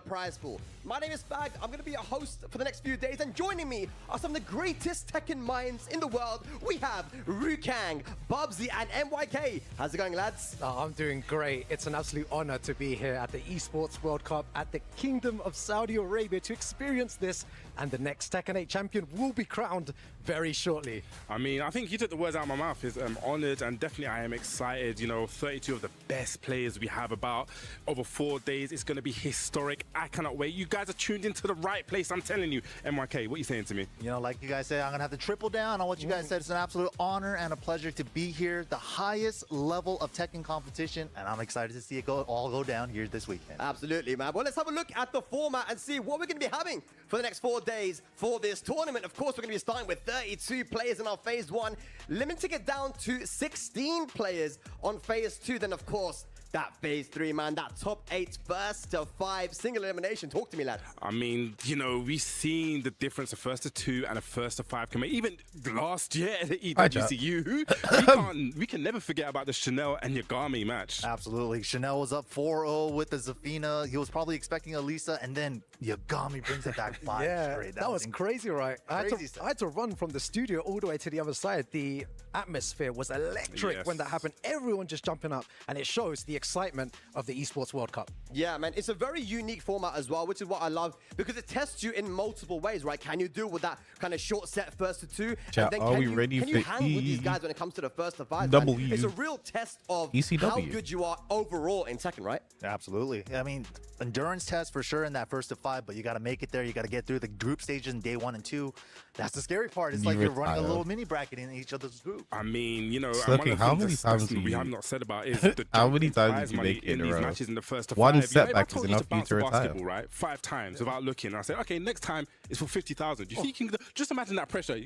prize pool. My name is Fag. I'm going to be a host for the next few days, and joining me are some of the greatest Tekken minds in the world. We have Rukang, Bubsy, and MYK. How's it going, lads? Oh, I'm doing great. It's an absolute honor to be here at the Esports World Cup at the Kingdom of Saudi Arabia to experience this, and the next Tekken 8 champion will be crowned very shortly. I mean, I think you took the words out of my mouth. I'm honored, and definitely I am excited. You know, 32 of the best players we have about over 4 days. It's going to be historic. I cannot wait. You guys are tuned into the right place. I'm telling you. MYK, what are you saying to me? You know, like you guys said, I'm going to have to triple down on what you guys said. It's an absolute honor and a pleasure to be here. The highest level of Tekken competition, and I'm excited to see it all go down here this weekend. Absolutely, man. Well, let's have a look at the format and see what we're going to be having for the next 4 days for this tournament. Of course, we're going to be starting with 32 players in our Phase 1, limiting it down to 16 players on Phase 2. Then, of course, that Phase 3, man, that top 8 first to 5 single elimination. Talk to me, lad. I mean, you know, we've seen the difference of first to 2 and a first to 5 can make. Even last year at the EWC, we can never forget about the Chanel and Yagami match. Absolutely. Chanel was up 4-0 with the Zafina. He was probably expecting Elisa, and then Yagami brings it back 5 straight. That was crazy, right? I had to run from the studio all the way to the other side. The atmosphere was electric when that happened. Everyone just jumping up, and it shows the excitement of the Esports World Cup. Yeah, man, it's a very unique format as well, which is what I love, because it tests you in multiple ways, right? Can you deal with that kind of short set first to 2? Chat, and then are we ready can you for hang with these guys when it comes to the first to 5? W. It's a real test of ECW. how good you are overall in Tekken, right? Absolutely. I mean, endurance test for sure in that first to 5, but you got to make it there. You got to get through the group stages in day 1 and 2. That's the scary part. It's like you're running a little mini bracket in each other's group. I mean, you know, how many times we have not said about is the how many times did you make it in in a these row? matches in the first to 5. One if setback I told is you enough for you bounce to a retire. basketball, right, 5 times without looking, I said, okay, next time it's for 50,000. You think you can just imagine that pressure?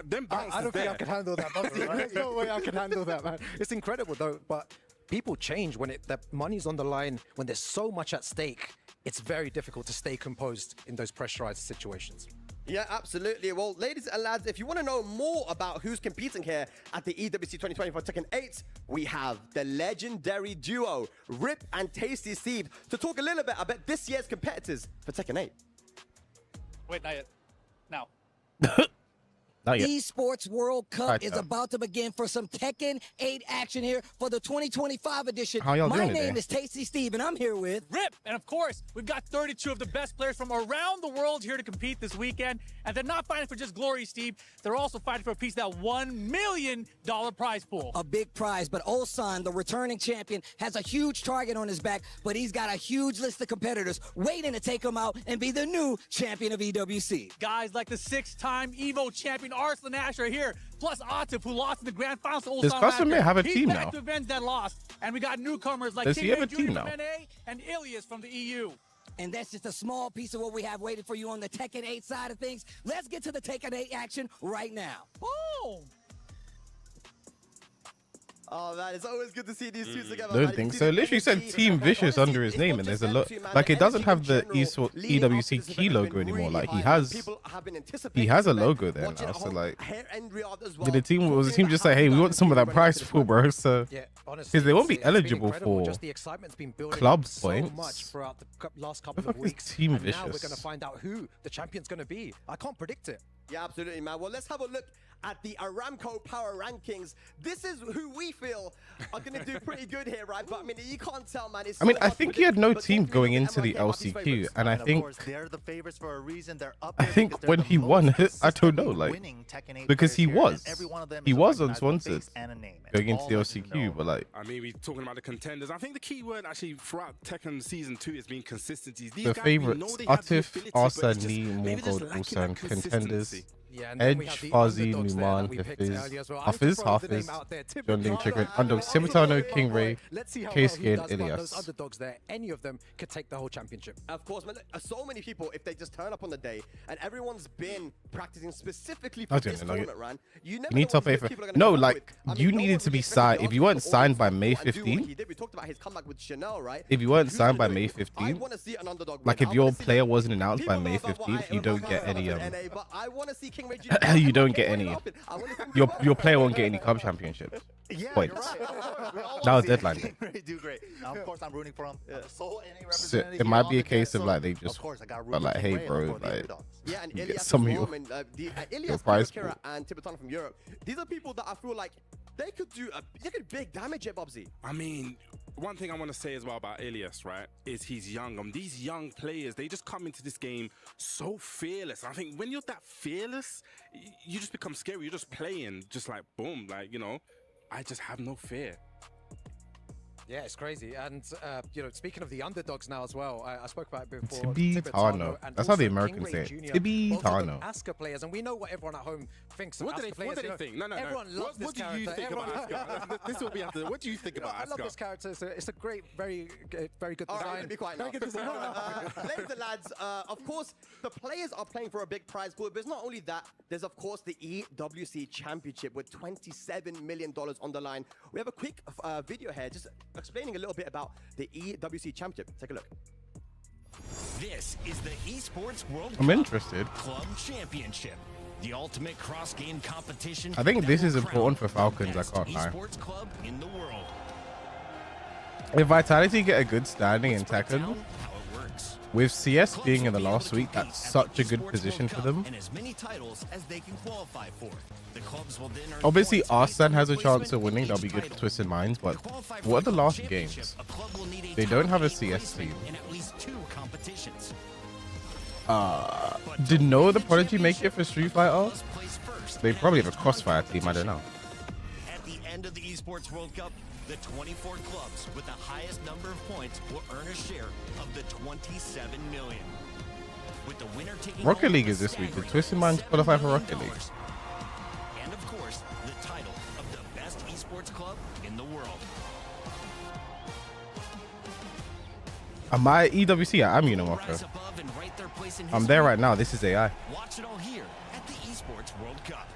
Them bounces I don't think I can handle that. There's no way I can handle that, man. It's incredible though, but people change when the money's on the line, when there's so much at stake. It's very difficult to stay composed in those pressurized situations. Yeah, absolutely. Well, ladies and lads, if you want to know more about who's competing here at the EWC 2024 Tekken 8, we have the legendary duo, Rip and Tasty Steve, to talk a little bit about this year's competitors for Tekken 8. Wait, not yet. Now. Esports World Cup is about to begin for some Tekken 8 action here for the 2025 edition. How y'all doing My name today? is Tasty Steve, and I'm here with Rip. And of course, we've got 32 of the best players from around the world here to compete this weekend. And they're not fighting for just glory, Steve. They're also fighting for a piece of that $1 million prize pool. a big prize. But Ulsan, the returning champion, has a huge target on his back, but he's got a huge list of competitors waiting to take him out and be the new champion of EWC. Guys like the 6-time EVO champion Arslan Ash are here. Plus Atif, who lost in the grand finals to Ulsan. Does Custom May have a He's team back now? to avenge that loss. And we got newcomers like Does he King have a Jr. team from now? NA and Ilias from the EU. And that's just a small piece of what we have waiting for you on the Tekken 8 side of things. Let's get to the Tekken 8 action right now. Boom! Oh man, it's always good to see these two together. Don't think so. Literally said Team Vicious under his name, and there's a lot. Like it doesn't have the EWC key logo anymore. Like he has a logo there now. So like, did the team was the team just like, hey, we want some of that prize pool, bro? So because they won't be eligible for club points. Throughout the last couple of weeks. Team and now we're Vicious. going to find out who the champion's going to be. I can't predict it. Yeah, absolutely, man. Well, let's have a look at the Aramco Power Rankings. This is who we feel are going to do pretty good here, right? But I mean, you can't tell, man. It's I mean, so I hard to think he had predict, no but team don't going believe into the MYK are these LCQ, favorites. and I Of think course, they're the favorites for a reason. They're up I there think because they're when the he most won, I don't know, consistently like winning Tekken 8 because he players here, was, and every one of them he is a was recognizable unsponsored face and a name, and going into all the of you know. LCQ, but like I mean, we're talking about the contenders. I think the key word actually throughout Tekken Season 2 has been consistency. These the guys, we know favorites: they have the Atif, ability, but it's Arsan, just Lee, maybe just Morgold, lacking that Ulsan, contenders. consistency. Yeah, and then we Edge, have the Fuzzy, underdogs there that Numan, we picked Hafiz, earlier as well. I Hafiz, just throw the name Hafiz, out there. John Ling, Typical Chicken, Underdog, Hey, Simitano, King boy. Ray, Let's see how Case well he Gain, does, but Ilias. those underdogs there, any of them could take the whole championship. Of course, man. So many people, if they just turn up on the day, and everyone's been practicing specifically for I don't this know, like, tournament, run. You never You need know top what 8 these for... people are gonna No, come up like, with. I mean, you no needed one to be was signed. expecting If you weren't Arsenal signed to by all May and do what 15, he did. We talked about his comeback with Chanel, right? if you weren't Who's signed by gonna May do it? I 15, want to see an underdog like win. if I your wanna see player the- wasn't announced by People May know about 15th, you why don't Aramco get fell any off at NA, but I want to see King Ray You don't get any. Your player won't get any club championships. Yeah, Points. you're right. We all That wanna was see deadline King day. Ray do great. Of course, I'm rooting for him. I'm the sole NA So representative it might here be a on the case desk, of like so they just of course, I got are like, hey Ray bro, for the like underdogs. Yeah, and you get Ilias some as of well, your- man. your Ilias, prize Kira, pool. and Tibetan from Europe. These are people that I feel like they could do big damage here, Bubsy. I mean, one thing I want to say as well about Ilias, right, is he's young. These young players, they just come into this game so fearless. I think when you're that fearless, you just become scary. You're just playing, just like boom, like, you know, I just have no fear. Yeah, it's crazy. And, you know, speaking of the underdogs now as well, I spoke about it before. Tibetano. and That's how the also Americans King say Ray it. Jr., Tibetano. both of them Asuka players, and we know what everyone at home thinks of What do Asuka they players. You know, think? No. Everyone loves this What do character. you think Everyone- about Asuka? This is what we have to. What do you think about I love this Asuka? character. It's a great, very good All design. right, be quiet Very now. good design. Ladies and lads, of course, the players are playing for a big prize pool, but it's not only that. There's, of course, the EWC Championship with $27 million on the line. We have a quick video here just explaining a little bit about the EWC Championship. Take a look. This is the Esports World I'm Cup interested. Club Championship, the ultimate cross-game competition. I think that this will is important for crown the Falcons, I best can't lie. Esports club in the world. If Vitality get a good standing in Let's break Tekken, down how it works. with CS Clubs being in will the be last able to week, compete that's at such the a good Esports position World for Cup them. and as many titles as they can qualify for. The clubs will then earn Obviously, points based Arslan on has a their chance placement of winning. in That'll be each good for title. Twisted Minds. But To qualify for what are the Club last Championship, games? a club will need a They top don't have a 8 CS placement team. in at least 2 competitions. Did Noah the Prodigy make it for Street Fighter? Must place first They in probably have every a crossfire team. I don't competition. know. At the end of the Esports World Cup, the 24 clubs with the highest number of points will earn a share of the 27 million. With the winner taking Rocket home League a is this week. Did staggering Twisted Minds $7 qualify for million. Rocket League? And of course, the title of the best esports club in the world. Am I EWC? I am Unimocco. Rise above and write their place in I'm there history. right now. This is AI. Watch it all here at the Esports World Cup.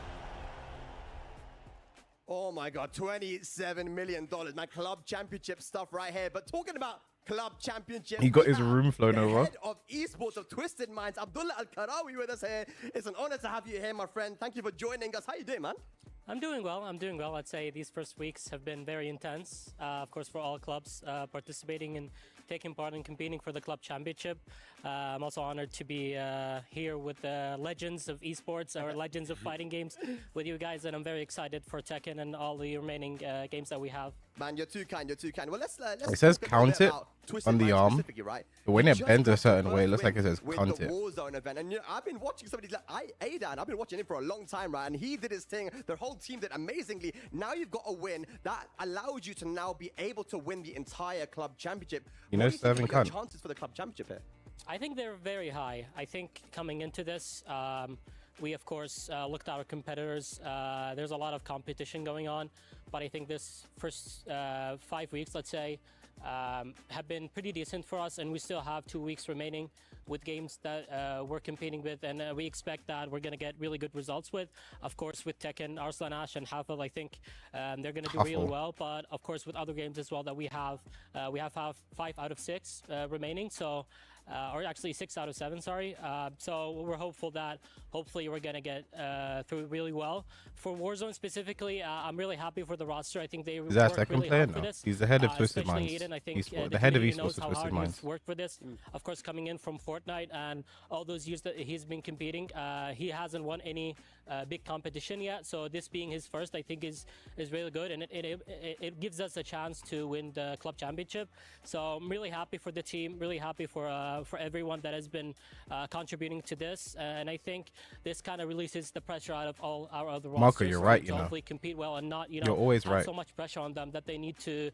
Oh my God, $27 million. Man, club championship stuff right here. But talking about club championship, He got we his have room flown the over. head of esports of Twisted Minds, Abdullah Al-Karawi, with us here. It's an honor to have you here, my friend. Thank you for joining us. How you doing, man? I'm doing well. I'd say these first weeks have been very intense. Of course, for all clubs participating and taking part in competing for the club championship. I'm also honored to be here with the legends of esports or legends of fighting games with you guys, and I'm very excited for Tekken and all the remaining games that we have. Man, you're too kind. You're too kind. Well, let's It says talk a little count bit it about Twisted on the Minds arm, specifically, right? but when They it just bends a got the certain way, it first looks like it win says with count the it. Warzone event, and I've been watching somebody like Aidan. I've been watching him for a long time, right? And he did his thing. The whole team did amazingly. Now you've got a win that allows you to now be able to win the entire club championship. You know, What do you think Sterling about your can't. chances for the club championship here? I think they're very high. I think coming into this, we of course looked at our competitors. There's a lot of competition going on, but I think this first 5 weeks, let's say, have been pretty decent for us, and we still have 2 weeks remaining with games that we're competing with, and we expect that we're going to get really good results with. Of course, with Tekken, Arslan Ash, and Hafel, I think they're going to do really Hafel. well. But of course, with other games as well that we have 5 out of 6 remaining. So. Or actually 6 out of 7, sorry. So we're hopeful that hopefully we're going to get through really well. For Warzone specifically, I'm really happy for the roster. I think they Is that a worked second really player hard for now? this. He's the head of Twisted Especially Minds. Eden, I think, Esport- the the head of community esports knows of how Twisted hard Minds. he's worked for this. Of course, coming in from Fortnite and all those years that he's been competing, he hasn't won any big competition yet. So this being his first, I think is really good, and it gives us a chance to win the club championship. So I'm really happy for the team, really happy for everyone that has been contributing to this, and I think this kind of releases the pressure out of all our other rosters. Marco, you're right, to you know. hopefully compete well and not, You're always have right. so much pressure on them that they need to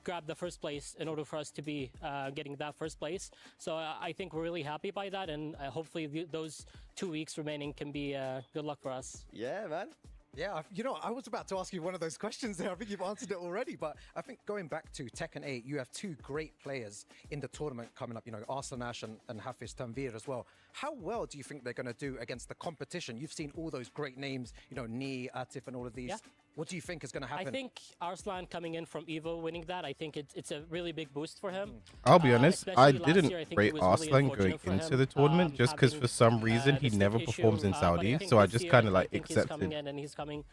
grab the first place in order for us to be getting that first place. So I think we're really happy by that, and hopefully those 2 weeks remaining can be good luck for us. Yeah, man. Yeah, you know, I was about to ask you one of those questions there. I think you've answered it already. But I think going back to Tekken 8, you have 2 great players in the tournament coming up, you know, Arslan Ash and Hafiz Tanvir as well. How well do you think they're going to do against the competition? You've seen all those great names, you know, Nee, Atif and all of these. Yeah. What do you think is going to happen? I think Arslan coming in from Evo, winning that, I think it's a really big boost for him. I'll be honest, I especially last didn't year, I think rate it was really Arslan going unfortunate for into him, the tournament just because having, for some reason he the stick never issue, performs in but I Saudi, think so I this just year, kind of like I think he's coming accepted. in and he's coming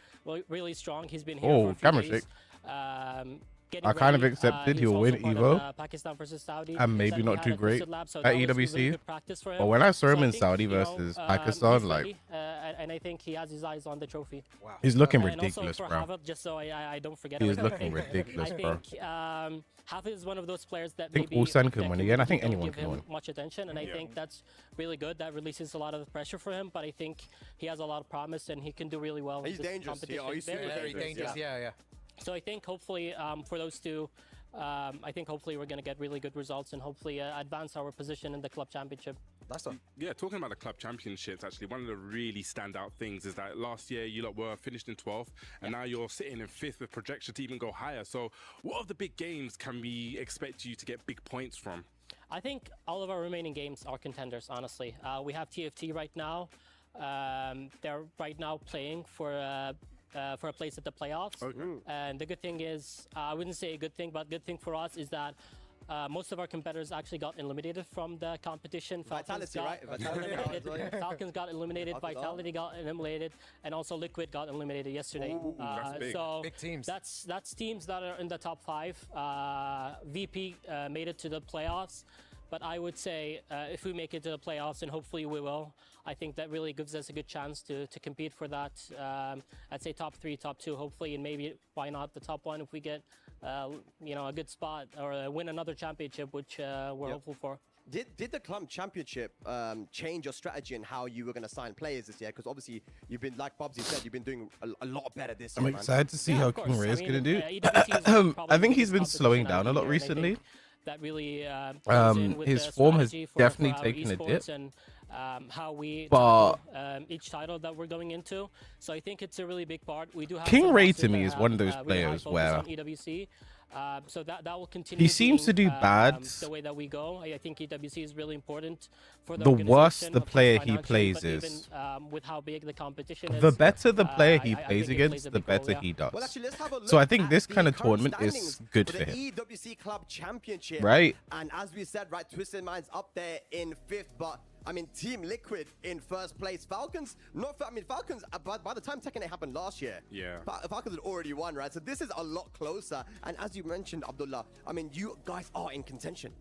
really strong. He's been here Oh, for a few camera days. shake. Getting I kind of ready. accepted He's he'll also win part of, Evo, Pakistan versus Saudi. and maybe Said he not had too a great twisted lap, so at that was really EWC. good practice for him. But when I saw him So in think, Saudi you know, versus he's Pakistan, like ready, and I think he has his eyes on the trophy. Wow. he's looking And ridiculous, also for bro. Havid, just so I don't forget. He about is it, looking ridiculous, I bro. think Havid is one of those players that think maybe Ulsan can win Tekken again. I think don't anyone give can him win. much attention, and I think that's really good. That releases a lot of the pressure for him. But I think he has a lot of promise, and he can do really well. He's in this dangerous. competition. He's Very, Very dangerous. Yeah. So I think hopefully for those two, I think hopefully we're going to get really good results and hopefully advance our position in the club championship. That's a Yeah, talking about the club championships, actually, one of the really standout things is that last year you lot were finished in 12th, and now you're sitting in 5th with projection to even go higher. So what of the big games can we expect you to get big points from? I think all of our remaining games are contenders, honestly. We have TFT right now. They're right now playing for a place at the playoffs. And the good thing is, I wouldn't say a good thing, but good thing for us is that most of our competitors actually got eliminated from the competition. Vitality, right? Falcons got eliminated, Vitality got eliminated, and also Liquid got eliminated yesterday. that's big. So Big teams. That's teams that are in the top 5. VP made it to the playoffs. But I would say if we make it to the playoffs, and hopefully we will, I think that really gives us a good chance to compete for that. I'd say top 3, top 2, hopefully, and maybe why not the top 1 if we get a good spot or win another championship, which we're hopeful for. Did the club championship change your strategy and how you were going to sign players this year? Because obviously you've been, like Bobsy said, you've been doing a lot better this year. I'm excited to see how King Ray is going to do. EWC is I think he's been probably slowing the down a lot biggest competition, and I recently. think that really goes in with His the form has strategy for definitely our taken a esports dip. and how we But- tackle, each title that we're going into. So I think it's a really big part. We do have King some Ray rosters to me that is have, one of those really high players focus where on EWC. So that will continue. he seems to being, do bad. The way that we go. I think EWC is really important for the The worse organization, the of course, player he financially, plays but even, is. with how big the competition is. The better the player he I plays think it plays against, a the big role, better yeah. he does. Well, actually, let's have a look So I think at this the kind of current tournament is standings good for for the him. EWC Club Championship. Right. And as we said, right, Twisted Minds up there in 5th, but I mean, Team Liquid in 1st place. Falcons, Falcons, by the time Tekken 8 happened last year, Falcons had already won, right? So this is a lot closer. And as you mentioned, Abdullah, I mean, you guys are in contention.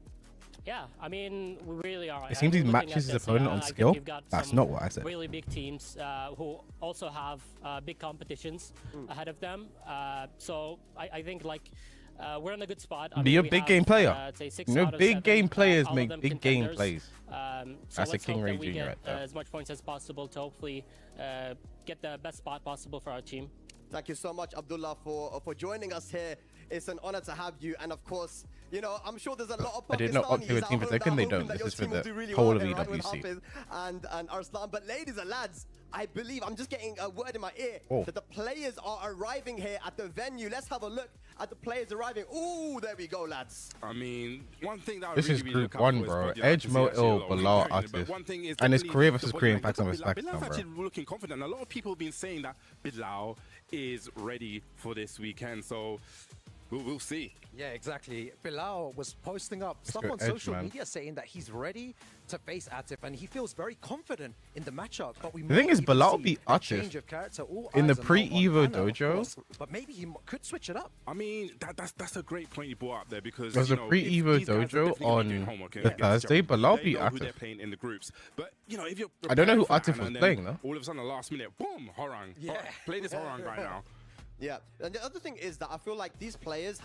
Yeah, I mean, we really are. It seems he matches his opponent on skill. That's not what I said. Really big teams who also have big competitions ahead of them. So I think like we're in a good spot. I Be mean, a we big have, game player. I'd say 6 You know, out of big 7, game players all of make them big game contenders. plays. So That's a let's King hope Ray that we Jr. get right there. as much points as possible to hopefully get the best spot possible for our team. Thank you so much, Abdullah, for joining us here. It's an honor to have you. And of course, you know, I'm sure there's a lot of I did not opt to a team for Tekken. They don't. This is for the whole of EWC. And Arslan. But ladies and lads, I believe, I'm just getting a word in my ear that the players are arriving here at the venue. Let's have a look at the players arriving. Ooh, there we go, lads. I mean, one thing that This I is really Group look out 1, for is bro. body Edge, language. Mo, Ill, Bilal, But Atif. one thing is And it's definitely Korea the versus body Korean language Pakistan of versus Bilal. Pakistan, Bilal's bro. actually looking confident. A lot of people have been saying that Bilal is ready for this weekend. So we'll see. Yeah, exactly. Bilal was posting up stuff go on Edge, social man. media saying that he's ready to face Atif and he feels very confident in the matchup. But we The thing might is, even Bilal see beat a Atif change of character. All in the eyes are now on pre-Evo Anna, of dojo. course, but maybe he could switch it up. I mean, that's a great point you brought up there because There's you a know, pre-Evo these guys are dojo definitely gonna be on doing homework the against Thursday. Germany. Bilal They beat know who Atif. they're playing in the groups. But you know, if you're I don't know who preparing for Atif that was and then playing, though. All of a sudden, the last minute, boom, Horang. Yeah. Play this Horang right now. Yeah, and the other thing is that I feel like these players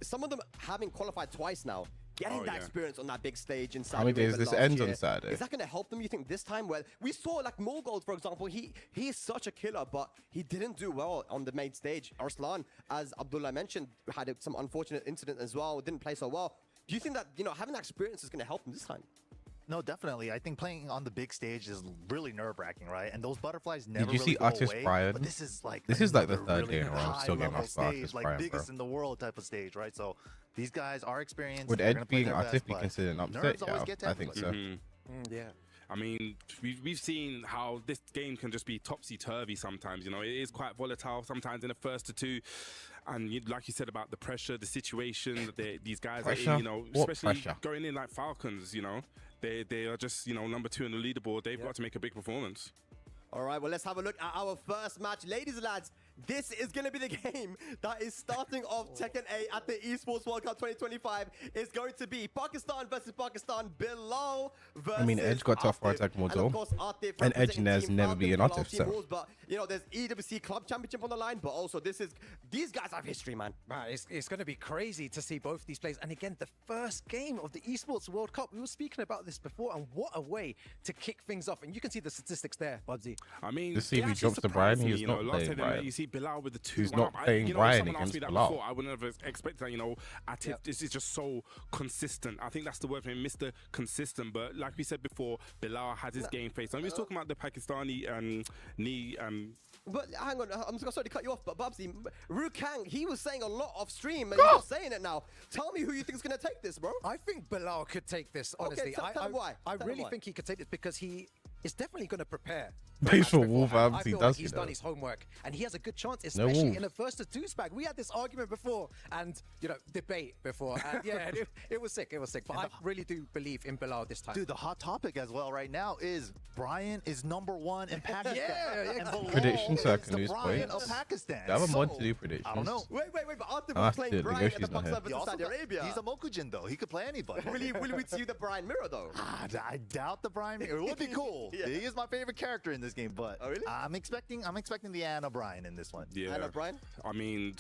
some of them having qualified twice now, getting that experience on that big stage in Saudi How many days Arabia this last ends year, on Saturday? Is that going to help them, you think, this time? Where we saw like Morgold, for example, he is such a killer, but he didn't do well on the main stage. Arslan, as Abdullah mentioned, had some unfortunate incident as well, didn't play so well. Do you think that, you know, having that experience is going to help them this time? No, definitely. I think playing on the big stage is really nerve-wracking, right? And those butterflies never you really see go Artist away. Brian? But this is like the another third really game in a row. I'm still getting high-level off Artist stage, like Brian, biggest bro. in the world type of stage, right? So these guys are experienced. Would they're Edge gonna play being their Atif best, be but considered an upset? nerves always Yeah, get to I think so. everybody. Yeah. I mean, we've seen how this game can just be topsy-turvy sometimes, you know. It is quite volatile sometimes in the first to two. And like you said about the pressure, the situation that these guys are in, you know, especially going in like Falcons, you know. They are just, you know, number 2 in the leaderboard. They've got to make a big performance. All right, well, let's have a look at our first match. Ladies and lads, this is going to be the game that is starting off Tekken 8 at the Esports World Cup 2025. It's going to be Pakistan versus Pakistan, Bilal versus I mean, Edge got tough for attack more too. And Edge has never been an Atif, so. But, you know, there's EWC Club Championship on the line, but also these guys have history, man. Man, it's going to be crazy to see both these players. And again, the first game of the Esports World Cup. We were speaking about this before, and what a way to kick things off. And you can see the statistics there, Bubsy. I mean, to see if he drops the Brian, he's not playing Brian. You see Bilal with the 2. He's not playing Brian against Bilal. Before, I wouldn't have expected that, you know. Atif, this is just so consistent. I think that's the word for him, Mr. Consistent. But like we said before, Bilal has his game face. And we was talking about the Pakistani knee. But hang on, I'm sorry to cut you off, but Bubsy, Rukang, he was saying a lot off stream, and you're not saying it now. Tell me who you think is going to take this, bro. I think Bilal could take this, honestly. Okay, tell him why. I really think he could take this because he is definitely going to prepare. Based on Wolverhampton, I feel like he's done his homework, and he has a good chance, especially in a first to two spag. We had this argument before, and you know, debate before. And yeah, it was sick. It was sick. But I really do believe in Bilal this time. Dude, the hot topic as well right now is Brian is #1 in Pakistan. Yeah. Predictions so I can lose Brian points. of Pakistan. I have a mod to do predictions. I don't know. Wait, but Arthur was playing Brian at the Pakistan versus Saudi Arabia. He's a Mokujin though. He could play anybody. Will we see the Brian Mirror though? I doubt the Brian Mirror. It would be cool. He is my favorite character in this game, but I'm expecting the Anna Brian in this one. Yeah. Anna Brian? I mean,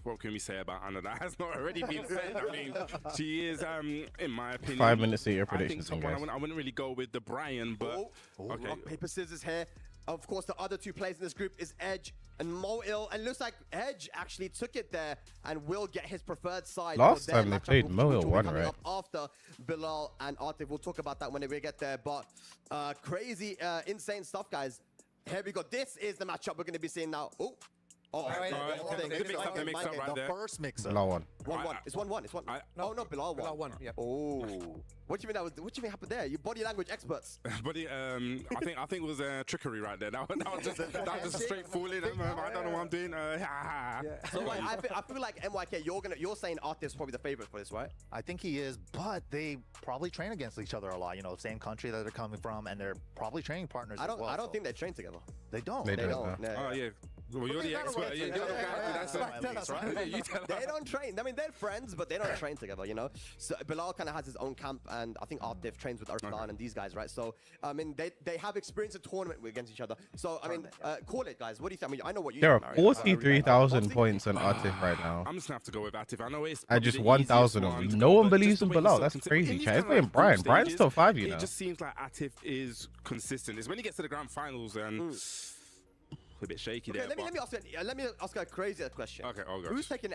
what can we say about Anna that has not already been said? I mean, she is, in my opinion, 5 minutes to your predictions. I wouldn't really go with the Brian, but okay. Rock, paper, scissors here. Of course, the other 2 players in this group is Edge and Moil, and it looks like Edge actually took it there and will get his preferred side. Last time they played, Moil won, right? After Bilal and Atif, we'll talk about that when we get there. But crazy, insane stuff, guys. Here we go. This is the matchup we're going to be seeing now. The first mix-up. Bilal won. 1-1. It's 1-1. It's 1. No, Bilal won. Bilal won. Yeah. Oh. What do you mean what do you mean happened there? You body language experts. Buddy, I think it was trickery right there. That was just straight fooling. I don't know what I'm doing. So like, I feel like MYK, you're saying Artif's probably the favorite for this, right? I think he is, but they probably train against each other a lot. You know, same country that they're coming from, and they're probably training partners. I don't think they train together. They don't. They don't. Oh yeah. Well, you're the expert. You're the guy. They don't train. I mean, they're friends, but they don't train together, you know? So Bilal kind of has his own camp, and I think Artif trains with Arslan and these guys, right? So, I mean, they have experience in tournament against each other. So, I mean, call it, guys. What do you think? I mean, I know what you There think, are 43,000 points on Atif right now. I'm just going to have to go with Atif. I know it's At just 1,000 of them. No one believes in Bilal. That's crazy. He's playing Brian. Brian's top 5, you know. It just seems like Atif is consistent. It's when he gets to the grand finals and... a bit shaky there. Let me ask a crazier question. Okay, oh gosh. Who's making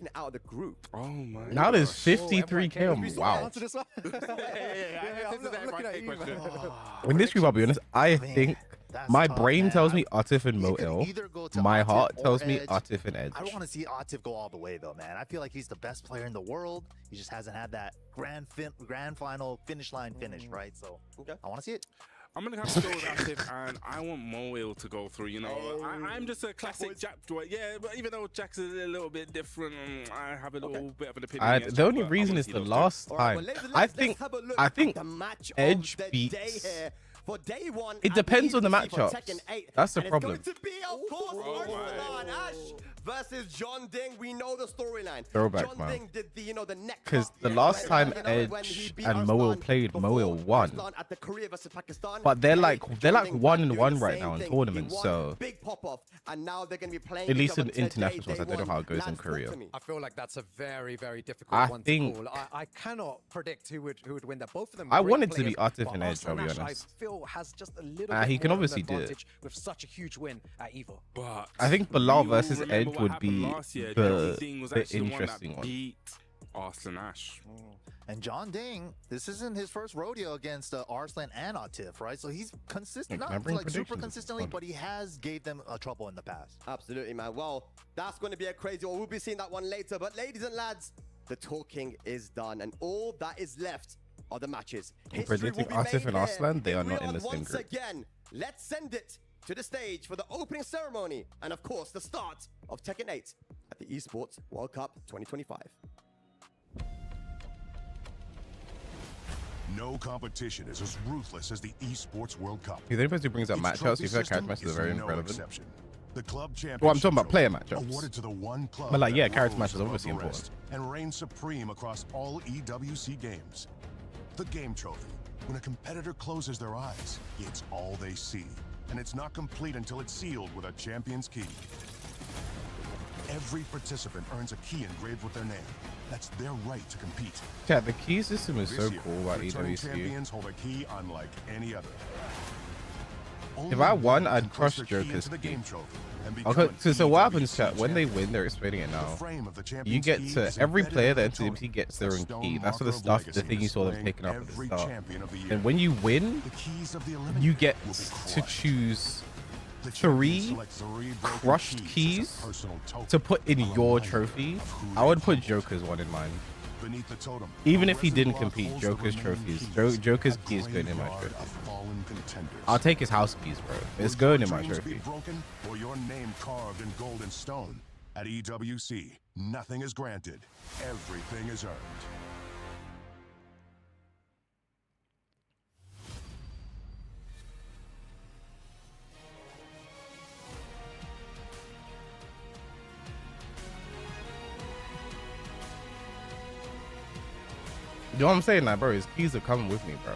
it out of the group? Oh my. Now there's 53k on. Wow. In this group, I'll be honest, I think my brain tells me Atif and Moil. My heart tells me Atif and Edge. I want to see Atif go all the way though, man. I feel like he's the best player in the world. He just hasn't had that grand final finish line finish, right? So I want to see it. I'm going to have to go with Atif, and I want Moil to go through, you know. I'm just a classic Jack. Yeah, but even though Jack's a little bit different, I have a little bit of an opinion. The only reason is the last time. I think Edge beats... For day 1, it depends on the matchup. That's the problem. It's going to be, of course, Arslan Ash versus John Ding. We know the storyline. Throwback, John man. Ding did the, the neck. Because the last time Edge and Moil played, Moil won. But they're like 1-1 right now in tournaments. So big pop off, and now they're going to be playing. At least in international tournaments, I don't know how it goes in Korea. I feel like that's a very, very difficult one to call. I cannot predict who would win that. Both of them. I wanted to be Atif and Edge, I'll be honest. I feel has just a little bit he can more obviously of an do it advantage with such a huge win at EVO. But I think Bilal versus Edge would be the interesting one. Beat Arslan Ash. And John Ding, this isn't his first rodeo against Arslan and Atif, right? So he's consistent, not like super consistently, but he has gave them trouble in the past. Absolutely, man. Well, that's going to be a crazy one. We'll be seeing that one later. But ladies and lads, the talking is done, and all that is left of the matches. I'm predicting Atif and Arslan, they are not in the same Once group. again, let's send it to the stage for the opening ceremony and, of course, the start of Tekken 8 at the Esports World Cup 2025. No competition is as ruthless as the Esports World Cup. If anybody who brings up Its matchups, trophy you feel like character system matches are is very no irrelevant. exception. The club championship Well, I'm talking about player trophy matchups. awarded to the one club But like, yeah, that character rose matches are above obviously the important. rest and reigns supreme across all EWC games. The game trophy. When a competitor closes their eyes, it's all they see. And it's not complete until it's sealed with a champion's key. Every participant earns a key engraved with their name. That's their right to compete. Chat, the key system is so This year, cool about returning EWC. champions hold a key unlike any other. If I won, Only I'd can crush place their key Joker's into the key. game trophy and Okay, become so what happens, EWC chat? When they champion. win, they're explaining it now. The frame of the You champion's get key to is every embedded player in that the enters the totem. team gets their A own stone key. That's for the marker of stuff, the legacy thing you saw them displaying picking up at the every start. champion of the year. And when you win, The keys of the you eliminator get will be to crushed. choose The 3 champion selects 3 broken crushed as a keys personal token, to put in a your reminder trophy. of who I they would put are. Joker's one in mine. Beneath the totem, Even a if he resin didn't block compete, holds the Joker's remaining trophies. keys, Joker's a key is going in my graveyard trophy. of fallen contenders. I'll take his house keys, bro. It's Will going your in my dreams be trophy. broken or your name carved in gold and stone? At EWC, nothing is granted. Everything is earned. You know what I'm saying, like, bro? His keys are coming with me, bro.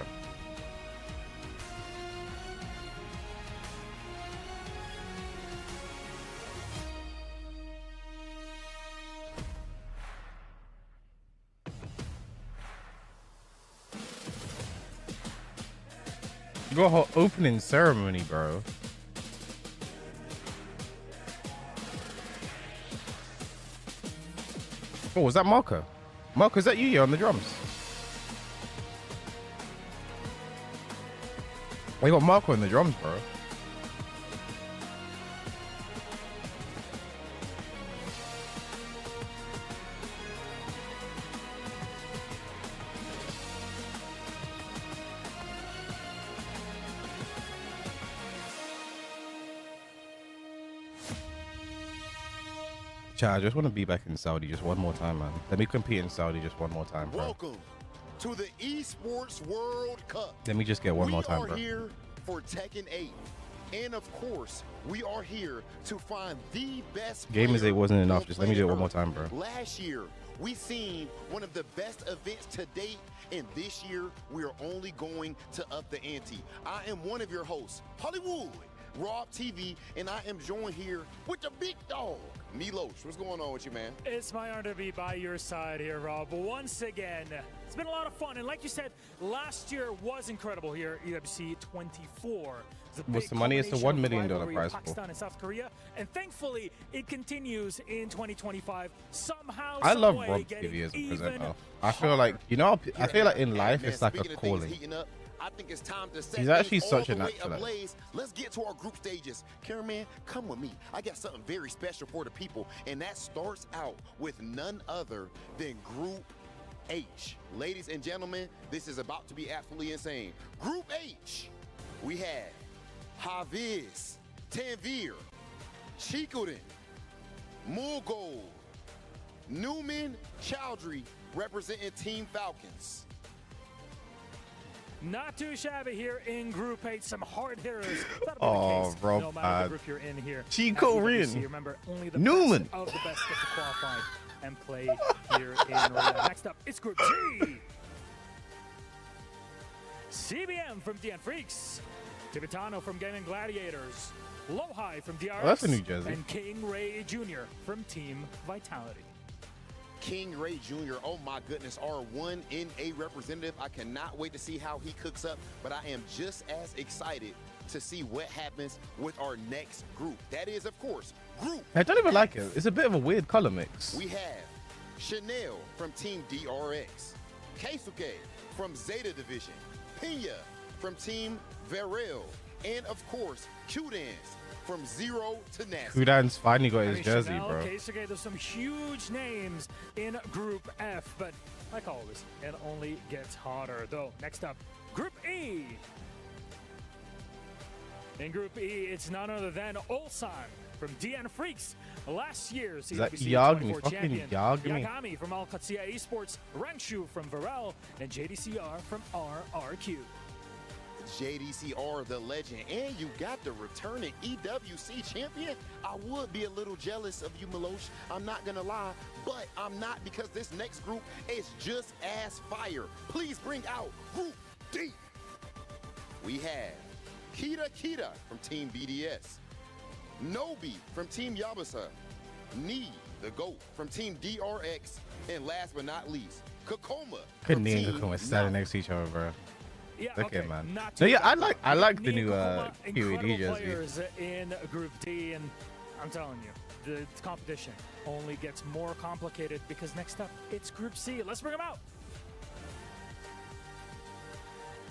You got a whole opening ceremony, bro. Oh, was that Marco? Marco, is that you here on the drums? Oh, you got Marco on the drums, bro. Chat, I just want to be back in Saudi just one more time, man. Let me compete in Saudi just one more time, bro. Welcome to the Esports World Cup. Let me just get one more time, We bro. are here for Tekken 8. And of course, we are here to find the best Game is player 8 wasn't enough. on Just let me do it one more planet time, bro. Earth. Last year, we seen one of the best events to date, and this year, we are only going to up the ante. I am one of your hosts, Hollywood, Rob TV, and I am joined here with the big dog, Milos. What's going on with you, man? It's my honor to be by your side here, Rob. Once again, it's been a lot of fun. And like you said, last year was incredible here at EWC 24. What's the money? It's a $1 million prize pool. Pakistan and South Korea. And thankfully, it continues in 2025. Somehow, I love some way, Rob getting TV as a even presenter. I feel like, you know, I feel like in life Man, it's like a speaking of things calling. heating up, I think it's time to set He's actually things such all a the way natural. ablaze. Let's get to our group stages. Cameraman, come with me. I got something very special for the people, and that starts out with none other than Group H. Ladies and gentlemen, this is about to be absolutely insane. Group H, we have Haviz, Tanvir, Chikuden, Mulgold, Newman, Chowdhury, representing Team Falcons. Not too shabby here in Group 8. Some hard hitters. That'll be Oh, the case, Rob, no matter the group you're in here. Chico At EWC. Rin. Remember, only the Newman. best of the best get to qualify and play here in Riyadh. Next up, it's Group G. CBM from DN Freaks. Tibetano from Gaming Gladiators. Lowhigh from DRX. Oh, that's a New Jersey. And King Ray Jr. from Team Vitality. King Ray Jr., oh my goodness, our 1NA representative. I cannot wait to see how he cooks up, but I am just as excited to see what happens with our next group. That is, of course, Group I don't even like it. It's a bit of a weird color mix. We have Chanel from Team DRX, Keisuke from Zeta Division, Pena from Team Varel, and of course, Q-Dance from Zero to Nasty. Kudan's finally got his I mean, jersey, Chanel, bro. Keisuke, there's some huge names in Group F, but like always, it only gets hotter. Though, next up, Group E. In Group E, it's none other than Ulsan from DN Freaks, last year's Is that EWC Yagami? 24 Fucking champion. Yagami. Yagami from Alcatsia Esports, Rangshu from Varel, and JDCR from RRQ. JDCR, the legend, and you got the returning EWC champion. I would be a little jealous of you, Milosh. I'm not gonna lie, but I'm not, because this next group is just as fire. Please bring out Group D. We have Kita from Team BDS, Nobi from Team Yabasa, Nee, the GOAT from Team DRX, and last but not least, Kokoma. Couldn't even Kokoma standing next to each other, bro. Yeah, Okay, okay, man. not No, too yeah, bad. I like the Me and new Kokoma, QED incredible jersey. players in Group D, and I'm telling you, the competition only gets more complicated because next up, it's Group C. Let's bring them out.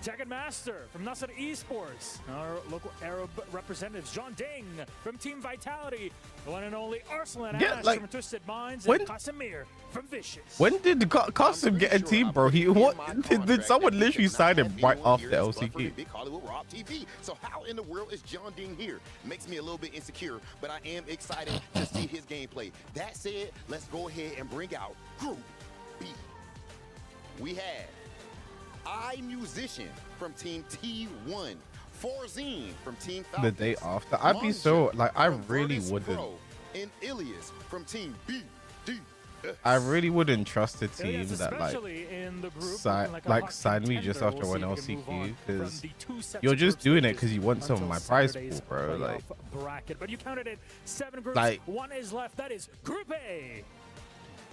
Tekken Master from Nasser Esports, our local Arab representatives, John Ding from Team Vitality, the one and only Arslan Yeah, Ash like, from Twisted Minds, when- and Casimir from Vicious. When did Custom get a team, bro? He what? Did someone literally sign him right after LCQ? Big Hollywood Rob TV. So how in the world is John Ding here? Makes me a little bit insecure, but I am excited to see his gameplay. That said, let's go ahead and bring out Group B. We have iMusician from Team T1, Forzine from Team Falcons, The day after, I'd be so like, I from really Virtus wouldn't. Pro, and Ilias from Team BDS. I really wouldn't trust a team Yes, that like especially in the group, sign looking a like hot sign me just contender. after We'll one see if we can move LCQ on because from the two sets you're of just group doing it stages because you want some of until my prize Saturday's pool, bro. Like, playoff bracket. But you counted it, 7 groups, Like- 1 is left. That is Group A.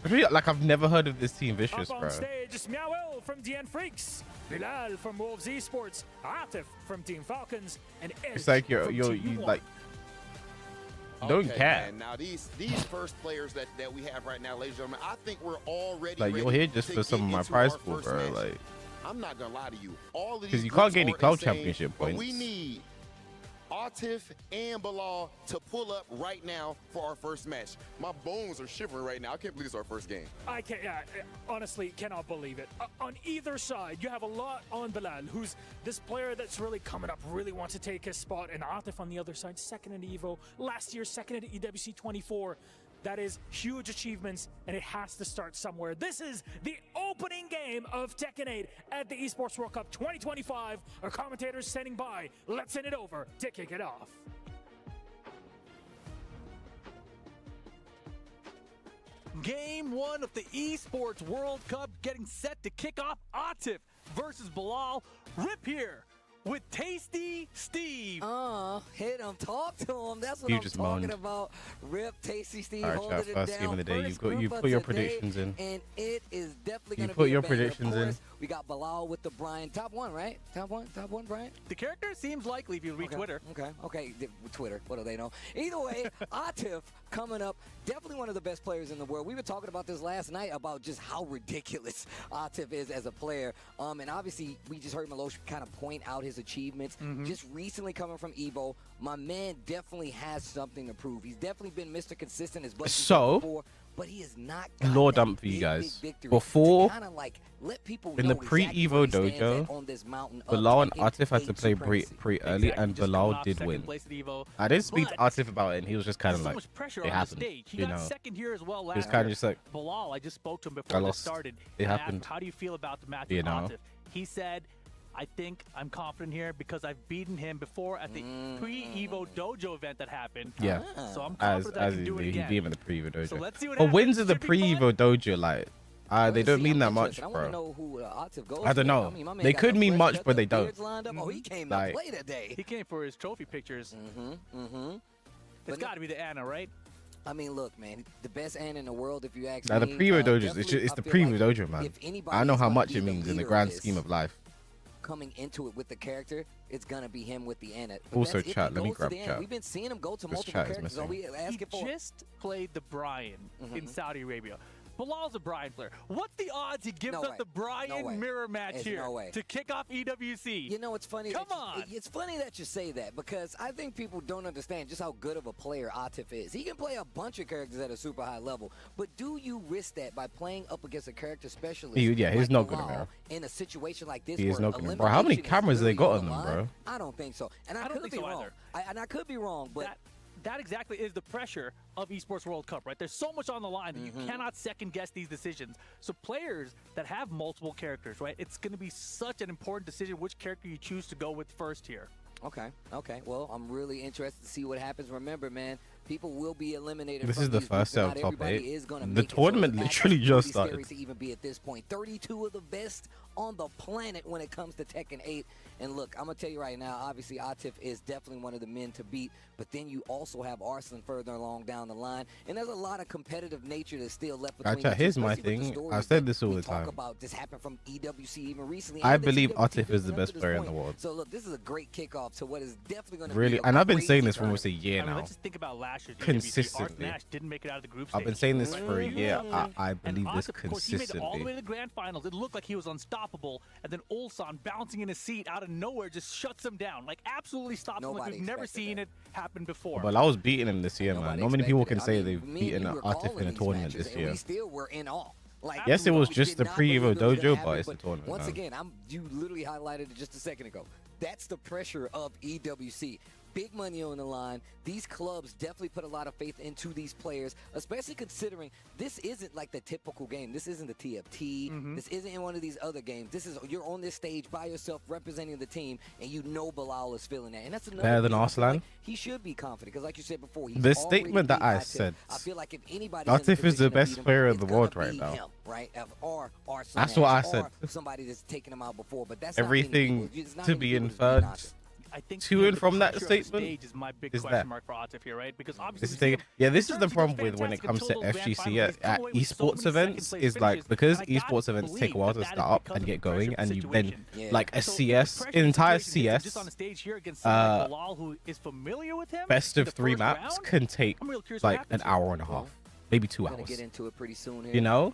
I feel like I've never heard of this team Vicious, Up on bro. stage is Meowell from DN Freaks, Bilal from Wolves Esports, Atif from Team Falcons, and Edge It's like from you Team like don't Okay, care. man. Now these first players that we have right now, ladies and gentlemen, I think we're already Like, ready you're here just to for some get of my into prize our pool, first bro. match. Like, I'm not gonna lie to you. All of these 'Cause you can't get any groups club are insane, championship but we points. need Atif and Bilal to pull up right now for our first match. My bones are shivering right now. I can't believe it's our first game. I can't, honestly cannot believe it. On either side, you have a lot on Bilal, who's this player that's really coming up, really wants to take his spot, and Atif on the other side, second in Evo, last year second in EWC 24. That is huge achievements, and it has to start somewhere. This is the opening game of Tekken 8 at the Esports World Cup 2025. Our commentators standing by. Let's send it over to kick it off. Game 1 of the Esports World Cup getting set to kick off. Atif versus Bilal. Rip here with Tasty Steve. Hit him, talk to him. That's what You I'm just talking moaned. about. Rip, Tasty Steve, All right, holding chat, it first down. game of the day. First You've group put your of today, predictions in. and it is definitely You going to put be your a banger. Of predictions in. course, we got Bilal with the Brian. Top 1, right? Top one, Brian? The character seems likely if you read Twitter. Okay, Twitter. What do they know? Either way, Atif coming up, definitely one of the best players in the world. We were talking about this last night about just how ridiculous Atif is as a player. And obviously, we just heard Milosh kind of point out his achievements. Just recently coming from Evo, my man definitely has something to prove. He's definitely been Mr. Consistent as much So, before, but he is not lore that dump for you big guys. victory Before, to kinda, like, let people in know the pre-Evo exactly where he stands dojo, at on this mountain of Bilal and Tekken Atif had to 8 play supremacy. pretty early, and Just coming Bilal off did second win. place at Evo. I did speak to But Atif about it, and he was just kind there's of so like, much pressure it on the happened, stage. He you got know. second here as well He last was kind of year. just like, Bilal, I just spoke to him I before lost. this started. It and I happened. asked, how do you feel about the match You with know. Atif? He said, I think I'm confident here because I've beaten him before at the pre-Evo dojo event that happened. Yeah, So I'm as confident that I can do it he again. beat him in the pre-Evo dojo. So let's see what But happens. wins of the Should be fun. pre-Evo dojo, like, they don't mean that much, I want to bro. know who Atif goes I don't with. know. mean, my man They got could the mean fresh much, cut, but the they don't. beards lined up. Oh, he came Like- to play today. He came for his trophy pictures. It's But got to be the Anna, right? I mean, look, man, the best Ant in the world, if you ask Now, the me. pre-Evo dojos, definitely, it's I the feel pre-Evo like dojo, man. if anybody I know is how gonna much be it the means in the leader grand this, scheme of life. coming into it with the character, it's gonna be him with the Anna. Also, chat, let me grab Anna. chat. We've been seeing him go to This multiple chat is characters. Are missing. we asking He for? just played the Brian in Saudi Arabia. Bilal's a Brian player. What's the odds he gives up the Brian mirror match here to kick off EWC? You know, it's funny. Come on. It's funny that you say that because I think people don't understand just how good of a player Atif is. He can play a bunch of characters at a super high level, but do you risk that by playing up against a character specialist? He's not good enough. In a situation like this, he is not good enough. Bro, how many cameras they got on them, bro? I don't think so. And I could be wrong. And I could be wrong, but that exactly is the pressure of Esports World Cup, right? There's so much on the line that you cannot second guess these decisions. So players that have multiple characters, right? It's going to be such an important decision which character you choose to go with first here. Okay. Well, I'm really interested to see what happens. Remember, man, people will be eliminated. This is the first set of top 8. The tournament tournament literally just started. To even be at this point, 32 of the best on the planet when it comes to Tekken 8. And look, I'm gonna tell you right now, obviously Atif is definitely one of the men to beat, but then you also have Arslan further along down the line, and there's a lot of competitive nature that's still left between. Here's my thing. I've said this all the time. Talk about this happened from EWC even recently. I believe Atif is the best player in the world. So look, this is a great kickoff to what is definitely going to really, and I've been saying this for almost a year now. Let's just think about last year's consistently. Nash didn't make it out of the group stage. I've been saying this for a year. I believe this consistently. He made it all the way to the grand finals. It looked like he was unstoppable, and then Ulsan bouncing in his seat out of nowhere just shuts him down, like absolutely stops him. Like we've never seen it happen before. But I was beating him this year, man. Not many people can say they've beaten Atif in a tournament this year. We still were in awe. Like, yes, it was just the pre-Evo dojo, but it's a tournament. Once again, you literally highlighted it just a second ago. That's the pressure of EWC. Big money on the line. These clubs definitely put a lot of faith into these players, especially considering this isn't like the typical game. This isn't the TFT. This isn't in one of these other games. This is you're on this stage by yourself representing the team, and you know Bilal is feeling that. And that's another better than Arslan. Like he should be confident because, like you said before, the statement that I said. I feel like if anybody Atif is the best player in the world right now. Him, right? Or that's what I said. Somebody that's taken him out before, but that's everything to be inferred. I think to and from that statement is my big question mark for Atif here, right? Because obviously this is the problem with when it comes to FGC at esports events is like because esports events take a while to start up and get going, and you then like a CS, entire CS, best of 3 maps can take like an hour and a half, maybe 2 hours. Get into it pretty soon here. You know.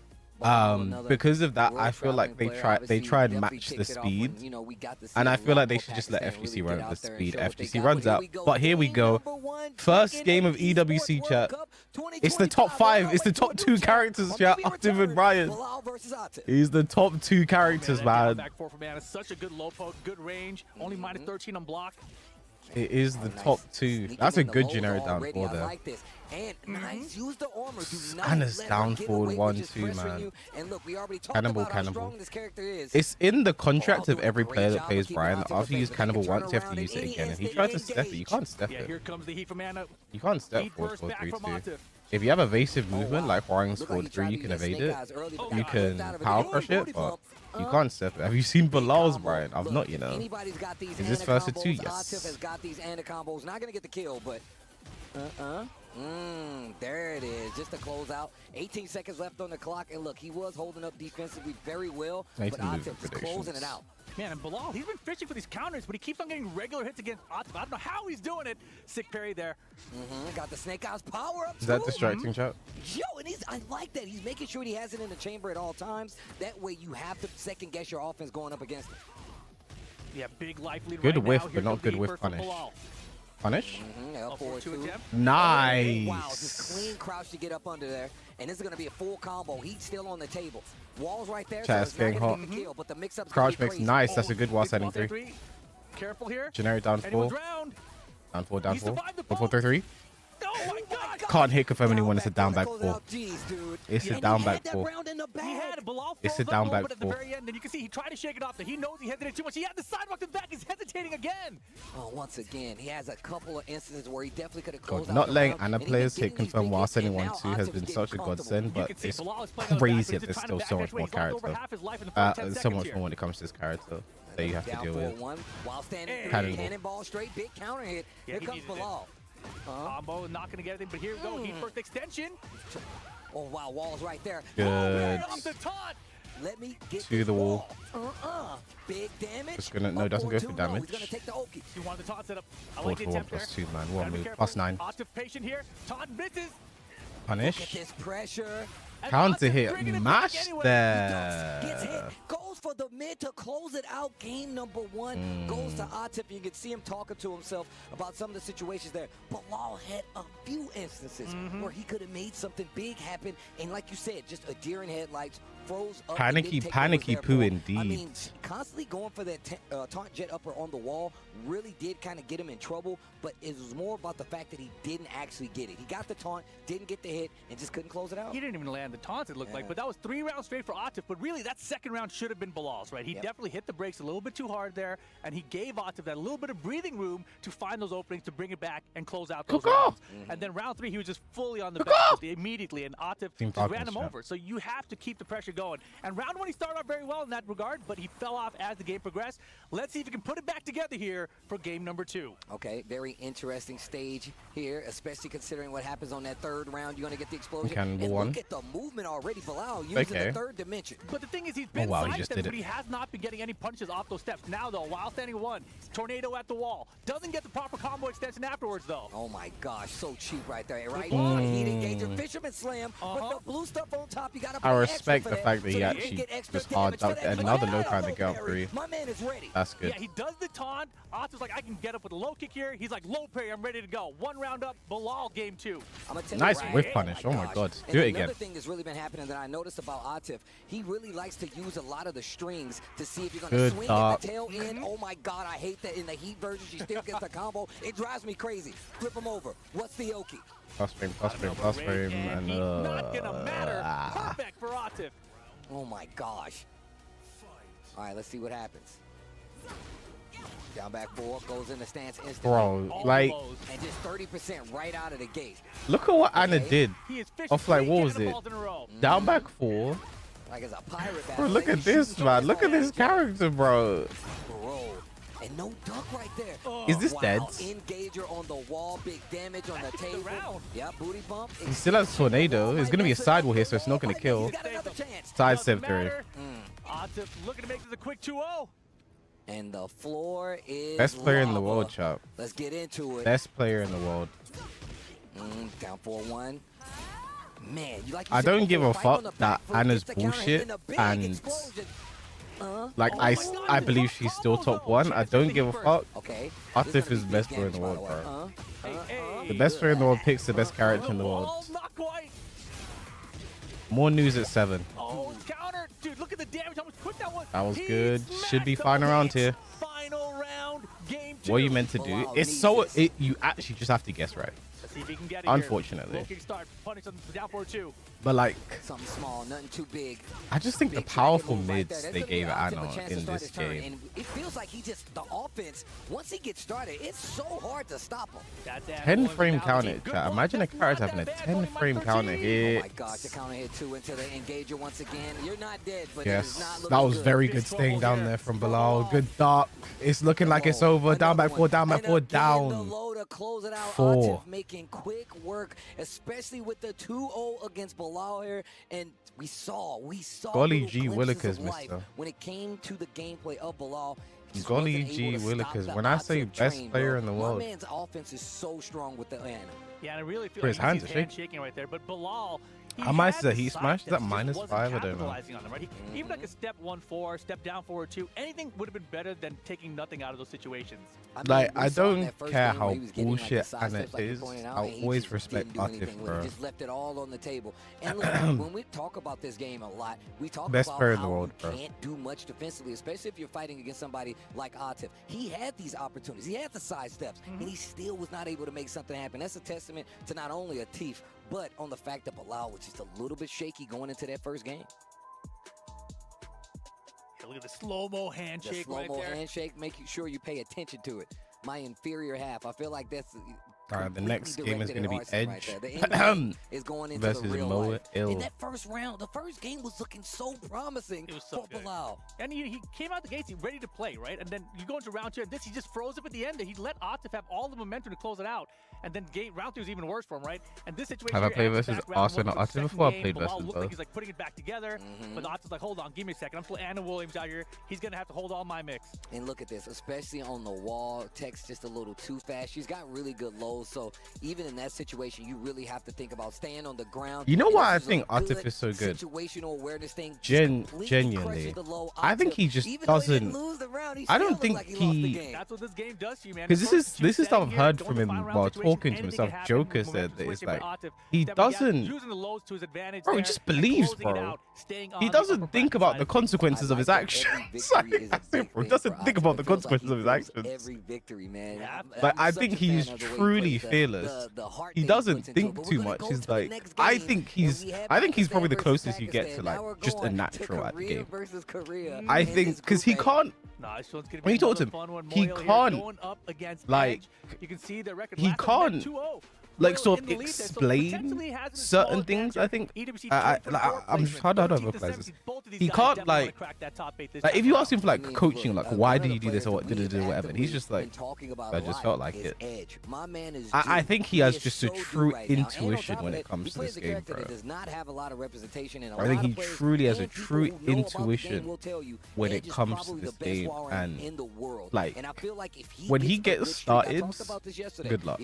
Because of that, I feel like they try and match the speed, and I feel like they should just let FGC run at the speed FGC runs out. But here we go, first game of EWC, chat. It's the top 5. It's the top 2 characters, chat. Atif and Brian. He's the top 2 characters, man. Back 4 from man. It's such a good low poke, good range. Only minus 13 on block. It is the top 2. That's a good generic down 4 there. And nice, use the armor. Scanner's down forward 1-2, man. And look, we already talked Cannibal. how strong this character is. It's in the contract of every player that plays Brian that after you use Cannibal once, you have to use it again. And he tried to step it. You can't step it. Here comes the heat from Anna. You can't step 4-4-3-2. If you have evasive movement like Hwang's squad 3, you can evade it. You can power crush it, but you can't step it. Have you seen Bilal's, Brian? I've not, you know. Is this first to 2? Yes. Atif has got these Anna combos. Not going to get the kill, but... there it is, just to close out. 18 seconds left on the clock, and look, he was holding up defensively very well, but Atif is closing it out. Man, and Bilal, he's been fishing for these counters, but he keeps on getting regular hits against Atif. I don't know how he's doing it. Sick parry there. Got the Snake Eyes power up. Is that distracting, chat? Yo, and I like that. He's making sure he has it in the chamber at all times. That way you have to second guess your offense going up against it. Yeah, big life lead good right whiff, now. but not good whiff punish. Punish? L4-2. Nice. Wow, just clean crouch to get up under there. And this is going to be a full combo. He's still on the table. Wall's right there. Chat's so getting hot. Kill, but the mix-up's crouch mix, nice. That's a good wall setting 3. Careful here. Generic down 4. Down 4, down 4. 4-4-3-3. Oh my God. Can't hit confirm anyone. It's a down back 4. It's a down back 4. It's a down back 4. At the very end, and you can see he tried to shake it off. He knows he hesitated too much. He had the sidewalk to the back. He's hesitating again. Oh, once again, he has a couple of instances where he definitely could have closed out. Not letting Anna players hit confirm while sending 1-2 has been such a godsend, but it's crazy that there's still so much more character. So much more when it comes to this character that you have to deal with. While standing, cannonball straight, big counter hit. Here comes Bilal. Combo, not going to get anything, but here we go. Heat first extension. Oh, wow, Wall's right there. Good. Let me get to the wall. Big damage. Just gonna, no, doesn't go for damage. He's gonna take the Oki. You want the taunt setup. I like the attempt there. +2, man. One move. +9. Atif patient here. Taunt misses. Punish. Look at this pressure. Counter hit, Bringing it mash back anyway. there. Gets hit, goes for the mid to close it out. Game number 1 goes to Atif. You can see him talking to himself about some of the situations there. Bilal had a few instances where he could have made something big happen, and like you said, just a deer in headlights. Froze up. Panicky poo indeed. I mean, constantly going for that taunt jet upper on the wall really did kind of get him in trouble, but it was more about the fact that he didn't actually get it. He got the taunt, didn't get the hit, and just couldn't close it out. He didn't even land the taunts, it looked like, but that was 3 rounds straight for Atif, but really that second round should have been Bilal's, right? He definitely hit the brakes a little bit too hard there, and he gave Atif that little bit of breathing room to find those openings, to bring it back and close out those rounds. And then round 3, he was just fully on the back immediately, and Atif just ran him over. So you have to keep the pressure going. And round 1, he started off very well in that regard, but he fell off as the game progressed. Let's see if he can put it back together here for game number 2. Okay, very interesting stage here, especially considering what happens on that 3rd round. You're going to get the explosion. And look at the movement already. Bilal using the 3rd dimension. But the thing is, he's been sidestepped, but he has not been getting any punches off those steps. Now, though, while standing 1, tornado at the wall. Doesn't get the proper combo extension afterwards, though. Oh, my gosh. So cheap right there, right? Heat engager, fisherman slam, with the blue stuff on top. You got to I respect the fact that he actually just hard ducked another low kind of get 3. My man is ready. That's good. Yeah, he does the taunt. Atif's like, I can get up with a low kick here. He's like, low parry, I'm ready to go. 1 round up, Bilal, game 2. Nice whiff punish. Oh my god. Do it again. Another thing that's really been happening that I noticed about Atif, he really likes to use a lot of the strings to see if you're going to swing at the tail end. Oh my god, I hate that in the Heat version. She still gets the combo. It drives me crazy. Flip him over. What's the Oki? Plus frame, and not gonna matter. Perfect for Atif. Oh my gosh. All right, let's see what happens. Down back 4, goes in the stance instantly. Bro, like, and just 30% right out of the gate. look at what Anna did. Off like, what was it? Down back 4. Like it's a pirate battle. Bro, look at this, man. Look at this character, bro. And no duck right there. Is this dead? Engager on the wall, big damage on the table. Yeah, booty bump. He still has tornado. It's gonna be a sidewall here, so it's not gonna kill. Side step 3. Atif looking to make this a quick 2-0. And the floor is Best player in the lava. world, chap. Let's get into it. Best player in the world. Down 4-1. Man, I don't give a fuck that Anna's bullshit, and like I believe she's still top 1. I don't give a fuck. Atif is the best player in the world, bro. The best player in the world picks the best character in the world. More news at 7. Counter, dude! Look at the damage. How much quick that was. That was good. Should be fine around here. Final round, game 2. What are you meant to do? It's so you actually just have to guess right. Let's see if he can get it. Unfortunately. Start, punish on down 4-2. But like, something small, nothing too big. I just think the powerful mids they gave Anna in this game. And it feels like he just, the offense, once he gets started, it's so hard to stop him. 10 frame counter, chat. Imagine a character having a 10 frame counter hit. Oh my gosh, the counter hit 2 into the engager once again. You're not dead, but yes, not that was very good staying down there from Bilal. Good dark. It's looking like it's over. Down back 4, down back 4, down. Close it out. 4. Atif making quick work, especially with the 2-0 against Bilal here, and we saw Golly G Willikers, mister. When it came to the gameplay of Bilal. Golly G Willikers. When I say best player in the world, my man's offense is so strong with the Anna. Yeah, and I really feel his like hands his are hand shaking right there. But Bilal, how much is he smashed? Is that -5? I don't know. On them, right? Even like a step 1-4, step down 4-2, anything would have been better than taking nothing out of those situations. Like, I don't care how bullshit Anna is. I'll always respect Atif, bro. Just left it all on the table. And look, when we talk about this game a lot, we talk Best about player in how the world, you bro. can't do much defensively, especially if you're fighting against somebody like Atif. He had these opportunities. He had the side steps, and he still was not able to make something happen. That's a testament to not only Atif, but on the fact that Bilal was just a little bit shaky going into that first game. Yeah, look at the slow-mo handshake right there. Slow-mo handshake, making sure you pay attention to it. My inferior half. I feel like that's... All right, the next game is going to be Edge is going into versus the real Mo life. Ill. In that first round, the first game was looking so promising for Bilal. And he came out the gates ready to play, right? And then you go into round 2, and he just froze up at the end. He let Atif have all the momentum to close it out. And then round 2 is even worse for him, right? And this situation. Have I played versus Arsenal and Atif before? I played Bilal versus looked both. like he's like putting it back together, but Atif's like, hold on, give me a second. I'm still Anna Williams out here. He's gonna have to hold all my mix. And look at this, especially on the wall. Tech's just a little too fast. She's got really good low lows. So even in that situation, you really have to think about staying on the ground. You know And why I this is a think Atif is so good? Situational awareness thing. Genuinely, I think he just doesn't. I don't think he. That's what this game does to you, man. Because this is stuff I've heard from him while talking to him. Stuff Joker said that it's like he doesn't. Bro, he just believes, bro. He doesn't think about the consequences of his actions. Bro, he doesn't think about the consequences of his actions. Every victory, man. Like, I think he's truly fearless. He doesn't think too much. He's like, I think he's probably the closest you get to like just a natural at the game. I think because he can't. When you talk to him, he can't. Like, he can't. Like, sort of explain certain things. I think I'm how do I vocalize this? He can't like if you ask him for like coaching, like why did you do this or what did it do whatever, and he's just like, I just felt like it. I think he has just a true intuition when it comes to this game, bro. I think he truly has a true intuition when it comes to this game, and like when he gets started, good luck.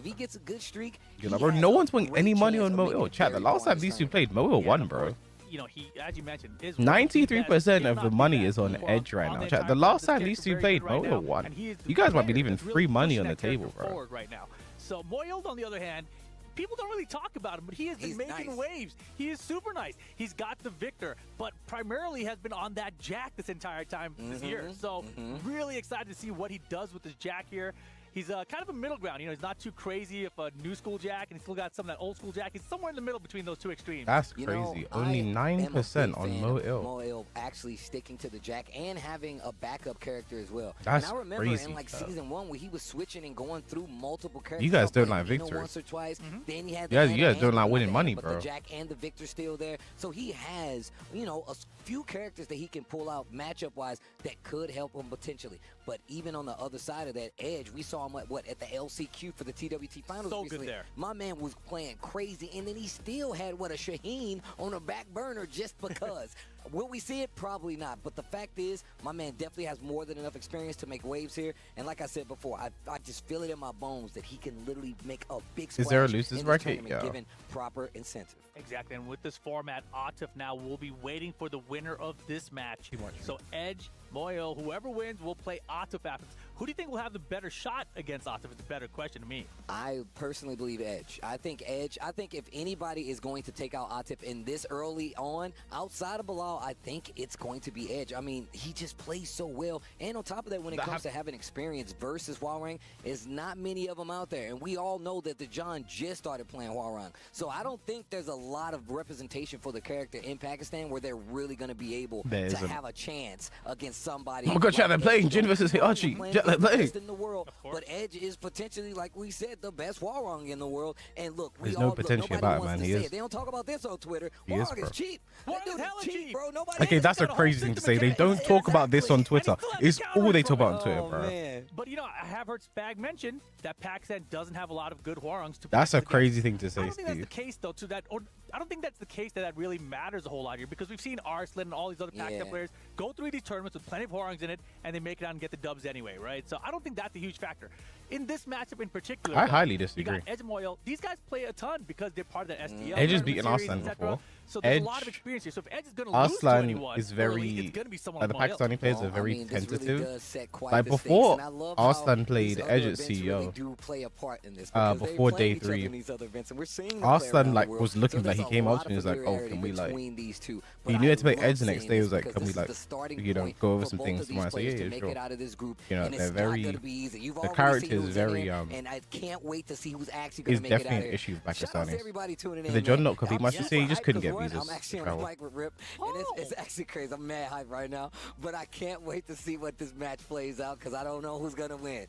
You're like, bro, no one's putting any money on Mo. Chat, the last time these two played, Mo won, bro. You know, he, as you mentioned, 93% of the money is on Edge right now. Chat, the last time these two played, Mo won. You guys might be leaving free money on the table, bro. Right now. So Moyle, on the other hand, people don't really talk about him, but he has been making waves. He is super nice. He's got the Victor, but primarily has been on that Jack this entire time this year. So really excited to see what he does with this Jack here. He's kind of a middle ground. You know, he's not too crazy of a new school Jack, and he's still got some of that old school Jack. He's somewhere in the middle between those two extremes. That's crazy. Only 9% on Mo. Mo actually sticking to the Jack and having a backup character as well. That's and I remember crazy, in like season 1 where he was switching and going through multiple characters. You guys don't like Victor. Once or twice. Then he had you guys don't like winning money, but bro. the Jack and the Victor still there. So he has, you know, a few characters that he can pull out matchup wise that could help him potentially. But even on the other side of that Edge, we saw him at the LCQ for the TWT Finals so recently. Good there. My man was playing crazy, and then he still had a Shaheen on a back burner just because. Will we see it? Probably not. But the fact is, my man definitely has more than enough experience to make waves here. And like I said before, I just feel it in my bones that he can literally make a big splash. Is there a losers bracket? Yeah. Given proper incentive. Exactly. And with this format, Atif now will be waiting for the winner of this match. So Edge, Moyo, whoever wins will play Atif after. Who do you think will have the better shot against Atif? It's a better question to me. I personally believe Edge. I think if anybody is going to take out Atif in this early on, outside of Bilal, I think it's going to be Edge. I mean, he just plays so well. And on top of that, when it comes to having experience versus Hwoarang, there's not many of them out there. And we all know that the John just started playing Hwoarang. So I don't think there's a lot of representation for the character in Pakistan where they're really going to be able to have a chance against somebody. Oh my god, chat, they're playing Jin versus Hiachi. In the world, but Edge is potentially, like we said, the best Hwoarang in the world. And look, there's no potential about it, man. He is. They don't talk about this on Twitter. Hwoarang is cheap. Hwoarang is hella cheap, bro. Nobody okay, that's a crazy thing to say. They don't talk about this on Twitter. It's all they talk about on Twitter, bro. Man. But you know, I have heard Spag mention that Pakistan doesn't have a lot of good Hwoarangs to. That's a crazy thing to say, I don't think Steve. that's the case, though. I don't think that's the case that really matters a whole lot here, because we've seen Arslan and all these other Pakistan players go through these tournaments with plenty of Hwoarangs in it, and they make it out and get the dubs anyway, right? So I don't think that's a huge factor. In this matchup in particular, I highly disagree. You got Edge and Moyle. These guys play a ton because they're part of the STL. Edge has beaten Arslan before. So there's a lot of experience here. So if Edge is going to lose to anyone, is very, it's going to be someone the like Pakistani players are very really tentative. Like before Arslan played Edge at CEO, before day 3, Arslan like was looking like he came out and he was like, oh, can we like, he knew how to play Edge the next day. He was like, can we like, you know, go over some things tomorrow? I said, yeah, sure. You know, they're very, the character is very, and I can't wait to see who's actually going is to make it out definitely an here. issue with Pakistanis. The John not complete much to say, he just couldn't get visas. I'm actually on the mic with Rip, and it's actually crazy. I'm mad hype right now, but I can't wait to see what this match plays out because I don't know who's going to win.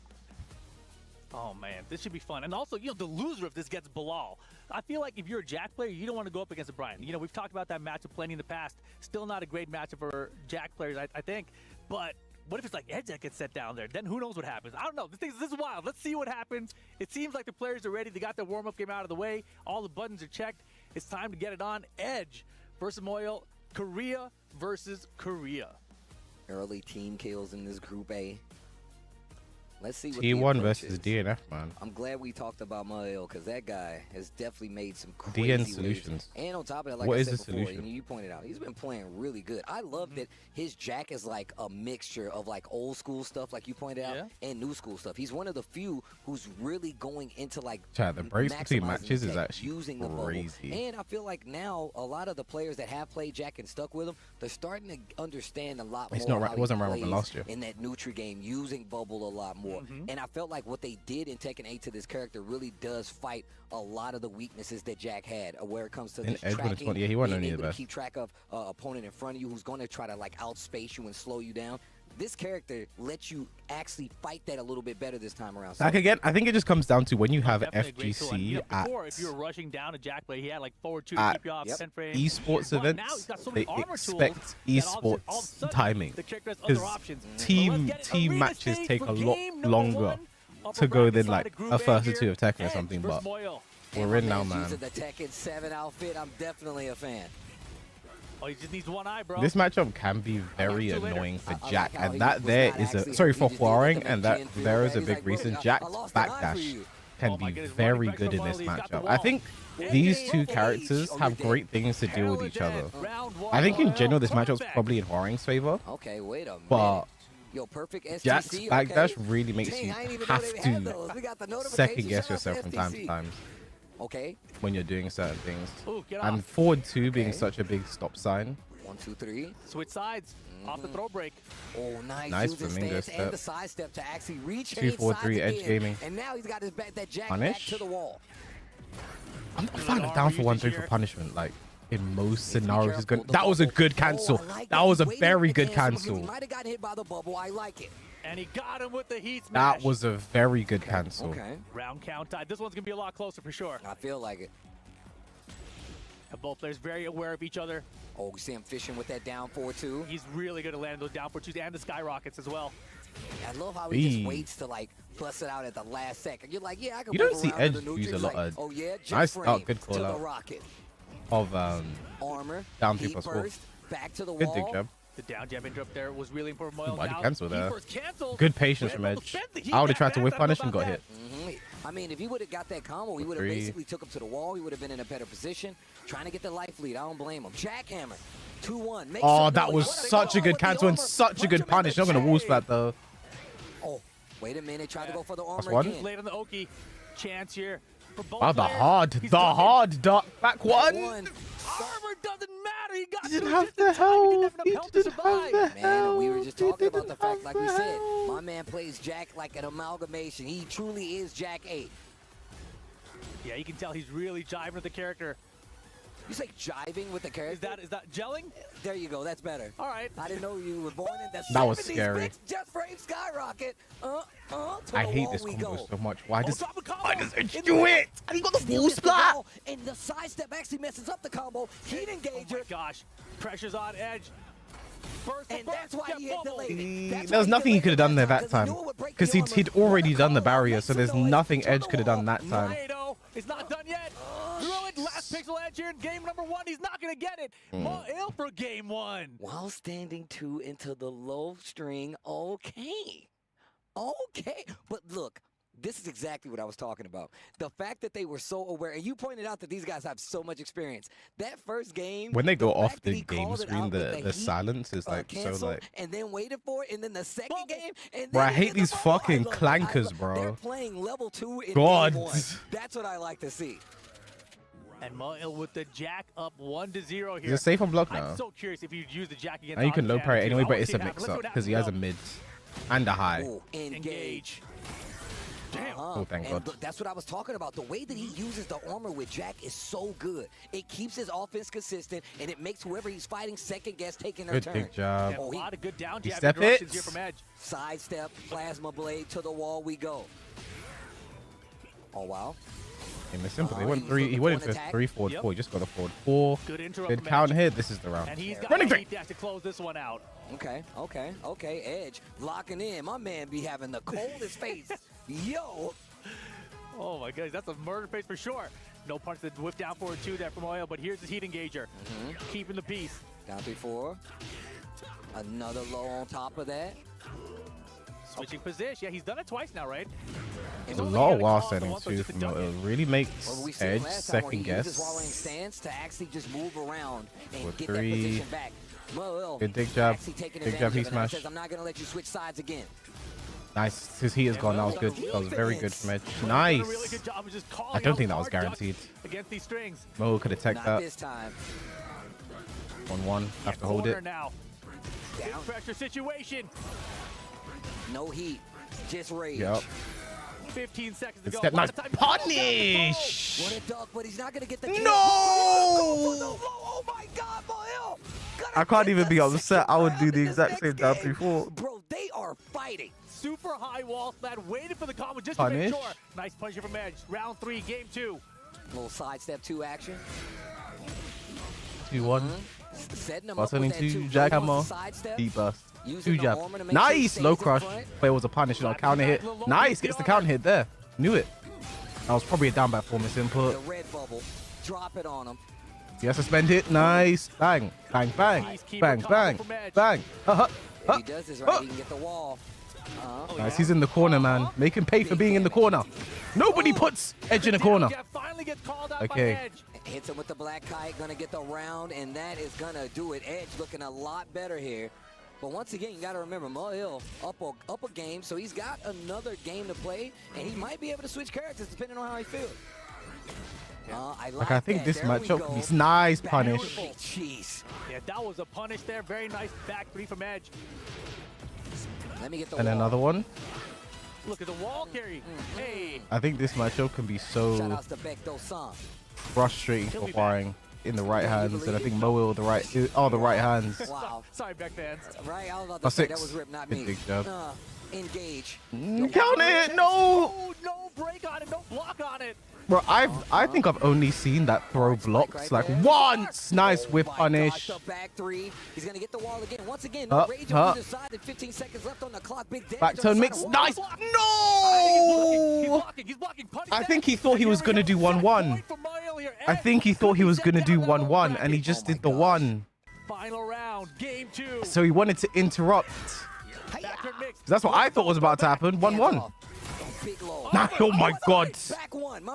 Oh, man, this should be fun. And also, you know, the loser if this gets Bilal. I feel like if you're a Jack player, you don't want to go up against a Brian. You know, we've talked about that matchup plenty in the past. Still not a great matchup for Jack players, I think. But what if it's like Edge that gets set down there? Then who knows what happens? I don't know. This is wild. Let's see what happens. It seems like the players are ready. They got their warm-up game out of the way. All the buttons are checked. It's time to get it on. Edge versus Moyle. Korea versus Korea. Early team kills in this Group A. Let's see what T1 the versus is. DNF, man. I'm glad we talked about Mael because that guy has definitely made some crazy DN waves. solutions. And on top of that, like What I is said the before, solution? and you pointed out, he's been playing really good. I love that his Jack is like a mixture of like old school stuff, like you pointed out, and new school stuff. He's one of the few who's really going into like Chat, the breaks between maximizing matches the is tech, actually using the crazy. bubble. And I feel like now a lot of the players that have played Jack and stuck with him, they're starting to understand a lot It's more. not right. How It wasn't he right plays last year. in that Nutri game, using bubble a lot more. And I felt like what they did in Tekken 8 to this character really does fight a lot of the weaknesses that Jack had, where it comes to In this Edge when it's tracking, one- yeah, he wasn't being any of the able to best. keep track of opponent in front of you who's going to try to like outspace you and slow you down. This character lets you actually fight that a little bit better this time around. So Like again, I think it just comes down to when you have Definitely a great tool. And, FGC you know, at before, if you were rushing down a Jack play, he had like forward 2 to at keep you off 10 frames. esports But now events, he's got so they many armor expect tools that all of a esports sudden timing the character has other because options. team matches take a lot longer to go than like a first or two of Tekken or something. But we're in now, man. using the Tekken 7 outfit, I'm definitely a fan. Oh, he just needs one eye, bro. This matchup can be very annoying for Jack, how and he that was there not is a actually- sorry he for just did it to Huaring, make and that Jin feel there bad. is a He's big like, reason. "Look, I Jack's lost an eye for backdash you." can Oh my be goodness, very running back good from in this Molly, he's got the matchup. I wall. think these two characters have great things to do with each other. I think in general this matchup's probably in Huaring's favor, Okay, wait a minute. but Yo, perfect STC, Jack's backdash okay. really makes Dang, you I didn't even know have they had to those. We got the notification. second guess Shout out to yourself from time to STC. time Okay, when you're doing certain things. Ooh, get And off. forward 2 being Okay. such a big stop sign. 1, 2, 3. Switch sides off the throw break. Oh, nice. Nice Using flamingo stance and step. the side step to actually reach 2, 4, 3 edge again. gaming. And now he's got his back, that Jack Punish? back to the wall. I'm fine with down for 1-3 for punishment. Like in most scenarios, is careful, good. the That was a bubble. good Oh, cancel. I like That was a Waiting very to good cancel. He cancel. might have gotten hit by the bubble. I like it. And he got him with the heat smash. That was a very good cancel. Okay. Round count tied. This one's going to be a lot closer for sure. I feel like it. And both players very aware of each other. Oh, you see him fishing with that down 4-2. He's really good at landing those down for twos and the skyrockets as well. I love how he just Eee. waits to like bust it out at the last second. You're like, yeah, I can You don't move see around Edge to the use a neutral. lot He's like, of oh yeah, just nice- frame oh, good to call the out. rocket. Of Armor, down heat 3 plus 4. burst, back to the Good wall. dig jab. The down jab interrupt there was really important. Moyle Why'd he down. cancel He there? first canceled. Good patience We're from able to Edge. spend the heat I would have back. tried to whip I don't know punish and about got that. hit. I mean, if he would have got that combo, he would have 3. basically took him to the wall. He would have been in a better position, trying to get the life lead. I don't blame him. Jackhammer, 2-1. Make Oh, some that noise. was What a such a goal good with the cancel and armor. such a Punch good him in punish. the Not gonna wall chest. splat though. Oh, wait a minute. Tried to go for the That's armor one. again. Late on the Oki. Chance here for both Wow, the players. hard, He's the got it. hard duck back one. One. Armor doesn't matter. He got He didn't two have just the in time. He didn't have health. He enough health to didn't have survive. the Man, we were health. just He talking about didn't the fact, have like we the said, health. my man plays Jack like an amalgamation. He truly is Jack 8. Yeah, you can tell he's really jiving with the character. You say jiving with the character? Is that gelling? There you go. That's better. All right. I didn't know you were born in the That was 70s, scary. bitch. Just frame skyrocket. To I the hate wall this we combo go. so much. Why does drop a combo. Edge In do the- it? And he got the Steal wall gets the splat. ball, and the sidestep actually messes up the combo. Heat Oh engager. my gosh. Pressure's on Edge. First And that's why he hit delayed it. That's There was why nothing he could have done there that because time. he knew it would break Because the he'd armor. already done the Combo barrier, makes so some there's noise nothing to Edge the could have done wall. that time. Tornado is not done yet. Ruined last pixel Edge here in game number 1. He's not going to get it. More ill for game 1. While standing 2 into the low string, okay. Okay. But look, this is exactly what I was talking about. The fact that they were so aware, and you pointed out that these guys have so much experience. That first game, When they go the off fact that the he game called it screen, out with the heat, silence is like so cancel, like. and then waited for it, and then the second game, and Bro, then I he hate did the these bubble. I fucking love it. clankers, They're bro. playing level 2 in God. game 1. That's what I like to see. And Moil with the jack up 1-0 here. Is it safe on block now? I'm so curious if you'd use the jack against Now you can low Oddcam, parry too. anyway, I but wanna it's see a it happen. mix Let's see up what because he has a happens. mid and a high. Ooh, engage. Damn. Oh, thank And God. that's what I was talking about. The way that he uses the armor with Jack is so good. It keeps his offense consistent, and it makes whoever he's fighting second guess taking their Good turn. big job. Yeah, a lot of good down He jab step interruptions it. here from Edge. Sidestep, plasma blade, to the wall we go. Oh, wow. Game is simple. He he went was three. looking He for went an into attack. 3 forward Yep. 4. He just got a forward 4. Good interrupt Good from count Edge. here. This is the round. And he's got Running the three. heat dash to close this one out. Okay. Edge locking in. My man be having the coldest face. Yo. Oh my goodness, that's a murder face for sure. No punch to whip down forward 2 there from Oil, but here's his heat engager. Keeping the peace. Down 3-4. Another low on top of that. Switching position. Yeah, he's done it twice now, right? There's a lot of wall settings too from it. It really makes Edge second guess. Stance to actually just move around and With get three. that position back. Good dig jab. Dig jab, he smash. I'm not gonna let you switch sides again. Nice. His heat is gone. That was good. That was very good from Edge. Nice. I don't think that was guaranteed. Against these strings. Mo could have teched that. This time. 1-1. Have to hold it. Now. Big pressure situation. No heat. Just rage. Yep. 15 seconds to go. Step nice. Punish! What a duck, but he's not gonna get the No! kill. Oh my God, Boyle! I can't even be upset. I would do the exact same down 3-4. Bro, they are fighting. Super high wall slat, waiting for the combo just to make sure. Nice punch from Edge. Round 3, game 2. Little sidestep 2 action. 2-1. Setting him Buttoning up with that 2 jackhammer. Deep burst. 2 jab. Nice. Low crush. But it was a punish, not a counter hit. Nice. Gets the counter hit there. Knew it. That was probably a down by 4 misinput. The red bubble. Drop it on him. Yes, suspend hit. Nice. Bang. Bang, bang. Bang, bang. Bang. If he does this right, he can get the wall. Nice. He's in the corner, man. Make him pay for being in the corner. Nobody puts Edge in the corner. Okay. Hits him with the black kite. Gonna get the round, and that is gonna do it. Edge looking a lot better here. But once again, you got to remember, Mo Hill up a game, so he's got another game to play, and he might be able to switch characters depending on how he feels. I think this matchup is nice punish. Jeez. Yeah, that was a punish there. Very nice back 3 from Edge. Let me get the And wall. another one. Look at the wall carry. Hey. I think this matchup can be so frustrating for Hwaring in the right hands, and I think Mo Will the right hands. Wow. Sorry, Beck fans. Right, I was about to say that was Rip, not me. Big job. Engage. Count it! No! Oh, no break on it, no block on it. Bro, I think I've only seen that throw blocks like once. Nice whip punish. Back 3. He's gonna get the wall again. Once again, no rage on either side. 15 seconds left on the clock. Big damage. Back turn mix. Nice. No! He's blocking. I think he thought he was gonna do 1-1. I think he thought he was gonna do 1-1, and he just did the 1. Final round, game 2. So he wanted to interrupt. That's what I thought was about to happen. 1-1. Nah, oh my God.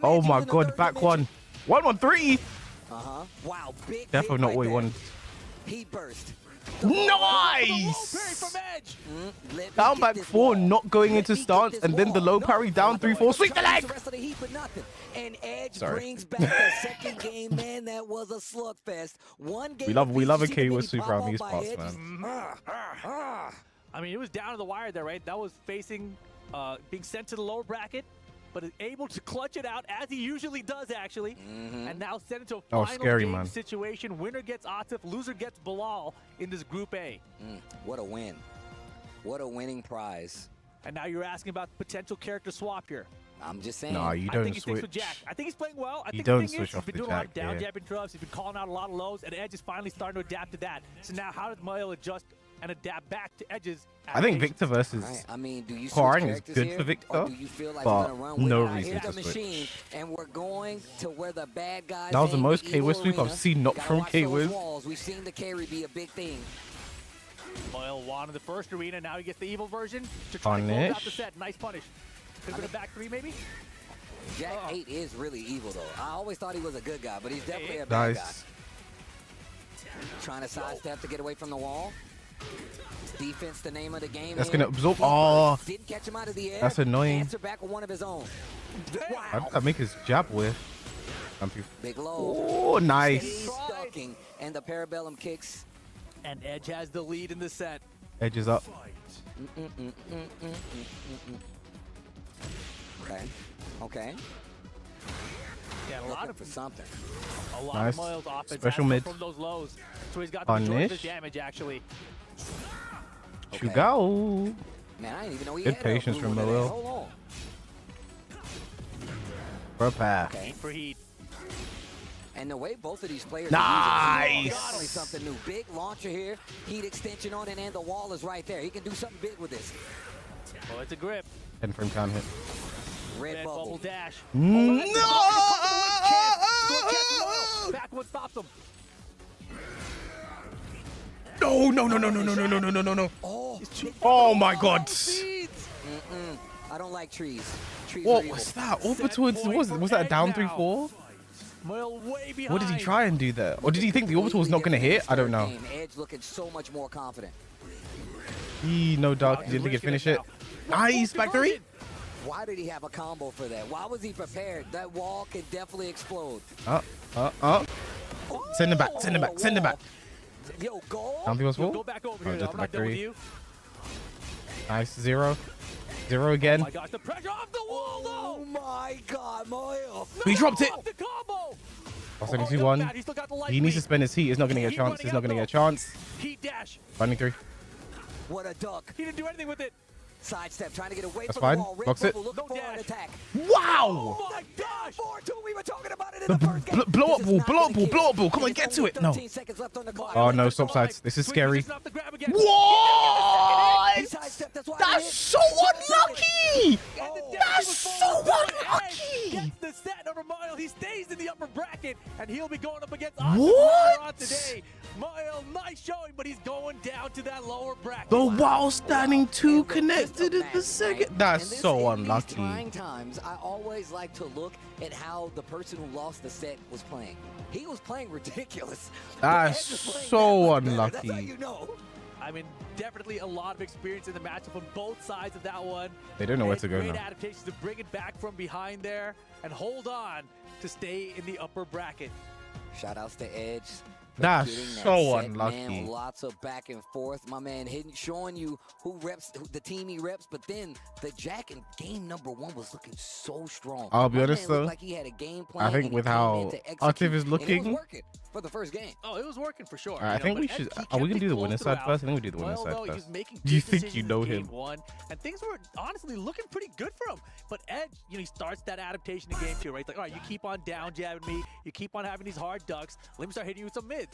Oh my God, back 1. 1-1-3. Wow, big. Definitely not what he wanted. He burst. Nice! Down back 4, not going into stance, and then the low parry down 3-4. Sweep the leg! And Edge brings back the second game, man. That was a slugfest. One game. We love a KO sweep around these parts, man. I mean, it was down to the wire there, right? That was facing, being sent to the lower bracket, but is able to clutch it out as he usually does, actually. And now sent into a final game situation. Winner gets Atif, loser gets Bilal in this Group A. What a win. What a winning prize. And now you're asking about potential character swap here. I'm just saying. No, you I don't think he sticks with switch. Jack. I think he's playing well. I think don't the thing switch is, off he's been the doing a lot of Jack, down yeah. jab interrupts. He's been calling out a lot of lows, and Edge is finally starting to adapt to that. So now how does Moyle adjust and adapt back to Edge's I think Victor versus I mean, do you Hwaring is good here, for Victor, do you feel like but we're gonna run no with reason here's to the machine, switch. and we're going to where the bad guys. That was the in most the K-Wiz evil sweep I've arena. seen not Gotta from watch K-Wiz. those walls. We've seen the carry be a big thing. Moyle won in the first arena. Now he gets the evil version to try and close out the Punish. set. Nice punish. Could have been a back 3 maybe? Jack 8 is really evil though. I always thought he was a good guy, but he's definitely a bad guy. Nice. Trying to sidestep to get away from the wall. Defense, the name of the game. That's here. gonna absorb. Oh, Didn't catch him out of the air. that's annoying. Answer back with one of his own. How did that make his jab with? Big low. Oh, nice. Steady ducking, and the parabellum kicks. And Edge has the lead in the set. Edge is up. Okay. Okay. Yeah, a lot of something. A lot Nice. of Moyle's offense Special has mid. from those lows. So he's got the majority of the Punish. damage actually. You go. Man, I didn't even know he Good had patience a from blue one in there. Moyle. Hold on. For a pass. Okay. For heat. And the way both of these players Nice. are using definitely something new. Big launcher here, heat extension on it, and the wall is right there. He can do something big with this. Oh, it's a grip. 10 frame count hit. Red bubble dash. No! Back one stops him. No, no, no, no, no, no, no, no, no, no, no. Oh my God. I don't like trees. Trees What are evil. was that? Orbital was that a down 3-4? What did he try and do there? Or did he think the orbital was not going to hit? I don't know. Edge looking so much more confident. No dark. He didn't think he'd finish it. Nice. Back 3. Why did he have a combo for that? Why was he prepared? That wall could definitely explode. Send him back. Send him back. Send him back. Yo, go. Down 3-4. Go back over here. Just I'm back not done with 3. you. Nice. 0. 0 again. Oh my gosh, the pressure off the wall, though. Oh my God, Mario. He dropped it. The combo. Lost 2-1. He needs to spend his heat. He's not going to get a chance. He's not going to get a chance. Heat dash. Finding 3. What a duck. He didn't do anything with it. Sidestep, trying to get away That's from fine. the wall. Red Blocks it. Purple looking for an attack. Wow. Oh my gosh. 4-2, we were talking about it in the first game. Blow up ball. Blow up ball. Blow up ball. Come on, get to it. No. 13 seconds left on the clock. Oh, no. Stop sides. This is scary. What? That's so unlucky. That's so unlucky. Gets the set over Mario. He stays in the upper bracket, and he'll be going up against What? today. Mario, nice showing, but he's going down to that lower bracket. The while standing 2 connected in the second. That's so unlucky. In these trying times, I always like to look at how the person who lost the set was playing. He was playing ridiculous. That's so unlucky. That's how you know. I mean, definitely a lot of experience in the matchup on both sides of that one. They don't know where to go Great now. adaptations to bring it back from behind there and hold on to stay in the upper bracket. Shout outs to Edge. That's Getting that so set, unlucky. Man, lots of back and forth. My man hidden, showing you who reps, the team he reps, but then the Jack in game number 1 was looking so strong. I'll be My honest man looked though, like he had a game plan I think and he with came how in to Artiv execute, is and it looking, was working for the first game. Oh, it was working for sure. I think we should. Are we gonna do the winner side first? I think we do the winner side first. Do you think you know him? And things were honestly looking pretty good for him. But Edge, he starts that adaptation in game 2, right? It's like, all right, you keep on down jabbing me, you keep on having these hard ducks. Let me start hitting you with some mids.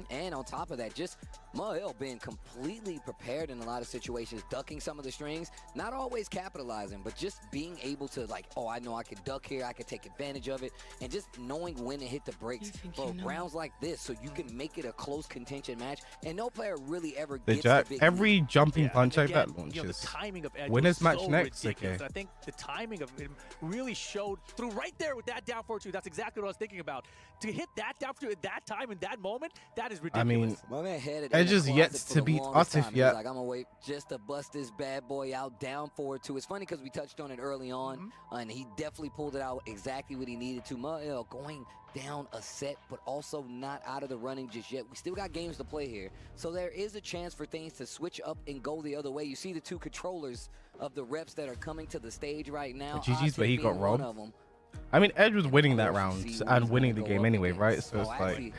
And on top of that, just Mael being completely prepared in a lot of situations, ducking some of the strings, not always capitalizing, but just being able to like, oh, I know I can duck here, I can take advantage of it, and just knowing when to hit the brakes for rounds like this, so you can make it a close contention match. And no player really ever The gets Jack, the big every jumping punch like Again, that launches. the timing of Edge Winners was match so next. ridiculous. Okay. I think the timing of him really showed through right there with that down 4-2. That's exactly what I was thinking about. To hit that down 4-2 at that time in that moment, that is ridiculous. I mean, My man had it Edge in the is yet closet for to the beat longest Artif time. He was yet. like, I'm gonna wait just to bust this bad boy out down 4-2. It's funny because we touched on it early on, and he definitely pulled it out exactly what he needed to. Mael going down a set, but also not out of the running just yet. We still got games to play here, so there is a chance for things to switch up and go the other way. You see the 2 controllers of the reps that are coming to the stage right now. GG's, but he got being one robbed. of them. I mean, Edge was winning that round and winning the game anyway, right? So it's like. Actually,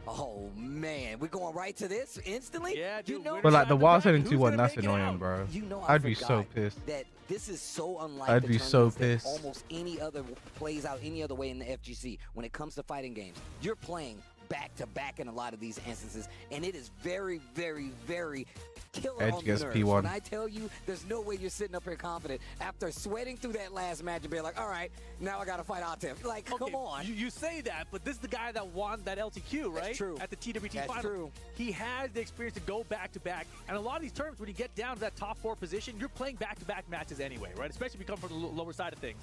oh man, we're going right to this instantly. Yeah, you know, But like the wild setting Who's 2-1, gonna that's make it annoying, out? bro. You know, I I'd be so forgot pissed. that this is so unlike I'd the be so tournaments that pissed. almost any other plays out any other way in the FGC when it comes to fighting games. You're playing back to back in a lot of these instances, and it is very, very, very killer Edge on the gets nerves. P1. When I tell you, there's no way you're sitting up here confident after sweating through that last match and being like, all right, now I got to fight Artif. Like, Okay, come on. You say that, but this is the guy that won that LTQ, right? That's true. At the TWT That's final. true. He has the experience to go back to back. And a lot of these tournaments, when you get down to that top 4 position, you're playing back to back matches anyway, right? Especially if you come from the lower side of things.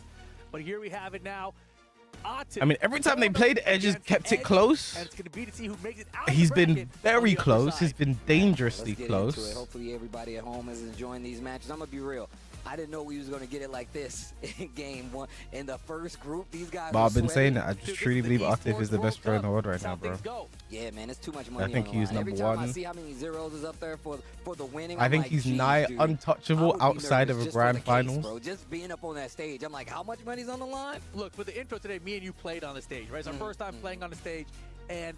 But here we have it now. I mean, every time they played, Edge has kept it close. And it's going to be to see who makes it out. He's of the been bracket on very the upper close. side. He's been dangerously Let's get into it. close. Hopefully everybody at home is enjoying these matches. I'm going to be real. I didn't know we was going to get it like this in game 1. In the first group, these guys But I've been were saying sweating. that. I just truly believe Artif is the best player in the world right now, bro. Yeah, man, it's too much money. I think on the he's line. Every number time I 1. see how many zeros is up there for the winning, I I'm think like, he's geez, nigh dude, I untouchable would be outside of nervous a just for grand the case, finals. bro. Just being up on that stage, I'm like, how much money's on the line? Look, for the intro today, me and you played on the stage, right? It's our first time playing on the stage, and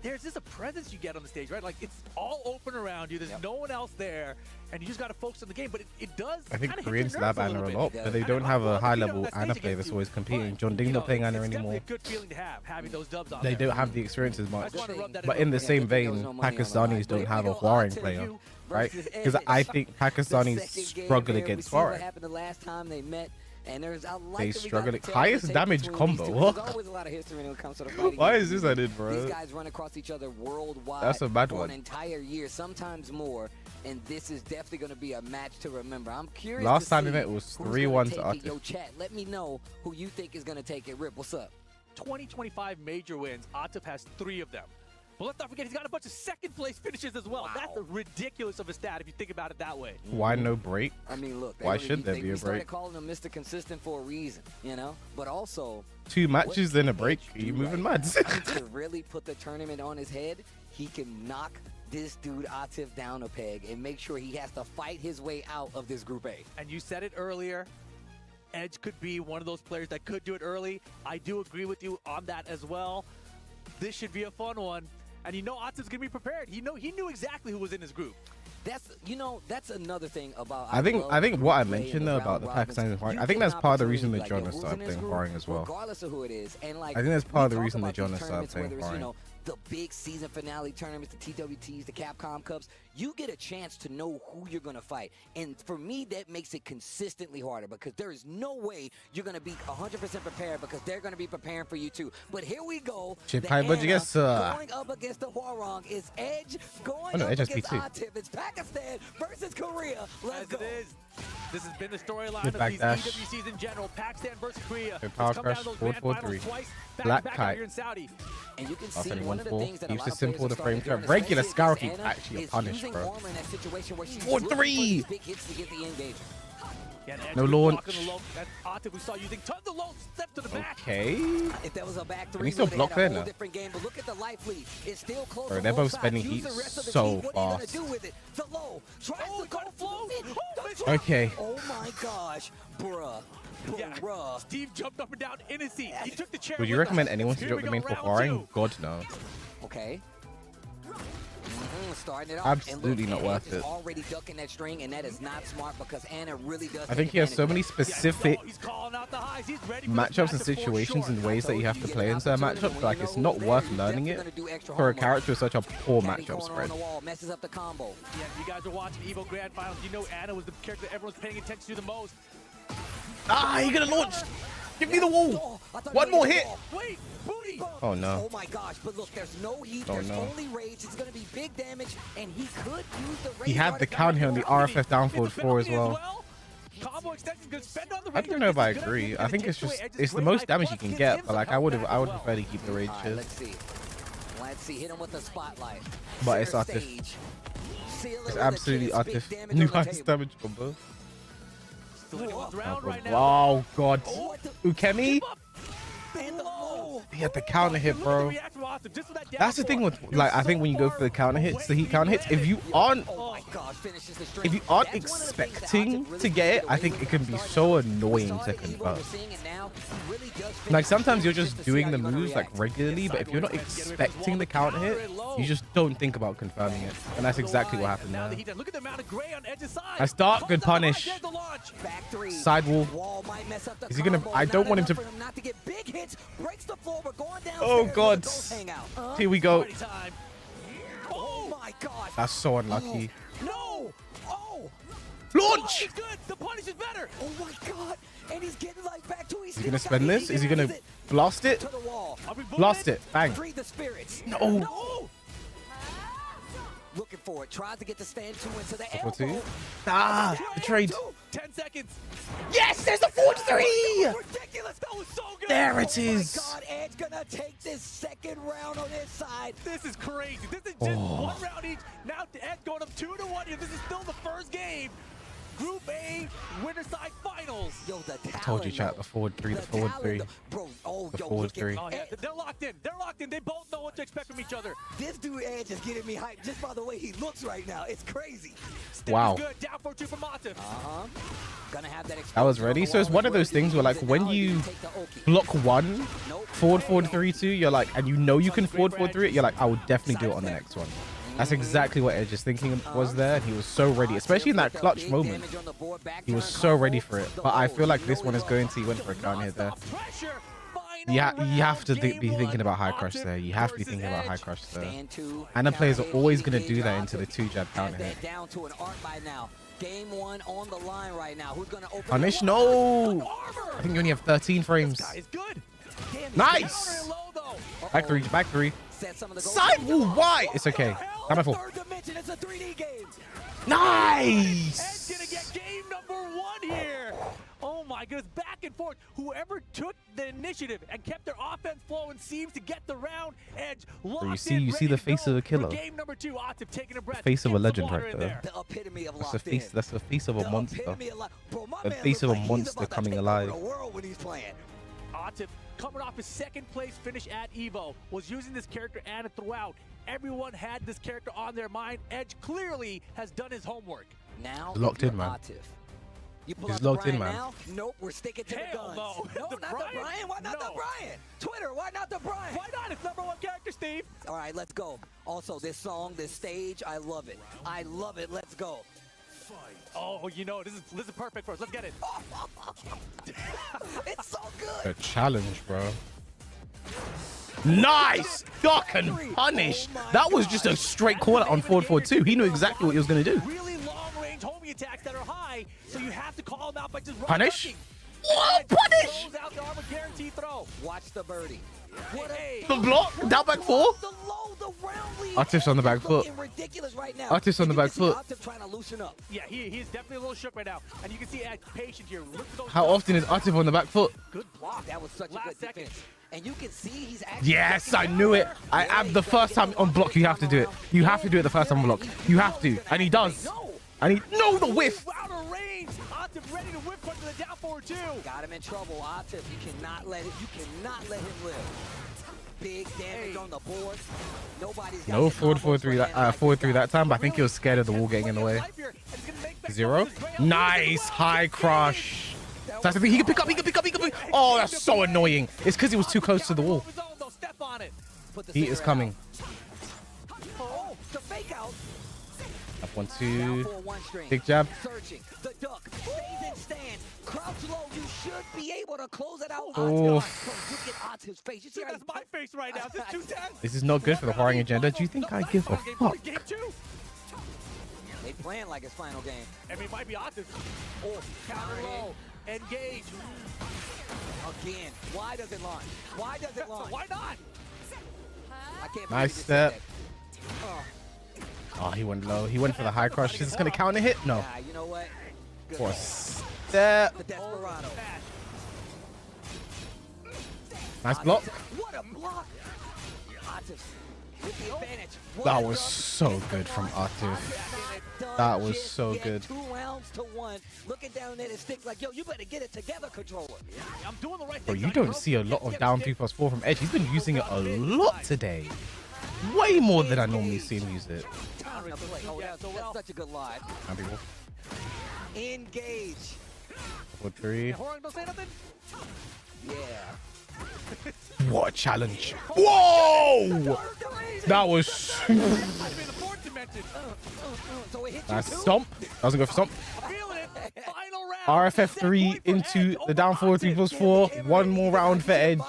there's just a presence you get on the stage, right? Like, it's all open around you. There's no one else there, and you just got to focus on the game. But it does. I think kinda hit Koreans your lab nerves Ana a little lot, bit. but they And don't I have a love to high be on level that stage Ana player against that's you, always competing. but, John Ding's not playing Ana it's anymore. definitely a good feeling to have, having those dubs on They there. don't have the experience as I much. just want to rub that But in the Yeah, same good thing there was vein, no money on the line. Pakistanis don't But have here a we go, Huaring Artif player, right? versus Because Edge. I think The Pakistanis second game struggle here, we against see what Huaring. happened the last time they met. And there's a lot They that we struggling. gotta tell Highest the tape damage between combo. these two. What? There's always a lot of history when it comes to the fighting Why game. is this added, bro? These guys run across each other worldwide. That's a bad for one. an entire year, sometimes more. And this is definitely going to be a match to remember. I'm curious. Last to time see in it was who's 3-1 gonna to take it. Atif. Yo, chat, let me know who you think is going to take it. Rip, what's up? 2025 major wins. Atif has 3 of them. But let's not forget, he's got a bunch of second place finishes as well. Wow. That's a ridiculous of a stat if you think about it that way. Why no break? I mean, look. Why should there be a We started break? calling him Mr. Consistent for a reason, you know? But also, 2 matches, then a break. Are do you moving right mad? to really put the tournament on his head, he can knock this dude Atif down a peg and make sure he has to fight his way out of this Group A. And you said it earlier, Edge could be one of those players that could do it early. I do agree with you on that as well. This should be a fun one. And you know Atif's going to be prepared. He knew exactly who was in his group. That's another thing about. I think what I mentioned though about the Pakistani fight, I think that's part of the reason that Jonah started playing foreign as well. Regardless of who it is, and like I think that's part of the we reason talk that about Jonah these started tournaments, playing whether it's, foreign. the big season finale tournaments, the TWTs, the Capcom Cups, you get a chance to know who you're going to fight. And for me, that makes it consistently harder because there is no way you're going to be 100% prepared because they're going to be preparing for you too. But here we go. Chip The high budget, Anna yes, going up against the Hwarang is Edge going no, up Edge has against P2. Atif. It's Pakistan versus Korea. Let's go. It is. This has been the storyline Good of back these dash. EWCs in general. Pakistan versus Korea. Good power It's come down crash, to those grand 4-4-3. finals twice, Black back kite. here in Saudi. And you can Off see any one of the 1-4. things that a Keeps lot it of simple players to are frame starting to trap. do, Regular especially Scour against keep Anna, actually a is punish, using bro. armor in that situation where she's 4-3. looking for these big hits to get the engagement. Yeah, and No Edge launch. blocking the low. And Atif, we saw using tons of low steps to the back. Okay. If there was a back Can three, he still where they block had a there whole now? different game. But look at the life lead. It's still close. Bro, on they're both both sides. spending Use heat the rest of the so team. What are you gonna fast. do with it? The low. Tries to go flow. Okay. Oh my gosh, bruh. Yeah. Bruh. Steve jumped up and down in his seat. He took the chair. Would you with recommend him. anyone to Here drop we the go, main for round foreign? two. God, no. Okay. Starting it off. Absolutely and not look, worth Anna is it. already ducking that string, and that is not smart because Anna really does. I think he has so many specific He's calling out the highs. He's ready for this matchups and matchup for situations sure. and ways that you have to play in certain matchups. Like, it's not worth learning it for a homework. character with such a poor Caddy matchup corner spread. on the wall, messes up the combo. Yeah, you guys are watching Evo Grand Finals. You know Anna was the character that everyone's paying attention to the most. Ah, he gonna launch! Give me the wall! I thought One you were more gonna hit! go. Wait, booty! Oh no. Oh my gosh, but look, there's no heat, Oh, there's no. only rage. It's going to be big damage, and he could use the rage. He had the counter hit on the RFF down forward 4 as well. Combo extension could spend on the I don't know if I agree. I think it's just it's the most damage you can get, but like I would prefer to keep the rage All right, shield. let's see. Hit him with the spotlight. But it's Center Atif. stage. Seal it It's with a absolutely kiss. Big Atif. damage New on the highest table. damage combo. Round right now. Oh god. What the- Ukemi? And the low. He had the counter hit, bro. That's the thing with like I think when you go for the counter hits, the heat counter hits, if you aren't Oh my gosh, finishes the string. if you aren't That's one of the things that expecting Atif really to get it, did I away think with it can be first so fight. annoying We saw to it in Evo, convert. we're seeing it now. He really does Like finish sometimes you're just just to see doing how the you're gonna moves like react. regularly, but if you're not expecting the counter hit, you just don't think about confirming it. And that's exactly what happened Now there. that he does, look at the amount of gray on Edge's side. That's dark, Pulls good out the punish. line, there's the launch. Back three. Side wall. Wall might mess up the Is he gonna- combo. I don't Not want him enough to- for him not to get big hits. Breaks the floor. We're going down. Oh god. Here we go. Party time. Oh my god. That's so unlucky. No. Oh. Launch! It's good. The punish is better. Oh my god. And he's getting like back to his. Is he gonna spend this? Is he gonna blast it? To the wall. Are we moving? Blast it. Bang. Free the spirits. No. No. Looking for it. Tries to get the stand two into the Couple two. elbow. Ah, the trade. 10 seconds. Yes, there's the 4-3! Ridiculous. That was so good. There it is. Oh my god, Edge gonna take this second round on his side. This is crazy. This is just one round each. Now Ed going up 2-1 here. This is still the first game. Group A, winner side finals. Yo, the talent. Told you, chat. The forward 3, the forward 3. Bro, oh, The yo, forward look at 3. Oh, yeah. They're locked in. They're locked in. They both know what to expect from each other. this dude Edge is getting me hyped just by the way he looks right now. It's crazy. Step Wow. is good. Down 4-2 from Atif. Gonna have that. I was ready. So it's one of those things where like when you block one, forward 3-2, you're like, and you know you can forward 3 it, you're like, I will definitely do it on the next one. That's exactly what Edge is thinking was there. And he was so ready, especially in that clutch moment. He was so ready for it. But I feel like this one is going to, he went for a counter hit there. Pressure. You have to be thinking about high crush there. You have to be thinking about high crush there. And the players are always going to do that into the 2-jab counter hit. Down to an art by now. Game 1 on the line right now. Who's gonna open? Punish? No. I think you only have 13 frames. It's good. Nice. Back three. Back three. Side wall. Why? It's okay. I'm at 4. Third dimension. It's a 3D game. Nice. Edge gonna get game number 1 here. Oh my goodness, back and forth. Whoever took the initiative and kept their offense flowing seems to get the round. Edge locked in, You see the face of a killer. Game number 2, Atif taking a breath. Face of a Get some legend water right in there. The epitome of That's locked the face. in. That's the face of a monster. The face of a monster coming alive. The world when he's playing. Atif, coming off his 2nd place finish at EVO, was using this character and throughout. Everyone had this character on their mind. Edge clearly has done his homework. Now Locked in, man. Atif. You pull He's out the locked in, Brian man. now? Nope, we're sticking to Hell the guns. no. No, The not Brian? the Brian. Why not the No. Brian? Twitter, why not the Brian? Why not? It's #1 character, Steve. All right, let's go. Also, this song, this stage, I love it. I love it. Let's go. Oh, you know, this is perfect for us. Let's get it. It's so good. A challenge, bro. Nice! Duck and punish. That was just a straight call out on forward 4-2. He knew exactly what he was going to do. Really long-range homing attacks that are high, so you have to call them out by just Punish? What? Punish! Throws out the armor guarantee throw. Watch the birdie. What a The block. Down back 4. the low, the round lead. Atif's on the back It's foot. looking ridiculous right now. Atif's on the And you back can see foot. Atif trying to loosen up. Yeah, he's definitely a little shook right now, and you can see Edge patient here. Look at those How jumps. often is Atif on the back foot? Good block. That was such a Last good second. defense. And you can see he's actually Yes, I knew it. The first time on block, you have to do it. You have to do it the first time on block. You have to. And he does. And he... No, the whiff. Out of range. Atif ready to whip punch to the down forward 2. got him in trouble. Atif, you cannot let him live. Big damage on the board. Nobody's got No the forward combos 4-3 for him. 4-3 that time, but I think he was scared of the wall getting in the way. 0. Nice high crush. That's the thing. He can pick up. He can pick up. He can pick. Oh, that's so annoying. It's because he was too close to the wall. Step on it. Put the Heat is cigarette coming. out. Oh, the fake out. Up 1, Down 2. 4-1 string. Big jab. Searching. The duck. Stays in stand. Crouch low. You should be able to close it out. Oof. Look at Atif's face. You see how That's my face right now. This is 210. This is not good for the Haring agenda. Do you think I give a fuck? Game 2. they playing like it's final game. I mean, it might be Atif. Oh, counter low. Engage. Again. Why does it launch? Why does it launch? Why not? I can't believe Nice you just step. said that. Oh, he went low. He went for the high crush. Is this going to count a hit? No. Nah, you know what? Good For a ball. step. The Desperado. Nice block. What a block! Atif with the advantage. What That a was drop. so good from Atif. That was so good. 2 rounds to 1. Looking down at his stick like, yo, you better get it together, controller. I'm doing the right Bro, thing. you don't see a lot of down 3+4 from Edge. He's been using it a lot today. Way more than I normally see him use it. Time to play. Oh, that's such a good lie. Now people. Engage. 4-3. Horn, don't say nothing. Yeah. What a challenge. Whoa! That was... So it hit Nice you too? stomp. Doesn't go for stomp. Feeling it. Final round. RFF3 into the down forward 3+4. One more round for Edge.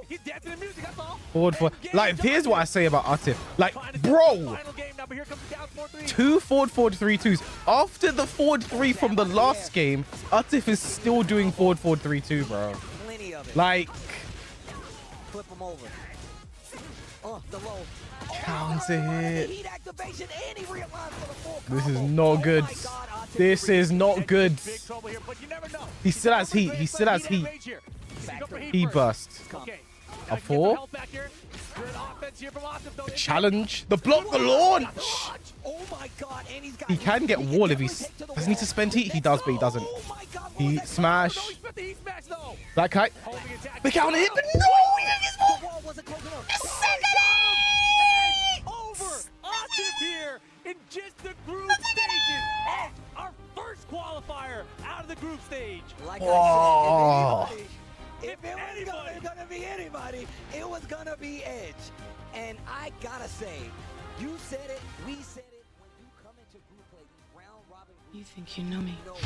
He's dancing to music, that's all. Forward 4. Like, here's what I say about Atif. Like, bro. Final game now, but here comes the down 4-3. 2 forward 3-2s. After the forward 3 from the last game, Atif is still doing forward 3-2, bro. Plenty of it. Like, Flip him over. Oh, the low. counter hit. Heat activation, and he realized for the full This is combo. not Oh good. my God, Atif This is not good. Big trouble here, but you never know. He still has heat. He still has heat. He burst. Okay. A 4. Good offense here from Atif, though. Challenge. The block, the launch. Oh my God, and he's got He can get wall if he doesn't need to spend heat. He does, but he doesn't. Oh my God, what He was that? smash. No, he spent the heat smash, though. That kite. Holding attack. The counter hit, but no. He didn't get The wall wasn't close enough. Edge over. Atif here in just the group stages. Edge, our first qualifier out of the group stage. Like Oh. I said, if it was gonna be anybody, it was gonna be Edge. And I gotta say, you said it, we said it. When you come into group play, these round robin groups, You think you know me? you know,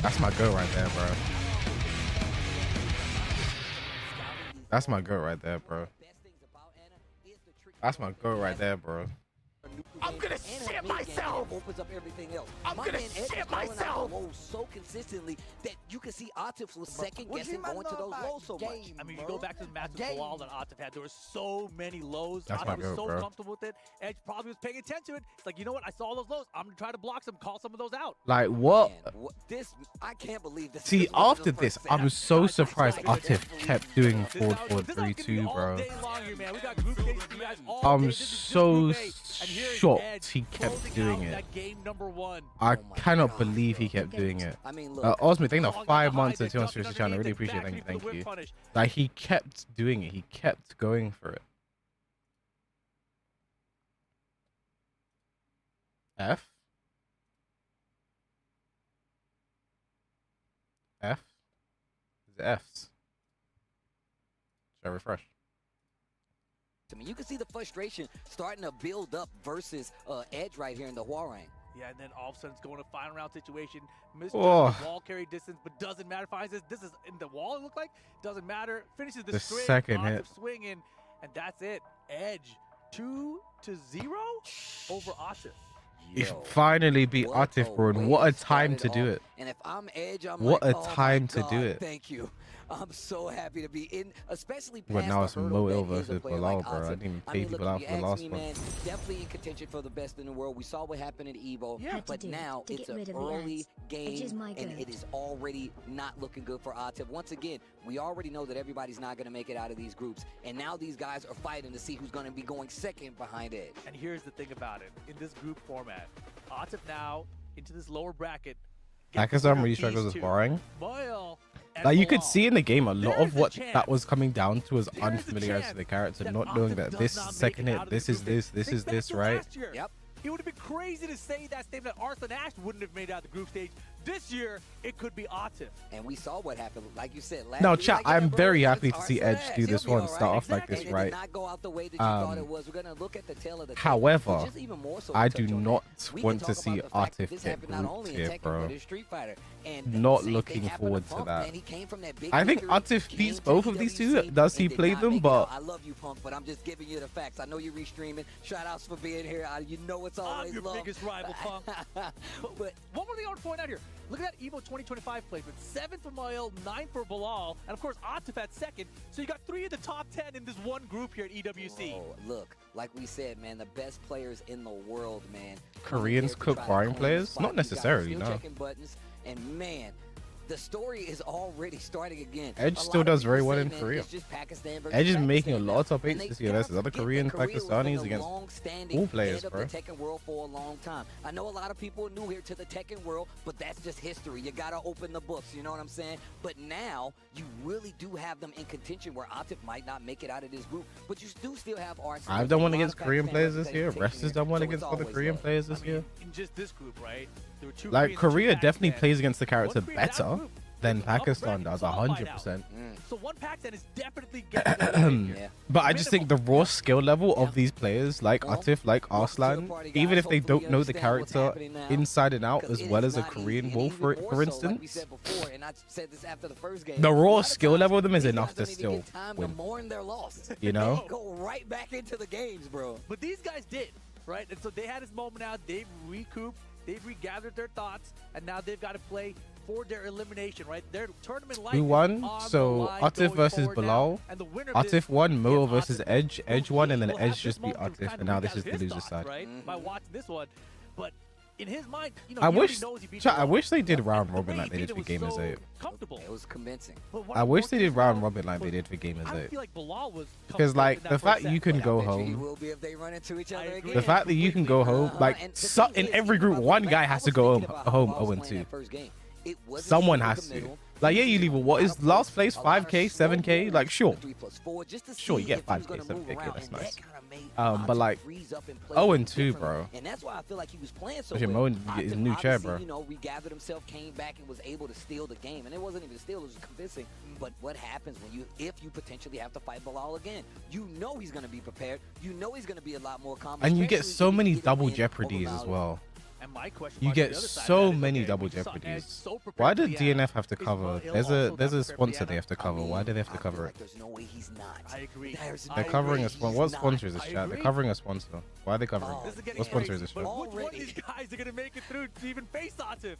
That's my go right there, bro. That's my go right there, bro. best things about Anna is the trick. That's my go right there, bro. I'm gonna shit myself. Opens up everything else. I'm gonna shit myself. So consistently that you can see Atif was second guessing going to those lows so much. I mean, you go back to the match with Bilal that Atif had. There were so many lows. That's Atif was my so bro. comfortable with it. Edge probably was paying attention to it. It's like, you know what? I saw those lows. I'm gonna try to block some, call some of those out. Like what? Man, this I can't believe this. See, after this, I'm so surprised Atif kept doing forward 4-3-2, bro. I'm so shocked he kept doing it. I cannot believe he kept doing it. I mean, look, Osmo, thank you for 5 months to 200 channel. I really appreciate it. Thank you. Like, he kept doing it. He kept going for it. F? F? Is it F's? Should I refresh? I mean, you can see the frustration starting to build up versus Edge right here in the Huarang. Yeah, and then all of a sudden it's going to final round situation. Mr. Oh. Wall carry distance, but doesn't matter. Finds this is in the wall. It looked like doesn't matter. Finishes the string, second hit. swinging, and that's it. Edge 2-0 over Atif. He finally beat Atif, bro, and what a time to do it. And if I'm Edge, I'm What like, a oh time my to do God, it. Thank you. I'm so happy to be in, especially past But now the it's hurdle Moil that is a versus player Bilal, like bro. I Atif. didn't even I pay mean, people look, out if for you the ask last me, one. man, definitely in contention for the best in the world. We saw what happened at Evo, Yeah. but now it's an early game, and it is already not looking good for Atif. Once again, we already know that everybody's not going to make it out of these groups, and now these guys are fighting to see who's going to be going second behind Edge. And here's the thing about it. In this group format, Atif now into this lower bracket. Pakistan really struggles with sparring. Like, you could see in the game a lot of what that was coming down to was unfamiliarity to the character, not knowing that this second hit, this is this, right? Yep. It would have been crazy to say that statement that Arthur Ashe wouldn't have made it out of the group stage. This year, it could be Atif. And we saw what happened, like you said. Last No, year, chat, like, I'm bro, very it's happy to see Arthur Edge Ashe. do this He'll be one, all start right. off like this, And it right? did not go out the way that you thought it was. We're going to look at the tail of the tape, However, which is even more so I to do touch on not that. We want can to talk see about the fact that Atif this get happened not grouped only in here, Tekken, bro. but in Street Fighter. And Not the same looking thing happened forward to Punk, that. man. He came from that big I think victory, Atif came beats to both of these two. EWC, Does he and did play not them? make it But out. I love you, Punk, but I'm just giving you the facts. I know you're restreaming. Shout outs for being here. You know it's always I'm your love. biggest rival, Punk. But one more thing I want to point out here. Look at that Evo 2025 placement. 7 for Moil, 9 for Bilal, and of course Atif at second. So you got 3 of the top 10 in this one group here at EWC. Oh, look, like we said, man, the best players in the world, man. Koreans cook foreign players? Not necessarily, no. Checking buttons, and man, the story is already starting again. Edge still does very well in Korea. Edge is making a lot of top 8s this year versus other Korean Pakistanis against all players, bro. The Tekken world for a long time. I know a lot of people are new here to the Tekken world, but that's just history. You gotta open the books, you know what I'm saying? But now you really do have them in contention where Atif might not make it out of this group, but you do still have Arsenal. I've done one against Korean players this year. Rest has done one against other Korean players this year. In just this group, right? There were 2 Like, Koreans and 2 Korea definitely Pakistanis. plays against the character One Korean out of better group. than Upper Pakistan bracket does, was all by 100%. now. So one Pakistan is definitely getting But I just think the raw skill level of these players, like Atif, like Arslan, even if they don't know the character inside and out as well as a Korean wolf, for instance, the raw skill level of them is enough to still win. You know? Go right back into the games, bro. But these guys did, right? And so they had this moment out. They've recouped. They've regathered their thoughts. And now they've got to play for their elimination, right? Their tournament life Who won? on So the line Atif going versus forward now. Bilal. And the winner of this Atif won, Moil is versus Atif. Edge. Edge won, and then Will have Edge this just beat moment to Atif. kind And of now this regather is the his loser's thoughts, side. right? By watching this one. But in his mind, you know, I he already wish, knows he beat chat, I Bilal. wish they did round The robin way like he they beat did it for was Gamers so 8. Comfortable. It was convincing. But what I wish unfortunate they did is round Bilal robin like they was- did for Gamers I 8. feel like Bilal was Because, comfortable like, in that the first fact set. you can But I go bet you he home, will be if they run into each other agree. again. the fact that you can go home, like, And the thing in is, every even group, about one the guy back, has I to was go thinking about how home Bilal was 0-2. playing that first game. It wasn't Someone super has to. committal. Like, yeah, He you was leave using a, what a is lot of last flow, place, a lot of 5K, slow 7K? moves, Like, sure. 3+4, just to Sure, you see get if he was 5K, gonna 7K, move okay, around, that's and that nice. kinda made But, Atif like, freeze up and play 0-2, differently. bro. And that's why I feel like he was playing so Push him well. on, get his Atif new chair, obviously, bro. you know, regathered himself, came back, and was able to steal the game. And it wasn't even a steal; it was convincing. But what happens when if you potentially have to fight Bilal again? You know he's going to be prepared. You know he's going to be a lot more calm. And you get especially so if many get a double win over jeopardies as Bilal. well. And my question You mark get on the other side of so that is, many okay, double we just saw Edge jeopardies. so prepared Why for did the DNF Ana. have to Is cover? Mail There's also a not sponsor prepared they have to cover. Why do they have to I feel cover like it? there's no way he's not. I agree. They're covering a sponsor. What sponsor is this I chat? They're agree. covering a sponsor. Why are they covering? This is getting What sponsor is crazy, this but for? which one of these guys are going to make it through to even face Atif?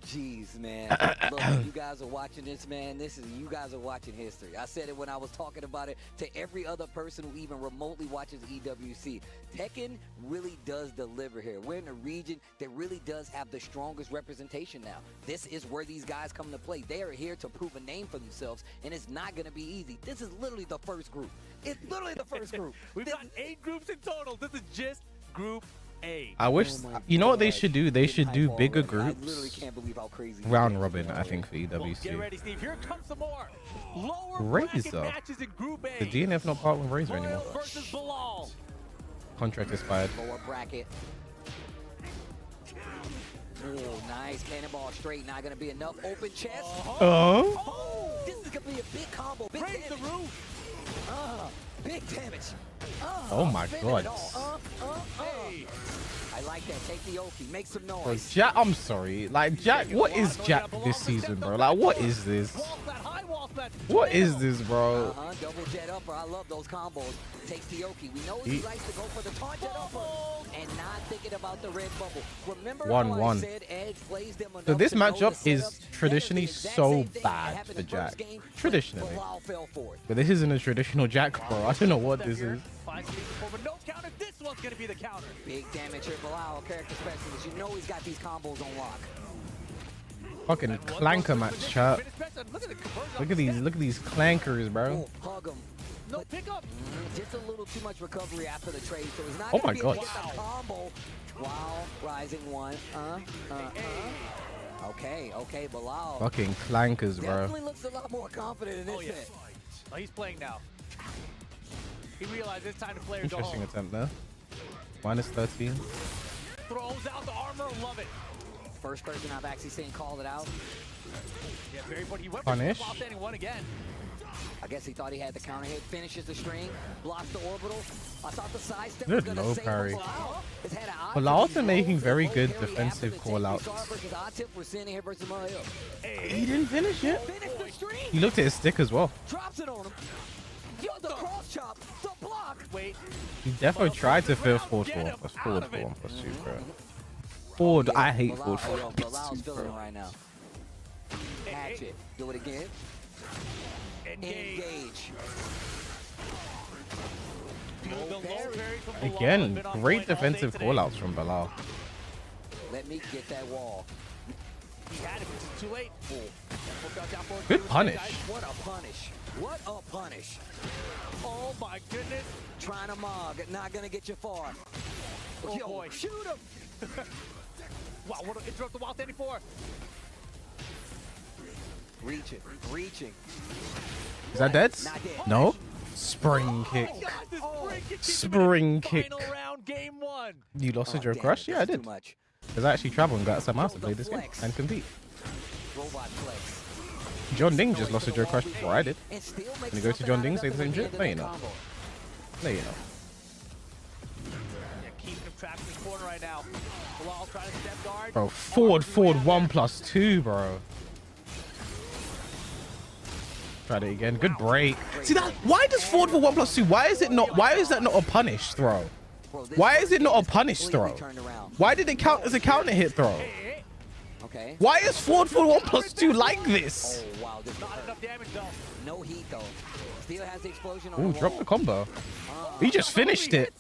Jeez, man. Look, you guys are watching this, man. You guys are watching history. I said it when I was talking about it to every other person who even remotely watches EWC. Tekken really does deliver here. We're in a region that really does have the strongest representation now. This is where these guys come to play. They are here to prove a name for themselves, and it's not going to be easy. This is literally the first group. It's literally the first group. We've got 8 groups in total. This is just Group A. I wish, you know what they should do? They should do bigger I literally groups. can't believe how crazy. Round robin, I think, for Well, get EWC. ready, Steve. Here comes some more lower bracket Razor. matches in Group A. The DNF not part with Razor anymore. Royal versus Bilal. Contract expired. Lower bracket. Oh, nice. Cannonball straight. Not going to be enough. Open chest. Oh. This is going to be a big combo. Big Raise the damage. roof. Big damage. Oh my Finish God. it all. I like that. Take the Oki. Make some Bro, noise. Jack, I'm sorry. Like, Jack, what is Jack this season, bro? Like, what is this? Wall flat, high wall flat. What is this, bro? Double jet upper. I love those combos. Takes the Oki. We know he likes to go for the taunt jet upper and not thinking about the red bubble. Remember how I 1-1. said Edge plays them enough So this to know the matchup setup? is That is the traditionally exact so same thing that bad happened for in the first Jack. game, but Traditionally. Bilal fell for it. But this isn't a traditional Jack, bro. I don't know what this is. But no counter. This one's going to be the counter. Big damage here, Bilal, character specialist. You know he's got these combos on lock. Fucking clanker match, chat. Look at the conversion. Look at these clankers, bro. Oh, hug him. No pickup. Just a little too much recovery after the trade, so he's not Oh gonna my be God. able to get the combo. Wow, rising one. Okay, Bilal. Fucking clankers, bro. Definitely looks a lot more confident in this set. Oh, he's playing now. He realized it's time to play or go Interesting home. attempt there. Minus 13. Throws out the armor. Love it. First person I've actually seen call it out. Yeah, very funny. He went Punish. for the standing one again. I guess he thought he had the counter hit, finishes the string, blocks the orbital. I thought the side step Good was going low to save parry. him. Has had an odd Bilal's these been making rolls, very low good parry defensive after the call-outs. take. We saw it versus Atif. We're seeing it here versus Mario. He didn't finish it. Finish the string. He looked at his stick as well. Drops it on him. Yo, the cross chop, the block. Wait. He definitely tried to fill forward 4. That's forward 4 1 plus 2, bro. Forward, I hate forward 4 1 plus Bilal's 2, feeling it bro. right now. Hatch it. Do it again. Engage. Again, great defensive callouts from Bilal. Let me get that wall. He had it, but it's too late. Good punish. What a punish. What a punish. Oh my goodness. Trying to mog, not gonna get you far. Oh Yo, boy. shoot him. Wow, what a interrupt the wild standing for. Reaching. Is that dead? Not dead. No? Spring kick. Spring kick. Final round, game 1. You lost to Joe damn Crush? it, Yeah, I this is did. too much. Because I actually traveled and got some mouse to play this game and compete. Robot flex. John Ding just lost to Joe Crush before I did. And still makes Can you go to something John out Ding, of say the same nothing shit? at No, the you end of know. that combo. No, you know. Yeah, keeping him trapped in the corner right now. Bilal trying to step guard. Bro, forward 1 plus 2, bro. Tried it again. Good break. See that? Why does forward for 1 plus 2? Why is that not a punish throw? Why is it not a punish throw? Why did it count as a counter hit throw? Okay. Why is forward for 1 plus 2 like this? Oh, wow. This Not enough damage though. no heat, though. Still has the explosion on Ooh, the drop wall. the combo. He just finished it.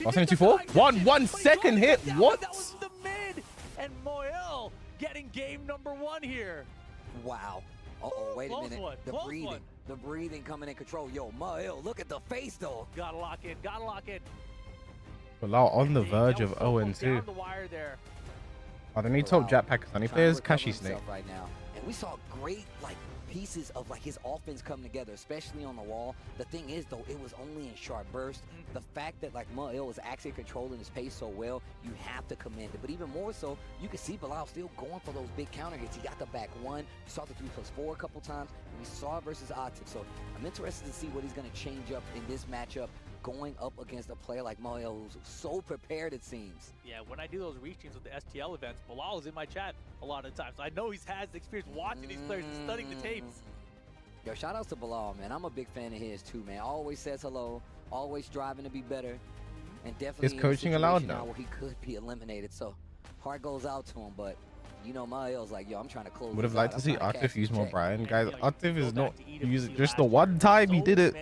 174? 1 second hit. What? That was the mid. And Moel getting game number 1 here. Wow. Uh-oh, wait a Close minute. one, The close breathing. one. The breathing coming in control. Yo, Mael, look at the face, though. Gotta lock in. Gotta lock in. Bilal on the Dang, verge that of was almost 0-2. down the wire there. Oh, they need top Jetpack Sunny Trying to players. recover Kashi Snake. himself right now. And we saw great, pieces of, his offense come together, especially on the wall. The thing is, though, it was only in sharp bursts. The fact that, Mael was actually controlling his pace so well, you have to commend it. But even more so, you can see Bilal still going for those big counter hits. He got the back 1. You saw the 3+4 a couple times. We saw it versus Atif. So I'm interested to see what he's going to change up in this matchup going up against a player like Mario who's so prepared, it seems. Yeah, when I do those restreams with the STL events, Bilal is in my chat a lot of times. I know he has the experience watching these players and studying the tapes. Yo, shout outs to Bilal, man. I'm a big fan of his too, man. Always says hello, always striving to be better, and definitely Is coaching allowed now? Where he could be eliminated, so heart goes out to him. But you know, Mario's like, yo, I'm trying to close. Would have this liked out. to I'm see trying to Artif cash use this more check. Brian. Guys, Artif is not using just the one time he did it.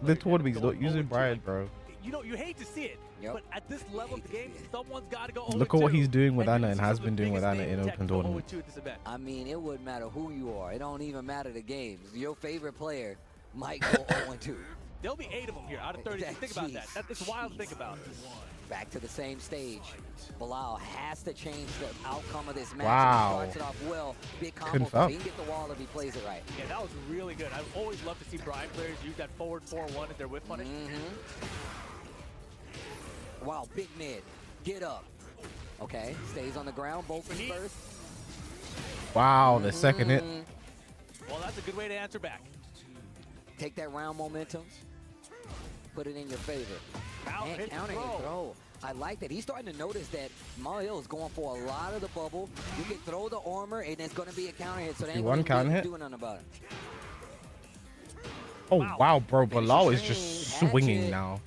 The tournament, he's not using Brian, bro. You know, you hate to see it, but at this level of the game, someone's got to go. Look at what he's doing with Anna and has been doing with Anna in open tournaments. I mean, it wouldn't matter who you are. It don't even matter the games. Your favorite player might go 0-2. There'll be 8 of them here out of 30. Think about that. It's wild to think about. Back to the same stage. Bilal has to change the outcome of this match. Wow. He starts it off well. Big combo. Confirmed. He can get the wall if he plays it right. Yeah, that was really good. I've always loved to see Brian players use that forward 4-1 at their whip punish. Wow, big mid. Get up. Okay, stays on the ground. Both feet first. Wow, the second hit. Well, that's a good way to answer back. Take that round momentum. Put it in your favor. And counter hit throw. I like that. He's starting to notice that Mario is going for a lot of the bubble. You can throw the armor, and it's going to be a counter hit. So they ain't going to be doing nothing about it. Oh, wow, bro. Bilal is just swinging now.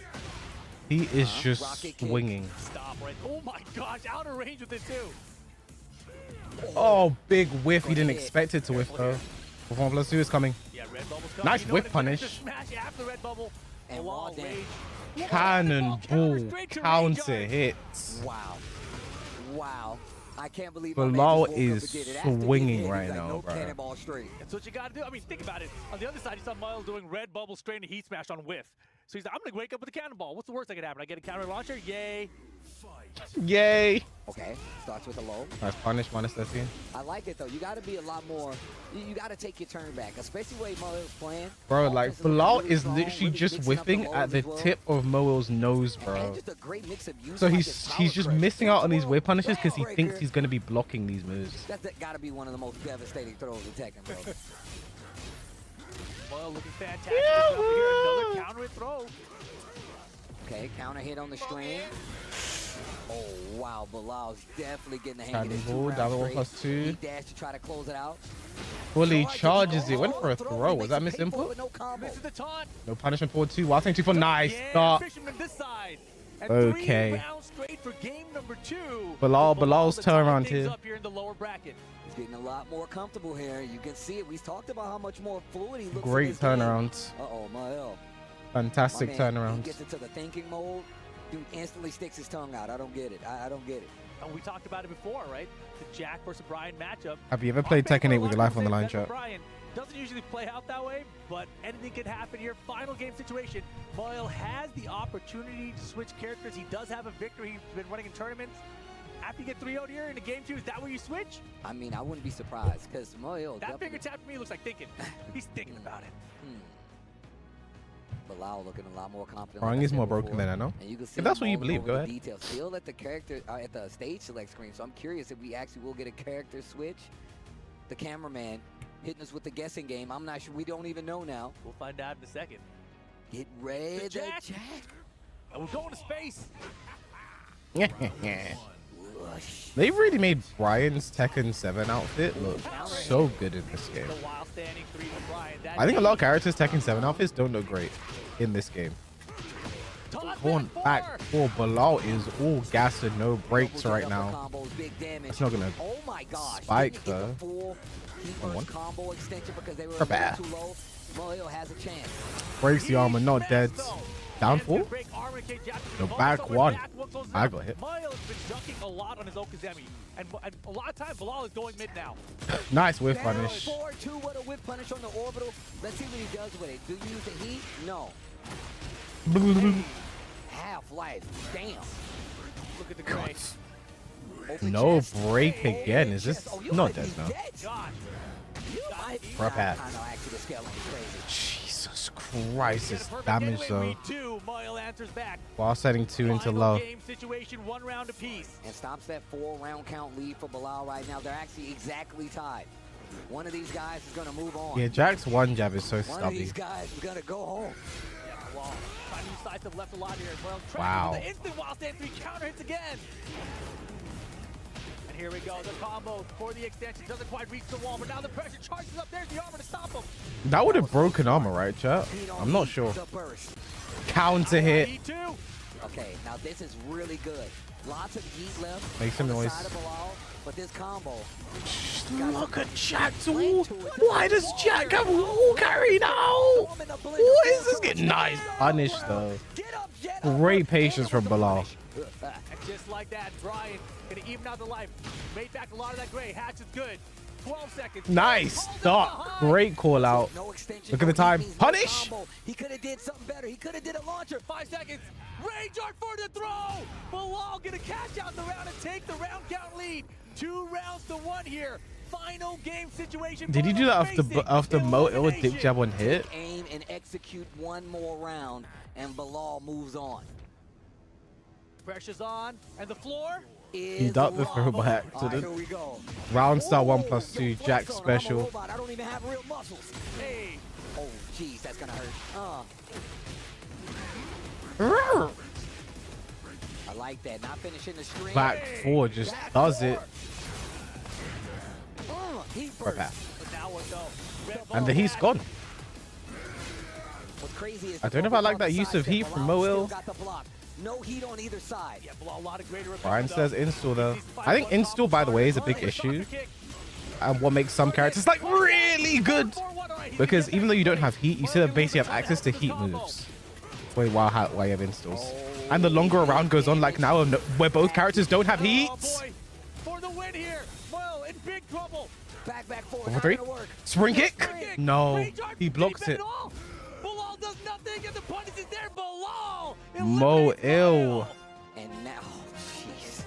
He is just swinging. Stop right. Oh my gosh, out of range with it too. Oh, big whiff. He didn't expect it to whiff though. 1+2 is coming. Yeah, red bubble's coming. Nice whip punish. Smash after red bubble. And wall rage. Cannonball counter hits. Wow. Wow. I can't believe Bilal is swinging right now, bro. Cannonball straight. That's what you got to do. I mean, think about it. On the other side, you saw Miles doing red bubble straight into heat smash on whiff. So he's like, I'm going to wake up with a cannonball. What's the worst that could happen? I get a counter launcher? Yay. Yay. Okay, starts with a low. Nice punish, -13. I like it, though. You got to be a lot more. You got to take your turn back, especially the way Moel's playing. Bro, like, Bilal is literally just whiffing at the tip of Moel's nose, bro. So he's just missing out on these whip punishes because he thinks he's going to be blocking these moves. That's got to be one of the most devastating throws in Tekken, bro. Moel looking fantastic. Another counter throw. Okay, counter hit on the string. Oh, wow. Bilal's definitely getting the hang of this. +2. He dashed to try to close it out. Fully charges it. Went for a throw. Was that misinput? No punishment forward 2. Wild thing 2 for nice start. Okay. Bilal's turnaround here. He's getting a lot more comfortable here. You can see it. We talked about how much more fluid he looks. Great turnarounds. Uh-oh, Mael. Fantastic turnarounds. He gets into the thinking mode. Dude instantly sticks his tongue out. I don't get it. I don't get it. And we talked about it before, right? The Jack versus Brian matchup. Have you ever played Tekken 8 with your life on the line, chat? Brian doesn't usually play out that way, but anything can happen here. Final game situation. Moel has the opportunity to switch characters. He does have a victory. He's been running in tournaments. After you get 3-0 here in the game 2, is that where you switch? I mean, I wouldn't be surprised because Moel. That finger tap to me looks like thinking. He's thinking about it. Bilal looking a lot more confident. Brian is more broken than I know. And you can see if that's what you believe, go ahead. Details. Still at the character at the stage select screen. So I'm curious if we actually will get a character switch. The cameraman hitting us with the guessing game. I'm not sure. We don't even know now. We'll find out in a second. Get ready, the Jack. And we're going to space. They really made Brian's Tekken 7 outfit look so good in this game. I think a lot of characters' Tekken 7 outfits don't look great in this game. Going back for Bilal is all gas and no brakes right now. That's not gonna spike though. Bad. Breaks the armor, not dead. Down 4? No, back 1. I got hit. Mael has been ducking a lot on his Okazemi, and a lot of time Bilal is going mid now. Nice whip punish. 4-2 with a whip punish on the orbital. Let's see what he does with it. Do you use the heat? No. Half-life. Damn. Look at the gray. No break again. Is this not dead now? Prep hat. Jesus Christ, it's damage though. While setting 2 into low. Situation, 1 round apiece. And stops that 4-round count lead for Bilal right now. They're actually exactly tied. One of these guys is going to move on. Yeah, Jack's one jab is so One of stubby. these guys is going to go home. Yeah, Bilal trying Decisive left a lot here as well. Wow. The instant while stand 3 counter hits again. And here we go. The combo for the extension doesn't quite reach the wall, but now the pressure charges up. There's the armor to stop him. That would have broken armor, right, chat? I'm not sure. Counter hit. Okay, now this is really good. Lots of heat left. Make some noise. But this combo. Look at Jack's wall. Why does Jack have wall carry now? What is this? Getting nice punish though. Great patience from Bilal. And just like that, Brian gonna even out the life. Made back a lot of that gray. Hatch is good. 12 seconds. Nice stop. Great call out. Look at the time. Punish. He could have did something better. He could have did a launcher. 5 seconds. Rage art for the throw. Bilal gonna catch out the round and take the round count lead. 2 rounds to 1 here. Final game situation. Did he do that after Mo Ill dick jab on hit? Aim and execute one more round, and Bilal moves on. Pressure's on, and the floor. He ducked the throw by accident. Right, Round star 1+2. Jack special. I don't even have real muscles. Hey. Oh, jeez, that's gonna hurt. I like that. Not finishing the string. Back 4 just does it. Right back. And the heat's gone. What's crazy is I don't know if I like that use of heat from Mo Ill. No heat on either side. Yeah, a lot of greater Brian says install though. I think install, by the way, is a big issue. And what makes some characters like really good. Because even though you don't have heat, you still basically have access to heat moves. Wait, while you have installs. And the longer a round goes on, like now, where both characters don't have heat. For the win here. Well, in big trouble. Back 4. Over 3. Spring kick. No, he blocks it. Bilal does nothing, and the punish is there. Bilal. Mo Ill. And now, jeez.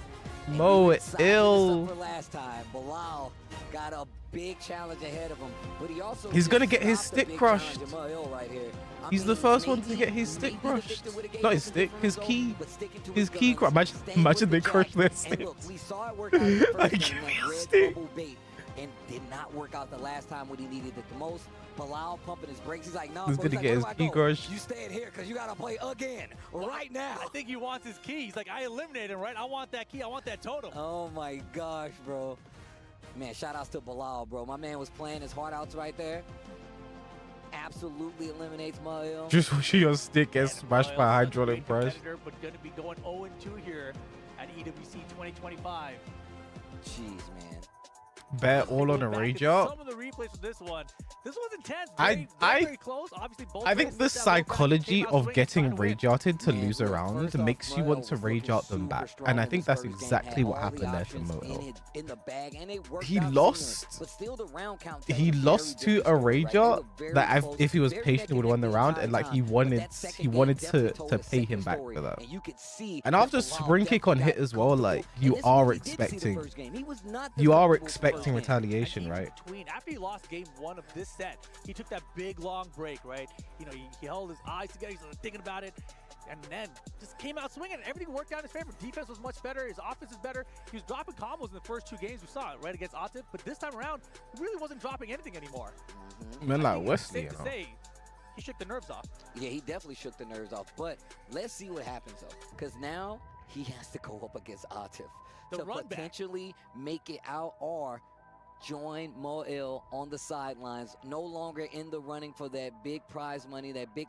Mo Ill. Last time, Bilal got a big challenge ahead of him, but he also he's gonna get his stick crushed. Right here. He's the first one to get his stick crushed. Not his stick, his key. His key crushed. Imagine they crush their stick. We saw it work out the first Like, give me a stick. And did not work out the last time when he needed it the most. Bilal pumping his brakes. He's like, no, He's gonna get his key crushed. You staying here because you gotta play again right now. I think he wants his key. He's like, I eliminated him, right? I want that key. I want that totem. Oh my gosh, bro. Man, shout outs to Bilal, bro. My man was playing his heart outs right there. Absolutely eliminates Mo Ill. Just wishing your stick gets smashed by a hydraulic press. But gonna be going 0-2 here at EWC 2025. Jeez, man. Bet all on a rage art. Some of the replays for this was intense. I close. Obviously, both think the psychology of getting rage arted to lose a round makes you want to rage art them back, and I think that's exactly what happened there for Mo Ill. He lost. He lost to a rage art that if he was patient, he would have won the round, and like he wanted to pay him back for that. And after spring kick on hit as well, like you are expecting retaliation, right? After he lost game 1 of this set, he took that big long break, right? You know, he held his eyes together, he's thinking about it, and then just came out swinging. Everything worked out in his favor. Defense was much better. His offense is better. He was dropping combos in the first 2 games we saw it, right, against Atif. But this time around, he really wasn't dropping anything anymore. Man, like Wesley, you know. He shook the nerves off. Yeah, he definitely shook the nerves off. But let's see what happens, though. Because now he has to go up against Atif to potentially make it out or join Mo Ill on the sidelines, no longer in the running for that big prize money, that big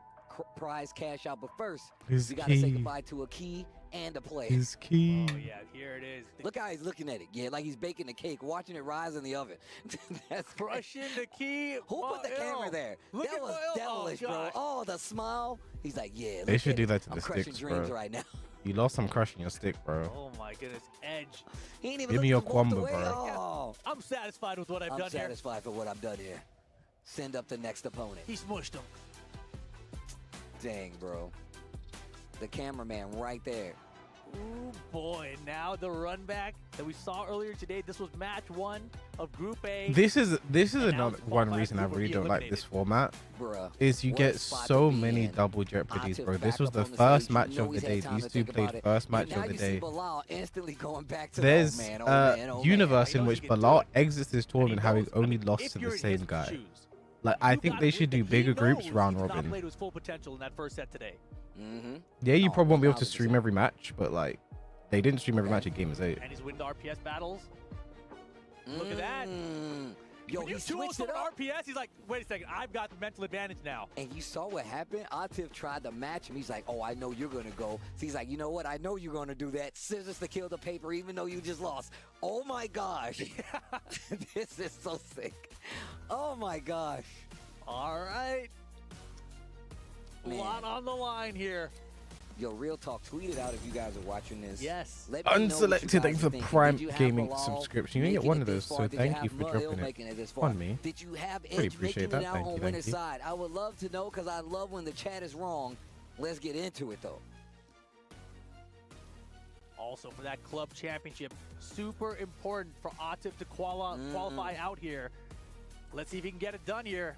prize cash out. But first, we got to say goodbye to a key and a player. His key. Oh, yeah, here it is. Look how he's looking at it. Yeah, like he's baking the cake, watching it rise in the oven. That's crushing the key. Who put the camera there? That was devilish, bro. Oh, the smile. He's like, yeah. They should do that to I'm the crushing sticks, dreams bro. right now. You lost some crushing your stick, bro. Oh my goodness, Edge. He ain't even Give me your looking Kwamba, away. bro. Oh. I'm satisfied with what I've done here. I'm satisfied for what I've done here. Send up the next opponent. He smushed him. Dang, bro. The cameraman right there. Ooh, boy. Now the run back that we saw earlier today. This was match 1 of Group A. This is another one reason I really don't like this format. Bruh, is you get so many double jeopardies, bro. This was the first match of the day. These two played first match of the day. There's a universe in which Bilal exits this tournament having only lost to the same guy. Like, I think they should do bigger groups round robin. Played his full potential in that first set today. Yeah, you Oh, probably won't be able to 1000%. stream every match, but like they didn't stream every match at Game 8. And he's winning the RPS battles. Look at that. Yo, When he you switched it 2-0 up. RPS, he's like, wait a second, I've got the mental advantage now. And you saw what happened? Atif tried to match him. He's like, oh, I know you're going to go. So he's like, you know what? I know you're going to do that. Scissors to kill the paper, even though you just lost. Oh, my gosh. This is so sick. Oh, my gosh. All right. A Man. lot on the line here. Yo, real talk. Tweet it out if you guys are watching this. Yes. Let me know what you Unselected, thanks guys for think. Prime Did you have Gaming Bilal subscription. You making get one it of this those, far? so Did you thank have you for Mil dropping making it this it far? on me. Did you have Really Edge appreciate making it that. out Thank on you, winner's thank you. side? I would love to know because I love when the chat is wrong. Let's get into it, though. Also for that club championship, super important for Atif to qualify out here. Let's see if he can get it done here.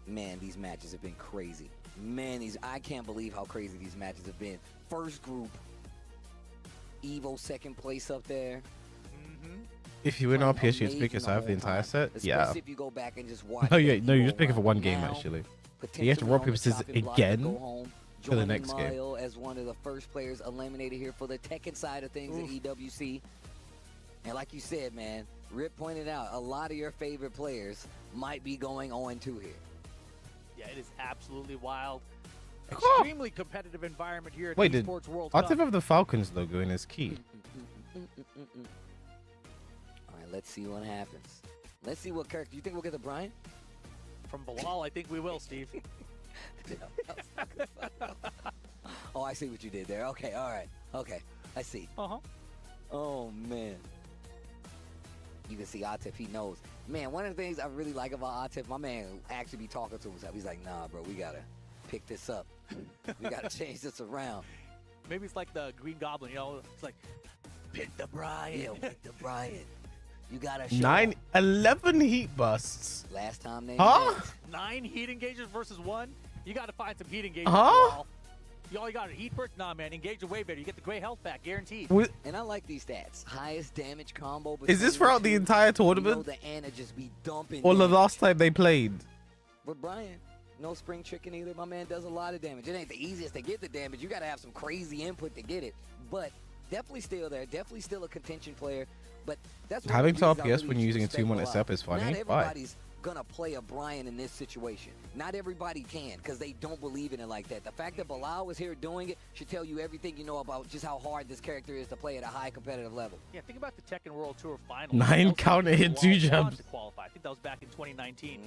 Man, these matches have been crazy. Man, I can't believe how crazy these matches have been. First group, Evo second place up there. If you win RPS, you just pick yourself the entire set. Yeah. Especially if you go back and just watch. No, yeah, no, you Evo just pick it for run. one game Now, actually. You have to potentially rock on paper the scissors chopping block to go again home, for the joining next game. Mayo as one of the first players eliminated here for the Tekken side of things at EWC. And like you said, man, Rip pointed out a lot of your favorite players might be going 0-2 here. Yeah, it is absolutely wild. Extremely competitive environment here at Wait, did Esports World Cup. Atif have the Falcons logo in his key? All right, let's see what happens. Let's see what character. You think we'll get the Brian? From Bilal, I think we will, Steve. Oh, I see what you did there. Okay, all right. Okay, I see. Oh, man. You can see Atif, he knows. Man, one of the things I really like about Atif, my man actually be talking to himself. He's like, nah, bro, we got to pick this up. We got to change this around. Maybe it's like the Green Goblin, you know? It's like, pick the Brian. Yeah, pick the Brian. You got to show 11 heat busts. Last time they Huh? met. 9 heat engagers versus 1. You got to find some heat engagers. Huh? All you got are heat first. Nah, man, engage are way better. You get the gray health back, guaranteed. And I like these stats. Highest damage combo. Is this between throughout the two. entire You know tournament? the Ana just be dumping Or the damage. last time they played? But Brian, no spring chicken either. My man does a lot of damage. It ain't the easiest to get the damage. You got to have some crazy input to get it. But definitely still there. Definitely still a contention player. But that's one of Having the to reasons I RPS really when you're using a respect 2-1 Bilal. SF is funny. Not Why? everybody's gonna play a Brian in this situation. Not everybody can because they don't believe in it like that. The fact that Bilal was here doing it should tell you everything you know about just how hard this character is to play at a high competitive level. Yeah, think about the Tekken World Tour final. 9 counter hit, 2 jumps. To qualify. I think that was back in 2019.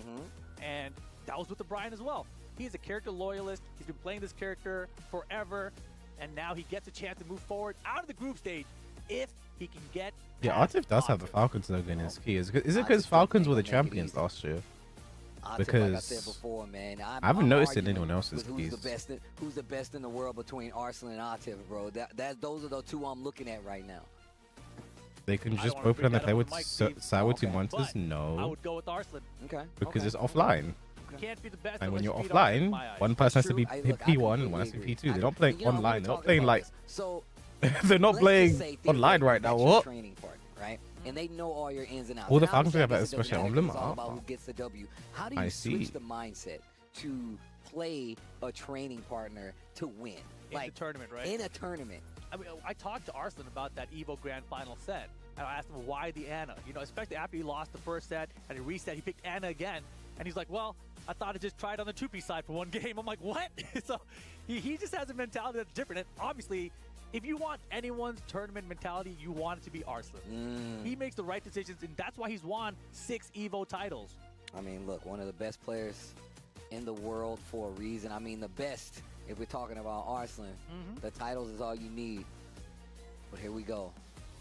And that was with the Brian as well. He's a character loyalist. He's been playing this character forever. And now he gets a chance to move forward out of the group stage if he can get Yeah, past Atif does have the Falcons logo in his key. Is it because Falcons were the champions last year? Atif, Because like I said before, man, I haven't I'm noticed it in arguing anyone else's with who's keys. the best in the world between Arslan and Atif, bro. Those are the two I'm looking at right now. They can I just don't wanna both bring play that play up with on Mike, Steve. Sour Okay. Two Monsters? I No, would go with Arslan. Okay. because okay. it's offline. You can't be the best And when unless you're you beat Arslan, in offline, my eyes. one person has to be True. Hey, look, I P1 and one has to completely be P2. agree. They're not playing You know, we online. were They're not talking playing about like this. So they're not let's playing just say online right now. that's your What? training partner, right? And they know all your ins and outs. All the And Falcons obviously, have I a guess it doesn't special matter emblem. because it's all about Ah. who gets the W. How do you I switch see. the mindset to play a training partner to win? In the tournament, right? In a tournament. I mean, I talked to Arslan about that Evo Grand Final set, and I asked him why the Ana. You know, especially after he lost the first set and he reset, he picked Ana again, and he's like, "Well, I thought I just tried on the 2P side for one game." I'm like, "What?" So he just has a mentality that's different. And obviously, if you want anyone's tournament mentality, you want it to be Arslan. He makes the right decisions, and that's why he's won 6 Evo titles. I mean, look, one of the best players in the world for a reason. I mean, the best, if we're talking about Arslan. The titles is all you need. But here we go.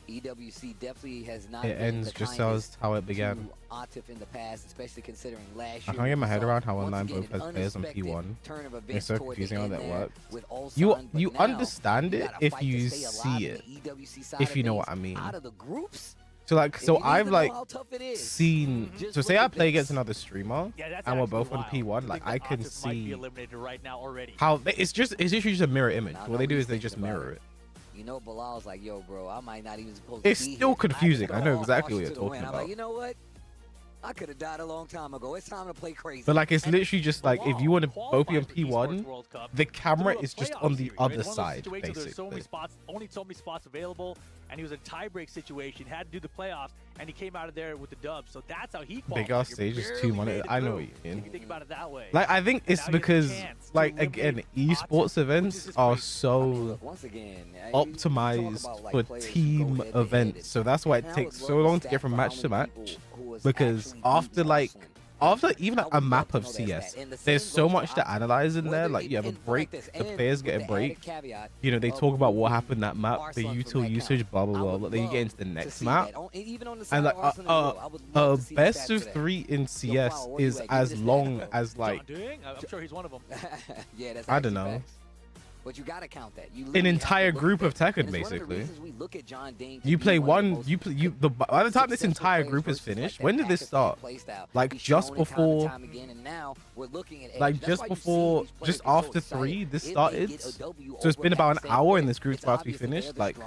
EWC definitely has not It been ends the just kindest as how it began. to Atif in the past, especially considering last I year. can't get my we head saw, around how once online again, both has an players on unexpected P1. turn of It's events so toward the confusing how end that there works. with Ulsan, You but now understand you it gotta if fight to you stay alive see in it. the EWC side If of you know things. what I mean. Out of the groups, So like, if so you need I've to know like how tough it is, seen. just So look say I at play this. against another streamer, Yeah, that's and we're actually both on wild. P1. I Like think I that can Atif might be see eliminated right now already. how it's just a mirror image. Now, What they don't do be is they just thinking about mirror it. it. You know, Bilal's like, yo, bro, I might not even supposed It's to be still here. confusing. I I had to know go all exactly what cautious you're to the win. talking I'm like, about. you know what? I could have died a long time ago. It's time to play crazy. But like, it's literally just like, if you want to both be on P1, the camera is just on the other side, basically. There's so many spots, only so many spots available, and he was in a tie-break situation, had to do the playoffs, and he came out of there with the dub. So that's how he qualified. Big ass stage is 2 monitors. I know what you mean. If you think about it that way. Like, I think it's because, like, again, esports events are so optimized for team events. So that's why it takes so long to get from match to match. Because after even a map of CS, there's so much to analyze in there. Like, you have a break, the players get a break. You know, they talk about what happened in that map, the util usage, blah blah blah. But then you get into the next map, and like a best of 3 in CS is as long as like, I'm sure he's one of them. Yeah, that's I don't know. But you gotta count that. An entire group of Tekken, basically. You play one. By the time this entire group is finished, when did this start? Like just before. Like just after 3, this started. So it's been about an hour, and this group's about to be finished. Like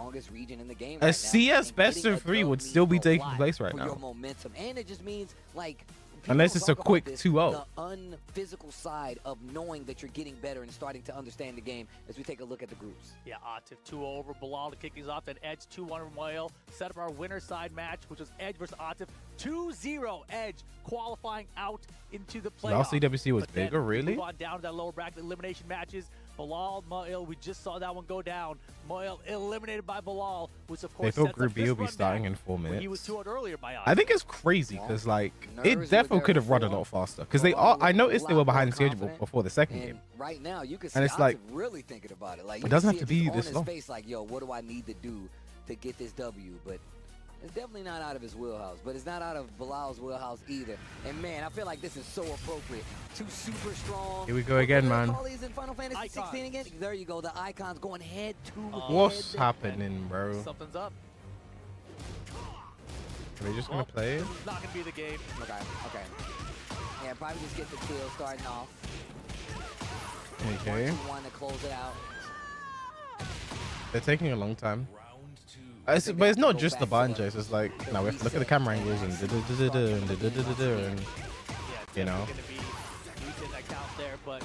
a CS best of 3 would still be taking place right now. And it just means like. Unless it's a quick 2-0. The unphysical side of knowing that you're getting better and starting to understand the game as we take a look at the groups. Yeah, Atif 2-0 over Bilal to kick things off. Then Edge 2-1 over Moyle. Set up our winner side match, which was Edge versus Atif. 2-0 Edge qualifying out into the playoffs. Last EWC was bigger, really? Move on down to that lower bracket elimination matches. Bilal, Moyle, we just saw that one go down. Moyle eliminated by Bilal, which of course they thought Group B would be starting in 4 minutes. He was 2-0 earlier by Atif. I think it's crazy because like it definitely could have run a lot faster because they are. I noticed they were behind schedule before the second game. Right now, you can see and it's like really thinking about it. Like it doesn't have to be this long. Face, like, yo, what do I need to do to get this W? But it's definitely not out of his wheelhouse, but it's not out of Bilal's wheelhouse either. And man, I feel like this is so appropriate. 2 super strong. Here we go again, man. In Final Fantasy 16 again. There you go. The icons going head to What's happening, bro? Something's up. Are they just gonna play? It's not gonna be the game. Okay. Yeah, probably just get the kill starting off. Okay. 1-2-1 to close it out. They're taking a long time. But it's not just the banjo. It's like, no, we have to look at the camera angles and you know. But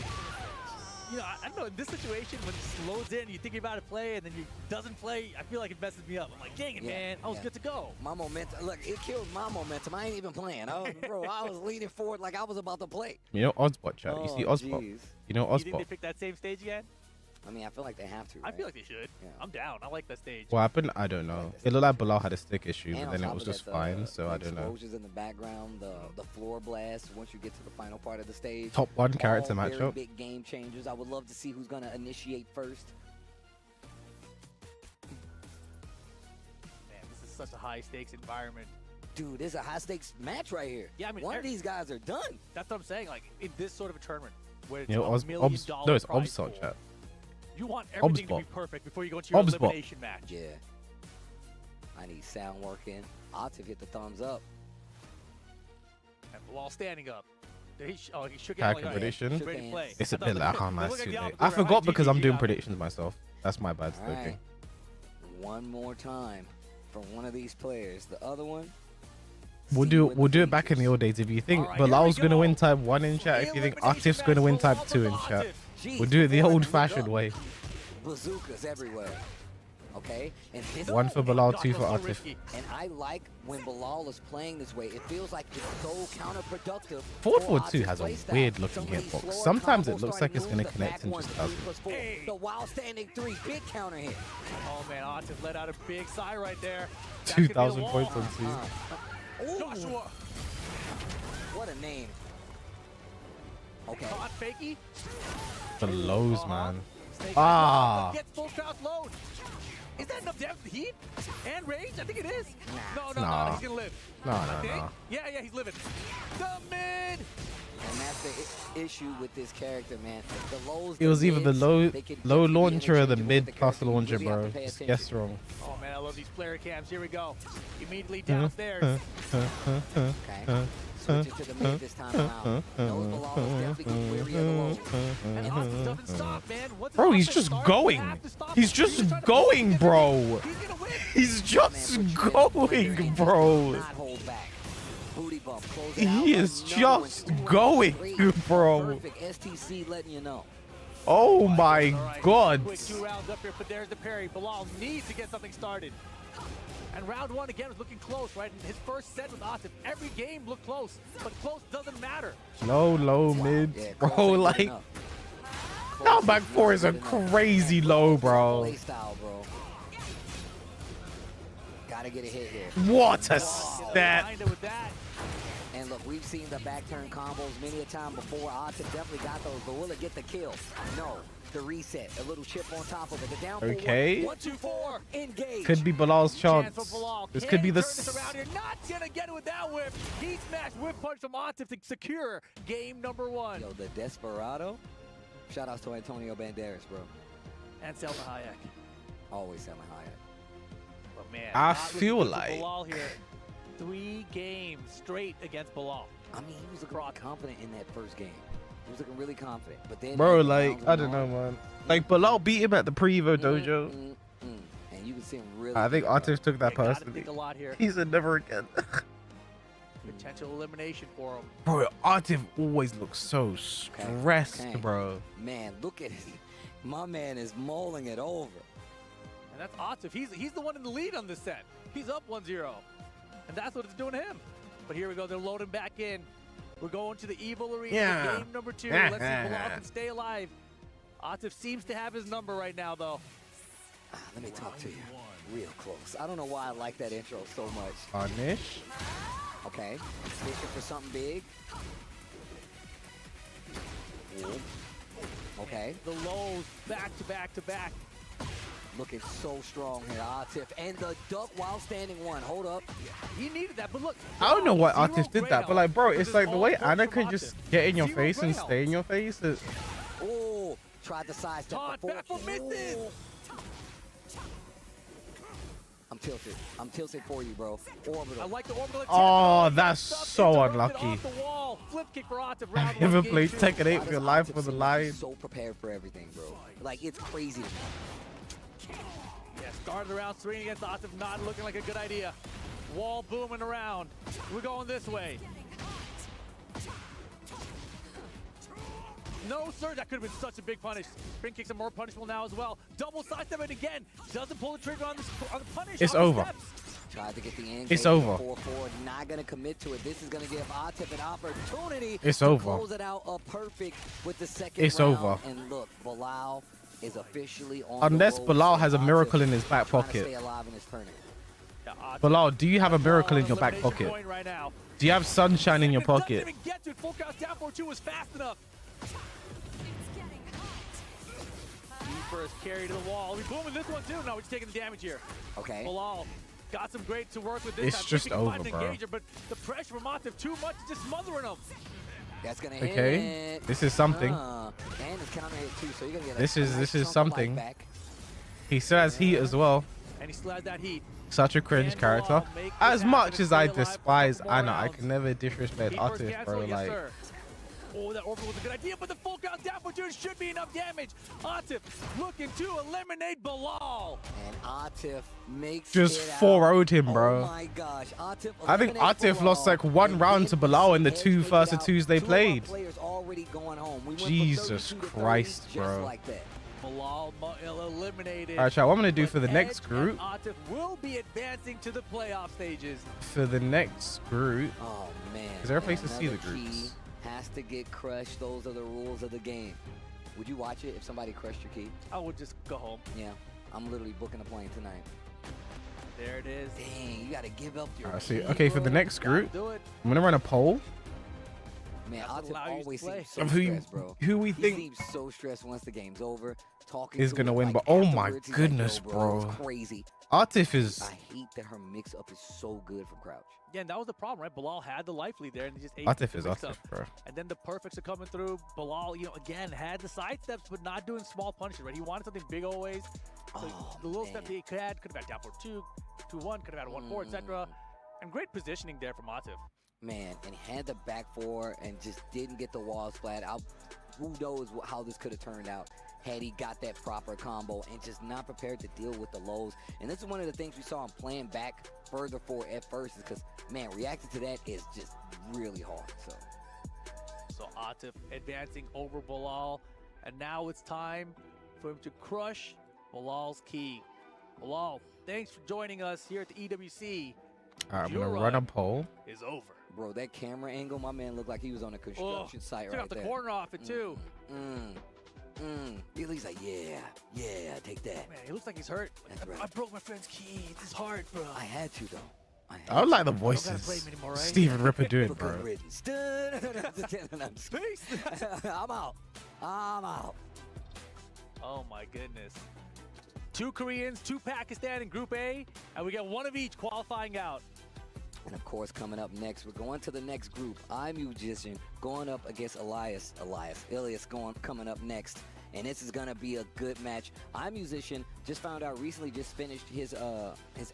you know, I don't know, in this situation when it slows in, you think about it play and then you doesn't play, I feel like it messes me up. I'm like, dang it, man, I was good to go. My momentum, look, it killed my momentum. I ain't even playing. I was leaning forward like I was about to play. You know Ozbot, chat. You see Ozbot. You know Ozbot. You think they pick that same stage again? I mean, I feel like they have to. Right? I feel like they should. Yeah. I'm down. I like that stage. What happened? I don't know. It looked like Bilal had a stick issue, but then it was just fine. So I don't know. Explosions in the background, the floor blast. Once you get to the final part of the stage. Top 1 character matchup. Big game changers. I would love to see who's gonna initiate first. Man, this is such a high stakes environment. Dude, this is a high stakes match right here. Yeah, I mean, one of these guys are done. That's what I'm saying. Like in this sort of a tournament, where it's $1 million no, it's Ozbot, chat. You want everything to be perfect before you go into your elimination match. Yeah. I need sound working. Atif hit the thumbs up. And while standing up. He shook it like prediction. Ready to play. It's a bit like, oh, nice too late. I forgot because I'm doing predictions myself. That's my bad. Right. One more time for one of these players. The other one. We'll do it back in the old days. If you think Bilal's gonna win type 1 in chat, if you think Atif's gonna win type 2 in chat, we'll do it the old-fashioned way. Bazookas everywhere. Okay, and this 1 for Bilal, 2 for Atif. And I like when Bilal is playing this way. It feels like it's so counterproductive. 4-4-2 has a weird-looking hitbox. Sometimes it looks like it's gonna connect and just doesn't. The while standing 3, big counter hit. Oh man, Atif let out a big sigh right there. 2,000 points on 2. Joshua. What a name. Okay. Caught Fakey. The lows, man. Ah. Get full crouch load. Is that enough depth, heat, and range? I think it is. No, he's gonna live. No. Yeah, he's living. The mid. And that's the issue with this character, man. The lows. It was either the low launcher or the mid plus launcher, bro. Just guess wrong. Oh man, I love these player cams. Here we go. Immediately downstairs. Okay. Switches to the mid this time around. Knows Bilal is definitely getting weary of the low. And Atif doesn't stop, man. Bro, he's just going. He's just going, bro. He's just going, bro. Booty bump. Close it out. He is Another just one. going, bro. Perfect. STC letting you know. Oh my God. Quick 2 rounds up here, but there's the parry. Bilal needs to get something started. And round 1 again was looking close, right? And his first set with Atif, every game looked close, but close doesn't matter. Low, mid, Yeah, bro. close ain't Like, good enough. down back 4 is a crazy low, bro. Play style, bro. Gotta get a hit here. What a stat. Behind it with that. And look, we've seen the back turn combos many a time before. Atif definitely got those, but will it get the kill? No. The reset, a little chip on top of it. The down for Okay. 1, 2, 4, engage. Could be Bilal's chance. For Bilal. This Can could be he the. turn this around here. Not gonna get it with that whip. He smashed whip punch from Atif to secure game number 1. Yo, the Desperado. Shout outs to Antonio Banderas, bro. And Selma Hayek. Always Selma Hayek. But man, I not looking feel good for like- Bilal here. 3 games straight against Bilal. I mean, he was looking confident in that first game. He was looking really confident. But then, Bro, as the like, rounds I don't went know, on, man. Like, Bilal beat him at the Prevo dojo. And you can see him really. I think feel it. Atif took that You gotta personally. think a lot here. He said never again. Potential elimination for him. Bro, Atif always looks so stressed, okay. bro. Man, look at it. My man is mulling it over. And that's Atif. He's the one in the lead on this set. He's up 1-0. And that's what it's doing to him. But here we go. They're loading back in. We're going to the Evil Arena. Yeah. Game number 2. Let's see if Bilal can stay alive. Atif seems to have his number right now, though. Let me talk to you real close. I don't know why I like that intro so much. Punish. Okay, fishing for something big. Ooh. Okay. The lows back to back to back. Looking so strong here, Atif. And the duck while standing 1. Hold up. He needed that, but look. I don't know why Zero Atif did gray that, but out. like, bro, This it's is like the all way good Anna from can Atif. just get in your Zero face and gray out. stay in your face. Oh, tried to sidestep Taunt, before. back for misses. I'm tilted. I'm tilted for you, bro. Orbital. I like the orbital attack. Oh, that's Stuff so interrupted unlucky. off the wall. Flip kick for Atif. Round I've 1, never game played 2. Tekken 8 Why for your does life Atif for the seem line. so prepared for everything, bro. Like, it's crazy to me. Yeah, started around swinging against Atif, not looking like a good idea. Wall booming around. We're going this way. No, sir, that could have been such a big punish. Spring kicks are more punishable now as well. Double sidestep it again. Doesn't pull the trigger on the punish. It's on the over. steps. Tried to get the end. It's over. 4-4. Not going to commit to it. This is going to give Atif an opportunity It's to over. close it out perfect with the second It's round. over. And look, Bilal is officially on Unless the road. Bilal has a Atif miracle in his back trying to pocket. stay alive in this tournament. Yeah, Atif Bilal, do you have a miracle in your back elimination pocket? point right now. Do you have sunshine in your It doesn't pocket? even get to it. Full count down 4-2 was fast enough. First carry to the wall. We booming this one too. No, we're just taking the damage here. Okay. Bilal got some great to work with this It's time. just If he can find over, an bro. engager, but the pressure from Atif too much is just smothering him. That's going to Okay, hit. this is something. And it's counter hit too, so you're going to get This a is- nice this is chunk of life something. back. He still has heat as well. And he still has that heat. Such a cringe Can character. Bilal make this As happen much and as I stay alive for a despise couple more Anna, I rounds? can never disrespect Heat first Atif, cancel, bro. yes, Like, sir. Oh, that orbital was a good idea, but the full count down for 2 should be enough damage. Atif looking to eliminate Bilal. And Atif makes just it out. 4-0'd him, bro. Oh my gosh, Atif I think eliminates Atif lost Bilal like one and round did to Bilal in the edge 2 make it first out. twos they Two of our played. players already going home. We went from Jesus 32 to 30 Christ, just bro. like that. Bilal eliminated. Alright, chat, what I'm gonna do But for the next Edge group. and Atif will be advancing to the playoff stages. For the next group, Oh man. Is there a place to see the Another key groups? has to get crushed. Those are the rules of the game. Would you watch it if somebody crushed your key? I would just go home. Yeah. I'm literally booking a plane tonight. There it is. Dang, you gotta give up your Alright, see. key, Okay, for bro. the next group, Do it. I'm gonna run a poll Man, That's what Atif allow you to always play. seems so of who stressed, bro. who we He think seems so stressed once the game's over. Talking is to gonna him, win, like, but oh my afterwards, he's goodness, like, Yo, bro. It's crazy. Atif is. I hate that her mix-up is so good from Crouch. Yeah, and that was the problem, right? Bilal had the life lead there, and he just ate Atif the is mix-up. Atif, bro. And then the perfects are coming through. Bilal, again, had the side steps, but not doing small punishes, right? He wanted something big always. So Oh, the little man. steps he could have got down for 2, 2-1, could have had 1-4, etc. And great positioning there from Atif. Man, and he had the back four and just didn't get the wall splat out. Who knows how this could have turned out had he got that proper combo and just not prepared to deal with the lows. And this is one of the things we saw him playing back further for at first is because, man, reacting to that is just really hard. So Atif advancing over Bilal, and now it's time for him to crush Bilal's key. Bilal, thanks for joining us here at the EWC. I'm gonna run a poll. Is over. Bro, that camera angle, my man looked like he was on a construction site right there. Took out the corner off it too. He's like, yeah, take that. Man, he looks like he's hurt. That's right. I broke my friend's key. This is hard, bro. I had to though. I would like the voices anymore, right? Steven Ripper doing, bro. Peace. I'm out. Oh my goodness. 2 Koreans, 2 Pakistan in Group A, and we got one of each qualifying out. And of course, coming up next, we're going to the next group. iMusician going up against Ilias coming up next. And this is gonna be a good match. iMusician just found out recently, just finished his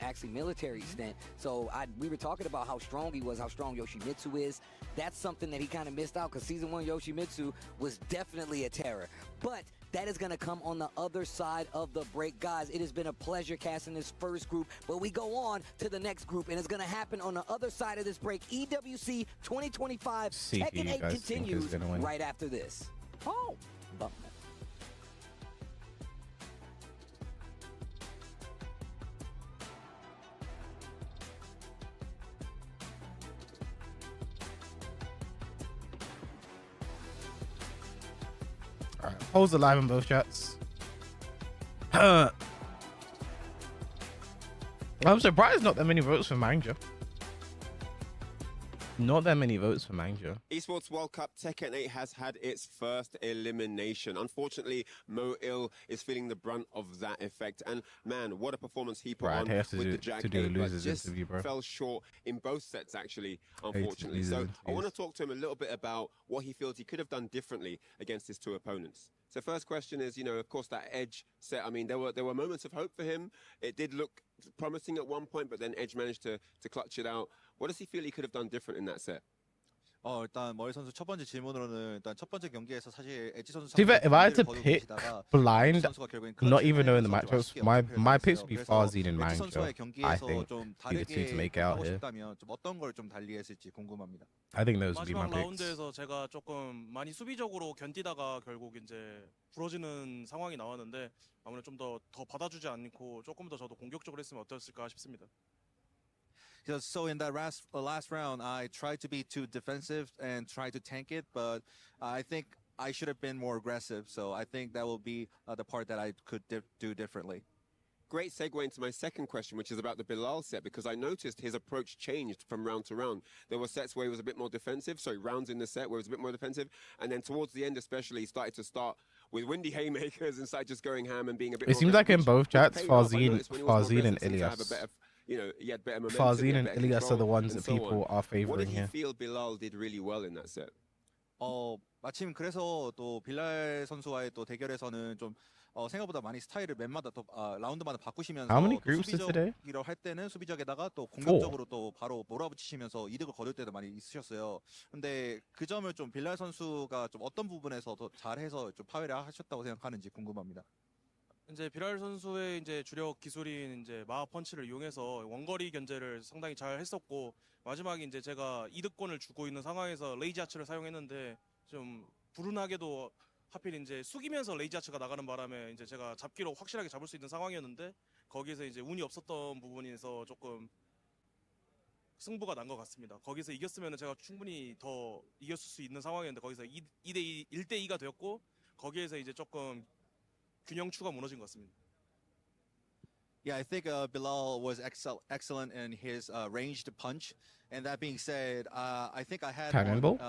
actually military stint. So we were talking about how strong he was, how strong Yoshimitsu is. That's something that he kind of missed out because Season 1 Yoshimitsu was definitely a terror. But that is going to come on the other side of the break. Guys, it has been a pleasure casting this first group, but we go on to the next group, and it's going to happen on the other side of this break. EWC 2025 Tekken 8 continues right after this. Oh, bump. Alright, polls alive in both chats. I'm surprised not that many votes for Manga. Not that many votes for Manga. Esports World Cup Tekken 8 has had its first elimination. Unfortunately, Mo Il is feeling the brunt of that effect. And man, what a performance he put on with the Jag 8, but just fell short in both sets, actually, unfortunately. So I want to talk to him a little bit about what he feels he could have done differently against his 2 opponents. So first question is, of course, that Edge set. I mean, there were moments of hope for him. It did look promising at one point, but then Edge managed to clutch it out. What does he feel he could have done different in that set? 일단 머리 선수 첫 번째 질문으로는 일단 첫 번째 경기에서 사실 엣지 선수 if I had to pick blind, not even knowing the matchups, my picks would be Farzine and Manga. I think be the 2 to make out here. 어떤 걸 좀 달리 했을지 궁금합니다. I think those would be my 마지막 picks. 라운드에서 제가 조금 많이 수비적으로 견디다가 결국 이제 부러지는 상황이 나왔는데 아무래도 좀 더 받아주지 않고 조금 더 저도 공격적으로 했으면 어땠을까 싶습니다. So in that last round, I tried to be too defensive and try to tank it, but I think I should have been more aggressive. So I think that will be the part that I could do differently. Great segue into my second question, which is about the Bilal set, because I noticed his approach changed from round to round. There were sets where he was a bit more defensive, rounds in the set where he was a bit more defensive, and then towards the end especially, he started to start with windy haymakers and started just going ham and being a bit more... It seems like in both chats, Farzine and Ilias. He had better momentum. Farzine and Ilias are the ones that people are favoring What did you here. feel Bilal did really well in that set? 마침 그래서 또 빌랄 선수와의 또 대결에서는 좀 생각보다 많이 스타일을 맵마다 또 라운드마다 바꾸시면서 How many groups is today? 수비적이라 할 때는 수비적에다가 또 공격적으로 또 바로 몰아붙이시면서 이득을 거둘 때도 많이 있으셨어요. 근데 그 점을 좀 빌랄 선수가 좀 어떤 부분에서 더 잘해서 좀 파괴를 하셨다고 생각하는지 궁금합니다. 이제 비랄 선수의 이제 주력 기술인 이제 마하 펀치를 이용해서 원거리 견제를 상당히 잘 했었고 마지막에 이제 제가 이득권을 주고 있는 상황에서 레이지 아츠를 사용했는데 좀 불운하게도 하필 이제 숙이면서 레이지 아츠가 나가는 바람에 이제 제가 잡기로 확실하게 잡을 수 있는 상황이었는데 거기서 이제 운이 없었던 부분에서 조금 승부가 난 것 같습니다. 거기서 이겼으면 제가 충분히 더 이겼을 수 있는 상황이었는데 거기서 2대2, 1대2가 되었고 거기에서 이제 조금 균형추가 무너진 것 같습니다. Yeah, I think Bilal was excellent in his ranged punch. And that being said, I think I had one,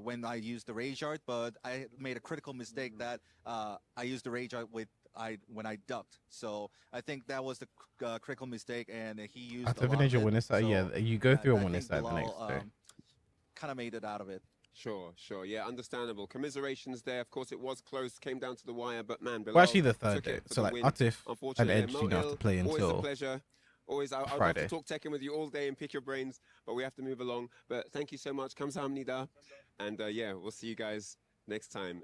when I used the rage art, but I made a critical mistake that I used the rage art when I ducked. So I think that was the critical mistake, and he used. After finish your winner side, yeah, you go through a winner side the next day. Kind of made it out of it. Sure. Yeah, understandable. Commiserations there. Of course, it was close, came down to the wire, but man, Bilal Well, actually the third took day. it for So the like win. Atif and Edge Mo do not have to Il, play always until a pleasure. Always, I'd love Friday. to talk Tekken with you all day and pick your brains, but we have to move along. But thank you so much. Kamsahamnida. And yeah, we'll see you guys next time.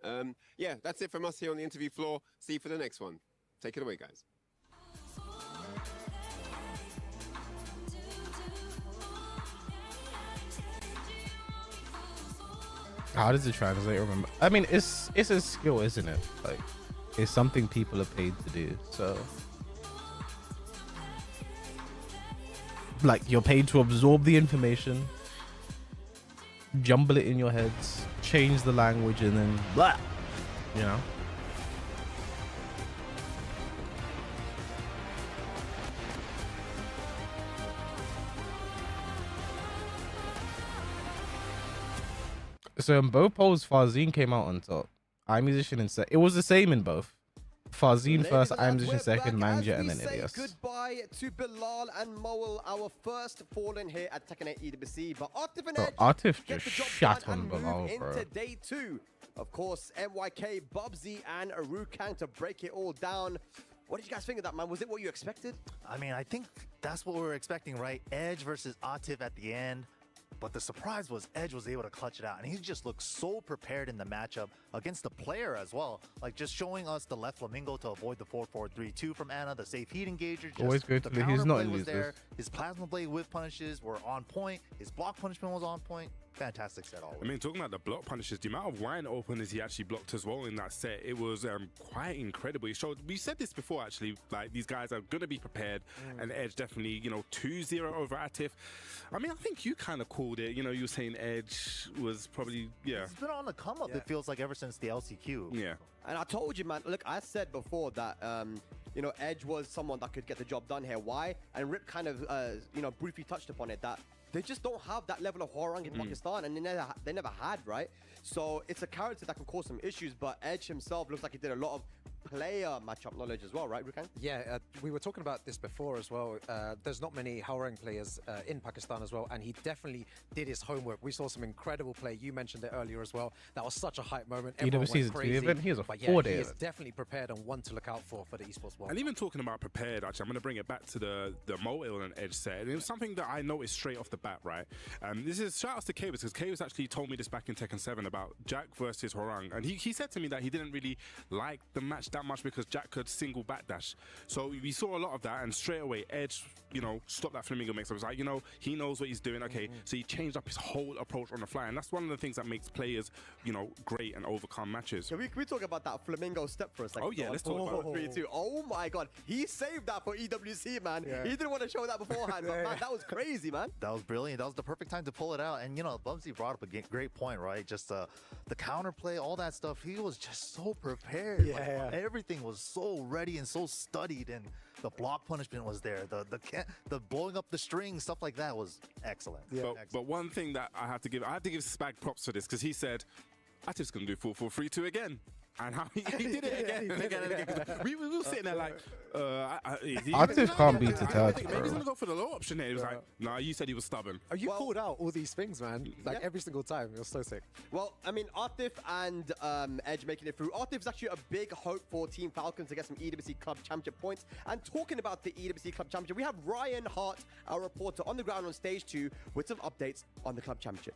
Yeah, that's it from us here on the interview floor. See you for the next one. Take it away, guys. How does it translate? Remember, I mean, it's a skill, isn't it? Like, it's something people are paid to do. So, like, you're paid to absorb the information, jumble it in your heads, change the language, and then blah, you know. So in both polls, Farzine came out on top. iMusician in second. It was the same in both. Farzine first, iMusician second, Manja, and then Ilias. Goodbye to Bilal and Moel, our first fallen here at Tekken 8 EWC. But Atif and Bro, Edge Atif get just the job shot done on and Bilal, move bro. into day 2. Of course, MYK, Bubsy, and Arukang to break it all down. What did you guys think of that, man? Was it what you expected? I mean, I think that's what we were expecting, right? Edge versus Atif at the end. But the surprise was Edge was able to clutch it out, and he just looked so prepared in the matchup against the player as well. Like, just showing us the left flamingo to avoid the 4-4-3-2 from Anna, the safe heat engager. Just Always good the to he's not in was there. losers. His plasma blade whip punishes were on point. His block punishment was on point. Fantastic set all. I mean, talking about the block punishes, the amount of wine openers he actually blocked as well in that set, it was quite incredible. It showed, we said this before actually, like these guys are going to be prepared, and Edge definitely, you know, 2-0 over Atif. I mean, I think you kind of called it, you know, you were saying Edge was probably, yeah. He's been on the come up, it feels like, ever since the LCQ. Yeah. And I told you, man, look, I said before that, you know, Edge was someone that could get the job done here. Why? And Rip kind of, you know, briefly touched upon it, that they just don't have that level of Hwarang in Pakistan, and they never had, right? So it's a character that can cause some issues, but Edge himself looks like he did a lot of player matchup knowledge as well, right, Rukang? Yeah, we were talking about this before as well. There's not many Hwarang players in Pakistan as well, and he definitely did his homework. We saw some incredible play. You mentioned it earlier as well. That was such a hype moment. Everyone EWC went is a crazy. event. He was a But 4-day he is event. definitely prepared and one to look out for the esports world. And even talking about prepared, actually, I'm going to bring it back to the Moil and Edge set. And it was something that I noticed straight off the bat, right? This is shout outs to Kavus, because Kavus actually told me this back in Tekken 7 about Jack versus Hwarang. And he said to me that he didn't really like the match that much because Jack could single backdash. So we saw a lot of that, and straight away Edge, you know, stopped that flamingo mix. I was like, you know, he knows what he's doing. Okay, so he changed up his whole approach on the fly, and that's one of the things that makes players, you know, great and overcome matches. Can we talk about that flamingo step for a second? Oh yeah, let's talk about it. 3-2. Oh my god, he saved that for EWC, man. He didn't want to show that beforehand, but man, that was crazy, man. That was brilliant. That was the perfect time to pull it out. And, you know, Bubsy brought up a great point, right? Just the counterplay, all that stuff. He was just so prepared. Yeah. Like, everything was so ready and so studied, and the block punishment was there. The blowing up the string, stuff like that was excellent. Yeah. But one thing that I have to give Spag props for this, because he said, Atif's going to do 4-4-3-2 again. And how he did it again. We were sitting there like, Atif can't beat the third, maybe he's going to go for the low option here. He was like, nah, you said he was stubborn. Oh, you called out all these things, man. Like every single time. It was so sick. Well, I mean, Atif and Edge making it through. Atif's actually a big hope for Team Falcons to get some EWC Club Championship points. And talking about the EWC Club Championship, we have Ryan Hart, our reporter, on the ground on stage 2 with some updates on the Club Championship.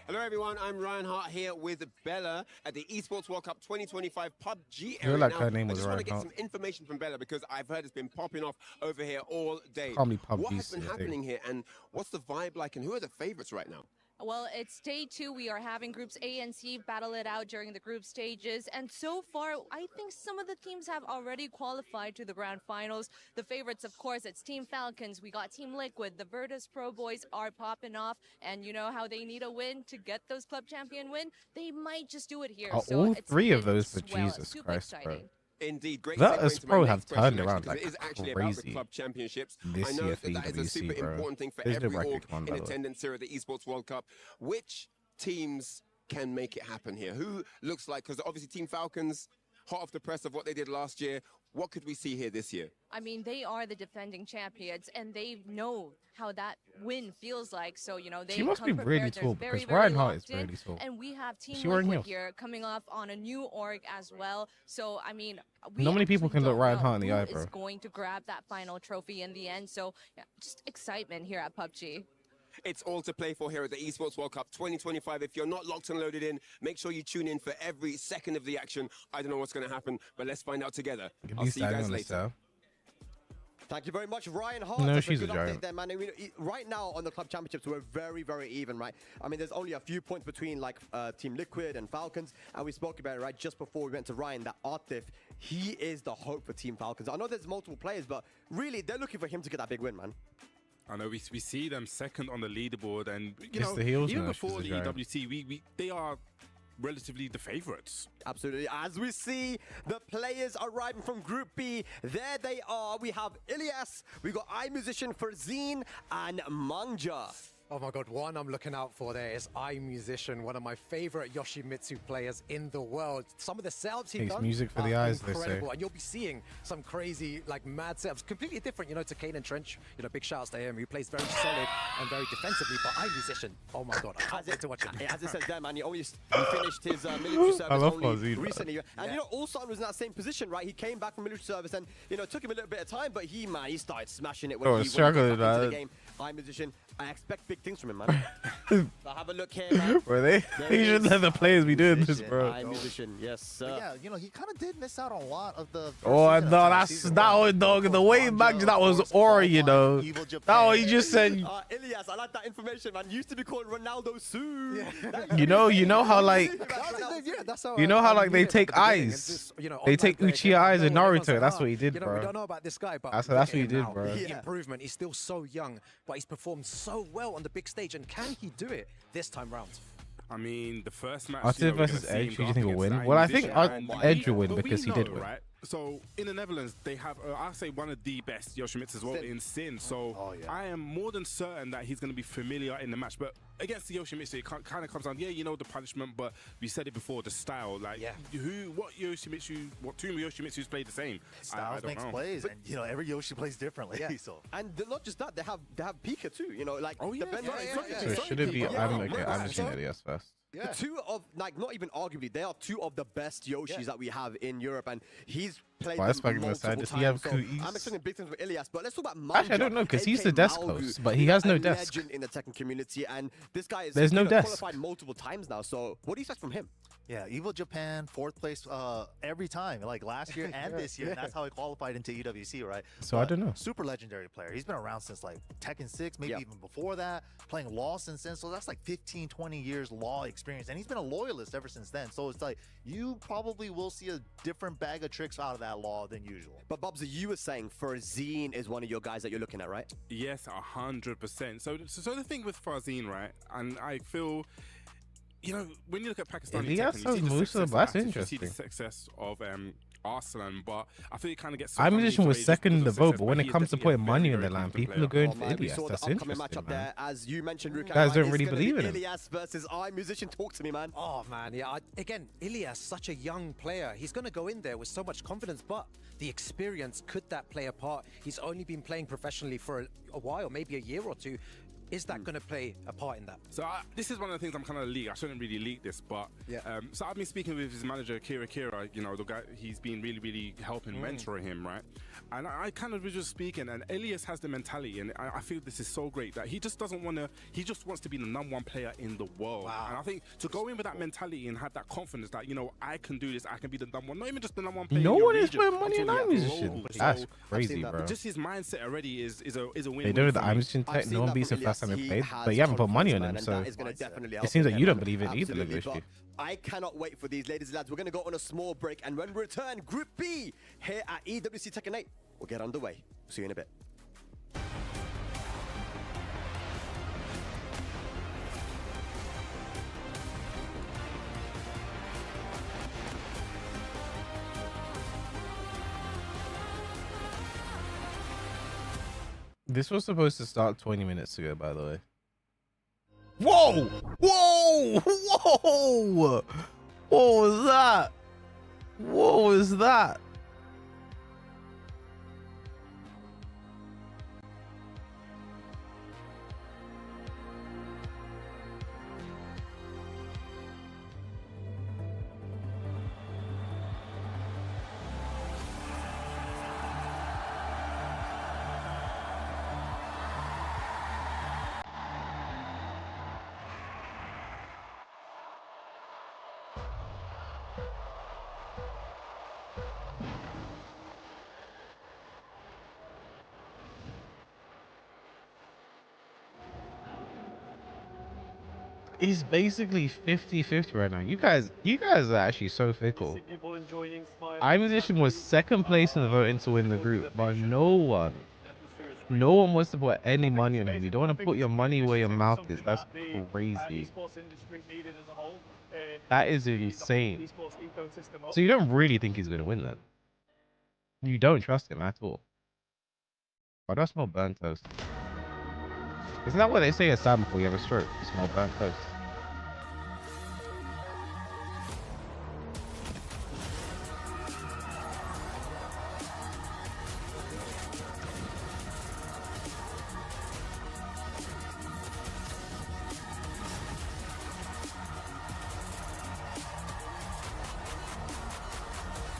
Hello everyone, I'm Ryan Hart here with Bella at the Esports World Cup 2025 PUBG I feel area. like Now, her name I was just want to Ryan get some information from Bella because I've heard it's been popping off over here all day. Can't be What PUBG has been happening here and what's the vibe like and who are the favorites right now? Well, it's day 2. We are having groups A and C battle it out during the group stages. And so far, I think some of the teams have already qualified to the grand finals. The favorites, of course, it's Team Falcons. We got Team Liquid. The Virtus Pro boys are popping off. And you know how they need a win to get those club champion win? They might just do it here. Are so all it's 3 of been those for swell. Jesus Super Christ, bro? exciting. Indeed, great. Virtus segue into my Pro next have question, turned actually, around because like it is actually about the crazy club championships. this I know year for that is a EWC, super bro. important thing for There's no every record org one, by in the way. attendance here at the Esports World Cup. Which teams can make it happen here? Who looks like, because obviously Team Falcons, hot off the press of what they did last year, what could we see here this year? I mean, they are the defending champions, and they know how that win feels like. So, you know, they She must come be really prepared. They're tall very, because very Ryan Hart is locked in. really tall. And we have Team Is she wearing Liquid heels? here coming off on a new org as well. So, I mean, we Not many people actually can look don't Ryan know Hart in the who eye, is bro. going to grab that final trophy in the end. So, yeah, just excitement here at PUBG. It's all to play for here at the Esports World Cup 2025. If you're not locked and loaded in, make sure you tune in for every second of the action. I don't know what's going to happen, but let's find out together. I'll see you guys later. Thank you very much, Ryan Hart. No, That's she's a good a update giant. there, man. I mean, right now on the club championships, we're very, very even, right? I mean, there's only a few points between like Team Liquid and Falcons, and we spoke about it right just before we went to Ryan. That Atif, he is the hope for Team Falcons. I know there's multiple players, but really they're looking for him to get that big win, man. I know we see them second on the leaderboard, and you It's know the heels even now, before she's the a giant. EWC, they are relatively the favorites. Absolutely. As we see the players arriving from Group B, there they are. We have Ilyas, we got iMusician, Farzine, and Manja. Oh my God, one I'm looking out for there is iMusician, one of my favorite Yoshimitsu players in the world. Some of the setups he's Makes done music for the are eyes, they say. incredible. And you'll be seeing some crazy, like mad setups, completely different, you know, to Kane and Trench. You know, big shouts to him. He plays very solid and very defensively, but iMusician, oh my God, I can't wait to watch him. As it says there, man, he finished his military service love only Farzine, recently. And you know, Ulsan was in that same position, right? He came back from military service and, you know, it took him a little bit of time, but he started smashing it when he struggling, came back into the man. game. iMusician, I expect big things from him, man. So have a look here, man. Were they? He should let the players be doing this, bro. iMusician, yes, sir. But yeah, you know, he kind of did miss out on a lot of the. Oh no, that's that was dog. The way back that was aura, you know. Oh, he just said. Ilyas, I like that information, man. Used to be called Ronaldo Su. You know how like. You know how like they take eyes. They take Uchiha eyes in Naruto. That's what he did, You know, bro. we don't know about this guy, but That's look what at he him did, now. bro. The improvement. He's still so young, but he's performed so well on the big stage. And can he do it this time round? I mean, the first match. Atif versus Edge, who do you think will win? Well, I think Edge will win because he did win. Right? So in the Netherlands, they have, I say, one of the best Yoshimitsu as well in Sin. So I am more than certain that he's going to be familiar in the match. But against the Yoshimitsu, it kind of comes down, you know, the punishment. But we said it before, the style. Like, what two Yoshimitsus play the same? Styles makes plays, and you know, every Yoshi plays differently. Yeah. So. And not just that, they have Pika too. You know, like So should it be? I'm just gonna Elias first. The two of, like, not even arguably, they are two of the best Yoshis that we have in Europe, and he's played them multiple times. Does he have so cooties? I'm expecting big things with Ilyas, but let's talk about Manja. Actually, I don't know, because he's aka the desk Malgu, host, but he has no a desk. legend in the Tekken community, and this guy is There's no desk. qualified multiple times now. So what do you expect from him? Yeah, Evil Japan, 4th place every time, like last year and this year. And that's how he qualified into EWC, right? So I don't know. Super legendary player. He's been around since like Tekken 6, maybe even before that, playing Law since then. So that's like 15, 20 years Law experience. And he's been a loyalist ever since then. So it's like, you probably will see a different bag of tricks out of that Law than usual. But Bobs, you were saying Farzine is one of your guys that you're looking at, right? Yes, 100%. So the thing with Farzine, right? And I feel, you know, when you look at Pakistani Tekken, you see the success of Atif, you see the success of Arslan, but I think it kind of gets. iMusician was second in the vote, but when it comes to putting money on the line, people are going for We saw Ilyas. the That's upcoming interesting, matchup there, man. as you mentioned, Rukai. Guys don't it's really gonna believe be in him. Ilyas versus iMusician. Talk to me, man. Oh man, yeah. Again, Ilyas, such a young player. He's going to go in there with so much confidence, but the experience, could that play a part? He's only been playing professionally for a while, maybe a year or two. Is that going to play a part in that? So this is one of the things I'm kind of leak. I shouldn't really leak this, but so I've been speaking with his manager Kira. You know, the guy, he's been really helping mentoring him, right? And I kind of was just speaking, and Ilyas has the mentality, and I feel this is so great that he just doesn't want to. He just wants to be the #1 player in the world. Wow. And I think to go in with that mentality and have that confidence that, you know, I can do this. I can be the #1. Not even just the #1 player. No in your one is region, putting money in I'm talking iMusician. global. That's So crazy, bro. Just his mindset already is a win. They don't know the iMusician tech. No one beats him last time they played, but you haven't put money on him, so it seems like you don't believe it either, Lewis. I cannot wait for these, ladies and lads. We're going to go on a small break, and when we return, Group B here at EWC Tekken 8 will get underway. See you in a bit. This was supposed to start 20 minutes ago, by the way. Whoa! Whoa! Whoa! What was that? What was that? It's basically 50-50 right now. You guys are actually so fickle. iMusician was second place in the voting to win the group, but no one wants to put any money on him. You don't want to put your money where your mouth is. That's crazy. That is insane. So you don't really think he's gonna win then? You don't trust him at all? Why do I smell burnt toast? Isn't that what they say aside before you have a stroke? You smell burnt toast.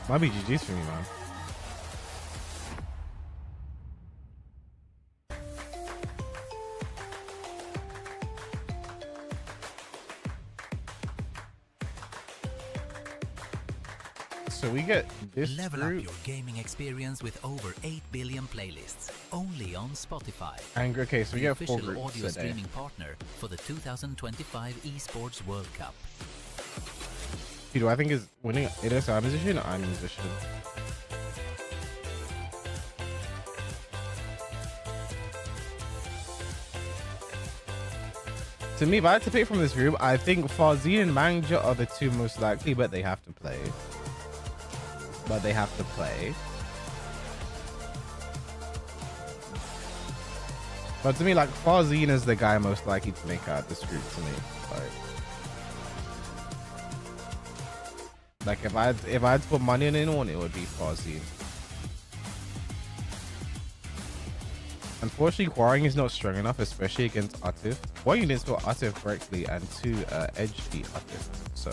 Might be GG's for me, man. So we get this Level group. up your gaming experience with over 8 billion playlists, only on Spotify. And okay, so we the get 4 official groups audio today. streaming partner for the 2025 Esports World Cup. Dude, I think is winning it is iMusician or iMusician. To me, if I had to pick from this group, I think Farzine and Manga are the two most likely, but they have to play. But to me, like, Farzine is the guy most likely to make out this group to me. Like if I had to put money on anyone, it would be Farzine. Unfortunately, Quarrying is not strong enough, especially against Atif. One, you didn't spell Atif correctly, and 2, Edge beat Atif. So.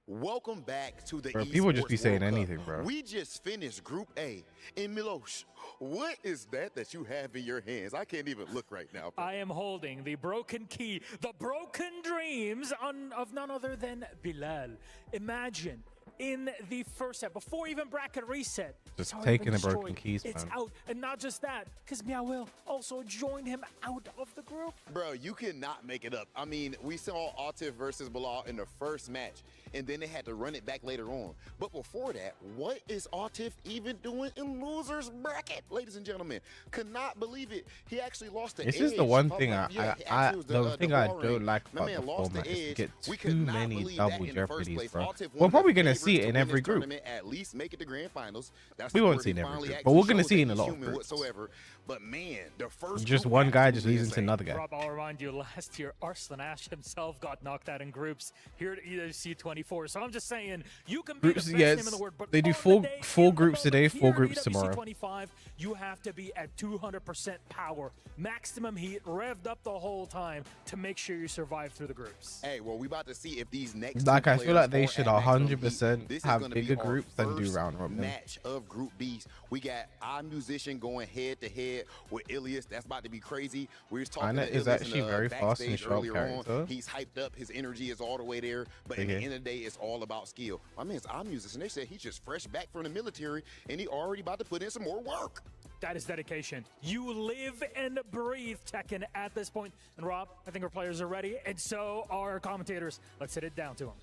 Welcome back to the Bro, people just be Esports saying World Cup. anything, bro. We just finished Group A. And Milosh, what is that you have in your hands? I can't even look right now. I am holding the broken key, the broken dreams of none other than Bilal. Imagine in the first set, before even bracket reset, Just it's taking already the been broken destroyed. keys, It's man. out, and not just that, because Meowil also joined him out of the group. Bro, you cannot make it up. I mean, we saw Atif versus Bilal in the first match, and then they had to run it back later on. But before that, what is Atif even doing in losers bracket, ladies and gentlemen? Could not believe it. He actually lost the This edge. is the one thing the thing I don't like about the format is to get too many double jeopardies, bro. We're probably gonna see it in every group. At least make it to grand finals. That's We the won't word see it he in every finally group, actually but we're gonna showed see it that in a he's lot of human groups. whatsoever. But man, the first Just group one guy has just to be losing to insane. another guy. Rob, I'll remind you, last year, Arslan Ash himself got knocked out in groups here at EWC 24. So I'm just saying, you can be Groups, the best yes. name in the world, but They do on four the day, four in the groups today, moment, 4 here at groups EWC tomorrow. 25, you have to be at 200% power, maximum heat, revved up the whole time to make sure you survive through the groups. Hey, well, we about to see if these next Like, two I feel like they players should are at maximum 100% heat. This is have gonna be bigger our groups than do first round robin. match of Group B's. We got our musician going head to head with Ilias. That's about to be crazy. We was talking Ana to is Ilias actually in the very fast and backstage sharp earlier character. on. He's hyped up. His energy is all the way there. But in the Okay. end of the day, it's all about skill. My man's our musician. They said he's just fresh back from the military and he already about to put in some more work. That is dedication. You live and breathe Tekken at this point. And Rob, I think our players are ready, and so are commentators. Let's hit it down to them.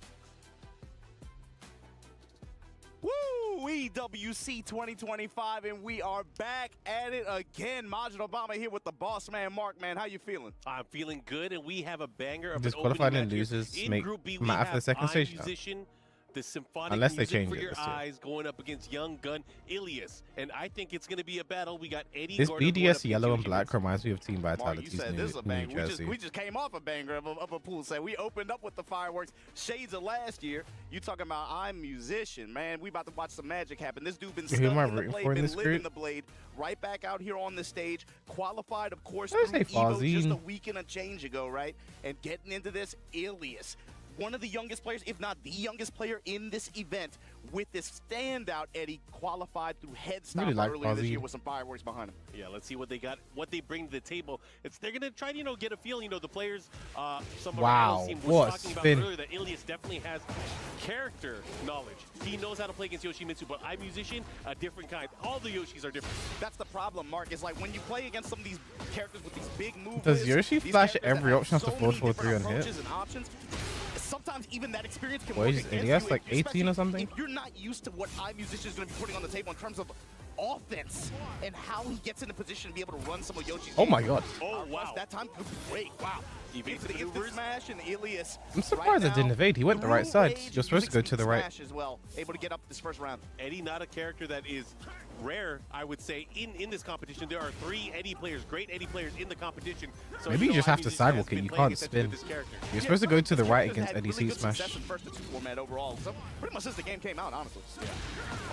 Woo! EWC 2025, and we are back at it again. Majid Obama here with the boss man, Mark. Man, how you feeling? I'm feeling good, and we have a banger of Disqualified an and opening match here. losers In make Group B, we matter after have the second stage. iMusician the symphonic Unless they music change for it your this year. eyes going up against young gun Ilias. And I think it's going to be a battle. We got Eddie This Gordon going up BDS yellow and against black reminds me of Team Mark, you Vitality's said this is a banger. New Jersey. We just came off a banger of a pool set. We opened up with the fireworks, shades of last year. You talking about I'm musician, man. We about to watch some magic happen. This dude been stuck Who am I in the rooting blade, for in been this living group? the blade. Right back out here on the stage, qualified, of course, Did I through say Evo just a Fazine? week and a change ago, right? And getting into this, Ilias, one of the youngest players, if not the youngest player in this event, with this standout Eddie, qualified through head stop Really like earlier this Fazine. year with some fireworks behind him. Yeah, let's see what they got, what they bring to the table. They're going to try to, get a feel. The players, some of our Wow, analyst team what was talking about spin. earlier that Ilias definitely has character knowledge. He knows how to play against Yoshimitsu, but iMusician, a different kind. All the Yoshis are different. That's the problem, Mark, is like when you play against some of these characters with these big moves. Does Yoshi these flash characters that every have option after so forward many 4-3 different on hit? approaches and options, sometimes even that experience can What work is against Ilias, you, like 18 or especially something? If you're not used to what iMusician is going to be putting on the table in terms of offense and how he gets in a position to be able to run some of Yoshi's Oh my games. God. Oh, wow. That time could break. Wow. Into the instant smash and Ilias. I'm surprised it didn't evade. He went the right side. You're supposed to go to the right. Smash as well. Able to get up this first round. Eddie, not a character that is rare, I would say, in this competition. There are 3 Eddie players, great Eddie players in the competition. So Maybe you just have to sidewalk it. You can't spin. You're supposed to go to the right against Eddie C smash. First to 2 format overall. So pretty much since the game came out, honestly. Yeah.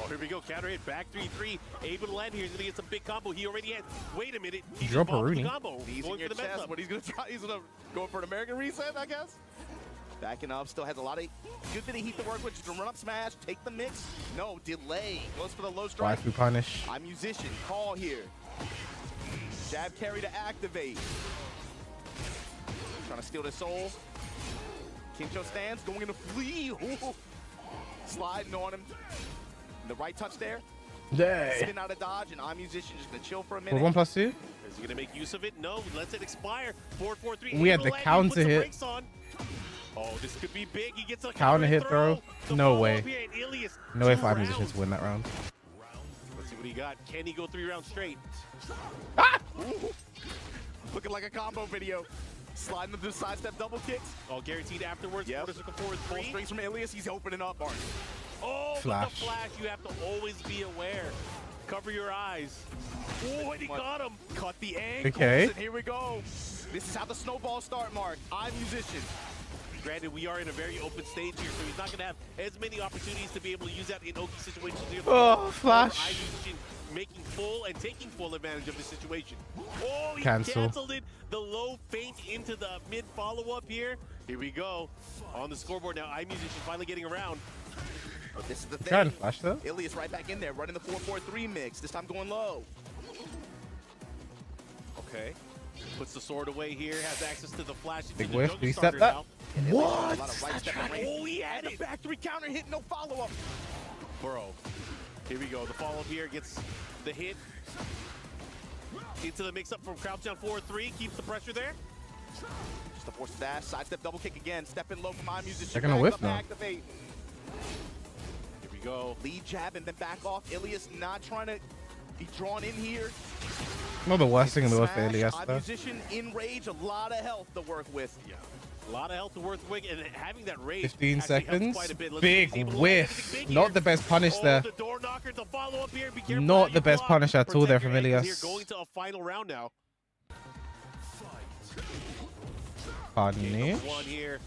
Oh, here we go. Counter hit, back 3-3. Able to land here. He's going to get some big combo. He already had. Wait a minute. He Drop just a Rooney. the combo. He's Going in your for the chest, mess up. but he's going to try. He's going to go for an American reset, I guess. Backing up, still has a lot of good bit of heat to work with. Just gonna run up smash, take the mix. No, delay. Goes for the low strike. Waifu punish. I'm musician. Call here. Jab carry to activate. Trying to steal the soul. Kincho stands, going to flee. Ooh. Sliding on him. The right touch there. Yay. Spin out of dodge, and I'm musician just gonna chill for a For minute. 1+2. Is he going to make use of it? No. Lets it expire. 4-4-3. We had Able the to land. counter He puts the hit. brakes on. Oh, this could be big. He gets a Counter hit throw. No way. Up here, and Ilias, No way 2 for rounds. musicians to win that round. Let's see what he got. Can he go 3 rounds straight? Ooh. Looking like a combo video. Sliding them to the sidestep double kicks. All guaranteed afterwards. Yep. Quarter circle forward Full 3. strings from Ilias. He's opening up, Mark. Oh, Flash. but the flash, you have to always be aware. Cover your eyes. Oh, and he got him. Cut the ankles, Okay. and here we go. This is how the snowballs start, Mark. I'm musician. Granted, we are in a very open stage here, so he's not going to have as many opportunities to be able to use that in Oki situations. Oh, flash. iMusician making full and taking full advantage of the situation. Oh, he Cancel. canceled it. The low feint into the mid follow-up here. Here we go. On the scoreboard now, iMusician finally getting around. But this is the Try and thing. flash though. Ilias right back in there, running the 4-4-3 mix. This time going low. Okay. Puts the sword away here, has access to the flash. Big into the whiff. Joker Did he starter step that? now. And Ilias What? with a lot of right step and range. Oh, he had And it. the back 3 counter hit, no follow-up. Bro, here we go. The follow-up here gets the hit. Into the mix-up from crouch down 4-3. Keeps the pressure there. Just a force dash, sidestep double kick again. Stepping low from my musician. They're gonna Back whiff up, now. Activate. Here we go. Lead jab and then back off. Ilias not trying to be drawn in here. Not the worst thing in the world for Smash, Ilias our though. musician in rage, a lot of health to work with. Yeah. A lot of health to work with, and having that rage 15 actually helps seconds. quite a bit. Let's see if he's Big able to land whiff. anything big Not here. the best punish Oh, there. the door knocker to follow up here. Be careful Not how the you best block. punish at all there Protect from your ankles Ilias. here, going to a final round now. Punish. One here.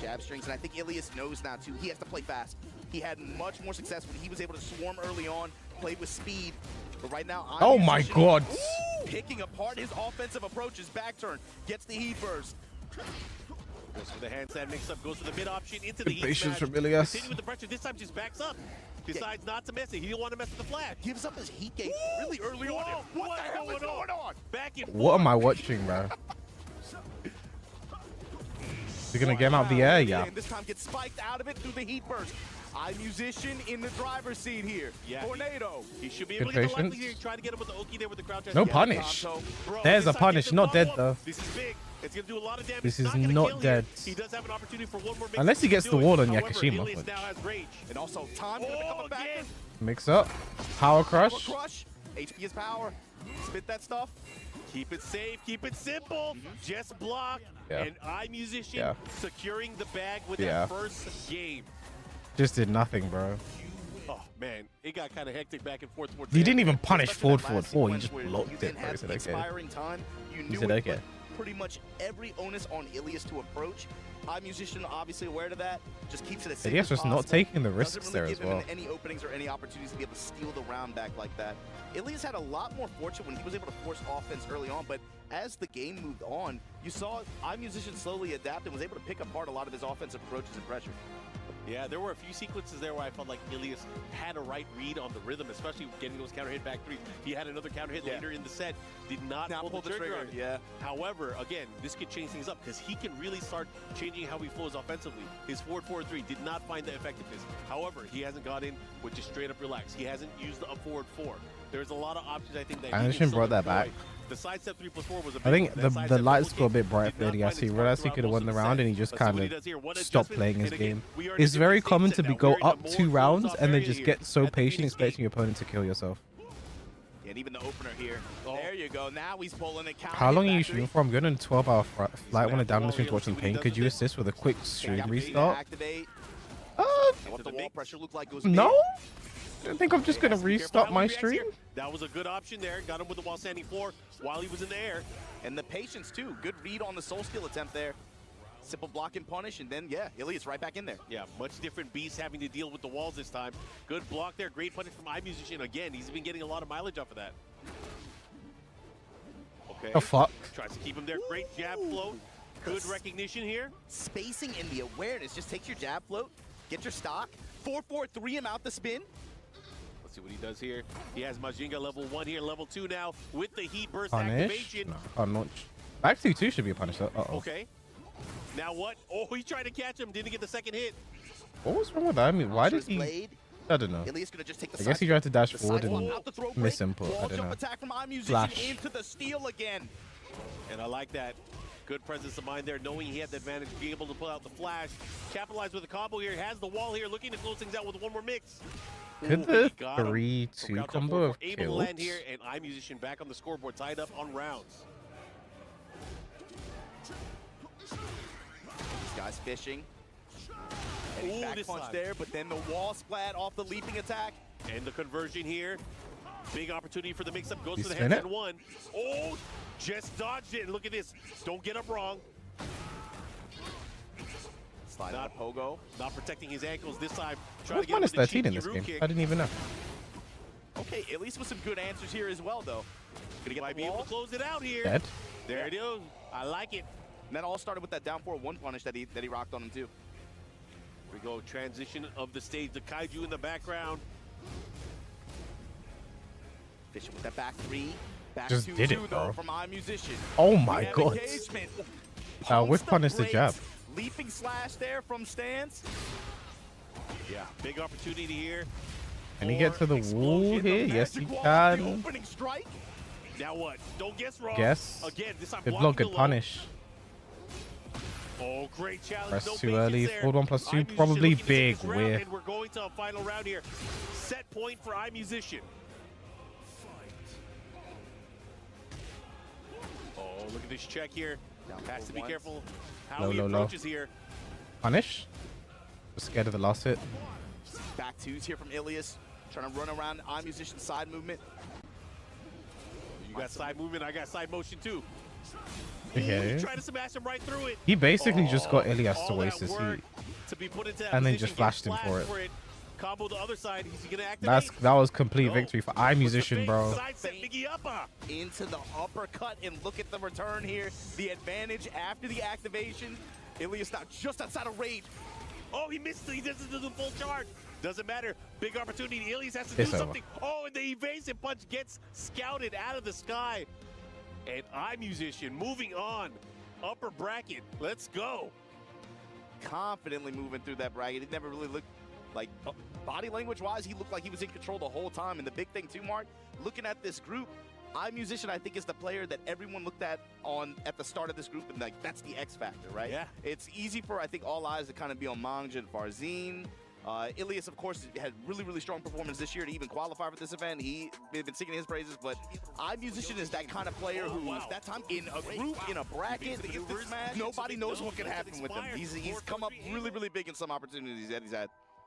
Jab strings, and I think Ilias knows now too. He has to play fast. He had much more success when he was able to swarm early on, play with speed. But right now, Oh my God. Picking apart his offensive approaches. Back turn, gets the heat burst. Goes for the handstand mix-up, goes for the mid option into the heat Impatience smash. from Ilias. Continue with the pressure. This time just backs up. Decides not to mess it. He didn't want to mess with the flash. Gives up his heat gate really early on. Whoa, What the hell is going on? Back and What forth. am I watching, bro? You're gonna get him out of the air, yeah. And this time gets spiked out of it through the heat burst. iMusician in the driver's seat here. Yeah, Tornado. He should be able Good to get the patience. lucky here. Try to get him with the Oki there with the crouch. No Yeah, punish. Bro, There's this a time punish, gets the not dead follow-up. though. This is big. It's going to do a lot of damage. This It's is gonna not kill dead. Here. He does have an opportunity for one more mix. Unless he gets to the do it. wall on However, Yakashima, Ilias which- now has rage. And also time gonna come back. Again. Mix up. Power Power crush. crush. HP is power. Spit that stuff. Keep it safe. Keep it simple. Just block. Yeah. And iMusician Yeah. securing the bag with Yeah. that first game. Just did nothing, bro. Oh man, it got kind of hectic back and forth. He didn't even punish forward. He just where blocked you it, didn't bro. He have said, the okay. expiring time. You He knew said, it okay. put pretty much every onus on Ilias to approach. iMusician obviously aware of that. Just keeps it as safe Ilias as was not possible. taking the Doesn't risks really there give as well. him any openings or any opportunities to be able to steal the round back like that. Ilias had a lot more fortune when he was able to force offense early on, but as the game moved on, you saw iMusician slowly adapt and was able to pick apart a lot of his offensive approaches and pressure. Yeah, there were a few sequences there where I felt like Ilias had a right read on the rhythm, especially getting those counter hit back threes. He had another counter hit later in the set, did not pull the trigger on it. Yeah. However, again, this could change things up because he can really start changing how he flows offensively. His forward 4-3 did not find the effectiveness. However, he hasn't got in with just straight up relax. He hasn't used the up forward 4. There's a lot of options I think that Anderson brought that back. The side step 3+4 was a big I think one. the lights got a bit bright for Ilias. He realized he could have won the round and he just kind of stopped playing his game. It's very common to go up 2 rounds and then just get so patient expecting your opponent to kill yourself. And even the opener here. There you go. Now he's pulling it. How long are you shooting for? I'm going on a 12-hour flight when I'm down the stream to watch some pain. Could you assist with a quick stream restart? What the wall pressure looked like goes No? I think I'm just going to restart my stream. That was a good option there. Got him with the wall standing floor while he was in the air. And the patience, too. Good read on the soul skill attempt there. Simple block and punish, and then, yeah, Ilias right back in there. Yeah, much different beast having to deal with the walls this time. Good block there. Great punish from iMusician. Again, he's been getting a lot of mileage off of that. Okay. The fuck? Tries to keep him there. Great jab float. Good recognition here. Spacing and the awareness. Just take your jab float, get your stock, 4-4-3 him out the spin. Let's see what he does here. He has Majinga level 1 here, level 2 now with the heat burst Punish? activation. No, can't launch. Back 2-2 should be a punish. Uh-oh. Okay. Now what? Oh, he tried to catch him. Didn't get the second hit. What was wrong with that? I mean, why did he... I don't know. Ilias gonna just take the I guess he tried to dash forward and out the throw miss break. input. I Wall don't jump know. attack from iMusician Flash. into the steal again. And I like that. Good presence of mind there, knowing he had the advantage, being able to pull out the flash. Capitalize with a combo here. Has the wall here, looking to close things out with one more mix. Could the 3-2 combo have able to killed? land here, and iMusician back on the scoreboard, tied up on rounds. These guys fishing. Heading back punch there, but then the wall splat off the leaping attack. And the conversion here. Big opportunity for the mix-up. Goes You for the spin heads it? and one. Oh, just dodged it. Look at this. Don't get up wrong. Slide out pogo. Not protecting his ankles this time. Trying What's to get minus with the 13 in cheeky this root game? kick. I didn't even know. Okay, at least with some good answers here as well, though. Gonna get Might the be wall. able to close it out here. Dead. There it is. I like it. And that all started with that down 4-1 punish that he rocked on him, too. Here we go. Transition of the stage. The Kaiju in the background. Fishing with that back 3. Back Just 2-2, did it, though, bro. from iMusician. Oh my We have god. engagement. With punish the jab. Leaping slash there from stance. Yeah, big opportunity here. Can he get to the wall here? Yes, he can. Opening strike. Now what? Don't guess wrong. Guess. Again, this time Good block, blocking good the low. punish. Oh, great challenge. Press No too patience early. there. Forward 1+2, iMusician probably looking to take big this round, whiff. and we're going to a final round here. Set point for iMusician. Oh, look at this check here. Has to be careful how Low, he low, low. approaches here. Punish. Was scared of the last hit. Back 2s here from Ilias. Trying to run around iMusician's side movement. You got side movement, I got side motion too. Okay. Ooh, try to smash him right through it. He basically just got Ilias to all waste that his work heat. to be put into that And then position, just flashed get him for flashed it. Combo the other side. He's gonna activate. That was complete victory for iMusician, bro. Side set, Biggie upper. Into the uppercut, and look at the return here. The advantage after the activation. Ilias now just outside of range. Oh, he missed. He doesn't do the full charge. Doesn't matter. Big opportunity. Ilias has to It's do over. something. Oh, and the evasive punch gets scouted out of the sky. And iMusician moving on. Upper bracket. Let's go. Confidently moving through that bracket. It never really looked like, body language-wise, he looked like he was in control the whole time. And the big thing too, Mark, looking at this group, iMusician, I think, is the player that everyone looked at the start of this group, and like that's the X factor, right? Yeah. It's easy for, I think, all eyes to kind of be on Mangja and Farzin. Ilias, of course, had really, really strong performance this year to even qualify for this event. He's been singing his praises, but iMusician is that kind of player who, that time in a group, in a bracket, nobody knows what can happen with him. He's come up really, really big in some opportunities that he's had.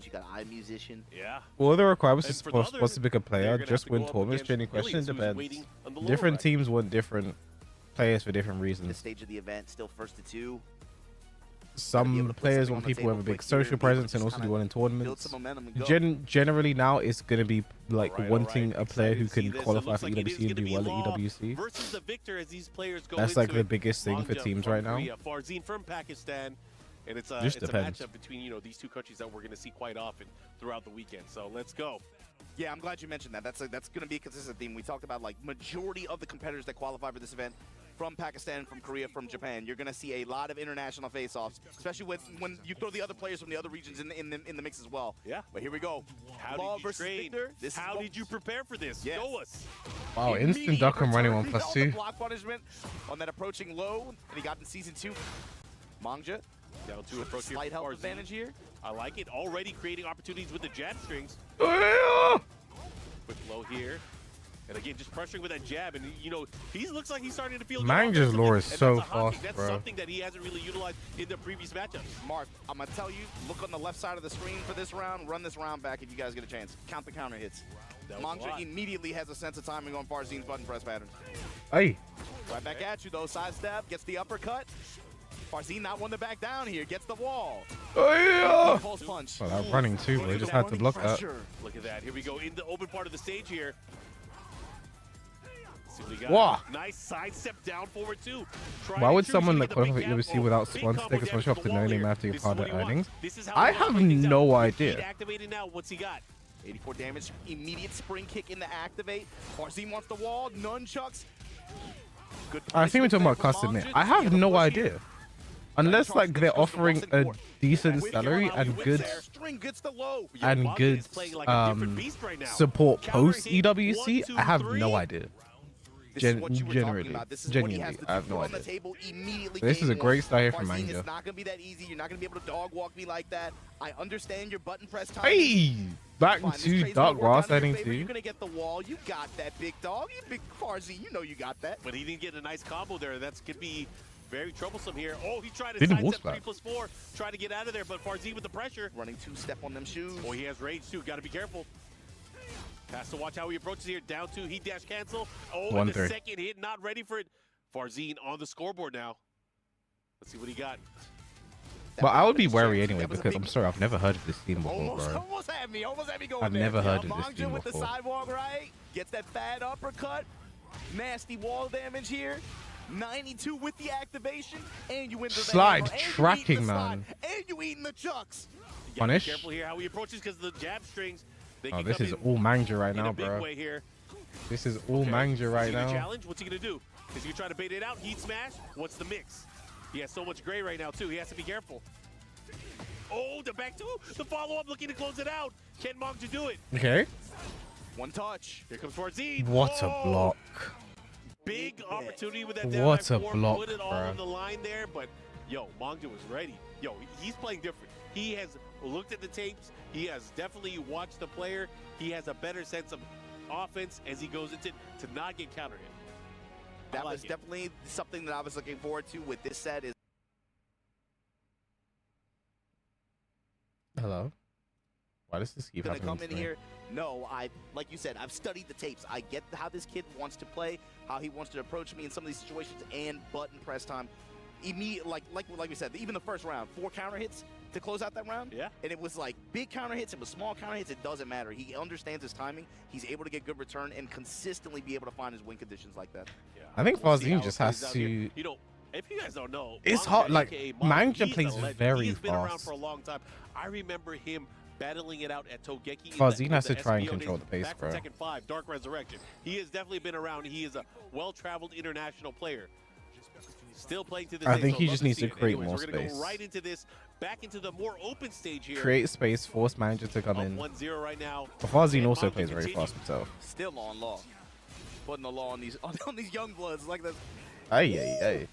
games. You got iMusician. Yeah. Well, the requirements And is for the supposed to pick a player, they're gonna just have to win go up tournaments. against Training Billy, question who's depends. waiting on the lower Different rack. teams want different players for different This reasons. stage of the event, still first to 2. Some players want people who have a big social presence and also do well in tournaments. Generally now it's going to be like wanting a player who can qualify for EWC and do well at EWC. Versus the victor as these players go That's like into the it. biggest thing for Mangja teams from right now. Korea, Farzin from Pakistan. And it's a, Just it's a depends. matchup between, you know, these two countries that we're going to see quite often throughout the weekend. So let's go. Yeah, I'm glad you mentioned that. That's going to be a consistent theme. We talked about like majority of the competitors that qualify for this event from Pakistan, from Korea, from Japan. You're going to see a lot of international face-offs, especially when you throw the other players from the other regions in the mix as well. Yeah. But here we go. How Law did you versus train? Victor. This How is did you prepare for this? Yes. Show us. Wow, instant duck and running 1+2. Block punishment on that approaching low that he got in Season 2. Mangja. Down to approach here. Slight health Farzin. advantage here. I like it. Already creating opportunities with the jab strings. Quick low here. And again, just pressuring with that jab. And, you know, he looks like he's starting to feel Mangja's lore is and so that's a hot fast, kick. That's bro. something that he hasn't really utilized in the previous matchups. Mark, I'm going to tell you, look on the left side of the screen for this round. Run this round back if you guys get a chance. Count the counter hits. Mangja immediately has a sense of timing on Farzin's button press patterns. Hey. Right back at you, though. Side step, gets the uppercut. Farzin not one to back down here. Gets the wall. Pulse punch. Well, that running too, bro. Just had to block that. Look at that. Here we go in the open part of the stage here. See what we got. Wow. Nice side step down forward too. Why would someone like qualify for EWC without sponsor stick, especially off the no-name after your harder earnings? I have no idea. Activated now. What's he got? 84 damage. Immediate spring kick in the activate. Farzin wants the wall. Nunchucks. Good I think we're talking about custom knit. I have no idea. Unless like they're offering a decent salary and good support post EWC, I have no idea. Genuinely, I have no idea. This is a great start here from Mangja. It's not gonna be that easy. You're not gonna be able to dog walk me like that. I understand your button press time. Hey, back to Dark Grass heading You're too. gonna get the wall. You got that, big dog. You big Farzin. You know you got that. But he didn't get a nice combo there. That's could be very troublesome here. Oh, he tried to Didn't sidestep wolf 3+4, trying to get out of there, but Farzin with the pressure. Running two-step on them shoes. Oh, he has rage too. Got to be careful. Has to watch how he approaches here. Down 2, he dash cancel. Oh, and the 1-3. second hit, not ready for it. Farzin on the scoreboard now. Let's see what he got. But I would be wary anyway because I'm sorry, I've never heard of this team before, bro. Almost had me going I've there. never heard of this Mangja team with the before. sidewalk right. Gets that bad uppercut. Nasty wall damage here. 92 with the activation. And you win the Slide hammer, and you tracking, eating the slide, man. And you eating the chucks. You gotta be Punish. careful here how he approaches because the jab strings. They Oh, can this come is in all Mangja right in now, a big bro. way here. This is all Mangja right See the now. challenge? What's he gonna do? Is he gonna try to bait it out? Heat smash? What's the mix? He has so much gray right now too. He has to be careful. Oh, the back two, the follow-up looking to close it out. Can Mangja do it? Okay. One touch. Here comes Farzin. What a block. Big opportunity with that What down a by 4, block, put it all bruh. on the line there, but yo, Mangja was ready. Yo, he's playing different. He has looked at the tapes. He has definitely watched the player. He has a better sense of offense as he goes into to not get counter hit. That was definitely something that I was looking forward to with this set. Is Hello. Why does this keep gonna happening come in to me? here. No, like you said, I've studied the tapes. I get how this kid wants to play, how he wants to approach me in some of these situations, and button press time. Immediate, like we said, even the first round, 4 counter hits to close out that round. Yeah. And it was like big counter hits, it was small counter hits. It doesn't matter. He understands his timing. He's able to get good return and consistently be able to find his win conditions like that. Yeah. I think We'll see Farzin how it just plays has out here. to. You know, if you guys don't know, It's Mangja, hard, like, aka Mangja he's plays a legend. very He's been around fast. for a long time. I remember him battling it out at Togeki. Farzin has in to try and SBO control days the pace, back bro. from Tekken 5, Dark Resurrection. He has definitely been around. He is a well-traveled international player. Still playing to this I day, think so he love just to needs see to it. create Anyways, more we're gonna space. go right into this, back into the more open stage here. Create space, force Mangja to come Up in. 1-0 right now. But Farzin And also Mangja plays very continues. fast himself. Still on law. Putting the law on these on these young bloods like this. Hey, hey, hey.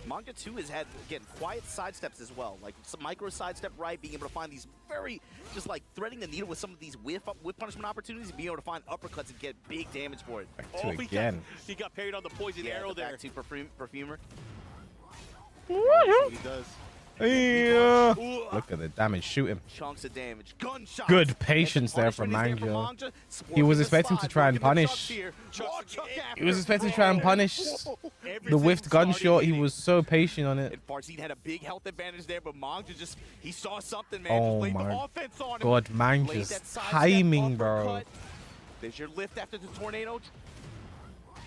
Mangja 2 has had, again, quiet sidesteps as well. Like some micro sidestep right, being able to find these very, just like threading the needle with some of these whip punishment opportunities, being able to find uppercuts and get big damage for it. Back to again. He got parried on the poison arrow the there. back to perfumer. That's what he does. Yeah. Look at the damage. Shoot him. Chunks of damage. Gunshots. Good patience there from Mangja. He was expecting to try and punish. He was expecting to try and punish the whiffed gunshot. He was so patient on it. And Farzine had a big health advantage there, but Mangja just, he saw something, man. Oh just my the offense on him. God, Manja's timing, bro. There's your lift after the tornado.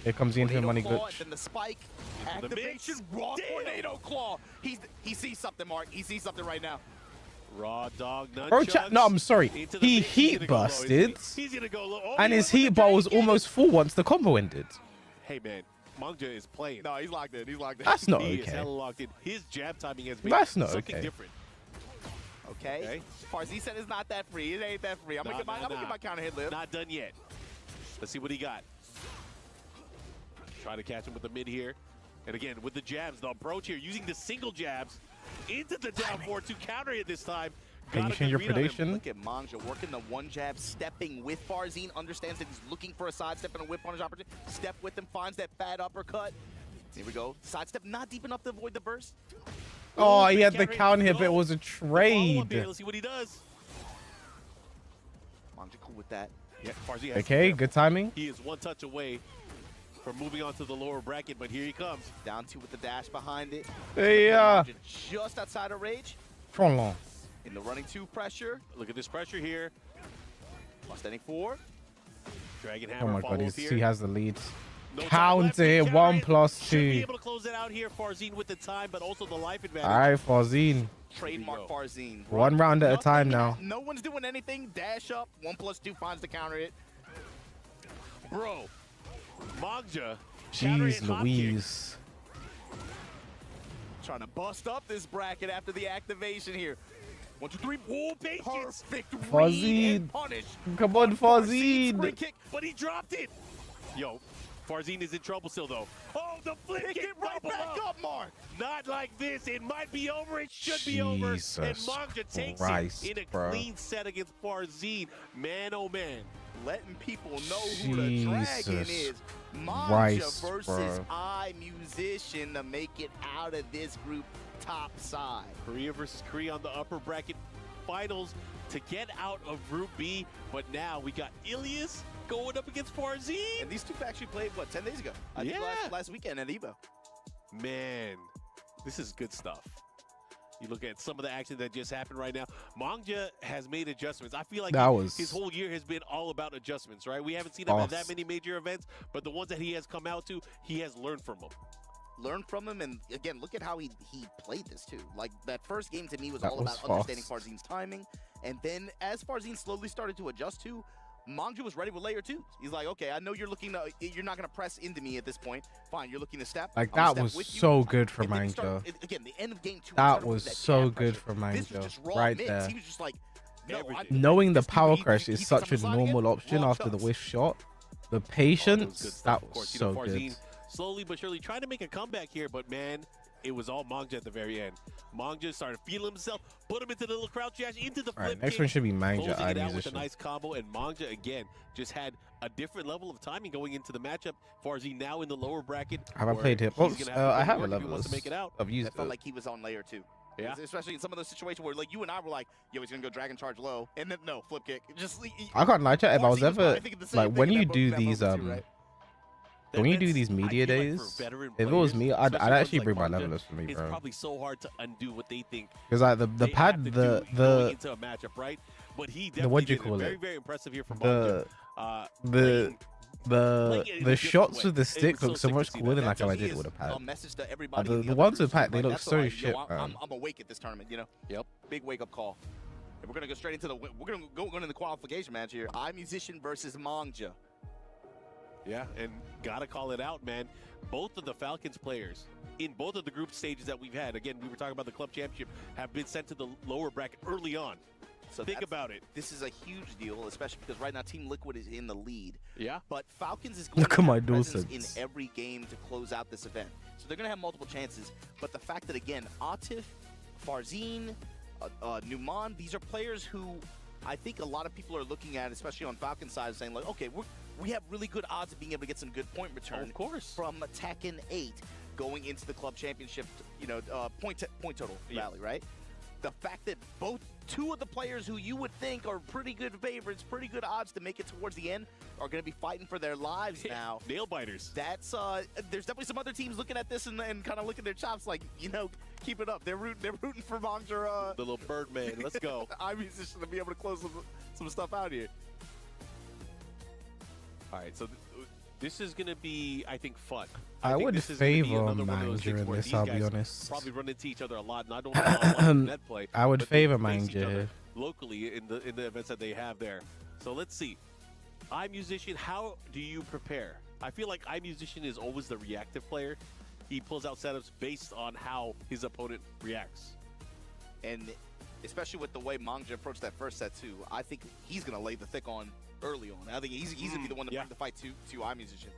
Here comes the infinite money glitch. Then the spike. Activation. Raw tornado claw. He sees something, Mark. He sees something right now. Raw dog Bro, no, I'm sorry. He heat busted, and his heat bar was almost full once the combo ended. Hey, man. Mangja is playing. No, he's locked in. He's locked in. That's not He okay. is hella locked in. His jab timing has been That's not something okay. different. Okay. Farzine said it's not that free. It ain't that free. I'm gonna get my counter hit lift. Not done yet. Let's see what he got. Try to catch him with the mid here. And again, with the jabs, the approach here, using the single jabs into the down four to counter it this time. Can you change your prediction? Look at Mangja working the one jab, stepping with Farzine, understands that he's looking for a sidestep and a whip punish opportunity. Step with him, finds that bad uppercut. Here we go. Sidestep not deep enough to avoid the burst. Oh, he had the counter here, but it was a trade. Let's see what he does. Mangja cool with that. Yeah, Farzine has Okay, good timing. He is one touch away from moving on to the lower bracket, but here he comes. Down two with the dash behind it. Yeah. Just outside of rage. Trolon. In the running two pressure. Look at this pressure here. Standing four. Dragon Oh Hammer my God, here. he has the lead. No Counter it, 1+2. Should be able to close it out here. Farzine with the time, but also the life advantage. All right, Farzine. Trademark Farzine. One round at a time now. No one's doing anything. Dash up. 1+2 finds the counter hit. Bro, Mangja. Jeez Louise. Trying to bust up this bracket after the activation here. 1, 2, 3. Oh, patience. Perfect Farzine. punish. Come on, Farzine. Free kick, but he dropped it. Yo, Farzine is in trouble still, though. Oh, the flip kick right back up, Mark. Not like this. It might be over. It should be over. And Mangja takes it in a clean set against Farzine. Man, oh man. Letting people know who the dragon is. Mangja versus iMusician to make it out of this group top side. Korea versus Korea on the upper bracket finals to get out of Group B. But now we got Ilias going up against Farzine. And these two actually played, what, 10 days ago? I think last weekend at EVO. Man, this is good stuff. You look at some of the action that just happened right now. Mangja has made adjustments. I feel like his whole year has been all about adjustments, right? We haven't seen him at that many major events, but the ones that he has come out to, he has learned from them. Learned from him, and again, look at how he played this too. Like that first game to me was all about understanding Farzine's timing, and then as Farzine slowly started to adjust to, Mangja was ready with layer 2. He's like, okay, I know you're not gonna press into me at this point. Fine, you're looking to step. Like that was so good for Mangja. Again, the end of game 2. That was so good for Mangja, right there. He was just like, no, knowing the power crash is such a normal option after the whiff shot, the patience, that was so good. Slowly but surely trying to make a comeback here, but man, it was all Mangja at the very end. Mangja started feeling himself, put him into the little crouch dash, into the flip next kick, one should be Mangja, closing it out with a iMusician. nice combo, and Mangja again just had a different level of timing going into the matchup. Farzine now in the lower bracket. Have I played hitbox? I have a level of used. It felt like he was on layer 2. Yeah. Especially in some of those situations where like you and I were like, yo, he's gonna go dragon charge low, and then no, flip kick. Just I can't lie to you, if I was ever like when you do these when you do these media days, if it was me, I'd actually bring my levelers for me, It's bro. probably so hard to undo what they think. Because like the they pad, have to the going into a matchup, right? But he definitely what do you did call it. Very, it? very impressive here from Mangja. The shots with the stick look so much cooler than like how I did it with a pad. The ones with pad, they look so shit, man. I'm awake at this tournament, you know. Yep. Big wake up call. And we're gonna go straight into the into the qualification match here. iMusician versus Mangja. Yeah, and gotta call it out, man. Both of the Falcons players in both of the group stages that we've had, again, we were talking about the club championship, have been sent to the lower bracket early on. So think about it. This is a huge deal, especially because right now Team Liquid is in the lead. Yeah. But Falcons is going Look to at my have presence DualSense. in every game to close out this event. So they're going to have multiple chances. But the fact that, again, Atif, Farzine, Numan, these are players who I think a lot of people are looking at, especially on Falcon side, saying like, okay, we have really good odds of being able to get some good point return. Of course. From Tekken 8 going into the club championship, point total rally, right? The fact that two of the players who you would think are pretty good favorites, pretty good odds to make it towards the end, are going to be fighting for their lives now. Nail biters. That's there's definitely some other teams looking at this and kind of looking their chops like, keep it up. They're rooting for Mongja. The little Birdman. Let's go. iMusician to be able to close some stuff out here. All right, so this is going to be, I think, fun. I would favor Mangja in this, I'll be honest. Probably run into each other a lot, and I don't know how net play. I would favor Mangja locally in the events that they have there. So let's see. iMusician, how do you prepare? I feel like iMusician is always the reactive player. He pulls out setups based on how his opponent reacts. And especially with the way Mangja approached that first set too, I think he's going to lay the thick on early on. I think he's going to be the one to bring the fight to iMusician.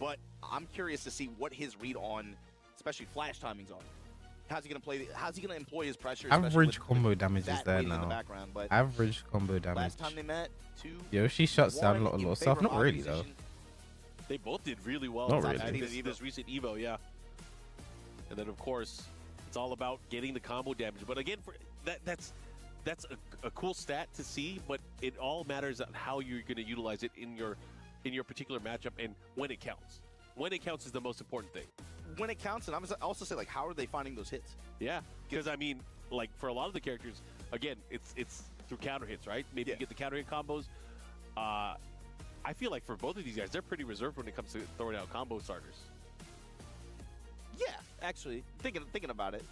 But I'm curious to see what his read on, especially flash timings are. How's he going to play? How's he going to employ his pressure? Average combo damage is there now. But average combo damage. Last time they met, Yoshi shuts down a lot of stuff. Not really though. They both did really well. Not really. This recent Evo, yeah. And then of course, it's all about getting the combo damage. But again, that's a cool stat to see. But it all matters on how you're going to utilize it in your particular matchup and when it counts. When it counts is the most important thing. When it counts, and I also say, like, how are they finding those hits? Yeah, because I mean, like for a lot of the characters, again, it's through counter hits, right? Maybe you get the counter hit combos. I feel like for both of these guys, they're pretty reserved when it comes to throwing out combo starters. Yeah, actually, thinking about it.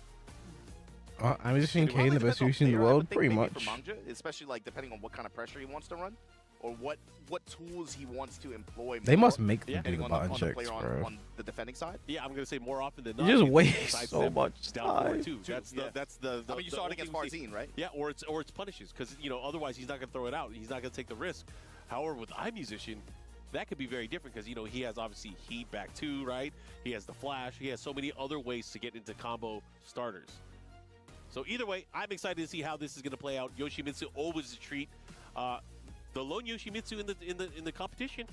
I'm just thinking Kane, the best solution in the world, pretty much. For Mangja, especially like depending on what kind of pressure he wants to run, or what tools he wants to employ. They must make them do the button checks, bro. On the defending side. Yeah, I'm gonna say more often than not. You just waste so much time. Too. That's the. I mean, you saw it against Farzine, right? Yeah, or it's punishes because otherwise he's not gonna throw it out. He's not gonna take the risk. However, with iMusician, that could be very different because he has obviously heat back too, right? He has the flash. He has so many other ways to get into combo starters. So either way, I'm excited to see how this is going to play out. Yoshimitsu always a treat. The lone Yoshimitsu in the competition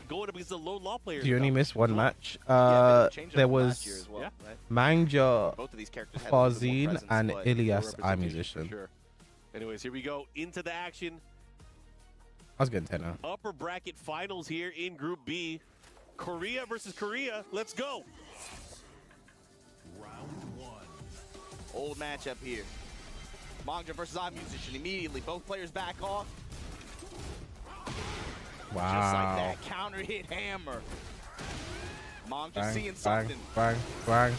going up against the lone law players. You only missed one match. There was Mangja, Farzine, and Ilias iMusician. Sure. Anyways, here we go into the action. I was getting 10 now. Upper bracket finals here in Group B. Korea versus Korea. Let's go. Round 1. Old matchup here. Mangja versus iMusician. Immediately, both players back off. Wow. Just like that, counter hit hammer. Mangja seeing something. Bang.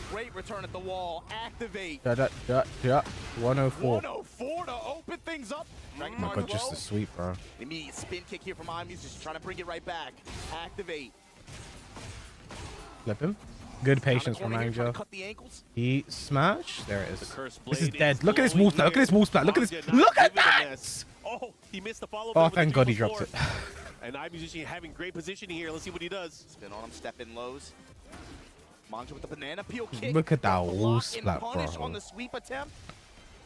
Great return at the wall. Activate. 104. 104 to open things up. Oh my god, just a sweep, bro. Immediate spin kick here from iMusician, trying to bring it right back. Activate. Flip him. Good patience from Mangja. He smashed. There it is. This is dead. Look at this wall splat. Look at this wall splat. Look at this. Look at that! Oh, he missed the follow-up. Oh, thank God he dropped it. And iMusician having great positioning here. Let's see what he does. Spin on him, step in lows. Mangja with the banana peel kick. Look at that wall splat, bro. On the sweep attempt.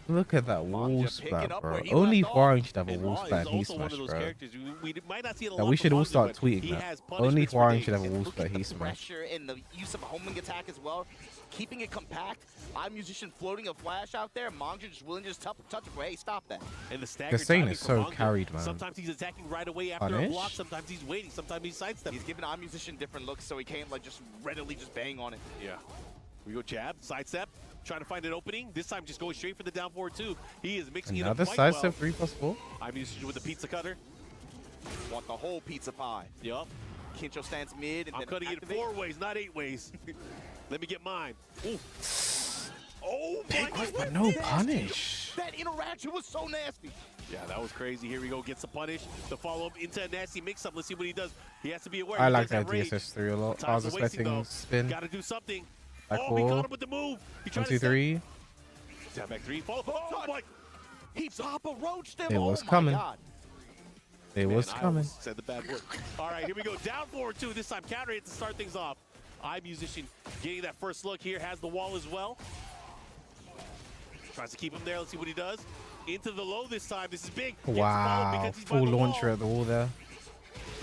Look at that wall splat, bro. Only Hwaring should have a wall splat and he smashed, bro. We should all start tweeting that. Only Hwaring should have a wall splat, he smashed. Pressure and the use of a homing attack as well. Keeping it compact. iMusician floating a flash out there. Mangja just willing to just touch it. Hey, stop that. And the stagger Gasane is so carried, man. Sometimes he's attacking right away after a block. Sometimes he's waiting. Sometimes he's sidestepping. He's giving iMusician different looks so he can't like just readily just bang on it. Yeah. We go jab, sidestep. Trying to find an opening. This time just going straight for the down forward too. He is mixing it up quite well. Another sidestep 3+4. iMusician with the pizza cutter. Want the whole pizza pie. Yup. Kincho stands mid and I'm cutting it 4 ways, not 8 ways. Let me get mine. Ooh. Oh my God. But no punish. That interaction was so nasty. Yeah, that was crazy. Here we go. Gets the punish. The follow-up into a nasty mix-up. Let's see what he does. He has to be aware. I like that DSS3 a lot. I was expecting spin. Got to do something. Back he caught him with the move. 1, 2, 3. Tap back 3. Follow. Oh my. He Papa roached him. It was coming. It was coming. Said the bad word. All right, here we go. Down forward 2. This time counter hit to start things off. iMusician getting that first look here. Has the wall as well. Tries to keep him there. Let's see what he does. Into the low this time. This is big. Wow, full launcher at the wall there.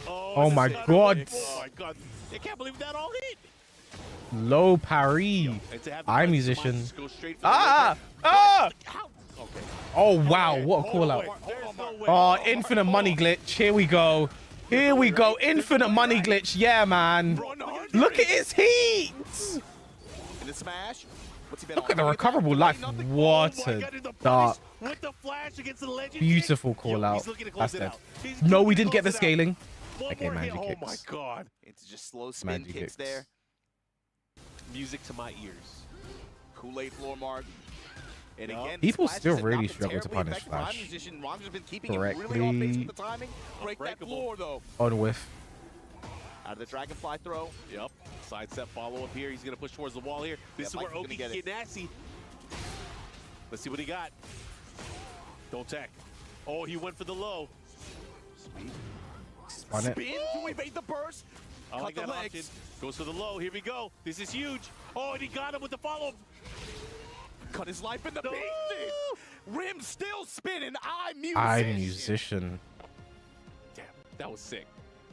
Oh my god. Oh my god. I can't believe that all hit. Low parry. Eye musician. Ah! Okay. Oh wow, what a call out. Oh, infinite money glitch. Here we go. Here we go. Infinite money glitch. Yeah, man. Look at his heat. In the smash. Look at the recoverable life. What a dark. With the flash against the legend. Beautiful call out. That's dead. No, we didn't get the scaling. Okay, magic kicks. Oh my god. It's just slow spin Magic kicks kicks. there. Music to my ears. Kool-Aid floor mark. And again, People Splash still has really not been struggle to terribly punish effective for Flash. Musician. Ron's been keeping him really on base with the timing. Break that floor though. On whiff. Out of the dragonfly throw. Yep. Side step follow up here. He's going to push towards the wall here. This is where Oki can get nasty. Let's see what he got. Don't tech. Oh, he went for the low. Sweet. Spun it. Spin to evade the burst. I like that option. Goes for the low. Here we go. This is huge. Oh, and he got him with the follow-up. Cut his life in the No! pieces. Rim still spinning. Eye musician. Damn, that was sick.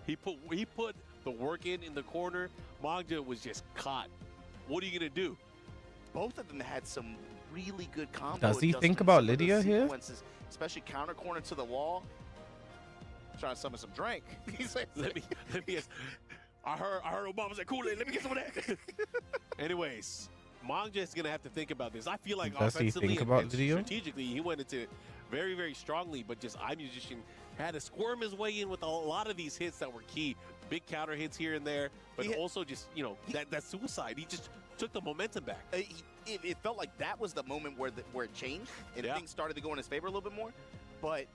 He put the work in the corner. Mangja was just caught. What are you gonna do? Both of them had some really good combos. Does he think about Lydia here? Especially counter corner to the wall. Trying to summon some drink. He's like, let me. I heard Obama say Kool-Aid. Let me get some of that. Anyways, Mangja is gonna have to think about this. I feel like Does he offensively think about and Lydia? strategically, he went into it very, very strongly. But just Eye Musician had to squirm his way in with a lot of these hits that were key. Big counter hits here and there, but also just that suicide. He just took the momentum back. It felt like that was the moment where it changed and things started to go in his favor a little bit more. But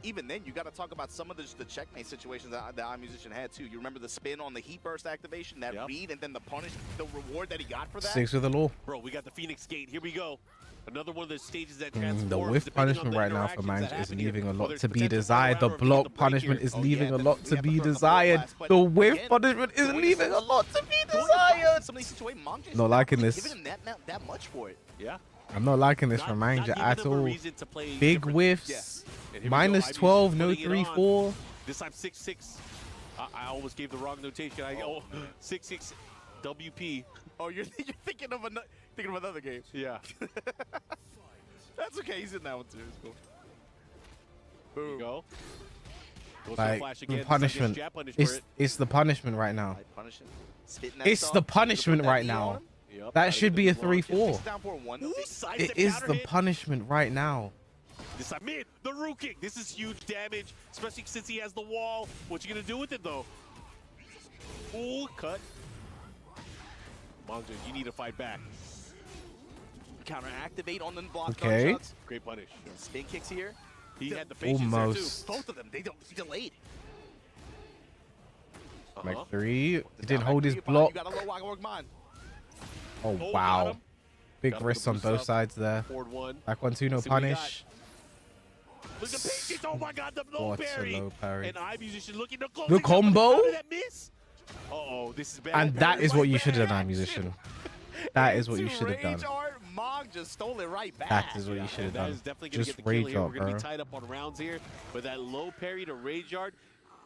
even then, you got to talk about some of the checkmate situations that Eye Musician had too. You remember the spin on the heat burst activation, that read, and then the punish, the reward that he got for that. 6 with the law. Bro, we got the Phoenix Gate. Here we go. Another one of those stages that The transforms. whiff punishment right now for Mangja is leaving a lot to be desired. The block punishment is leaving a lot to be desired. The whiff punishment is leaving a lot to be desired. Some of these situations, Mangja Not liking this. giving him that much for it. Yeah. I'm not liking this from Mangja at all. Big whiffs. Minus 12, no 3-4. This time 6-6. I almost gave the wrong notation. 6-6 WP. Oh, you're thinking of another game. Yeah. That's okay. He's in that one too. It's cool. Boom. Here we go. Goes for the Like, flash the again. punishment. Jab punish for it. It's the punishment right now. Punishing. Spitting that It's stuff. the punishment Put that right knee on now. him. Yep. That should be a Takes 3-4. down for one. It is the punishment right now. This time mid, the Roo kick. This is huge damage, especially since he has the wall. What you gonna do with it though? Ooh, cut. Mangja, you need to fight back. Counter activate on the block Okay. gunshots. Great punish. Spin kicks here. He had the patience Almost. there too. Both of them, he delayed. Like 3. He didn't hold his block. You got a low wire work mine. Oh, got wow. him. Big Got him wrists with on the both boost up. sides there. Forward one. Back 1-2, no See what he got. punish. Look at the patience. Oh my god, the low What a parry. low parry. And Eye Musician looking to close The things up. combo? How did that miss? Uh-oh, this is bad. And that is what you should have done, Eye Musician. That is what you should have done. Rage art, Mog just stole it right back. That is what you should have That done. is definitely going to Just get the kill rage here. art, We're going to bro. be tied up on rounds here. But that low parry to Rage Art,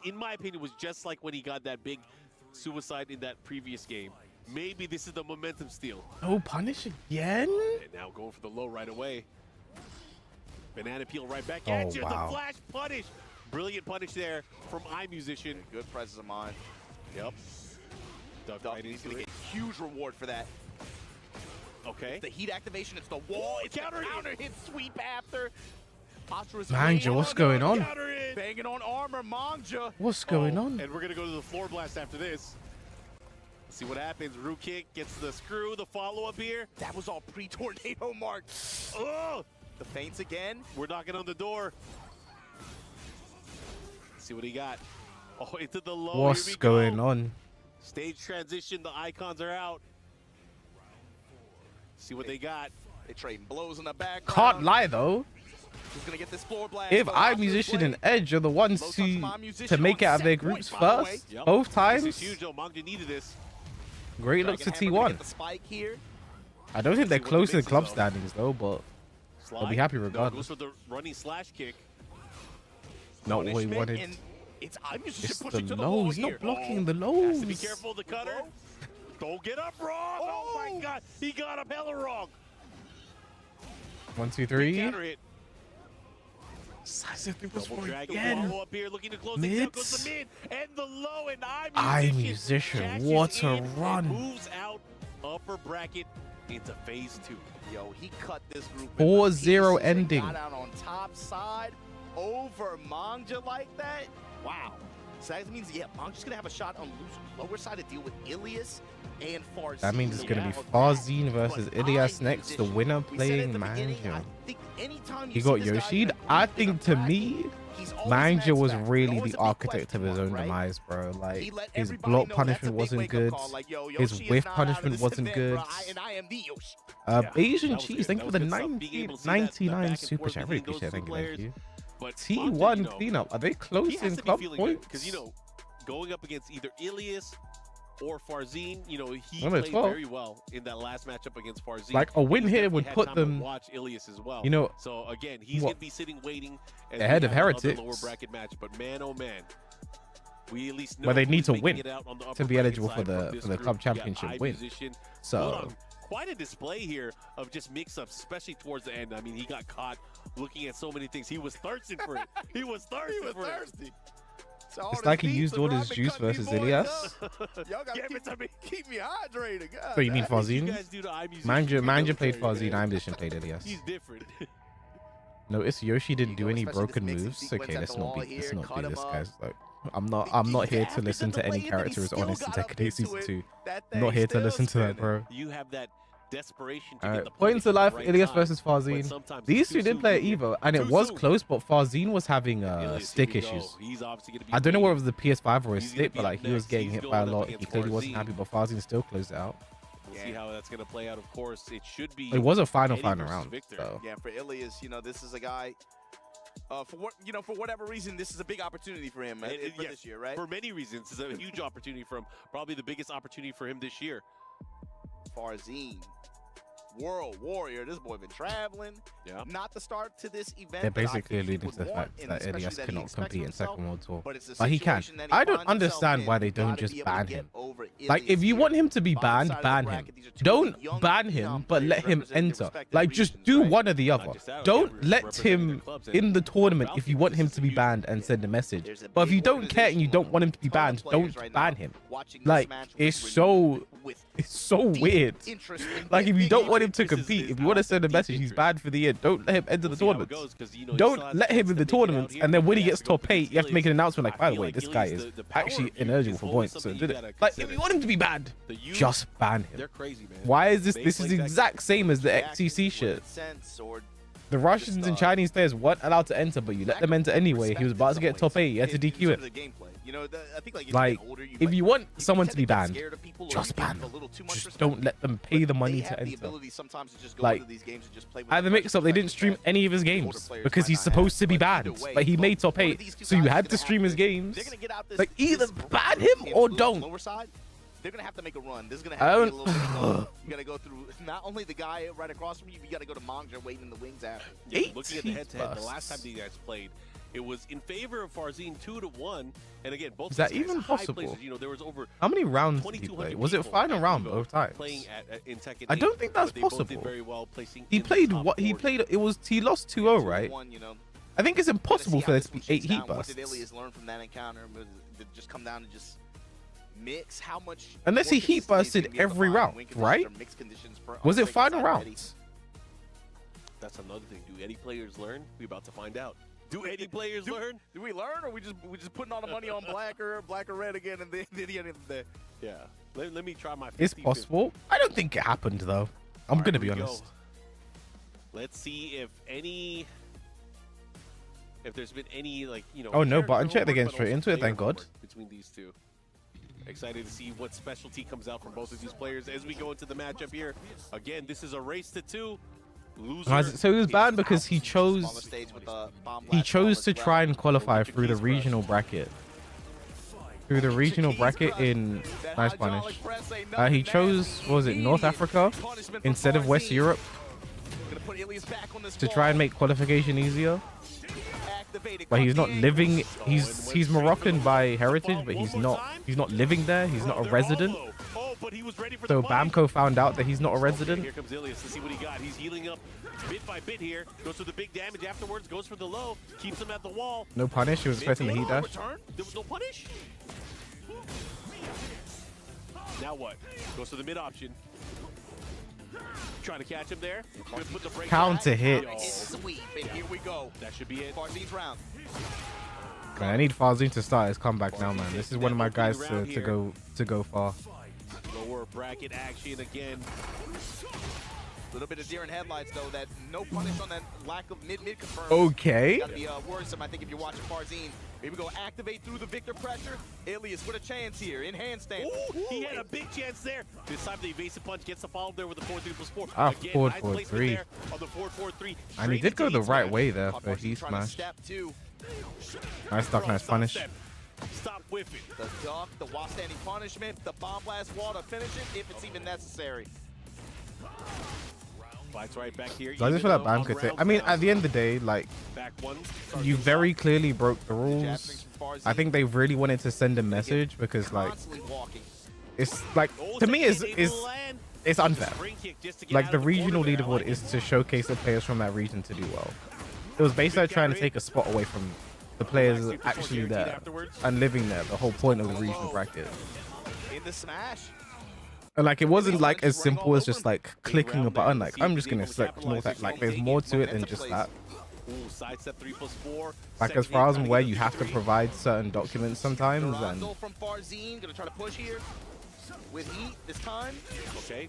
in my opinion, was just like when he got that big suicide in that previous game. Maybe this is the momentum steal. No punish again? And now going for the low right away. Banana peel right back Oh, at you. wow. The flash punish. Brilliant punish there from Eye Musician. Good presence of mind. Yep. Duck Duff, right he's into going to it. get huge reward for that. Okay. The heat activation, it's the wall, it's counter the hit. counter hit sweep after. Asura's Mangja, what's going on? Counter hit. Banging on armor, Mangja. What's going on? And we're going to go to the floor blast after this. See what happens. Roo kick gets the screw, the follow-up here. That was all pre-tornado mark. Oh! The feints again. We're knocking on the door. See what he got. Oh, into the low. What's Here we going go. on? Stage transition. The icons are out. See what they got. They trading blows in the background. Can't lie though. Who's gonna get this floor blast? If for Eye Asura's Musician blade? and Edge are the ones Low touch from Eye to Musician make it on out of their set groups point, by the way. first, Yep. both This times, is huge, though. Mangja needed this. great looks for Dragon Hammer gonna T1. get the spike here. I don't think they're See what close to the the club mix is, though. standings though, but I'll be happy No, regardless. goes for the running slash kick. Not what he wanted. And it's It's pushing the to the wall low. He's here. not blocking the Has lows. to be careful of the cutter. Don't get up wrong. Oh my God, he got up hella wrong. 1, 2, 3. Counter hit. Double dragon follow up here, looking to close things out. Goes the mid and the low, and I'm Musician. cashes What a in and run. moves out upper bracket into phase 2. Yo, he cut this group. 4-0 ending. Got out on top side over Manja like that. Wow. So that means, yeah, Manja's going to have a shot on lower side to deal with Ilias and Farzine. That means it's going to be Farzine versus Ilias next. The winner playing Manja. He got Yoshid. I think to me, Manja was really the architect of his own demise, bro. Like, his block punishment wasn't good. His whiff punishment wasn't good. Asian Cheese, thank you for the 99 super chat. I really appreciate it. Thank you. T1 cleanup. Are they close in club points? Because, you know, going up against either Ilias or Farzine, you know, he Number played 12. very well in that last matchup against Farzine. Like, a win He's here definitely would had put time to them, watch Ilias as well. you know, so again, he's what? gonna be sitting waiting as Ahead we of have another Heretics. lower bracket match. But man, oh man, we at least know but they need who's to making win it out on the to upper be bracket eligible for side from the this club group. championship Yeah, win. Musician put So on quite a display here of just mix-ups, especially towards the end. I mean, he got caught looking at so many things. He was thirsting for it. He was thirsty for it. it's like he used all his juice versus Ilias. Y'all gotta keep me hydrated. God, So you mean What you Farzine? guys do to iMusician, Manja played Farzine. I'm Musician played Ilias. He's different. Notice Yoshi didn't do any broken moves. Okay, let's not do this, guys. Like, I'm not here to listen to any character as honest in Tekken Season 2. I'm not here to listen to that, bro. You have that desperation to Alright, get the points to punish life, at the right Ilias time, versus but Farzine. sometimes These it's two too did soon. play at Evo, and it Too was soon. close, but Farzine was having Ilias, stick here we go. issues. He's obviously gonna be I don't know whether it waiting. was the PS5 or his He's gonna stick, be but up like he was next. getting He's hit by a going up lot. He against clearly wasn't Farzine. happy, but Farzine still closed it out. We'll see how that's gonna play out. Of course, it should be. It was a final Eddie versus round. Victor. So. Yeah, for Ilias, you know, this is a guy. For whatever reason, this is a big opportunity for him for Yeah, this year, right? For many reasons, it's a huge opportunity for him. Probably the biggest opportunity for him this year. Farzine, World Warrior. This boy been traveling. Yeah. Not the start to this event. They're that I basically think he alluding would to the want, fact and that especially Ilias that he cannot expects compete in himself, Second World Tour. but it's a But he can. situation that he I don't finds himself understand in. why they don't Gotta just be able to ban get him. over Like, Ilias if you here. want him to be Bottom banned, side of the ban him. bracket, these are two Don't young ban him, young but players let him representing enter. respective Like, just regions, do right? one or the other. just that, Don't yeah, let representing him their clubs and in the tournament if you Falcons, want him this is to be huge. banned and send a message. There's a But if big you don't care and you don't want him to be ton of banned, players don't right ban now him. watching this Like, match it's with so with it's so deep weird. interest in Like, if you big don't want him to interest. compete, if you want to send a message, he's banned for the year. Don't let him enter the We'll see how it tournament. goes, 'cause, you know, he still Don't has let a him chance in the to make it out tournaments, here, and then but when he he has gets to go top 8, against you have to make an Ilias. announcement like, I by the feel way, like this guy Ilias, is the power actually of youth ineligible is for always points. So something did you it. gotta Like, if consider. you want him to be banned, The youth, just ban him. they're crazy, man. Why is this? They This is play the exact same as the XCC shit. Sense or The Russians and Chinese players weren't allowed to enter, but you let them enter anyway. He was about to get top 8. You had to DQ it. you know, I think like, Like, if you want someone to be banned, just ban them. Just don't let them pay the money to enter. Like, at the mix-up, they didn't stream any of his games because he's supposed to be banned. But he made top 8, so you had to stream his games. Like, either ban him or don't. They're gonna have to make a run. This is gonna I have to be a don't- little bit slow. You gotta go through not only the guy right across from you, but you gotta go to Manja waiting in the wings after. Yeah, looking at the head-to-head, the last time these guys played, it was in favor of Farzine 2-1. And again, both Is that these guys even high possible? places. You know, there was over How many rounds did he 2,200 play? Was it people final at round Evo both times? playing in Tekken I don't 8, think that's but they both did possible. very well, placing He in the played top what? He 40. played. It was he lost 2-0, right? You know, I think it's impossible for there to be 8 heat What bursts. did Ilias learn from that encounter? Did it just come down to just mix how much? Unless he more heat consistency bursted can be able to every find round, win conditions right? or mixed conditions per- Was on it the final side already. rounds? That's another thing. Do any players learn? We're about to find out. Do any players learn? Do we learn, or we just putting all the money on black or red again, and then the end of the day? Yeah. Let me try my 50-50. It's possible. I don't think it happened though. I'm gonna be Here we go. honest. Let's see if there's been any, like, you know. Oh, no character button check. They homework, get but straight also into it, player thank God. homework between these two. Excited to see what specialty comes out from both of these players as we go into the matchup here. Again, this is a race to 2. Loser. So he was banned because he chose to try and qualify through the regional bracket. Through the regional bracket in nice punish. He chose, what was it, North Africa instead of West Europe. put Ilias back on this to try and make qualification easier. But he's not living. He's Moroccan by heritage, but he's not living there. He's not a resident. So Bamco found out that he's not a resident. Here comes Ilias to see what he got. He's healing up bit by bit here. Goes for the big damage afterwards. Goes for the low. Keeps him at the wall. No punish. He was expecting the heat dash. There was no punish. Now what? Goes to the mid option. Trying to catch him there. Put the break Counter hit. Sweep, and here we go. That should be it. Farzine's round. Man, I need Farzine to start his comeback now, man. This is one of my guys to go far. Lower bracket action again. A little bit of deer in headlights, though. That no punish on that lack of mid confirmed. Okay. Gotta be worrisome, I think, if you're watching Farzine. Here we go. Activate through the Victor pressure. Ilias with a chance here in handstand. Ooh, he had a big chance there. This time the evasive punch gets the follow there with the 4-3+4. Ah, Again, forward nice 4-3. placement there on the 4-4-3. And he did go the right way there for heat smash. Nice duck, nice punish. Stop whiffing. The duck, the while standing punishment, the bomb blast wall to finish it, if it's even necessary. Fights right back here. So I just feel like Bam could say. I mean, at the end of the day, like, you very clearly broke the rules. I think they really wanted to send a message because, like, it's like, to me, it's unfair. Like, the regional leaderboard is to showcase the players from that region to do well. It was basically trying to take a spot away from the players actually there and living there. The whole point of the regional bracket. In the smash. And like, it wasn't like as simple as just like clicking a button. Like, I'm just gonna select more that. Like, there's more to it than just that. Like, as far as I'm aware, you have to provide certain documents sometimes, and from Farzine, gonna try to push here with heat this time.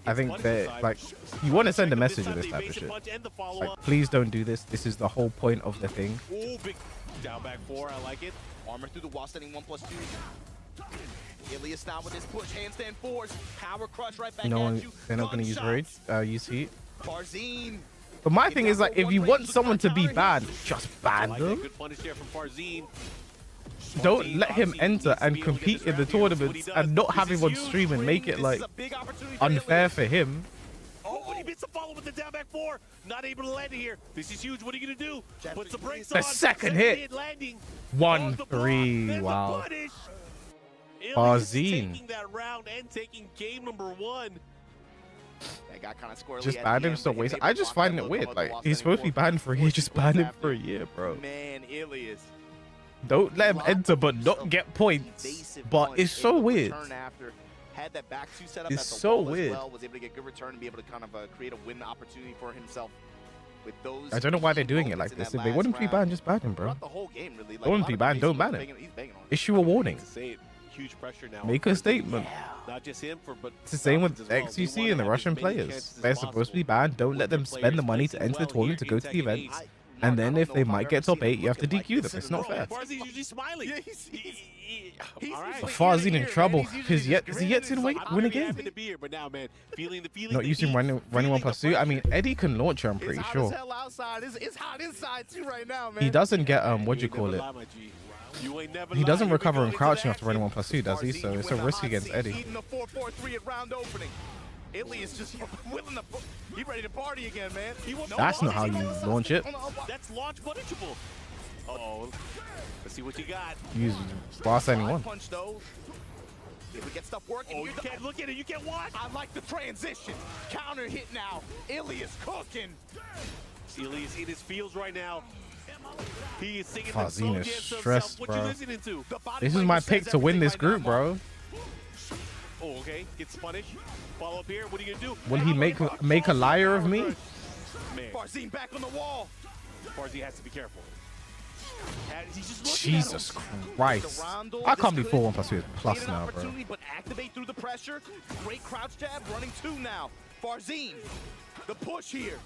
I think that, like, you want to send a message with this type of shit. Like, please don't do this. This is the whole point of the thing. Ooh, big down back 4. I like it. Armor through the wall, standing 1+2. Ilias now with his push, handstand fours, power crush right back at you. They're not going to use rage, use heat. Farzine. But my thing is, like, if you want someone to be banned, just ban them. Good punish there from Farzine. Don't let him enter and compete in the tournaments and not have him on stream and make it, like, unfair for him. Oh, and he missed a follow with the down back 4. Not able to land it here. This is huge. What are you going to do? Puts the brakes on. The second hit. 1-3. Wow. Farzine. Taking that round and taking game number 1. That got kind of squirrely. Just ban him so wasted. I just find it weird. Like, he's supposed to be banned for a year. Just ban him for a year, bro. Man, Ilias. Don't let him enter but not get points. But it's so weird. Had that back 2 set up It's at the so wall weird. as well, was able to get good return and be able to kind of create a win opportunity for himself. With those I don't know why they're doing it like this. If they want him to be banned, just ban him, bro. The whole game, really. Don't want him to be banned, don't ban him. Issue a warning. Huge pressure now. Make a statement. Not just him, but it's the same with XUC and the Russian players. They're supposed to be banned. Don't let them spend the money to enter the tournament to go to the events. And then if they might get top 8, you have to DQ them. It's not fair. Farzine's usually smiling. But Farzine in trouble. He's yet to win a game. Not using running 1+2. I mean, Eddie can launch her, I'm pretty sure. It's hot inside too right now, man. He doesn't get what do you call it? He doesn't recover and crouching after running 1+2, does he? So it's a risk against Eddie. Ilias just willing to, he ready to party again, man. That's not how you launch it. That's launch punishable. Uh-oh. Let's see what you got. Use while standing 1. Punch though. If we get stuff working, you can't look at it. You can't watch. I like the transition. Counter hit now. Ilias cooking. Ilias in his fields right now. He is singing Farzine is stressed, what bro. you listening to? This is my pick to win this group, bro. Oh, okay. Gets punished. Follow up here. What are you gonna do? Will he make a liar of me? Man. Farzine back on the wall. Farzine has to be careful. Jesus Christ. I can't be 4-1+2 plus now, bro. But activate through the pressure. Great crouch jab, running 2 now. Farzine, the push here.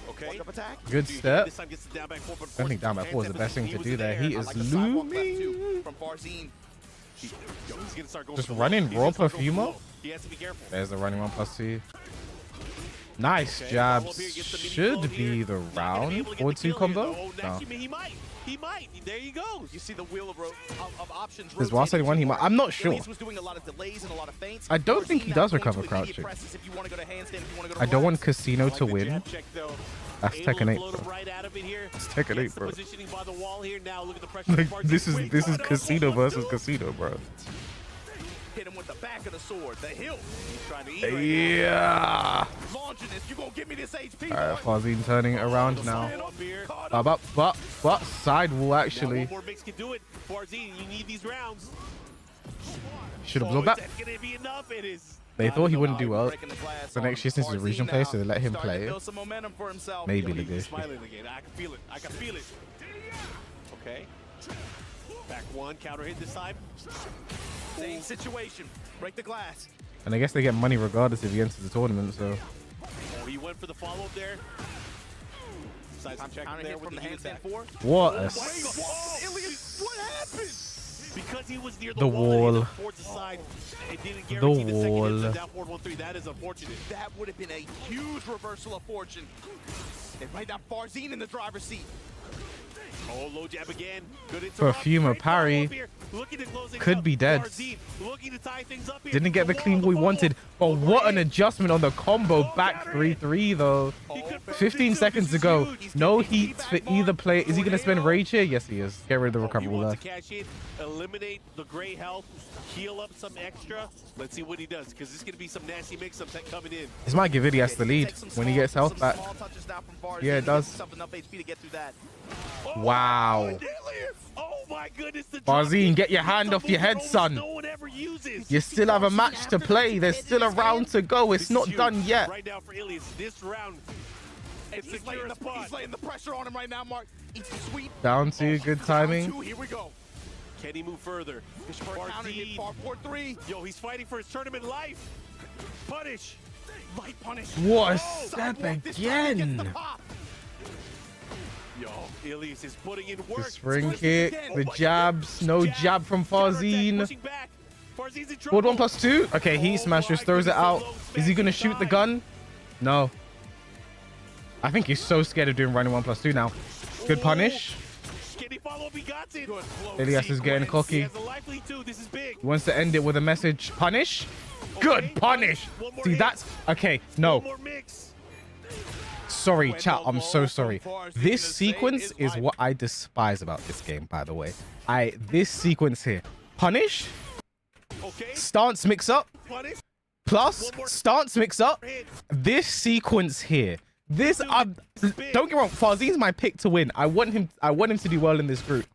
Okay. Good step. This time gets the down back 4, but I think down back 4 is the best thing to do there. He is looming. From Farzine. Just running raw perfumer. He has to be careful. There's the running 1+2. Nice jabs. Should be the round 4-2 combo. No. He might. There you go. You see the wheel of options. There's whilst anyone he might. I'm not sure. Was doing a lot of delays and a lot of feints. I don't think he does recover crouching. I don't want Casino to win. That's Tekken 8, bro. It's Tekken 8, bro. Like, this is Casino versus Casino, bro. Hit him with the back of the sword, the hilt. He's trying to eat Yeah. Launching this, you gonna give me this HP. All right, Farzine turning it around now. But side wall actually. One more mix can do it. Farzine, you need these rounds. Should have blown that. That's gonna be enough. It is. They thought he wouldn't do well the next year since he's a regional player, so they let him play. Maybe the He's smiling again. I can feel it. I can feel it. Okay. Back one, counter hit this time. Same situation. Break the glass. And I guess they get money regardless if he enters the tournament, so. Oh, he went for the follow-up there. Size check there with the handstand four. What a... What happened? Because he was near the wall. The wall. That is unfortunate. That would have been a huge reversal of fortune. It might have Farzine in the driver's seat. Oh, low jab again. Good Perfuma parry. Could be dead. Didn't get the clean we wanted. But what an adjustment on the combo. Back 3-3 though. 15 seconds to go. No heats for either player. Is he going to spend rage here? Yes, he is. Get rid of the recoverable left. Eliminate the gray health. Heal up some extra. Let's see what he does, because this is going to be some nasty mix-ups that coming in. This might give Idias the lead when he gets health back. Yeah, it does. Wow. Oh my goodness, Farzine, get your hand off your head, son. You still have a match to play. There's still a round to go. It's not done yet. Right now for Ilias, this round. He's laying the pressure on him right now, Mark. Sweep. Down two, good timing. Here we go. Can he move further? Yo, he's fighting for his tournament life. Punish. Light punish. What a step again. Yo, Ilias is putting in work. The spring kick, the jabs, no jab from Farzine. Forward 1+2. Okay, he smash just throws it out. Is he gonna shoot the gun? No. I think he's so scared of doing running 1+2 now. Good punish. Ilias is getting cocky. He wants to end it with a message. Punish. Good punish. See, that's okay. No. Sorry, chat. I'm so sorry. This sequence is what I despise about this game, by the way. This sequence here. Punish. Stance mix up. Plus stance mix up. This sequence here. This don't get wrong, Farzine's my pick to win. I want him to do well in this group.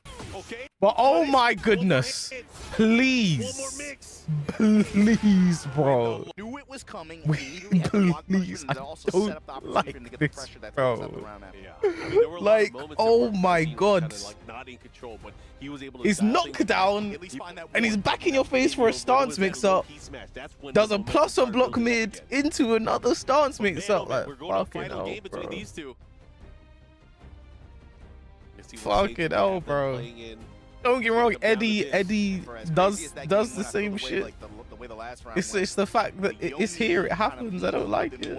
But oh my goodness. Please. Please, bro. Knew it was coming. Please, I don't like this, bro. Like, oh my god. He's knocked down, and he's back in your face for a stance mix-up. Does a plus on block mid into another stance mix-up. Like, fucking hell, bro. Fucking hell, bro. Don't get me wrong, Eddie does the same shit. It's the fact that it's here, it happens. I don't like it.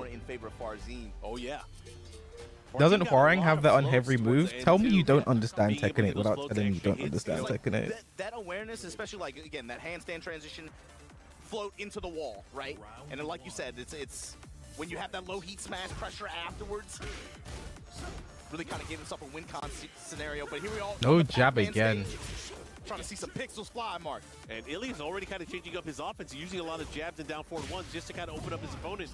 Oh yeah. Doesn't Hwarang have that on every move? Tell me you don't understand Tekken 8 without telling me you don't understand Tekken 8. That awareness, especially like again that handstand transition, float into the wall, right? And then like you said, it's when you have that low heat smash pressure afterwards. Really kind of gave himself a win con scenario, but here we all no jab again. Trying to see some pixels fly, Mark. And Ilias already kind of changing up his offense, using a lot of jabs and down forward ones just to kind of open up his opponent.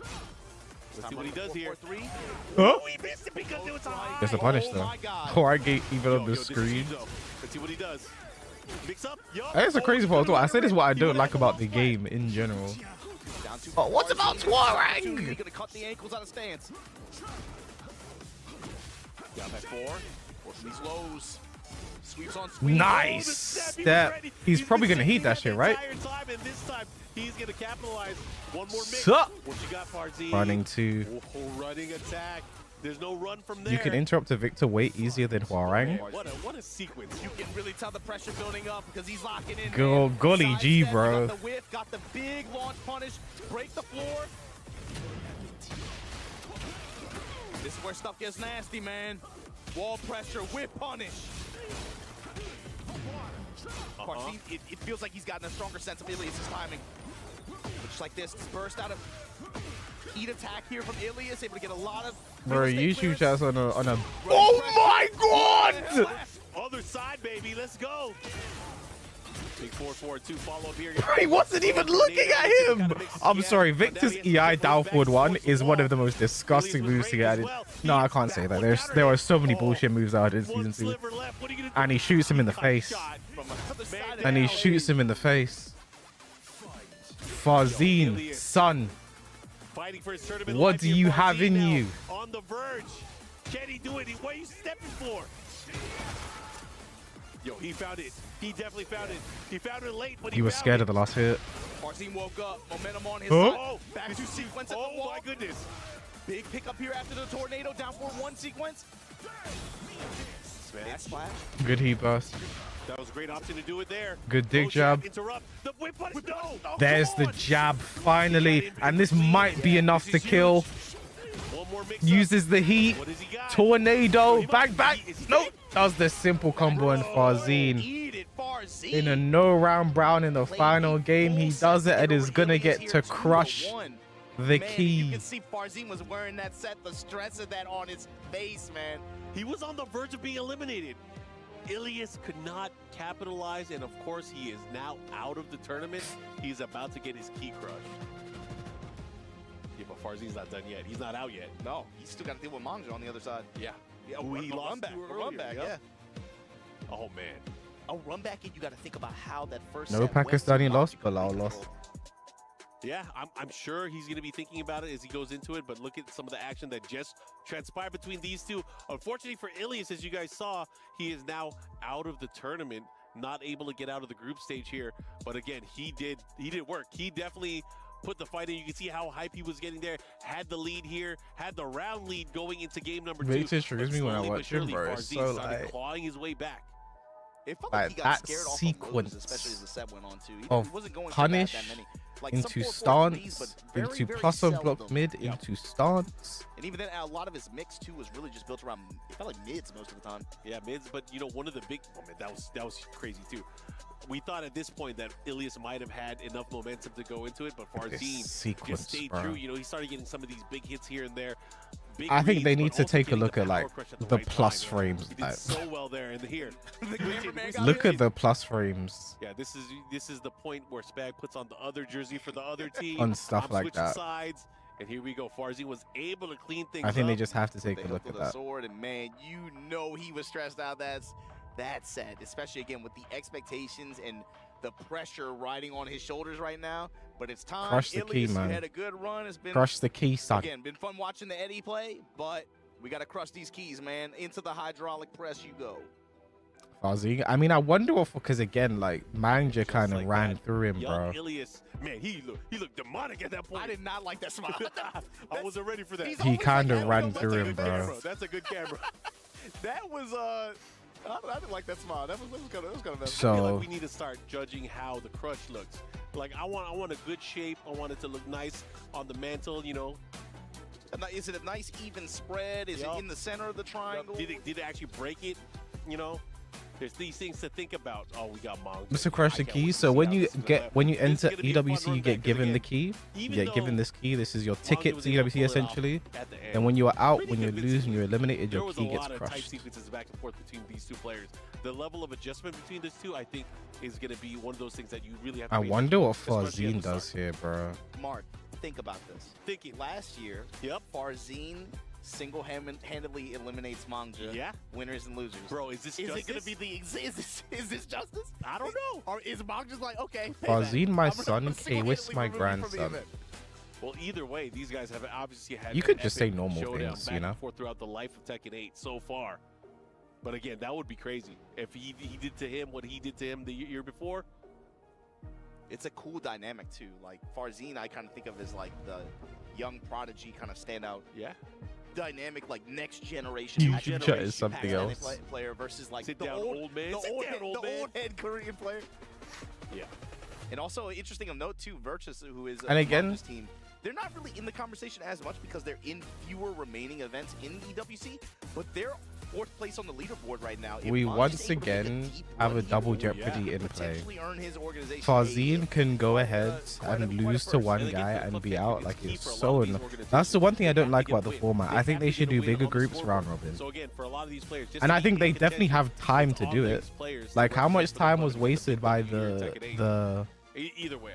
Let's see what he does here. Oh, he missed it because it was high. There's a punish though. Hwarang even on the screen. Let's see what he does. Mix up. That's a crazy part. I say this is what I don't like about the game in general. But what about Hwarang? Gonna cut the ankles out of stance. Down by 4. Forcing these lows. Sweeps on sweep. Nice step. He's probably gonna heat that shit, right? And this time he's gonna capitalize. One more mix. Sup? What you got, Farzine? Running 2. Oh, running attack. There's no run from there. You can interrupt a Victor way easier than Hwarang. What a sequence. You can really tell the pressure building up because he's locking in. Golly G, bro. Got the whip, got the big launch punish, break the floor. This is where stuff gets nasty, man. Wall pressure with punish. Farzin, it feels like he's gotten a stronger sense of Ilias's timing. Just like this burst out of heat attack here from Ilias, able to get a lot of. Bro, YouTube chat's on a. Oh my god! Other side, baby. Let's go. Big 4-4-2 follow up here. He wasn't even looking at him. I'm sorry, Victor's EI down forward 1 is one of the most disgusting moves to get added. No, I can't say that. There are so many bullshit moves out in season 2. And he shoots him in the face. And he shoots him in the face. Farzin, son. What do you have in you? On the verge. Can he do it? What are you stepping for? Yo, he found it. He definitely found it. He found it late, but he was scared of the last hit. Farzin woke up. Momentum on his side. Back to sequence at the wall. Oh my goodness. Big pickup here after the tornado. Down for 1 sequence. Smash. Splash. Good heat burst. That was a great option to do it there. Good dig jab. Interrupt. The whip punish. No. There's the jab finally. And this might be enough to kill. Uses the heat. Tornado. Bang, bang. Nope. Does the simple combo and Farzin. In a no-round brown in the final game, he does it and is going to get to crush the key. You can see Farzin was wearing that set, the stress of that on his face, man. He was on the verge of being eliminated. Ilias could not capitalize, and of course, he is now out of the tournament. He's about to get his key crushed. Yeah, but Farzin's not done yet. He's not out yet. No, he's still got to deal with Manja on the other side. Yeah. Who he lost run back. to Run back, earlier, yeah. Oh, man. A run back, and you got to think about how that first No set went Pakistani to lost, Manja. Bilal lost. Yeah, I'm sure he's going to be thinking about it as he goes into it, but look at some of the action that just transpired between these two. Unfortunately for Ilias, as you guys saw, he is now out of the tournament, not able to get out of the group stage here. But again, he did work. He definitely put the fight in. You can see how hype he was getting there. Had the lead here, had the round lead going into game number 2. It triggers me when I watch him, bro. It's so like clawing his way back. It felt like he got that scared off sequence of losers, especially as the set went on too. of wasn't going punish that many. Like into some 4-4s, stance, but into very plus on block seldom. mid, into stance. And even then, a lot of his mix too was really just built around. It felt like mids most of the time. Yeah, mids. But you know, one of the big that was crazy too. We thought at this point that Ilias might have had enough momentum to go into it, but Farzin just stayed true. You know, he started getting some of these big hits here and there. I think they need to take a look at like the plus frames. He did so well there and here. Look at the plus frames. Yeah, this is the point where Spag puts on the other jersey for the other team. On stuff like that. Sides, and here we go. Farzin was able to clean things up. I think they just have to take a look at that. Sword, and man, you know he was stressed out. That said, especially again with the expectations and the pressure riding on his shoulders right now. But it's time. Crush the key, Ilias, man. You had a good run. It's been Crush the key, son. Again, been fun watching the Eddie play, but we got to crush these keys, man. Into the hydraulic press you go. Farzin. I mean, I wonder if, because again, like Manja kind of ran through him, bro. Ilias, man, he looked demonic at that point. I did not like that smile. I wasn't ready for that. He kind of ran through him, bro. That's a good camera. That was I didn't like that smile. That was kind of messy. So I feel like we need to start judging how the crush looks. Like I want a good shape. I want it to look nice on the mantle. You know. Is it a nice even spread? Is it in the center of the triangle? Did it actually break it? You know. There's these things to think about. Oh, we got Mong. Mr. Crush the key. So when you enter EWC, you get given the key. You get given this key. This is your ticket to EWC essentially. And when you are out, when you lose and you're eliminated, your key gets There was a lot of tight crushed. sequences back and forth between these two players. The level of adjustment between these two, I think, is going to be one of those things that you really have to I pay wonder what attention to, especially at Farzin the does start. here, bro. Mark, think about this. Thinking. Last year, Farzin single-handedly eliminates Manja. Yeah. Winners and losers. Bro, is this Is justice? it going to be the is this justice? I don't know. Or is Manja just like, okay, Farzin, my son, gonna K-Wiss, my single-handedly remove you from the grandson. event. Well, either way, these guys have obviously had You an could just say epic normal showdown things, back you know? and forth throughout the life of Tekken 8 so far. But again, that would be crazy if he did to him what he did to him the year before. It's a cool dynamic too. Like Farzin, I kind of think of as like the young prodigy kind of standout. Yeah. Dynamic, like next generation. YouTube chat is something Pakistani else. Player versus like Sit the down, old man. the Sit old, down, head, old the man. old head Korean player. Yeah. And also interesting of note too, Virtus, who is And again, Manja's team, they're not really in the conversation as much because they're in fewer remaining events in EWC, but they're 4th place on the leaderboard right now. We once again have a double jeopardy in play. Farzine can go ahead and lose to one guy and be out. Like, it's so that's the one thing I don't like about the format. I think they should do bigger groups round robin. And I think they definitely have time to do it. Like, how much time was wasted by Either way,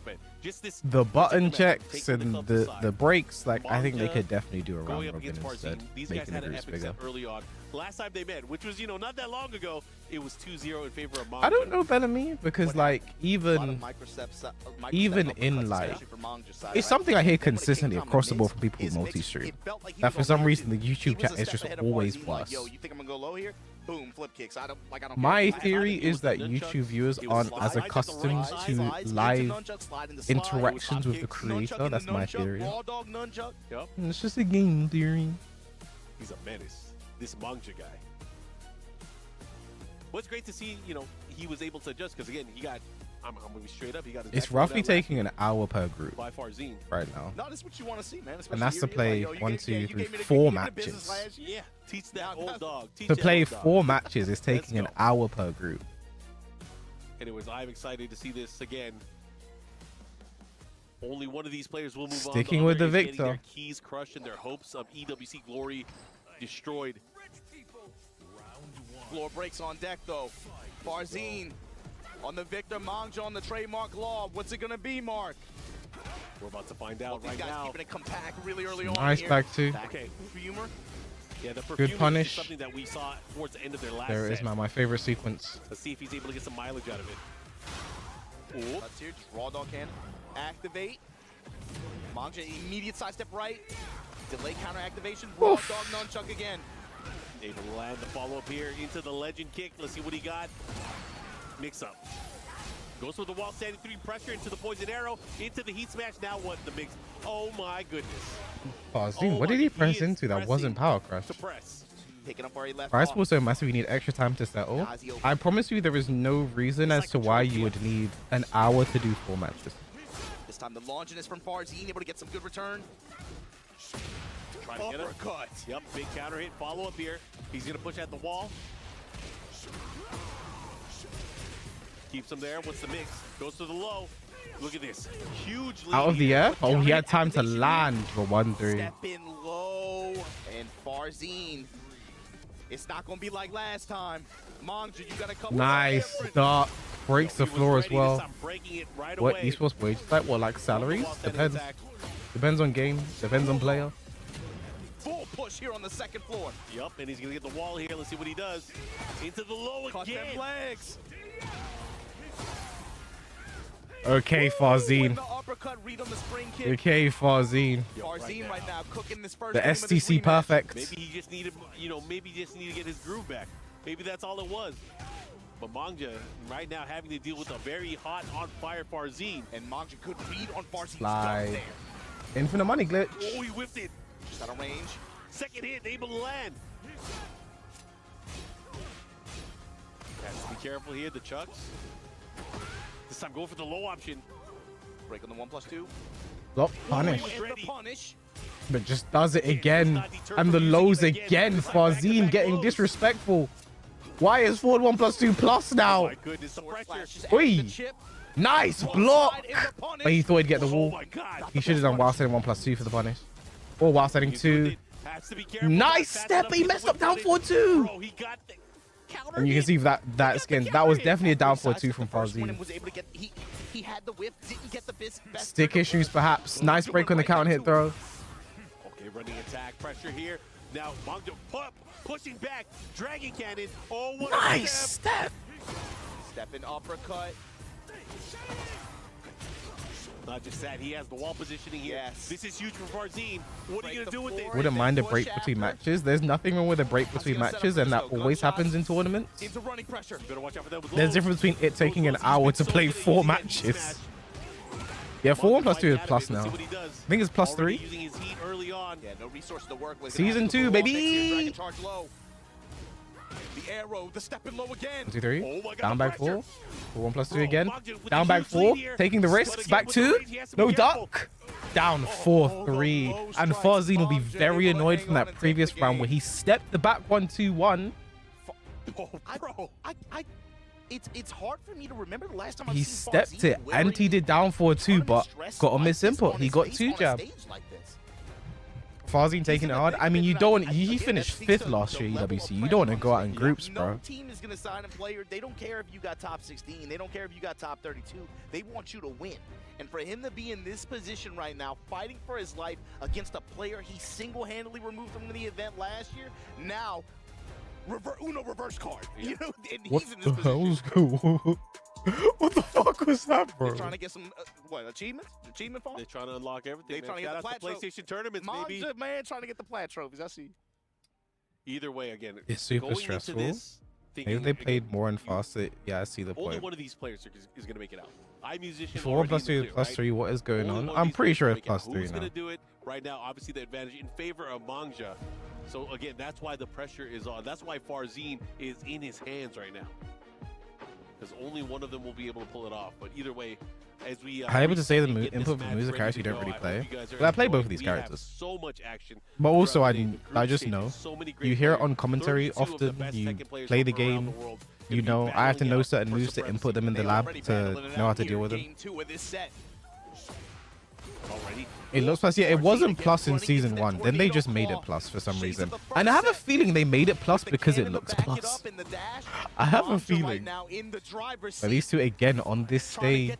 man, just this the button checks and the breaks? Like, I think they could definitely do a round robin instead, these guys making had the an groups epic bigger. step early on. Last time they met, which was, not that long ago, it was 2-0 in favor of Manga. I don't know Bellamy, because like even in like it's something I hear consistently across the board from people who multi-stream, that for some reason the YouTube chat is just always plus. Yo, you think I'm gonna go low here? Boom, flip kicks. I don't My theory is that YouTube viewers aren't as accustomed to live interactions with the creator. That's my theory. It's just a game theory. He's a menace, this Manga guy. What's great to see, he was able to adjust, because again, he got, I'm gonna be straight up, he got his It's roughly taking an hour per group by Farzine right now. No, that's what you want to see, man. And that's to play 1, 2, 3, 4 matches. Yeah, teach that old dog. To play 4 matches is taking an hour per group. Anyways, I'm excited to see this again. Only one of these players will move on. Sticking with the victor. Their keys crushed and their hopes of EWC glory destroyed. Floor breaks on deck, though. Farzine on the victor, Mangja on the trademark law. What's it gonna be, Mark? We're about to find out right guys now. Keeping it compact really early on. Nice here. back two. Okay. Perfumer. Yeah, the Good punish. is something that we saw towards the end of their last There is set. my favorite sequence. Let's see if he's able to get some mileage out of it. Ooh. Let's hear just raw dog cannon. Activate. Mangja immediate sidestep right. Delay counter activation. Raw dog nunchuck again. Able to land the follow-up here into the legend kick. Let's see what he got. Mix up. Goes for the wall, standing 3 pressure into the poison arrow, into the heat smash. Now what? The mix. Oh my goodness. Farzine, what did he press into that wasn't power crush? To press. Taking up where he left Price off. was so massive you need extra time to settle. I promise you there is no reason as to why you would need an hour to do 4 matches. This time the launching is from Farzine, able to get some good return. Trying to get it. Uppercut. Yep, big counter hit. Follow up here. He's going to push at the wall. Keeps him there. What's the mix? Goes to the low. Look at this. Huge lead. Out of the air? Oh, he had time to land for 1-3. Step in low. And Farzine. It's not going to be like last time. Mangja, you got a couple. Nice start. Breaks the floor as well. Right what away. esports wage? Like what? Like salaries? Depends. Depends on game. Depends on player. Full push here on the second floor. Yep, and he's going to get the wall here. Let's see what he does. Into the low Cut again. them legs. Okay, Farzine. The uppercut read on the spring kick. Okay, Farzine. Farzine right now cooking this first The game of this STC rematch. perfect. Maybe he just needed, maybe he just needed to get his groove back. Maybe that's all it was. But Mangja right now having to deal with a very hot, on fire Farzine. And Mangja could read on Farzine's Slide. there. Infinite money glitch. Oh, he whiffed it. Just out of range. Second hit, able to land. Has to be careful here, the chucks. This time go for the low option. Break on the 1+2. Look, punish. And the punish. But just does it again. And the lows again. Farzine getting disrespectful. Why is forward 1+2 plus now? Oh my goodness, the pressure. Oi. Nice block. But he thought he'd get the wall. Oh my God. He should have done while setting 1+2 for the punish. Or while setting 2. Nice step. He messed up down 4-2. Bro, he got the counter And you can see that skin. That was definitely a down 4-2 from Farzine. Was able to get, he had the whip, didn't get the best Stick issues perhaps. Nice break on the counter hit throw. Okay, running attack, pressure here. Now Mangja pushing back, dragon cannon. Oh, what Nice a step. Step in uppercut. Not just that, he has the wall positioning here. Yes. This is huge for Farzine. What are you going to do with it? Wouldn't mind a break between matches. There's nothing wrong with a break between matches, and that always happens in tournaments. Into running pressure. Better watch out for them with There's a difference between it taking an hour to play 4 matches. Yeah, 4 1+2 is plus now. I think it's +3. Using his heat early on. Yeah, no resources to work with. Season 2, baby. Dragon charge low. The arrow, the step in low again. 1, 2, 3. Oh my God, Down back pressure. 4. 4 1+2 again. Mangja with Down a back huge lead 4. here. Taking the But risks. again, Back with the 2. range, he has to be No careful. duck. down 4-3, and Farzine will be very annoyed from that previous round where he stepped the back 1-2-1. It's hard for me to remember the last time He stepped it, and he did down 4-2, but got a miss input. He got 2 jab. Farzine taking it hard. I mean, you don't want, he finished 5th last year, EWC. You don't want to go out in groups, bro. No team is going to sign a player. They don't care if you got top 16. They don't care if you got top 32. They want you to win. And for him to be in this position right now, fighting for his life against a player he single-handedly removed from the event last year, now, reverse card. You know, and he's in this position. What the fuck was that, bro? They're trying to get some, achievements? Achievement fall? They're trying to unlock everything. They're trying to get the PlayStation tournaments, baby. Man, trying to get the plat trophies. I see. Either way, again, It's super stressful. Maybe they played more and faster. Yeah, I see the point. Only one of these players is going to make it out. iMusician. For 1 + 2 + 3, what is going on? I'm pretty sure it's +3 Who's now. going to do it right now? Obviously, the advantage in favor of Mangja. So again, that's why the pressure is on. That's why Farzine is in his hands right now. Because only one of them will be able to pull it off. But either way, as we I'm able to say the input for moves of characters you don't really play. But I play both of these characters. So much action. But also, I just know. You hear it on commentary often. You play the game. You know, I have to know certain moves to input them in the lab to know how to deal with them. It looks plus, yeah, it wasn't plus in season 1. Then they just made it plus for some reason. And I have a feeling they made it plus because it looks plus. I have a feeling. But these two again on this stage.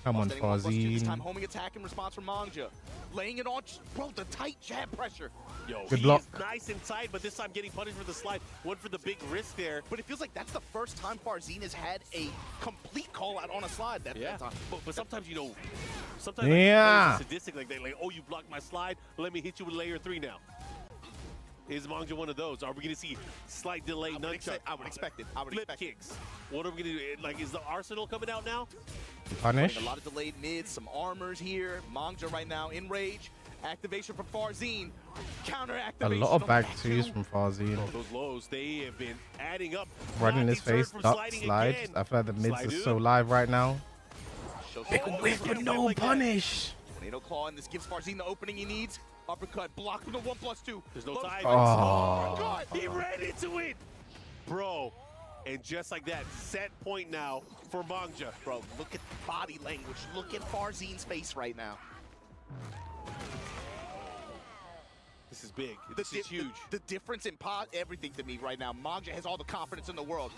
Come on, This time Farzine. homing attack in response from Mangja. Laying it on, bro, the tight jab pressure. Yo, Good block. Nice and tight, but this time getting punished for the slide. One for the big risk there. But it feels like that's the first time Farzine has had a complete call out on a slide that time. But sometimes, you know, sometimes Yeah. like, sadistic, like they like, oh, you blocked my slide, let me hit you with layer 3 now. Is Mangja one of those? Are we going to see slight delay nunchuck? I would expect it. I would Flip expect kicks. What are we going to do? Like, is the arsenal coming out now? Punish. A lot of delayed mids, some armors here. Mangja right now in rage. Activation from Farzine. Counter A activation. lot of back twos from Farzine. Those lows, they have been adding up. Right in his Not deterred face. from Duck, sliding slide. again. I feel like the mids Slide are so up. live right now. Big whiff, but no punish. Tornado claw, and this gives Farzine the opening he needs. Uppercut, blocked with a 1+2. There's no time. Oh. God, he ran into it. Bro, and just like that, set point now for Mangja. Bro, look at body language. Look at Farzine's face right now. This is big. This is huge. The difference in everything to me right now. Mangja has all the confidence in the world.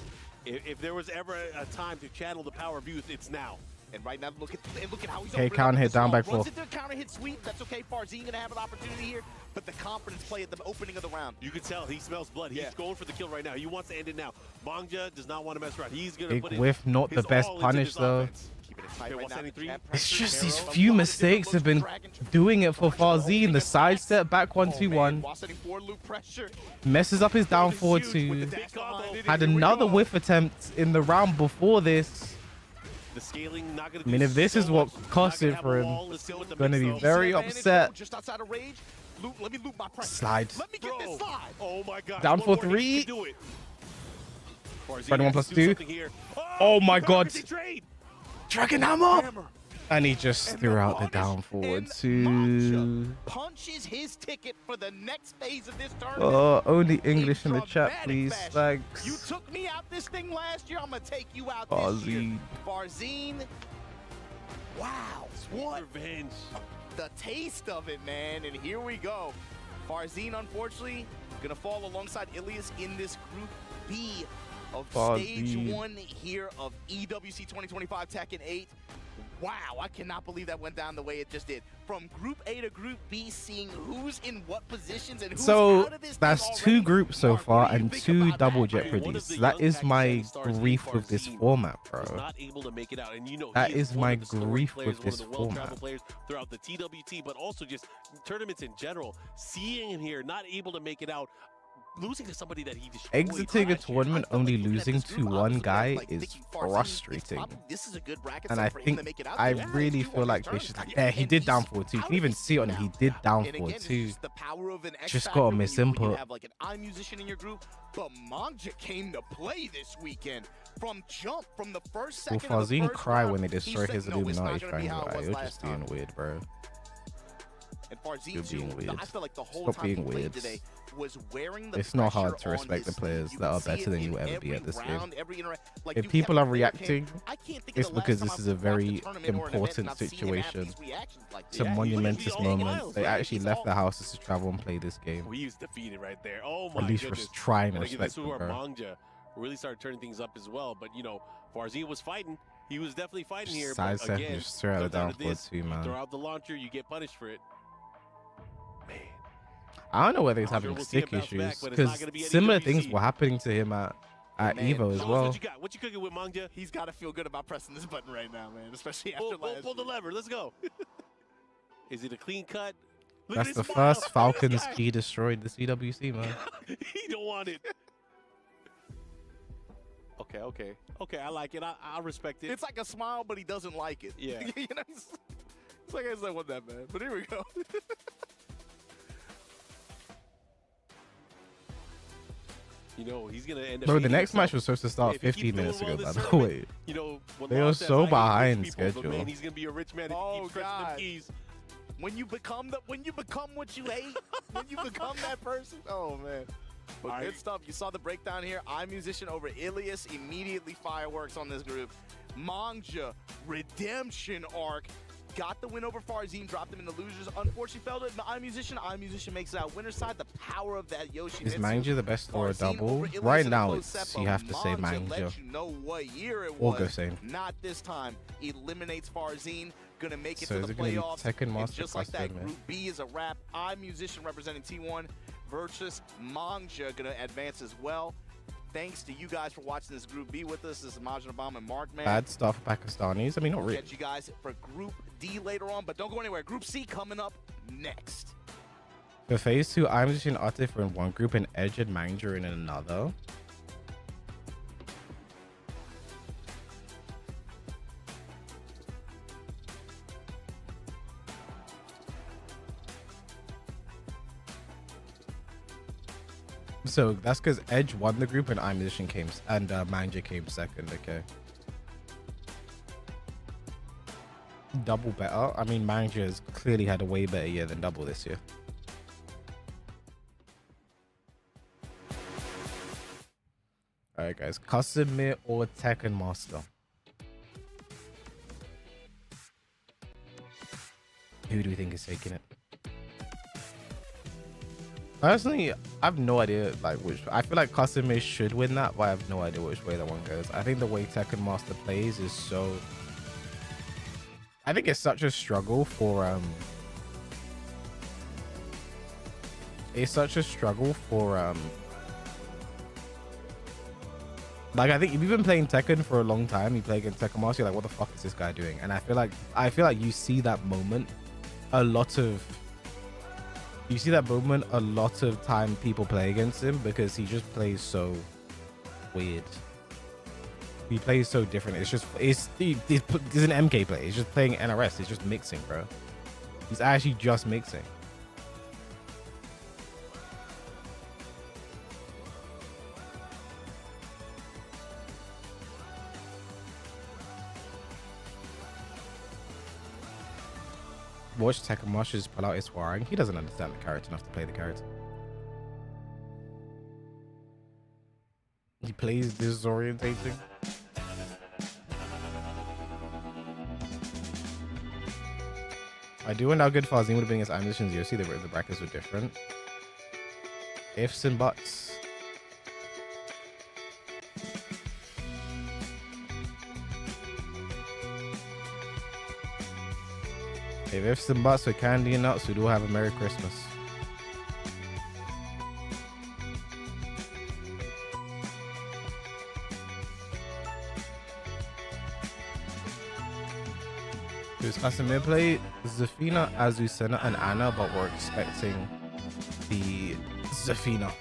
If there was ever a time to channel the power of youth, it's now. And right now, look at how he's Okay, opening counter up hit, this down ball. back four. Runs into a counter hit sweep. That's okay. Farzine gonna have an opportunity here, but the confidence play at the opening of the round. You can tell he smells blood. He's going for the kill right now. He wants to end it now. Mangja does not want to mess around. He's gonna Big put whiff, not the his best all into punish this though. offense. Keeping it tight right now. 173. It's just these few mistakes have been doing it for Farzine. The side step back 1-2-1. While setting forward loop pressure. Messes up his down 4-2. Had another whiff attempt in the round before this. The scaling not gonna I mean, if this is what cost it for him, going to be very upset. Just outside of rage. Let me loop my pressure. Slide. Let me get this slide. Oh my god. Down One for more, he 3. can do it. Friday 1+2. Oh my god. Dragon Hammer. And he just threw out the down forward too. Punches his ticket for the next phase of this tournament. Only English in the chat, please. Thanks. You took me out this thing last year. I'm gonna take you out this year. Farzine. Wow. What? Revenge. The taste of it, man. And here we go. Farzine, unfortunately, gonna fall alongside Ilias in this Group B of Stage 1 here of EWC 2025 Tekken 8. Wow, I cannot believe that went down the way it just did. From Group A to Group B, seeing who's in what positions and who's out of this that's thing 2 groups so far and 2 double jeopardies. That is my grief with this format, bro. Not able to make it out, and you know That he is one my of the storied grief players, with one of this the well-traveled format. players throughout the TWT, but also just tournaments in general. Seeing him here, not able to make it out. losing to somebody that he destroyed. Exiting a tournament only losing to one guy is frustrating. This is a good bracket And set I for him think to make it out I there. really feel like they should. Yeah, he did down 4-2. You can even see it on him. He did down 4-2. The power of an X Just factor got a when you misinput. have like an iMusician in your group, but Manja came to play this weekend from jump, from the first Will second of the Farzine first cry round, when they he destroy said, his "No, it's not Illuminati gonna be how triangle? it Like, was you're last just being time." weird, bro. And Farzine You're being too, weird. I feel like the whole Stop time he being played weird. today was wearing the It's not hard pressure to on respect the his players sleeve. that are You could better see than it you will in ever be every at this round, game. every like, If you people kept are a player came- reacting, I can't think of it's the last because time this I've is a watched very tournament or an event and important I've seen him have situation. these reactions like It's a this. monumentous all moment. miles, They right? actually He's left all- their houses to travel and play this game. He was defeated right there. Oh Or my at least goodness. just try and And again, respect this is them, where bro. Manja really started turning things up as well. But you know, Farzine was fighting. He was definitely fighting here. Side But step again, just straight out of comes down down to this. 4-2, You man. throw out the launcher, you get punished for it. I don't know whether he's I'm sure having we'll see him stick bounce back, issues but it's not because gonna be at similar EWC. things were happening to him at Man, Evo as show us well. What you got? What you cooking with Manja? He's got to feel good about pressing this button right now, man, especially after Pull the lever. Let's go. Is it a clean cut? Look That's at the his smile. first Falcons This guy. key destroyed this EWC, man. He don't want it. Okay. I like it. I respect it. It's like a smile, but he doesn't like it. Yeah. You know, it's like I said, what that man. But here we go. You know, he's gonna end up. Bro, the beating next himself. match was supposed to start If he keeps 15 doing minutes well ago, this by the tournament, way. You know, when They Lon were says, so "I hate rich behind people," but schedule. man, he's gonna be a rich man if he Oh, keeps stretching them God. keys. When you become what you hate, when you become that person, oh man. But good stuff. You saw the breakdown here. iMusician over Ilias, immediately fireworks on this group. Manja, redemption arc. Got the win over Farzine, dropped them in the losers. Unfortunately, fell to the iMusician. iMusician makes it out winner's side. The power of that Yoshi. Is Manja the best for a Farzine double? over Ilias Right in a now, close it's set, you but have to say Manja Manja. let you know what year it Or was. Gosane. Not this time. Eliminates Farzine. Gonna make it So to is the it gonna be playoffs. Tekken And Master just like that, Custom, man? Group B is a wrap. iMusician representing T1 versus Manja gonna advance as well. Thanks to you guys for watching this Group B with us. This is Majin Obama and Mark, man. Bad stuff, Pakistanis. I mean, not We'll really. get you guys for Group D later on, but don't go anywhere. Group C coming up next. For phase 2, iMusician and Atif were in one group and Edge and Manja in another. So that's because Edge won the group and iMusician came and Manja came second. Okay. Double better. I mean, Manja has clearly had a way better year than Double this year. All right, guys. Custom Mir or Tekken Master? Who do we think is taking it? Personally, I have no idea like which. I feel like Custom Mir should win that, but I have no idea which way that one goes. I think the way Tekken Master plays is so. I think it's such a struggle for It's such a struggle for Like, I think if you've been playing Tekken for a long time, you play against Tekken Master, you're like, what the fuck is this guy doing? And I feel like you see that moment a lot of time people play against him because he just plays so weird. He plays so different. It's just he's an MK play. He's just playing NRS. He's just mixing, bro. He's actually just mixing. Watch Tekken Master just pull out his wiring. He doesn't understand the character enough to play the character. He plays disorientating. I do wonder how good Farzine would have been against iMusician's UFC. The brackets were different. Ifs and buts. If ifs and buts with candy and nuts, we do have a Merry Christmas. Who's Custom Mir play? Zafina, Azucena, and Anna, but we're expecting the Zafina.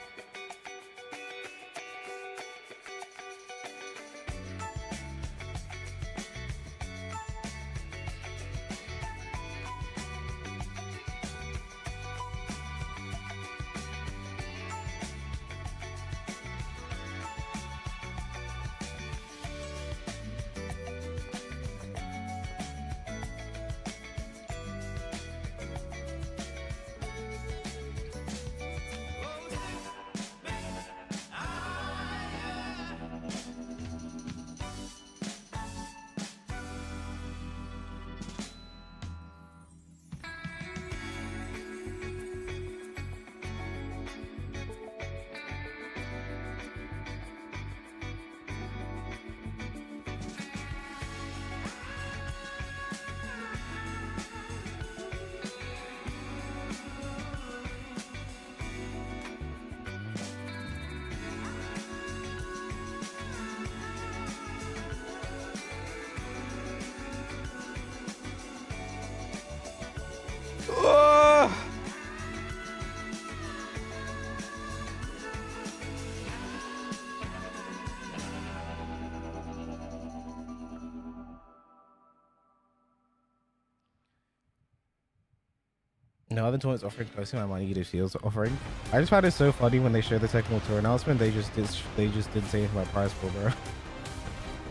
No other tournaments offering close to my money EWC was offering. I just found it so funny when they showed the Tekken World Tour announcement. They just didn't say anything about prize pool, bro.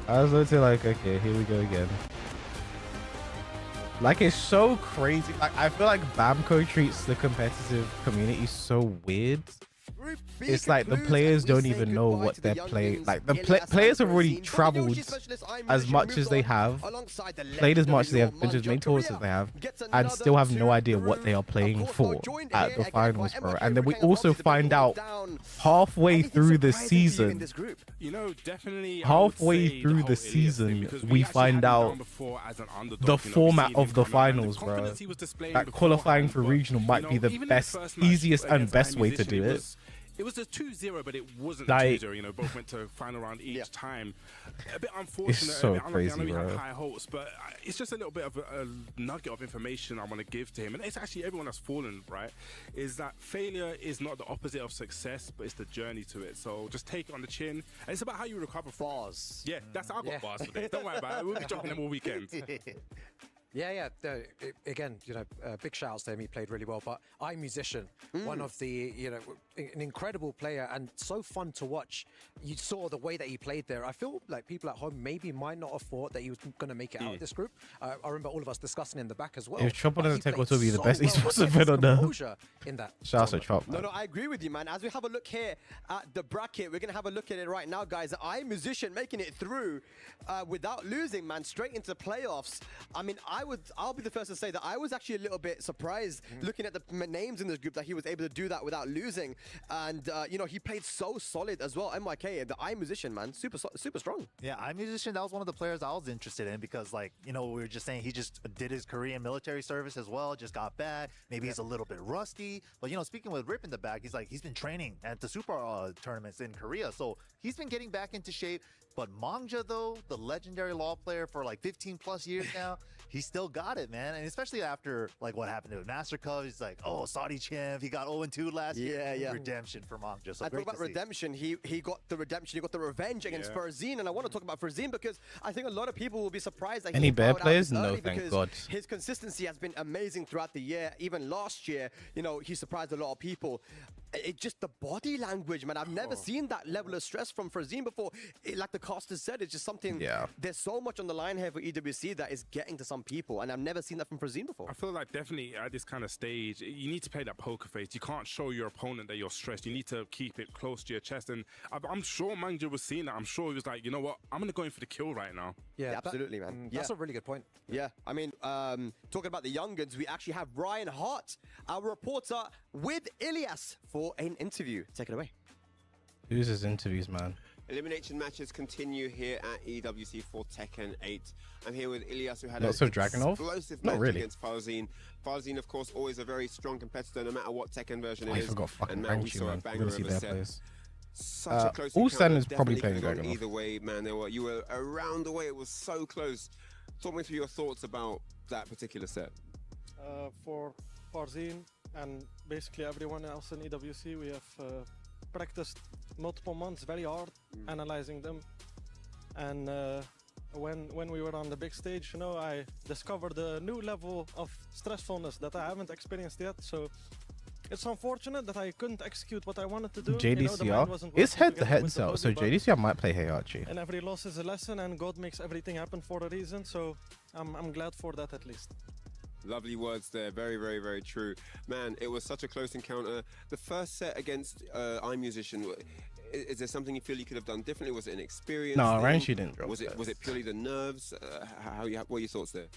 I was literally like, okay, here we go again. Like, it's so crazy. Like, I feel like Bamco treats the competitive community so weird. It's like the players don't even know what they're playing. Like, the players have already traveled as much as they have, played as much as they have, been to as many tours as they have, and still have no idea what they are playing for at the finals, bro. And then we also find out halfway through the season, halfway through the season, we find out the format of the finals, bro. That qualifying for regional might be the best, easiest and best way to do it. It was a 2-0, but it wasn't like, 2-0. You know, both went to final round each time. A bit unfortunate. It's so a bit unlucky. crazy, I know we bro. have high hopes, but it's just a little bit of a nugget of information I want to give to him. And it's actually everyone that's fallen, right? Is that failure is not the opposite of success, but it's the journey to it. So just take it on the chin. And it's about how you recover from bars. Yeah, that's how I got bars today. Don't worry about it. We'll be dropping them all weekend. Yeah. Again, you know, big shout outs to him. He played really well. But iMusician, one of the, you know, an incredible player and so fun to watch. You saw the way that he played there. I feel like people at home maybe might not have thought that he was going to make it out of this group. I remember all of us discussing in the back as well. If Chop doesn't take what will be the best esports event on the in that. Shout out to Chop. No, I agree with you, man. As we have a look here at the bracket, we're going to have a look at it right now, guys. iMusician making it through without losing, man, straight into playoffs. I mean, I'll be the first to say that I was actually a little bit surprised looking at the names in this group that he was able to do that without losing. And, you know, he played so solid as well. MYK, the iMusician, man, super strong. Yeah, iMusician, that was one of the players I was interested in because, like, you know, we were just saying he just did his Korean military service as well, just got back. Maybe he's a little bit rusty. But, you know, speaking with Rip in the back, he's like, he's been training at the super tournaments in Korea. So he's been getting back into shape. But Mangja, though, the legendary law player for like 15 plus years now, he still got it, man. And especially after like what happened to Master Cup, he's like, oh, Saudi champ, he got 0-2 last year. Yeah. Redemption for Mangja. So I talk about redemption. He got the redemption. He got the revenge against Farzin. And I want to talk about Farzin because I think a lot of people will be surprised that any bear players? No, thank God. His consistency has been amazing throughout the year. Even last year, you know, he surprised a lot of people. It just the body language, man. I've never seen that level of stress from Farzin before. Like the caster said, it's just something. Yeah. There's so much on the line here for EWC that is getting to some people, and I've never seen that from Farzin before. I feel like definitely at this kind of stage, you need to play that poker face. You can't show your opponent that you're stressed. You need to keep it close to your chest. And I'm sure Mangja was seeing that. I'm sure he was like, you know what? I'm gonna go in for the kill right now. Yeah, absolutely, man. That's a really good point. Yeah, I mean, talking about the young guns, we actually have Ryan Hart, our reporter, with Ilias for an interview. Take it away. Who's his interviews, man? Elimination matches continue here at EWC for Tekken 8. I'm here with Ilias, who had Not so Dragunov? explosive Not match really. against Farzin. Farzin, of course, always a very strong competitor, no matter what Tekken version it I is. forgot fucking and now we Banshee, saw a man. banger Really see of a their set. players. Such a close All encounter. Standard's probably Definitely playing could've gone Dragunov. either way, man. You were around the way. It was so close. Talk me through your thoughts about that particular set. For Farzin and basically everyone else in EWC, we have practiced multiple months very hard, analyzing them. And when we were on the big stage, you know, I discovered a new level of stressfulness that I haven't experienced yet. So it's unfortunate that I couldn't execute what I wanted to do. JDCR? It's head-to-head out, so JDCR might play Heihachi. And every loss is a lesson, and God makes everything happen for a reason. So I'm glad for that at least. Lovely words there. Very, very, very true. Man, it was such a close encounter. The first set against iMusician, is there something you feel you could have done differently? Was it an experience? No, Ranshi didn't drop Was it purely the nerves? What are your thoughts there?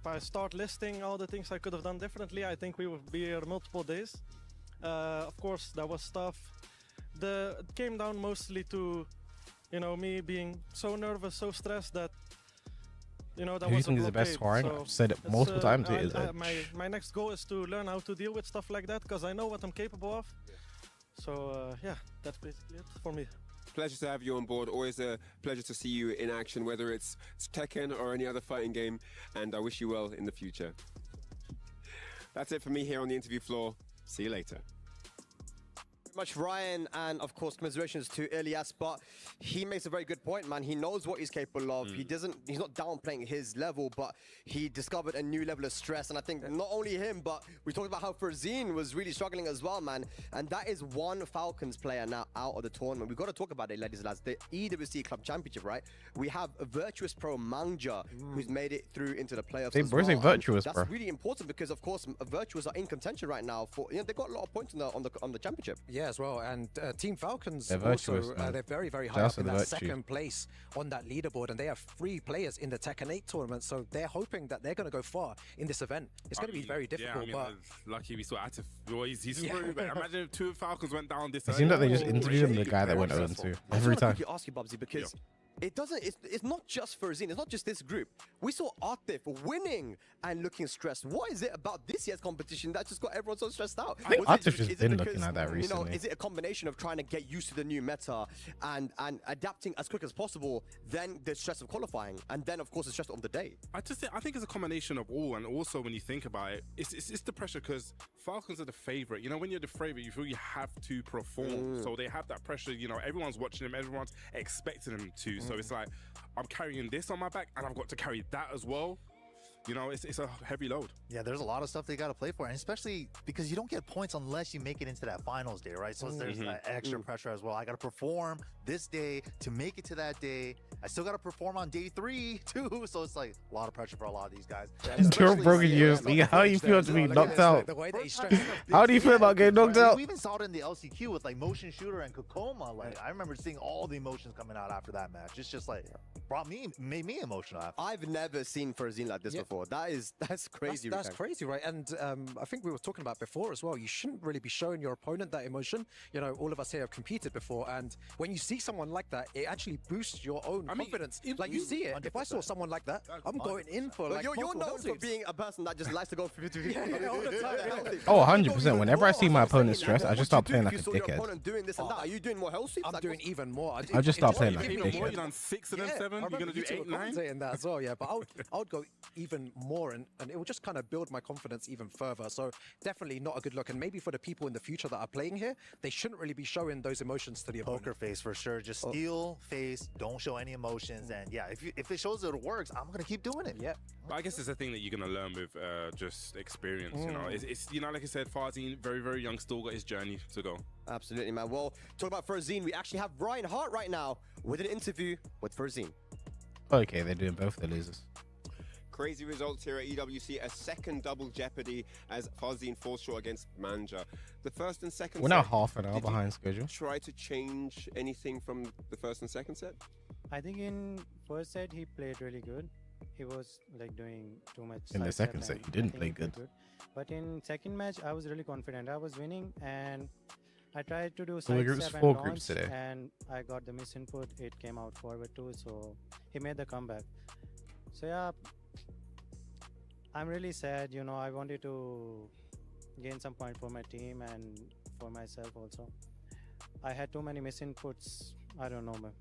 If I start listing all the things I could have done differently, I think we would be here multiple days. Of course, that was tough. It came down mostly to, you know, me being so nervous, so stressed that, you know, that Who do you was think a is the best blockade. scoring? So I've said it multiple times. It is my next goal is to learn how to deal with stuff like that because I know what I'm capable of. So yeah, that's basically it for me. Pleasure to have you on board. Always a pleasure to see you in action, whether it's Tekken or any other fighting game. And I wish you well in the future. That's it for me here on the interview floor. See you later. much, Ryan, and of course, commiserations to Ilyas. But he makes a very good point, man. He knows what he's capable of. He's not downplaying his level, but he discovered a new level of stress. And I think not only him, but we talked about how Ferzine was really struggling as well, man. And that is one Falcons player now out of the tournament. We've got to talk about it, ladies and lads. The EWC Club Championship, right? We have a Virtuous Pro Manja who's made it through into the playoffs. They both say Virtuous, that's bro. really important because, of course, Virtuous are in contention right now. For they've got a lot of points on the championship. Yeah, as well. And Team Falcons they're also virtuous, they're very, very high up in that second place on that leaderboard, and they have 3 players in the Tekken 8 tournament. So they're hoping that they're going to go far in this event. It's going to be very difficult. Yeah, I mean, lucky we saw Atif. Well, he's screwed. But imagine if 2 Falcons went down this. It seems like they just interviewed him, the guy that went 0-2 every time. I ask you, Bubsy, because it's not just Ferzine, it's not just this group. We saw Atif winning and looking stressed. What is it about this year's competition that just got everyone so stressed out? I think Atif has been looking at that recently. You know, is it a combination of trying to get used to the new meta and adapting as quick as possible, then the stress of qualifying, and then of course the stress of the day? I think it's a combination of all, and also when you think about it, it's the pressure because Falcons are the favorite. You know, when you're the favorite, you feel you have to perform, so they have that pressure. You know, everyone's watching them, everyone's expecting them to. So it's like, I'm carrying this on my back and I've got to carry that as well. You know, it's a heavy load. Yeah, there's a lot of stuff they got to play for, and especially because you don't get points unless you make it into that finals day, right? So there's that extra pressure as well. I got to perform this day to make it to that day. I still got to perform on day 3 too, so it's like a lot of pressure for a lot of these guys. Joe Brogan, how do you feel to be knocked out? How do you feel about getting knocked out? We even saw it in the LCQ with like Motion Shooter and Kokoma. Like I remember seeing all the emotions coming out after that match. It's just like made me emotional. I've never seen Ferzine like this before. That's crazy. That's crazy, right? And I think we were talking about before as well. You shouldn't really be showing your opponent that emotion. You know, all of us here have competed before, and when you see someone like that, it actually boosts your own confidence. Like you see it. 100%. If I saw someone like that, I'm going in for like. You're known for being a person that just likes to go for 50-50. all the time. Oh, 100%. Whenever I see my opponent stressed, I just start playing like a dickhead. Doing this and that. Are you doing more health sweeps? I'm doing even more. I just start playing like a You've dickhead. done 6 and then 7. You're gonna do 8, 9. Saying that as well, yeah. But I would go even more, and it will just kind of build my confidence even further. So definitely not a good look. And maybe for the people in the future that are playing here, they shouldn't really be showing those emotions to the opponent. Poker face for sure. Just steal face. Don't show any emotions. And yeah, if it shows that it works, I'm gonna keep doing it. Yeah. But I guess it's a thing that you're gonna learn with just experience. You know, it's you know, like I said, Farzine, very very young, still got his journey to go. Absolutely, man. Well, talk about Ferzine. We actually have Brian Hart right now with an interview with Ferzine. Okay, they're doing both the losers. Crazy results here at EWC. A second double jeopardy as Farzine falls short against Manja. The first and second We're set, now half an hour behind schedule. Try to change anything from the first and second set? I think in first set he played really good. He was like doing too much. In the second set, he didn't play good. But in second match, I was really confident. I was winning, and I tried to do So the side group's step 4 and groups launch, today. and I got the misinput. It came out forward too, so he made the comeback. So yeah, I'm really sad. You know, I wanted to gain some point for my team and for myself also. I had too many misinputs. I don't know, man.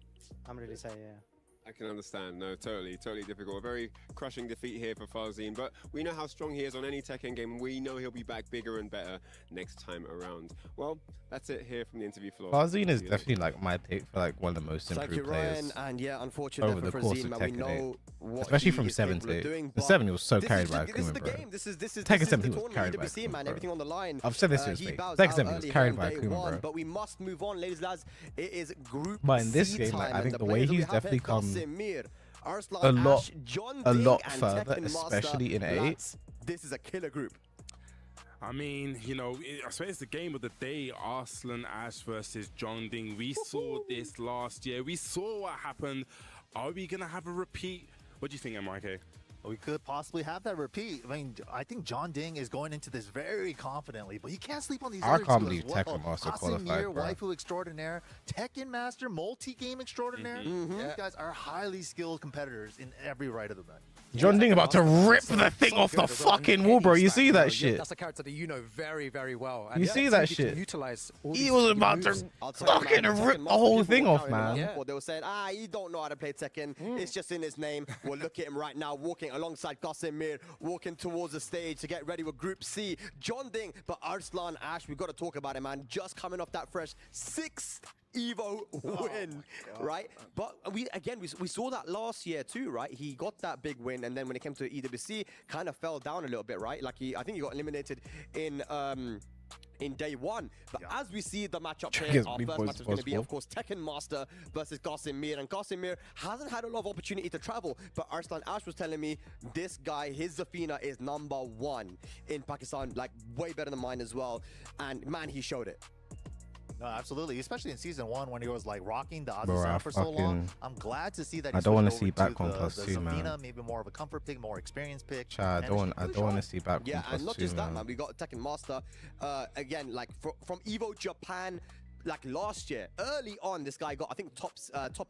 I'm really sad. Yeah. I can understand. No, totally difficult. A very crushing defeat here for Farzine, but we know how strong he is on any Tekken game. We know he'll be back bigger and better next time around. Well, that's it here from the interview floor. Farzine is definitely like my pick for like one of the most improved players. And yeah, unfortunately over the for course Ferzine, of man, we Tekken 8. know what Especially he from is 7 capable of to doing, 8. The but 7 he was so this carried is by just- this is Akuma, the bro. game. This is Tekken 7 he the was carried by EWC, Akuma, man. bro. Everything on the line. I've said this to his He face. bows Tekken out 7 he was early carried here by on day Akuma, one, bro. But we must move on, ladies and lads. It is Group But in this C game, like, time, I think and the way players we he's have definitely here, come Qasimir, Arslan, a lot Ash, John Ding, and further, Tekken Master. especially in 8. Lads, this is a killer group. I mean, you know, I swear it's the game of the day. Arslan Ash versus John Ding. We saw this last year. We saw what happened. Are we going to have a repeat? What do you think, MIK? We could possibly have that repeat. I mean, I think John Ding is going into this very confidently, but you can't sleep on these I other can't two believe as well. Tekken Master Qasimir, qualified, bro. waifu extraordinaire, Tekken Master, multi-game extraordinaire. These guys are highly skilled competitors in every right of the bet. John Ding about to rip the thing off the fucking wall, bro. You see that shit? That's a character that you know very, very well. You see that shit? Utilize He was about to fucking rip the whole thing off, man. Or they were saying, he don't know how to play Tekken. It's just in his name. Well, look at him right now, walking alongside Qasim, walking towards the stage to get ready with Group C. John Ding, but Arslan Ash, we've got to talk about him, man. Just coming off that fresh 6th Evo win, right? But we saw that last year too, right? He got that big win, and then when it came to EWC, kind of fell down a little bit, right? Like I think he got eliminated in day 1. But as we see the matchup here, our first match is going to be, of course, Tekken Master versus Qasim. And Qasim hasn't had a lot of opportunity to travel, but Arslan Ash was telling me this guy, his Zafina is #1 in Pakistan, like way better than mine as well. And man, he showed it. No, absolutely, especially in season 1 when he was like rocking the Azusa for so long. I'm glad to see that. I don't want to see back on +2, man. Maybe more of a comfort pick, more experience pick. I don't want to see back on +2, Yeah, and not just that, man. We got Tekken Master again, like from Evo Japan. Like last year, early on, this guy got, I think, top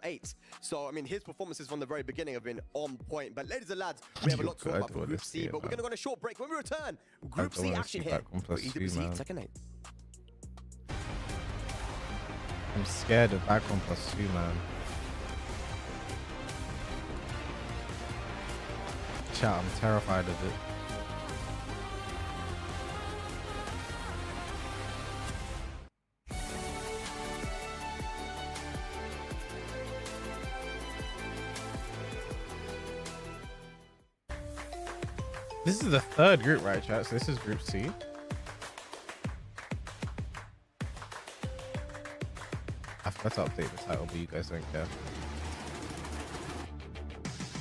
8. So, I mean, his performances from the very beginning have been on point. But ladies and lads, we have a lot to talk about for Group C, but we're going to go on a short break. When we return, Group C action here for EWC Tekken 8. I'm scared of back on +2, man. Chat, I'm terrified of it. This is the 3rd group, right, chat? So this is Group C. I forgot to update the title, but you guys don't care.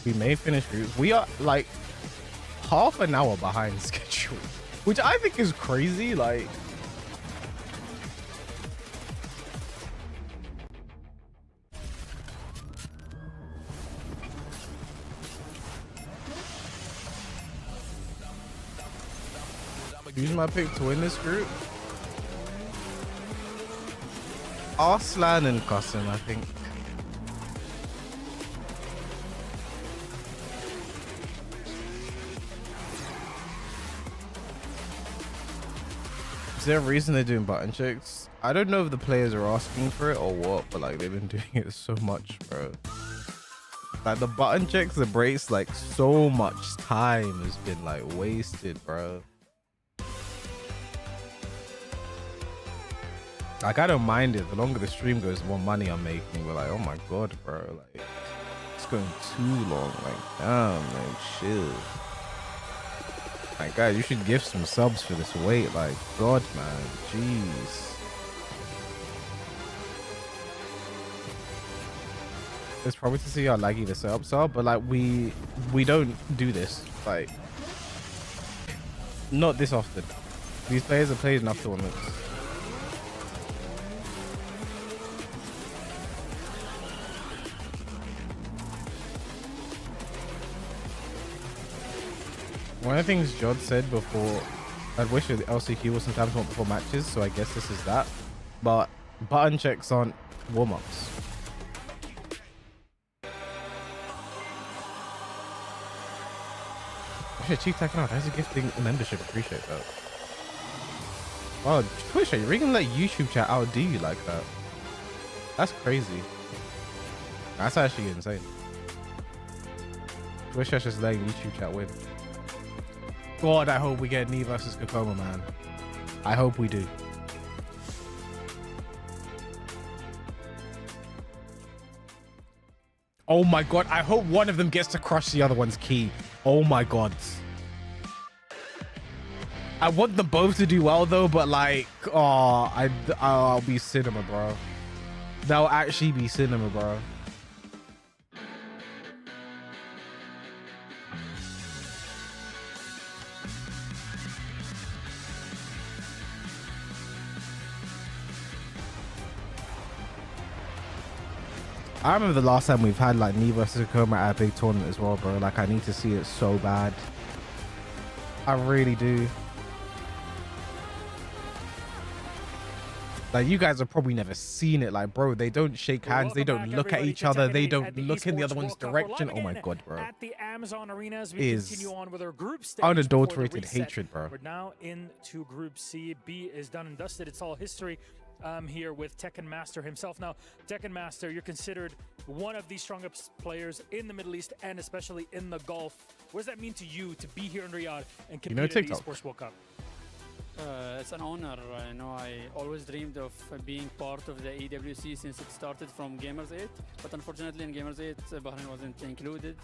We may finish groups. We are like half an hour behind schedule, which I think is crazy. Like, who's my pick to win this group? Arslan and Qasim, I think. Is there a reason they're doing button checks? I don't know if the players are asking for it or what, but like they've been doing it so much, bro. Like the button checks, the breaks, like so much time has been like wasted, bro. Like, I don't mind it. The longer the stream goes, the more money I'm making. We're like, oh my god, bro. Like, it's going too long. Like, damn, man, chill. Like, guys, you should give some subs for this wait. Like, god, man, jeez. It's probably to see how laggy the setups are, but like, we don't do this. Like, not this often. These players have played enough tournaments. One of the things Jod said before, I'd wish the LCQ was sometimes more before matches, so I guess this is that. But button checks aren't warm-ups. Shit, Chief Tekken out. How's he gifting a membership? Appreciate that. Wow, Twitch, are you really gonna let YouTube chat outdo you like that? That's crazy. That's actually insane. Twitch is just letting YouTube chat win. God, I hope we get Knee versus Kokoma, man. I hope we do. Oh my god, I hope one of them gets to crush the other one's key. Oh my god. I want them both to do well though, but like, oh, I'll be cinema, bro. That'll actually be cinema, bro. I remember the last time we've had like Knee versus Kokoma at a big tournament as well, bro. Like, I need to see it so bad. I really do. Like, you guys have probably never seen it. Like, bro, they don't shake hands. They don't look at each other. They don't look in the other one's direction. Oh my God, bro. At the Amazon Arena as we continue on with our group stage unadulterated hatred, bro. We're now into Group C. B is done and dusted. It's all history here with Tekken Master himself. Now, Tekken Master, you're considered one of the strongest players in the Middle East and especially in the Gulf. What does that mean to you to be here in Riyadh and compete in the Esports World Cup? It's an honor. I always dreamed of being part of the EWC since it started from Gamers 8, but unfortunately in Gamers 8, Bahrain wasn't included.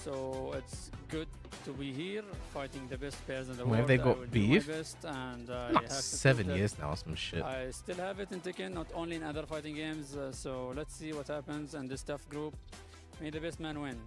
So it's good to be here fighting the best players in the world. Where they got beef? Like 7 years now, some shit. I still have it in Tekken, not only in other fighting games. So let's see what happens in this tough group. May the best man win.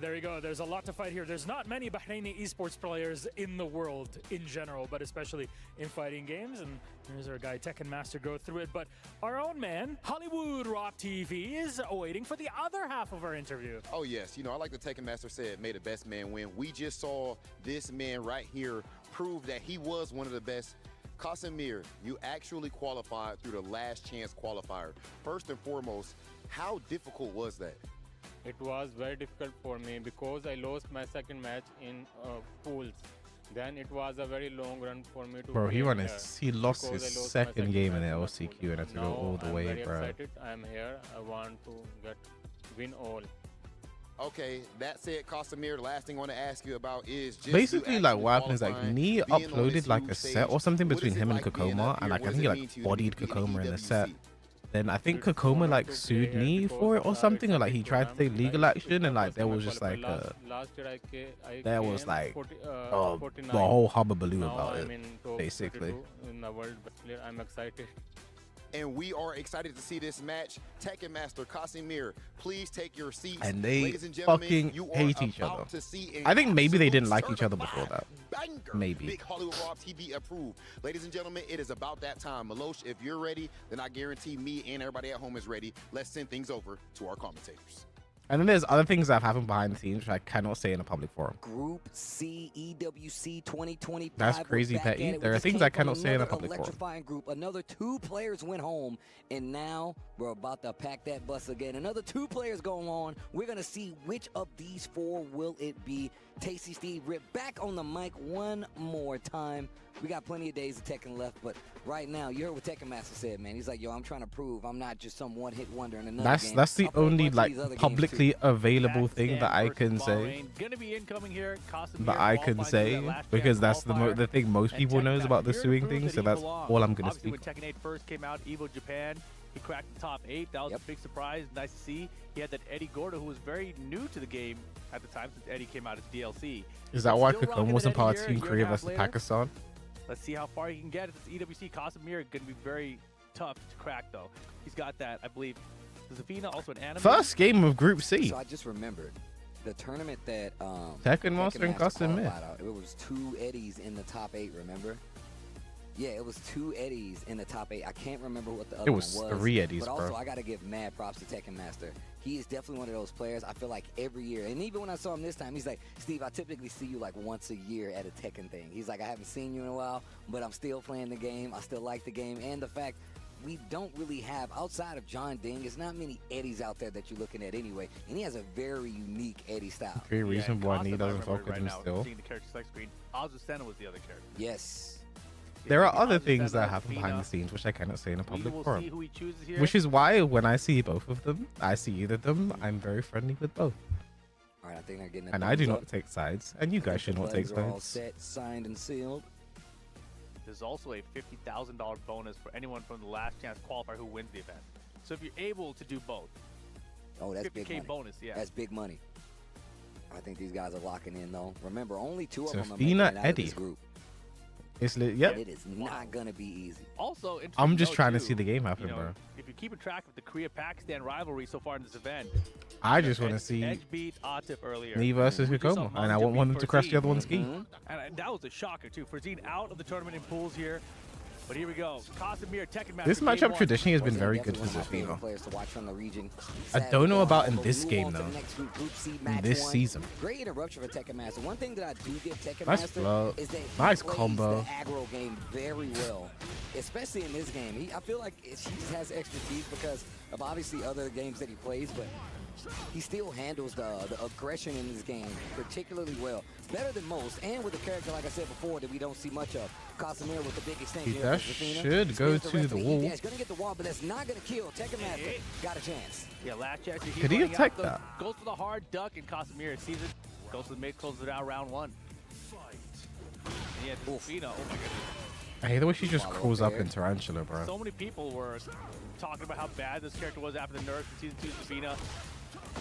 There you go. There's a lot to fight here. There's not many Bahraini esports players in the world in general, but especially in fighting games. And here's our guy, Tekken Master, go through it. But our own man, Hollywood Rob TV, is waiting for the other half of our interview. Oh, yes. You know, I like the Tekken Master said, may the best man win. We just saw this man right here prove that he was one of the best. Casimir, you actually qualified through the last chance qualifier. First and foremost, how difficult was that? It was very difficult for me because I lost my second match in pools. Then it was a very long run for me to. Bro, he lost his second game in the LCQ and had to go all the way, bro. Excited. I'm here. I want to win all. Okay, that said, Casimir, the last thing I want to ask you about is just basically like what happened is like Nee uploaded like a set or something between him and Kokoma, and like I think he like bodied Kokoma in the set. Then I think Kokoma like sued Nee for it or something, or like he tried to take legal action, and like there was just like there was like the whole hubbubaloo about it, basically. In the world, I'm excited. And we are excited to see this match. Tekken Master, Casimir, please take your seats. And they Ladies and gentlemen, fucking you are hate each about other. to see an I think maybe they didn't like absolute each other before that. banger. Maybe. Big Hollywood Rob TV approved. Ladies and gentlemen, it is about that time. Malosh, if you're ready, then I guarantee me and everybody at home is ready. Let's send things over to our commentators. And then there's other things that have happened behind the scenes which I cannot say in a public forum. Group C EWC 2025. That's crazy petty. There are things I cannot say in a public forum. Electrifying group. Another 2 players went home, and now we're about to pack that bus again. Another 2 players going on. We're gonna see which of these 4 will it be. Tasty Steve Rip back on the mic one more time. We got plenty of days of Tekken left, but right now, you heard what Tekken Master said, man. He's like, yo, I'm trying to prove I'm not just some one-hit wonder in another game. That's the only like publicly available thing that I can say. That I can say, because that's the thing most people knows about the suing thing. So that's all I'm gonna speak. When Tekken 8 first came out, Evo Japan, he cracked the top 8. That was a big surprise. Nice to see. He had that Eddie Gordo, who was very new to the game at the time, since Eddie came out as DLC. Is that why Kokoma wasn't part of Team Korea versus Pakistan? Let's see how far he can get. This EWC Casimir going to be very tough to crack, though. He's got that, I believe. Zafina also an anime. First game of Group C. So I just remembered the tournament that Tekken Master and Casimir. It was 2 Eddies in the top 8. Remember? Yeah, it was 2 Eddies in the top 8. I can't remember what the other one was. It was 3 Eddies, but also, bro. I got to give mad props to Tekken Master. He is definitely one of those players. I feel like every year, and even when I saw him this time, he's like, Steve, I typically see you like once a year at a Tekken thing. He's like, I haven't seen you in a while, but I'm still playing the game. I still like the game. And the fact we don't really have, outside of John Ding, there's not many Eddies out there that you're looking at anyway. And he has a very unique Eddie style. Very reason why Nee doesn't fuck with him still. Seeing the character select screen, Azucena was the other character. Yes. There are other things that happen behind the scenes which I cannot say in a public forum. Who he chooses here. Which is why when I see both of them, I see either of them, I'm very friendly with both. All right, I think they're getting and I do not take sides, and you guys should not take sides. All sides. set, signed, and sealed. There's also a $50,000 bonus for anyone from the last chance qualifier who wins the event. So if you're able to do both, oh, that's big money. bonus, yeah. That's big money. I think these guys are locking in though. Remember, only 2 of them are Zafina making it out of Eddie. this group. It's yep. It is not gonna be easy. Also, I'm just trying to see the game happen, bro. If you're keeping track of the Korea-Pakistan rivalry so far in this event, I just want to see Edge beat Atif earlier. Nee versus Kokoma, and I want one of them to crash the other one's key. And that was a shocker too. Farzine out of the tournament in pools here. But here we go. Casimir, Tekken Master. This matchup traditionally has been very good for Zafino. I don't know about in this game though. In this season. Great interruption for Tekken Master. One thing that I do give Tekken Nice Master flow. is that he Nice plays combo. the aggro game very well, especially in this game. I feel like he just has expertise because of obviously other games that he plays, but he still handles the aggression in this game particularly well. Better than most, and with a character, like I said before, that we don't see much of. Casimir with the big extension. That should go to the wall. He's going to get the wall, but that's not going to kill. Tekken Master got a chance. Yeah, last chance. Could he attack that? Goes for the hard duck, and Casimir sees it. Goes to the mid, closes it out round one. And he had Zafino. Oh my goodness. I hate the way she just crawls up in Tarantula, bro. So many people were talking about how bad this character was after the nerfs in Season 2 Zafina.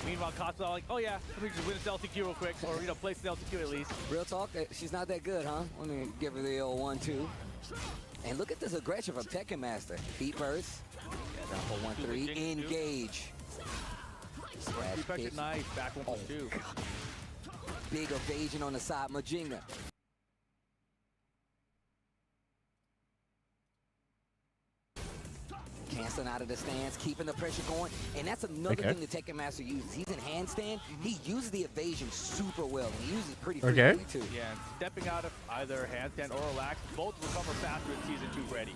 Meanwhile, Costa like, oh yeah, let me just win this LTQ real quick, or place the LTQ at least. Real talk, she's not that good, huh? Let me give her the old 1-2. And look at this aggression from Tekken Master. Beat burst. Down for 1-3. Engage. Nice. Back 1+2. Big evasion on the side. Majinga. Canceling out of the stance, keeping the pressure going. And that's another thing the Tekken Master uses. He's in handstand. He uses the evasion super well. And he uses it pretty frequently too. Yeah, and stepping out of either handstand or relax, both recover faster in Season 2 ready.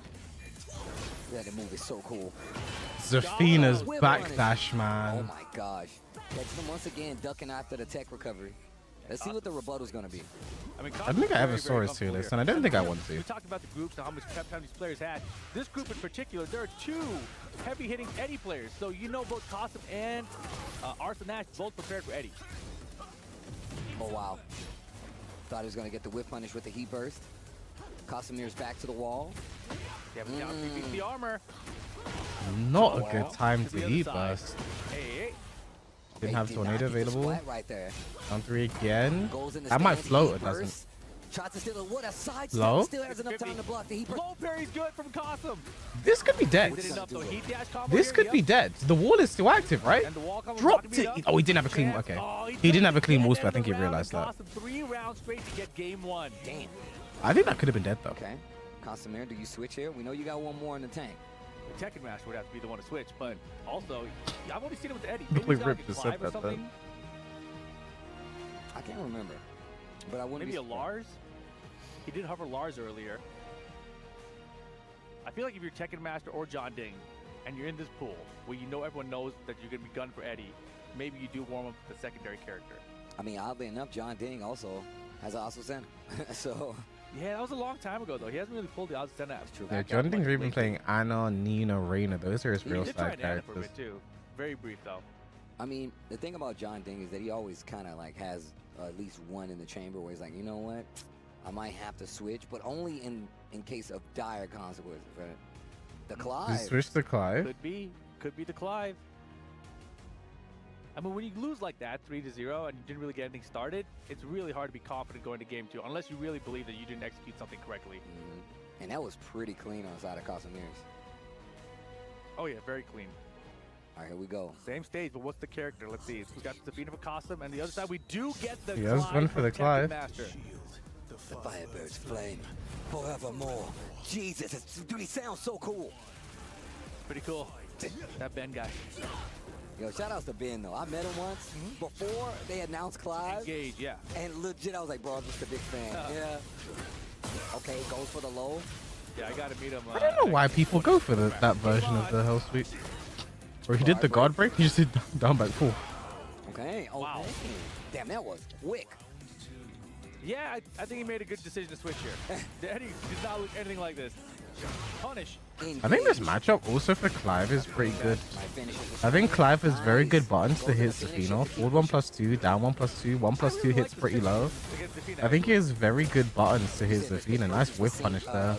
Yeah, the move is so cool. Zafina's backdash, man. Oh my gosh. Tekken once again ducking after the tech recovery. Let's see what the rebuttal's going to be. I don't think I ever saw his tier list, and I don't think I want to. We talked about the groups and how much prep time these players had. This group in particular, there are two heavy-hitting Eddie players. So you know both Costume and Arthur Nash both prepared for Eddie. Oh, wow. Thought he was going to get the whip punish with the heat burst. Casamir's back to the wall. Yeah, but now he beats the armor. Not a good time to heat burst. Hey. Didn't have tornado available. Right there. Down 3 again. That might float, it doesn't. Tries to steal what a side Low? Still has enough time to block the heat. Low parry's good from Costume. This could be dead. This could be dead. The wall is still active, right? Dropped it. Oh, he didn't have a clean. Okay. He didn't have a clean wall split. I think he realized that. 3 rounds straight to get game 1. Damn. I think that could have been dead though. Okay. Casimir, do you switch here? We know you got one more in the tank. The Tekken Master would have to be the one to switch, but also, I've only seen it with Eddie. Really ripped his set that then. I can't remember, but I wouldn't. Maybe a Lars? He did hover Lars earlier. I feel like if you're Tekken Master or John Ding, and you're in this pool where you know everyone knows that you're going to be gun for Eddie, maybe you do warm up the secondary character. I mean, oddly enough, John Ding also has an Asu Sen. So. Yeah, that was a long time ago, though. He hasn't really pulled the Asu Sen out. Yeah, John Ding's really been playing Anna, Nina, Reina. Those are his real side characters. For a bit too. Very brief, though. I mean, the thing about John Ding is that he always kind of like has at least one in the chamber where he's like, you know what? I might have to switch, but only in case of dire consequences, right? The Clive. You switch to Clive? Could be the Clive. I mean, when you lose like that, 3-0, and you didn't really get anything started, it's really hard to be confident going to game 2, unless you really believe that you didn't execute something correctly. And that was pretty clean on the side of Casamir's. Oh yeah, very clean. All right, here we go. Same stage, but what's the character? Let's see. We got Zafina for Costume, and the other side we do get the Clive. Yeah, one for the Clive. The Firebird's flame forevermore. Jesus, dude, he sounds so cool. Pretty cool. That Ben guy. Yo, shout outs to Ben though. I met him once before they announced Clive. Engage, yeah. And legit, I was like, bro, I'm just a big fan. Yeah. Okay, goes for the low. Yeah, I gotta meet him. I don't know why people go for that version of the Hell Sweep. Where he did the guard break, he just did down back 4. Okay. Oh, wow. Damn, that was quick. Yeah, I think he made a good decision to switch here. Eddie did not look anything like this. Punish. I think this matchup also for Clive is pretty good. I think Clive has very good buttons to hit Zafino. Forward 1+2, down 1+2, 1+2 hits pretty low. I think he has very good buttons to hit Zafino. Nice whip punish there.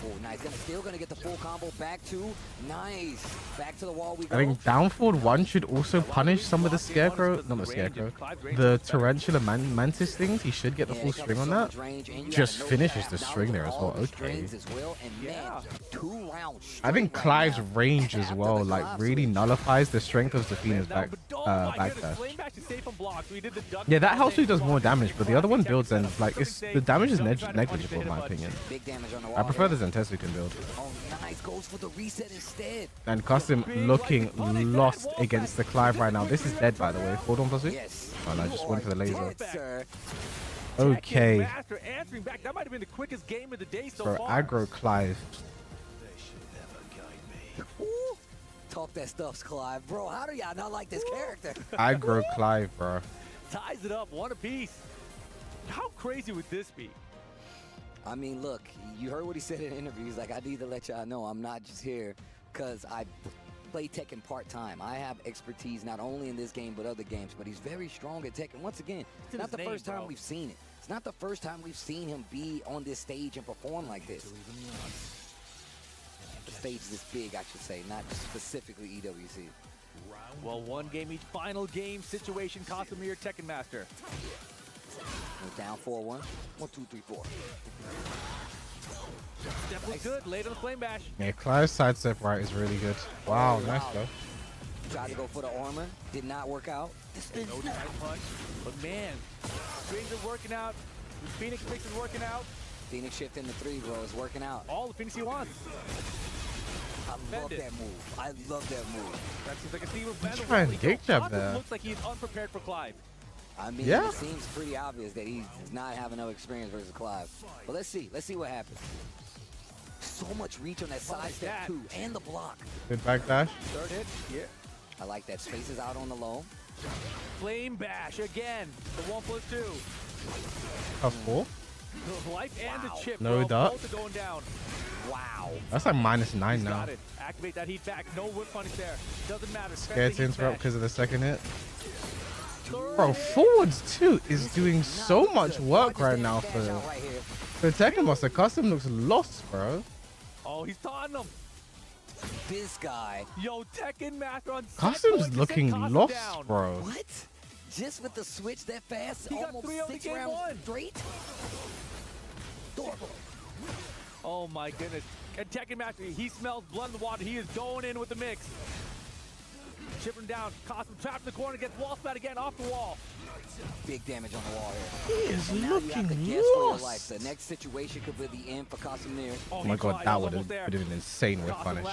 Oh, nice Still gonna get the full combo back to nice. Back to the wall we go. I think down forward 1 should also punish some of the scarecrow, not the scarecrow, the tarantula mantis things. He should get the full string on that. Just finishes the string there as well. Okay. I think Clive's range as well, like, really nullifies the strength of Zafina's backdash. Yeah, that house does more damage, but the other one builds and like the damage is negligible in my opinion. I prefer the Zentesuken build. Oh, nice. Goes for the reset instead. And Custom looking lost against the Clive right now. This is dead, by the way. Hold on, Fuzzy. Oh, no, I just went for the laser. Okay. That might have been the quickest game of the day so Bro, far. aggro Clive. Talk that stuff, Clive. Bro, how do y'all not like this character? Aggro Clive, bro. Ties it up, one apiece. How crazy would this be? I mean, look, you heard what he said in interviews. Like, I need to let y'all know I'm not just here because I play Tekken part-time. I have expertise not only in this game but other games, but he's very strong at Tekken. Once again, it's not the first time we've seen it. It's not the first time we've seen him be on this stage and perform like this. The stage this big, I should say, not specifically EWC. Well, one game each, final game situation. Casimir, Tekken Master. Down 4-1. 1, 2, 3, 4. Step was good. Late on the flame bash. Yeah, Clive's sidestep right is really good. Wow, nice though. Tried to go for the armor. Did not work out. No tide punch. But man, strings are working out. The Phoenix mix is working out. Phoenix shift into 3, bro. Is working out. All the Phoenix he wants. I love that move. I love that move. That seems like a Steve He's trying to dick jab there. Looks like he's unprepared for Clive. I mean, yeah. It seems pretty obvious that he does not have enough experience versus Clive. But let's see. Let's see what happens. So much reach on that side step too, and the block. Good backdash. Third hit. Yeah. I like that. Spaces out on the low. Flame bash again. The 1+2. A 4. The life and the chip. No bro. dot. Both are going down. Wow. That's like -9 now. Got it. Activate that heat back. No whip punish there. Doesn't matter. Scared to interrupt because of the second hit. Bro, forwards 2 is doing so much work right now for Tekken Master. Custom looks lost, bro. Oh, he's taunting him. This guy. Yo, Tekken Master on Custom's looking lost, down. bro. What? Just with the switch that fast? He almost got 3 6 rounds straight? Oh my goodness. And Tekken Master, he smells blood in the water. He is going in with the mix. Chipping down. Cosmo trapped in the corner. Gets wall spat again off the wall. Big damage on the wall here. He is now looking you have to guess for your life. lost. The next situation could be the end for Casimir. Oh my god, that would have been an insane with punish.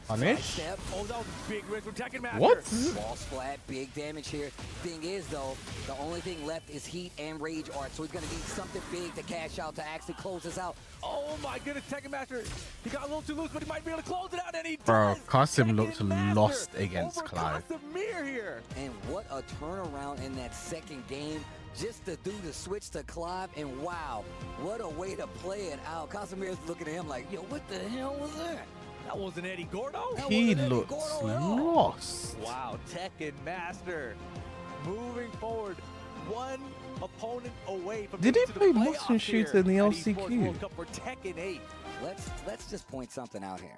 Punish? Oh, that was a big risk from Tekken Master. What? Wall splat, big damage here. Thing is, though, the only thing left is heat and rage art, so he's going to need something big to cash out to actually close this out. Oh my goodness, Tekken Master. He got a little too loose, but he might be able to close it out, and he Bro, does. Custom looked lost against over Clive. Casimir here. And what a turnaround in that second game. Just to do the switch to Clive, and wow, what a way to play it out. Casimir's looking at him like, yo, what the hell was that? That wasn't Eddie Gordo. He looks lost. Wow, Tekken Master moving forward, one opponent away from. Did he to the play playoffs Motion Shooter here in the at Esports LCQ? World Cup for Tekken 8. Let's just point something out here.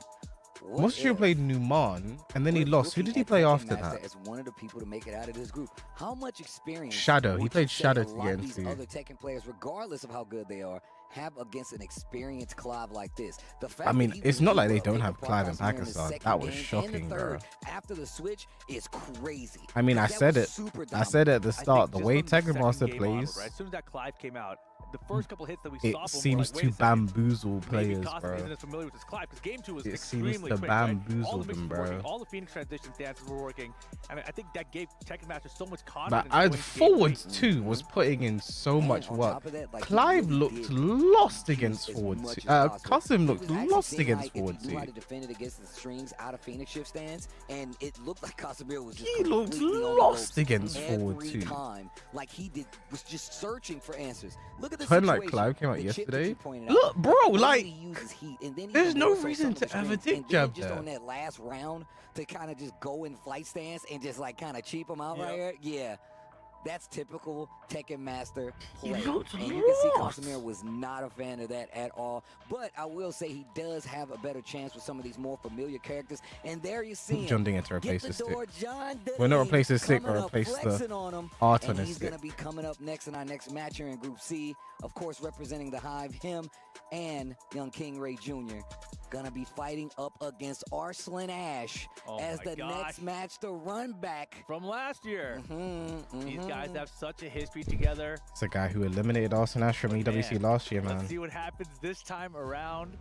Motion Shooter played Numan, and then he lost. Who did he play after that? As one of the people to make it out of this group. How much experience? Shadow. He would played you say Shadow a to lot get of these into. other Tekken players, regardless of how good they are, have against an experienced Clive like this? The fact I mean, that he it's was not like able they to don't make have apart Clive in Casimir the Pakistan. second That was game and shocking, the bro. third after the switch is crazy. I mean, I That said was it. super I said it at the I start. The think way just from the Tekken Master second game onward, plays, right? As soon as that Clive came out, the first couple hits that we it saw from seems were to like, wait a second, bamboozle maybe players, Cosmo bro. isn't as familiar with this Clive because game 2 was It seems extremely to quick, right? All bamboozle the mixes them, were working, bro. all the Phoenix transition stances were working. I mean, I think that gave Tekken Master so much confidence. But I going into game forwards 3. too was putting in so much on work. top of that, like, he Clive really looked did lost use against as forward much two. as possible. Custom He looked was actually lost seeing, against like, forward if he knew how two. to defend it against the strings out of Phoenix shift stance, and it looked like Casimir was just He looked completely on the lost ropes against forward every two. time. Like he was just searching for answers. Look at the Turn like situation. Clive came out The chip that yesterday. you pointed out. Look, bro, Only like uses heat, and then he there's can no also reason some of the to ever strings, dick and then jab just there. on that last round to kind of just go in flight stance and just like kind of cheap him out right here. Yeah. That's typical Tekken Master play. And you can see Casimir was not a fan of that at all. But I will say he does have a better chance with some of these more familiar characters. And there you see him. John Ding to replace Get the the stick. door, John Ding. We're not replace the stick, Coming or up, replace flexing the on him. art And on the he's stick. going to be coming up next in our next match here in Group C. Of course, representing the Hive, him and Young King Ray Jr. Gonna be fighting up against Arslan Ash as the next match to run back from last year. These guys have such a history together. It's a guy who eliminated Arslan Ash from EWC last year, man. Let's see what happens this time around.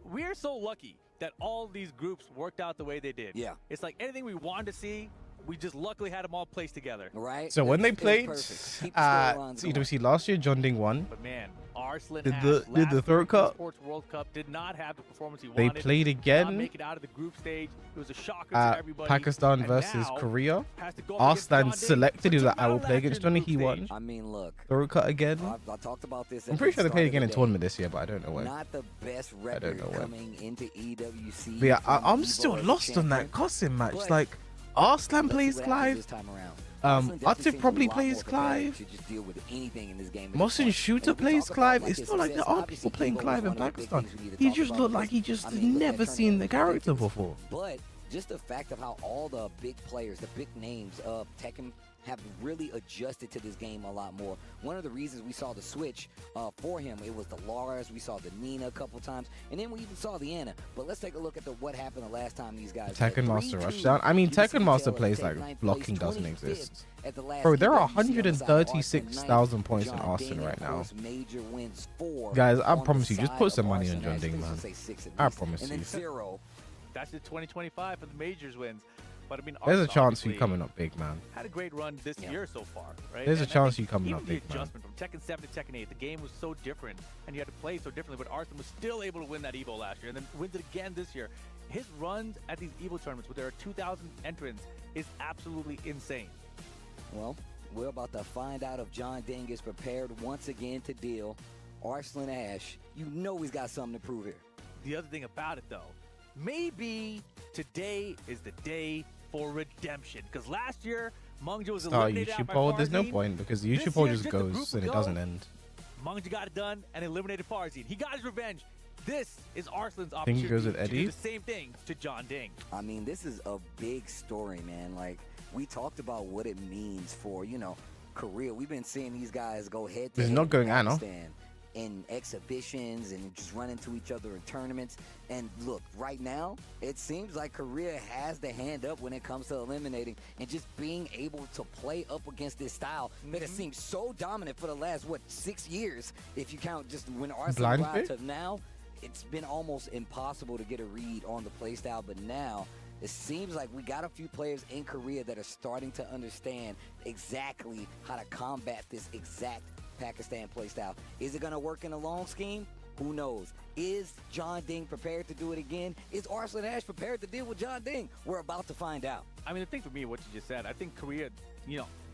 We're so lucky that all these groups worked out the way they did. Yeah. It's like anything we wanted to see, we just luckily had them all placed together. Right. So when they played EWC last year, John Ding won. But man, Arslan Did Ash, the third cup? Sports World Cup did not have the performance he They wanted. played Did not again make it out of the group stage. It was a shocker to at everybody. Pakistan And versus now Korea. has to go up against John Arslan Ding. selected. He was like, I will play against Johnny. He won. I mean, look. Third cut again. I talked about this. I'm pretty sure they played again in tournament this year, but I don't know when. Not the best record coming into EWC. But yeah, from I'm Evo still as a lost on that champion. Cosim match. But Like, Arslan let's plays see what happens this Clive. time around. Arslan definitely Atif seems probably a lot plays more prepared Clive. to just deal with anything in this game at this Mosin point. Shooter And we plays talk about, Clive. like, It's his not like there success. are Obviously, people playing Evo Clive was in one of the big Pakistan. things we need to He talk just about looked like because, he just I mean, look at never that seen the tournament character ridiculous. before. But just the fact of how all the big players, the big names of Tekken have really adjusted to this game a lot more. One of the reasons we saw the switch for him, it was the Laras, we saw the Nina a couple times, and then we even saw the Anna. But let's take a look at what happened the last time these guys Tekken Master rush down. I mean, Tekken Master plays like blocking doesn't exist. Bro, there are 136,000 points in Austin right now. Guys, I promise you, just put some money on John Ding, man. I promise you. That's the 2025 for the majors wins. But I mean, There's a Arslan chance you obviously coming up big, man. had a great run this year so far, right? There's a And I chance think you coming even up big, the man. adjustment from Tekken 7 to Tekken 8, the game was so different, and you had to play so differently. But Arslan was still able to win that Evo last year, and then wins it again this year. His runs at these Evo tournaments, where there are 2,000 entrants, is absolutely insane. Well, we're about to find out if John Ding is prepared once again to deal. Arslan Ash, you know he's got something to prove here. The other thing about it, though, maybe today is the day for redemption. Because last year, Mungja was eliminated out YouTube by poll, there's no Farzin. point because the This YouTube poll year, just just a group goes and it ago, doesn't end. Mungja got it done and eliminated Farzin. He got his revenge. This is Arslan's Think opportunity he goes with to Eddie? do the same thing to John Ding. I mean, this is a big story, man. Like, we talked about what it means for, Korea. We've been seeing these guys go head to He's head not in going Anna. Pakistan in exhibitions and just run into each other in tournaments. And look, right now, it seems like Korea has the hand up when it comes to eliminating and just being able to play up against this style that has seemed so dominant for the last, 6 years, if you count just when Arslan arrived to now. It's been almost impossible to get a read on the play style, but now it seems like we got a few players in Korea that are starting to understand exactly how to combat this exact Pakistan playstyle. Is it going to work in a long scheme? Who knows? Is John Ding prepared to do it again? Is Arslan Ash prepared to deal with John Ding? We're about to find out. I mean, the thing for me, what you just said, I think Korea,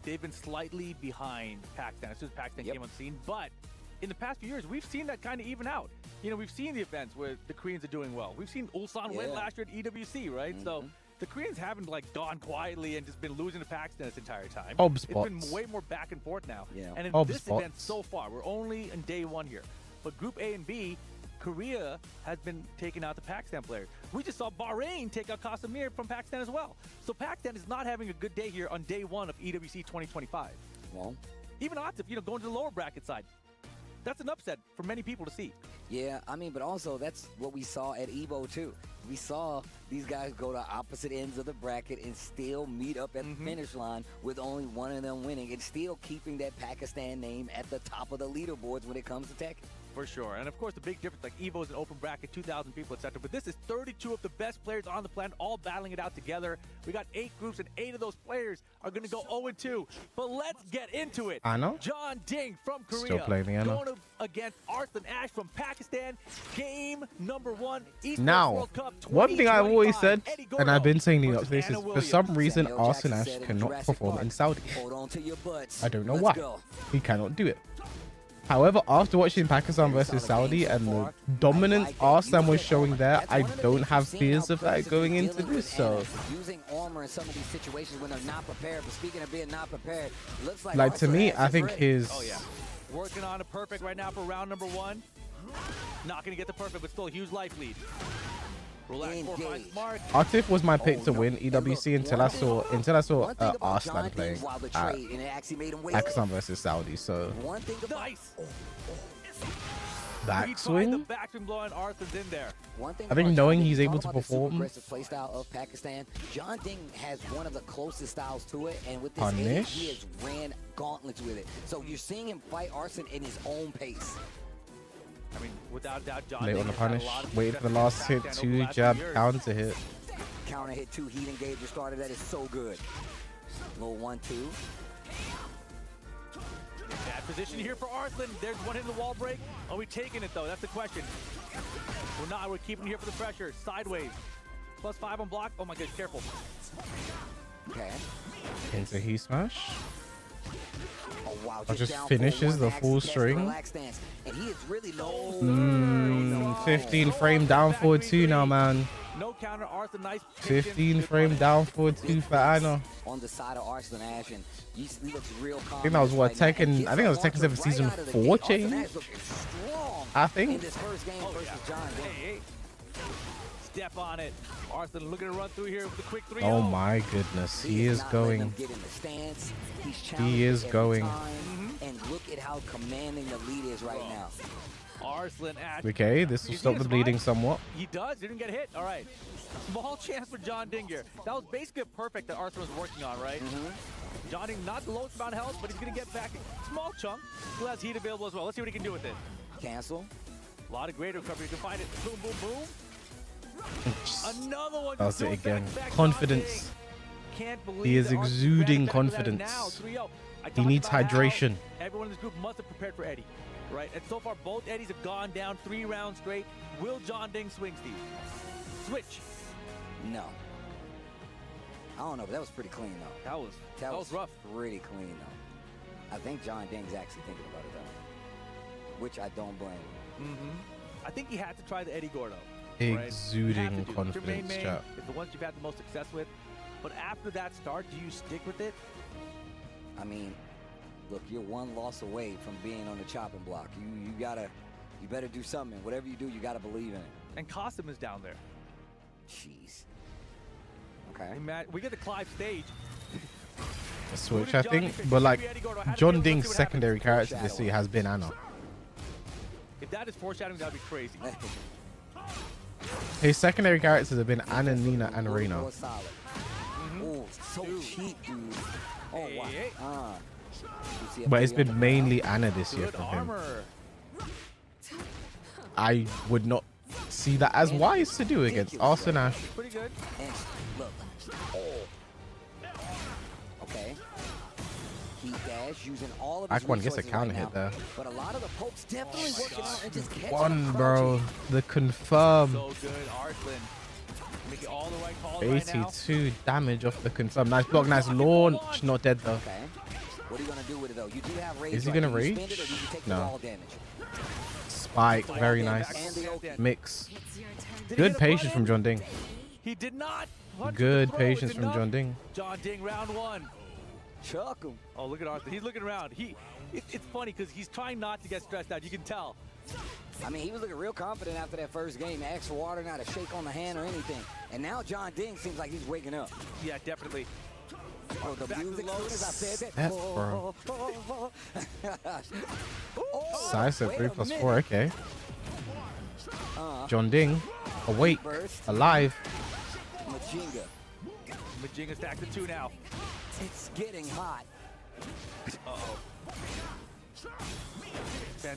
they've been slightly behind Pakistan as soon as Pakistan came on the scene. But in the past few years, we've seen that kind of even out. We've seen the events where the Koreans are doing well. We've seen Ulsan win last year at EWC, right? So the Koreans haven't gone quietly and just been losing to Pakistan this entire time. It's been way more back and forth now. And in this event so far, we're only in day one here. But Group A and B, Korea has been taking out the Pakistan players. We just saw Bahrain take out Casimir from Pakistan as well. So Pakistan is not having a good day here on day one of EWC 2025. Well, even Atif, going to the lower bracket side. That's an upset for many people to see. Yeah, I mean, but also that's what we saw at Evo too. We saw these guys go to opposite ends of the bracket and still meet up at the finish line with only one of them winning and still keeping that Pakistan name at the top of the leaderboards when it comes to Tekken. For sure. And of course, the big difference, like Evo is an open bracket, 2,000 people, etc. But this is 32 of the best players on the planet, all battling it out together. We got 8 groups, and 8 of those players are going to go 0-2. But let's get into it. I know. John Ding from Korea. Still playing the Anna. Going against Arslan Ash from Pakistan. Game number 1. Esports Now, World Cup one thing I've always said, and I've been saying the up to this, is Anna for some Williams. reason Samuel Arslan Jackson Ash said in cannot Jurassic perform Park, in Saudi. Hold on to your butts. I don't know Let's why. go. He cannot do it. However, after watching Pakistan versus Saudi and the dominance Arslan was showing there, I don't have fears of that going into this. So, using armor in some of these situations when they're not prepared. But speaking of being not prepared, looks like to me, I think his. Oh yeah, working on a perfect right now for round number 1. Not gonna get the perfect, but still a huge life lead. Relax, 4-5 smart. Atif was my pick to win EWC until I saw Arslan playing at Pakistan versus Saudi. So nice. Backswing. The backswing blow and Arslan's in there. I think knowing he's able to perform. Aggressive play style of Pakistan. John Ding has one of the closest styles to it, and with this Punish. he has ran gauntlets with it. So you're seeing him fight Arslan in his own pace. I mean, without doubt, John Late on the punish. Waiting for the last hit, 2 jab counter hit. Counter hit 2 heat engager started. That is so good. Little 1-2. Bad position here for Arslan. There's one in the wall break. Are we taking it though? That's the question. We're not. We're keeping it here for the pressure. Sideways. +5 on block. Oh my goodness, careful. Okay. Into he smash. Oh, wow. Just finishes the full string. And he is really low. 15 frame down forward 2 now, man. No counter, Arslan, nice. 15 frame down forward 2 for Anna. On the side of Arslan Ash, and he looks real calm. I think that was what Tekken. I think that was Tekken 7 season 4 change. I think. In this first game versus John Ding. Hey. Step on it. Arslan looking to run through here with the quick 3-0. Oh my goodness, he is going. He is going. And look at how commanding the lead is right now. Arslan Ash. Okay, this will stop the bleeding somewhat. He does. Didn't get hit. All right. Small chance for John Ding here. That was basically a perfect that Arslan was working on, right? John Ding, not the lowest amount of health, but he's going to get back a small chunk. Still has heat available as well. Let's see what he can do with it. Cancel. A lot of great recovery. You can find it. Boom, boom, boom. Another one. That's it again. Confidence. He is exuding confidence. He needs hydration. Everyone in this group must have prepared for Eddie, right? And so far, both Eddies have gone down 3 rounds straight. Will John Ding swing, Steve? Switch. No. I don't know, but that was pretty clean, though. That was rough. Pretty clean, though. I think John Ding's actually thinking about it, though, which I don't blame him. I think he had to try the Eddie Gordo. Exuding right? confidence, chat. It's the ones you've had the most success with. But after that start, do you stick with it? I mean, look, you're 1 loss away from being on the chopping block. You better do something. Whatever you do, you gotta believe in it. And Costume is down there. Jeez. Okay. Hey, Matt, we get the Clive stage. A switch, I think. But like, John Ding's secondary character this year has been Anna. If that is foreshadowing, that'd be crazy. His secondary characters have been Anna, Nina, and Reina. Oh, so cheap, dude. Oh, wow. But it's been mainly Anna this year for him. I would not see that as wise to do against Arslan Ash. Pretty good. Look. Okay. Heat dash using all of his Aquan gets a resources counter right hit there. But a lot of the pokes definitely working out and just catching One, up bro. The confirm. So good, Arslan. Making all the right calls right now. 82 damage off the confirm. Nice block, nice launch. Not dead though. Okay. What are you gonna do with it though? You do have rage. Is he gonna rage? No. Spike, very nice. Mix. Good patience from John Ding. He did not. Good patience from John Ding. John Ding, round 1. Chuck him. Oh, look at Arslan. He's looking around. It's funny because he's trying not to get stressed out. You can tell. I mean, he was looking real confident after that first game. Asked for water, not a shake on the hand or anything. And now John Ding seems like he's waking up. Yeah, definitely. Oh, the music, as I said that. Bro. Size at 3+4, okay. John Ding, awake, alive. Majinga stacked to 2 now. It's getting hot. Uh-oh.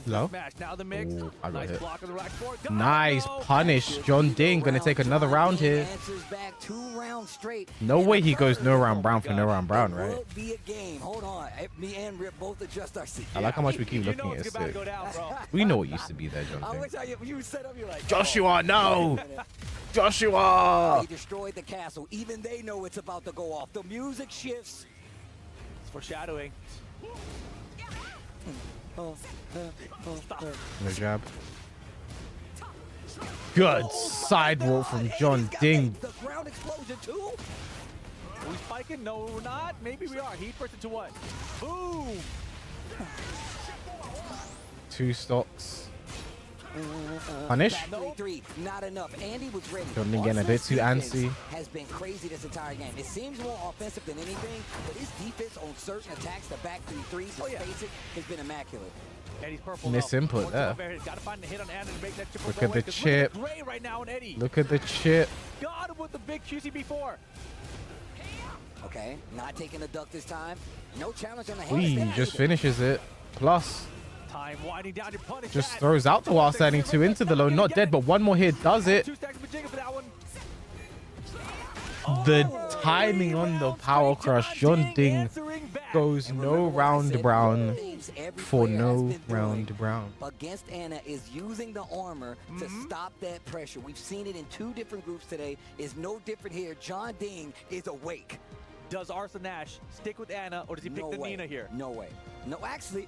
Low. Smash. Now the mix. Ooh, I got nice hit. block on the rack four. Nice punish. John Ding gonna take another round here. Back 2 rounds straight. No way he goes no round brown for no round brown, right? Will be a game. Hold on. Me and Rip both adjust our seats. I like how much we keep looking at it. We know what used to be there, John I Ding. wish you set up. You're like, Joshua, no! Joshua! They destroyed the castle. Even they know it's about to go off. The music shifts. It's foreshadowing. The jab. Good sidewalk from John Ding. The ground explosion too. Are we spiking? No, we're not. Maybe we are. Heat burst into what? Boom! 2 stocks. Punish. Three, not enough. Andy was ready. John Ding getting a bit too antsy. Has been crazy this entire game. It seems more offensive than anything, but his defense on certain attacks, the back 3 threes, to space it, has been immaculate. Eddie's purple. Misinput there. Gotta find the hit on Anna to make that Look at the chip. Right now on Eddie. Look at the chip. Got him with the big QCB4. Okay, not taking the duck this time. No challenge on the head. He just finishes it. Plus, time winding down your punish. just throws out the while standing 2 into the low. Not dead, but 1 more hit does it. 2 stacks of Majigga for that one. The timing on the power crush. John Ding goes no round brown for no round brown. Against Anna is using the armor to stop that pressure. We've seen it in 2 different groups today. Is no different here. John Ding is awake. Does Arslan Nash stick with Anna, or does he pick the Nina here? No way. No, actually.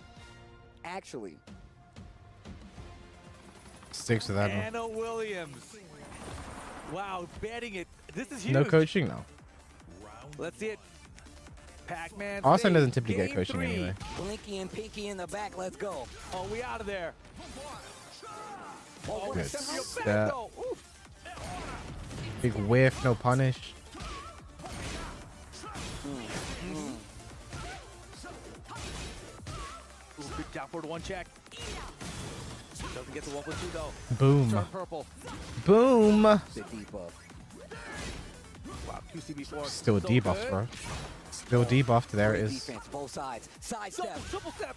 Sticks with Anna. Anna Williams. Wow, betting it. This is huge. No coaching now. Let's see it. Pac-Man. Arslan doesn't typically get coaching 3. anyway. Blinky and Pinky in the back. Let's go. Oh, we out of there. Oh, Good step. Big whiff, no punish. Good down forward 1 check. Doesn't get the 1+2 though. Boom. Turn purple. Boom. The debuff. Wow, QCB4. Still debuffed, bro. Still debuffed. There it is. Defense, both sides. Side step. Triple step.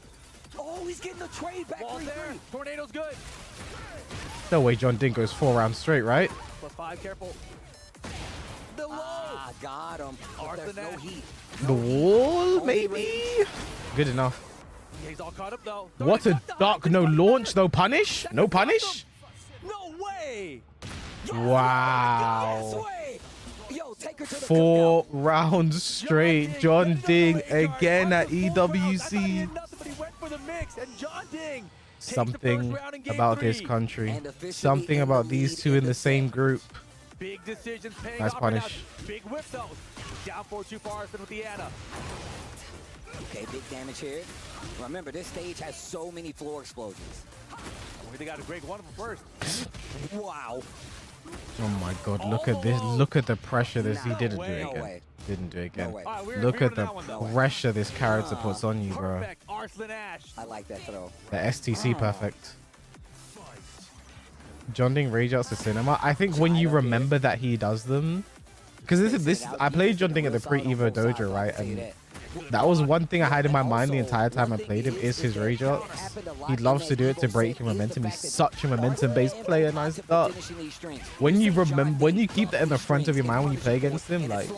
Oh, he's getting the trade back. Ball there. Tornado's good. No way John Ding goes 4 rounds straight, right? +5, careful. The low. Ah, got him. There's no heat. The wall, maybe? Good enough. Yeah, he's all caught up though. What a duck. No launch, no punish? No punish? No way. Wow. Yo, take her to the 4 rounds straight. John Ding again at EWC. Something about this country. Something about these 2 in the same group. Big decisions paying Nice off punish. right now. Big whip though. Down 4-2 for Arslan with the Anna. Okay, big damage here. Remember, this stage has so many floor explosions. They got to break one of them first. Wow. Oh my god, look at this. Look at the pressure this. He didn't do it again. Didn't do it again. Look at the pressure this character puts on you, bro. Arslan Nash. I like that throw. The STC perfect. John Ding rage outs to cinema. I think when you remember that he does them, because this I played John Ding at the pre-Evo dojo, right? And that was one thing I had in my mind the entire time I played him is his rage outs. He loves to do it to break your momentum. He's such a momentum-based player, and I thought when you keep that in the front of your mind when you play against him, like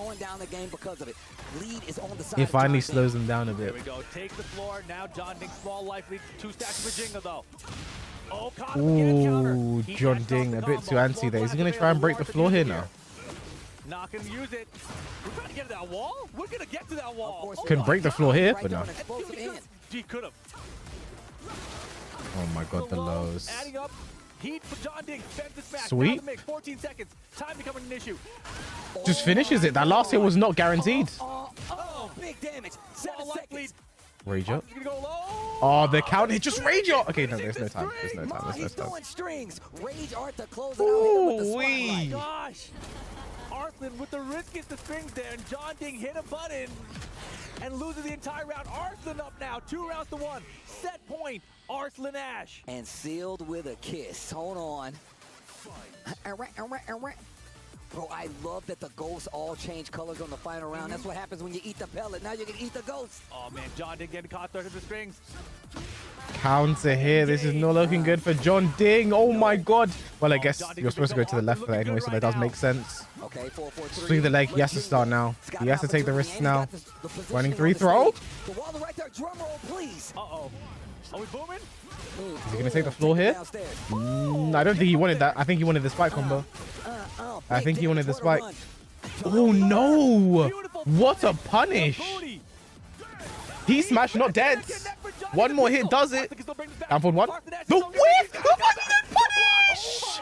it finally slows him down a bit. Here we go. Take the floor. Now John Ding small life lead. 2 stacks of Majigga though. Oh, Ooh, John Ding a bit too antsy there. Is he gonna try and break the floor here now? Not gonna use it. We're trying to get to that wall. We're gonna get to that wall. Can break the floor here, but no. He could have. Oh my god, the lows. Adding up. Heat for John Ding. Fends this back. Sweet. Now the mix. 14 seconds. Time becoming an issue. Just finishes it. That last hit was not guaranteed. Oh, big damage. 7 seconds. Rage up. Oh, the count hit. Just rage up. Okay, no, there's no time. There's no time. There's no time. Strings. Rage art to close it out with the Ooh-wee. spotlight. Gosh. Arslan with the risk gets the strings there, and John Ding hit a button and loses the entire round. Arslan up now, 2 rounds to 1. Set point, Arslan Nash. And sealed with a kiss. Hold on. Bro, I love that the ghosts all change colors on the final round. That's what happens when you eat the pellet. Now you can eat the ghost. Oh man, John Ding getting caught third of the strings. Counter here. This is not looking good for John Ding. Oh my god. Well, I guess you're supposed to go to the left for that anyway, so that does make sense. Okay, 4-4-3. Swing the leg. He has to start now. He has to take the risks now. Running 3 throw. The wall right there. Drum roll, please. Uh-oh. Are we booming? Is he going to take the floor here? I don't think he wanted that. I think he wanted the spike combo. I think he wanted the spike. Oh no! What a punish! He smashed, not dead. One more hit does it. Down forward one. The whiff! The punish!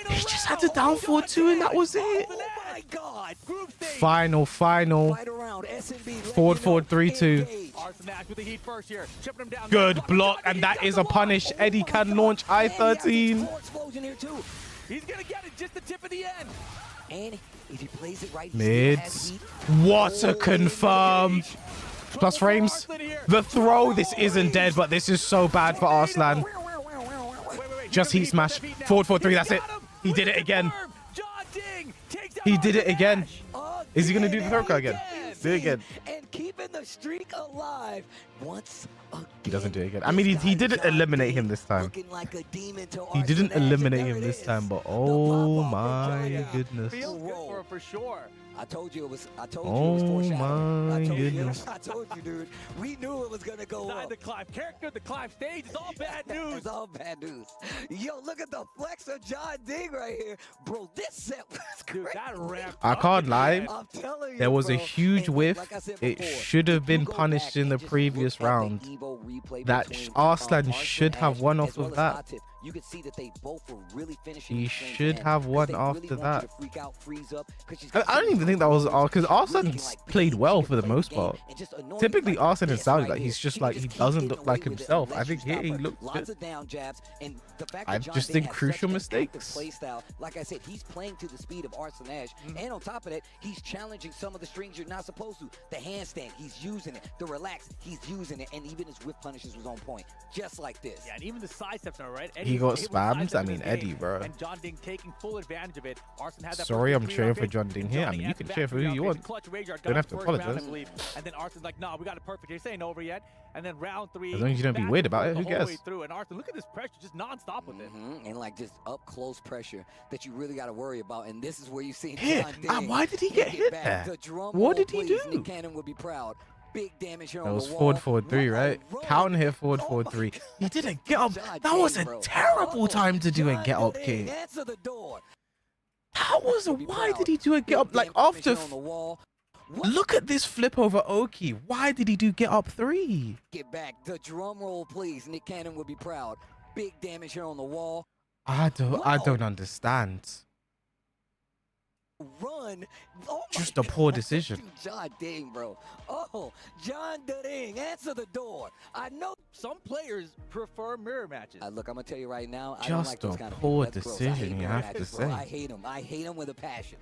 He just had to down forward two and that was it. Final. Forward 3-2. Good block, and that is a punish. Eddie can launch I-13. He's gonna get it, just the tip of the end. And if he plays it right, Mids. What a confirm. Plus frames. The throw. This isn't dead, but this is so bad for Arslan. Just heat smash. Forward 4-3. That's it. He did it again. He did it again. Is he going to do the throw card again? Do it again. And keeping the streak alive once again. He doesn't do it again. I mean, he didn't eliminate him this time. He didn't eliminate him this time, but oh my goodness. For sure. I told you it was. I told you it was Oh foreshadowing. my goodness. I told you, dude. We knew it was gonna go up. The climb character, the climb stage. It's all bad news. It's all bad news. Yo, look at the flex of John Ding right here, bro. This set was crazy. Dude, that ramp. I can't lie. I'm telling you, There was a bro. huge whiff. Like I said It before, should have been you go punished back in the and just previous look at the round. Evo replay That between, Arslan Arslan should Ash have won as off well of as that. Atif. You could see that they both were really finishing. He these games, should man, have 'cause won they really after want you that. to freak out, freeze up, 'cause she's I got don't even think that was because Arslan played well for the most part. Typically, Arslan in Saudi, like he's just like he doesn't look like himself. I think here he looks lots good. of down jabs, and the fact I've that John just Ding think has crucial such an active mistakes. play style. Like I said, he's playing to the speed of Arslan Ash, and on top of that, he's challenging some of the strings you're not supposed to. The handstand, he's using it. The relax, he's using it, and even his whip punishes was on point, just like this. Yeah, and even the side steps are right. He got spammed. I mean, Eddie, bro. And John Ding taking full advantage of it. Arslan had that Sorry, I'm perfect cheering three-round for fade, John Ding and here. I Johnny mean, you answered can back cheer for who three-round you fade, want. clutch Rage Guard, Don't got have the to first round, I apologize. believe. And then Arslan's like, nah, we got it perfect. This ain't over yet. And then round 3. As long as you don't be back weird and about it, forth who the whole cares? way through. And Arslan, look at this pressure, just non-stop with it. And like just up close pressure that you really got to worry about. And this is where you see Hit. John Ding Why did he get hit back. there? The drum What roll, did he please. do? Nick Cannon would be proud. Big damage here That on was the wall. forward 3, right? Counter here, forward 4-3. He didn't get up. That was a terrible time to do a get up kick. Answer the door. That was a. Why did he do a get up? Like after. Look at this flip over Oki. Why did he do get up 3? Get back. The drum roll, please. Nick Cannon would be proud. Big damage here on the wall. I don't understand. Run. Oh Just a poor decision. John Ding, bro. Oh, John Ding, answer the door. I know some players prefer mirror matches. Look, I'm gonna tell you right now. I don't like Just those a kind of poor people. That's gross. I hate decision, you mirror have to matches, bro. say. I hate them. I hate them with a passion.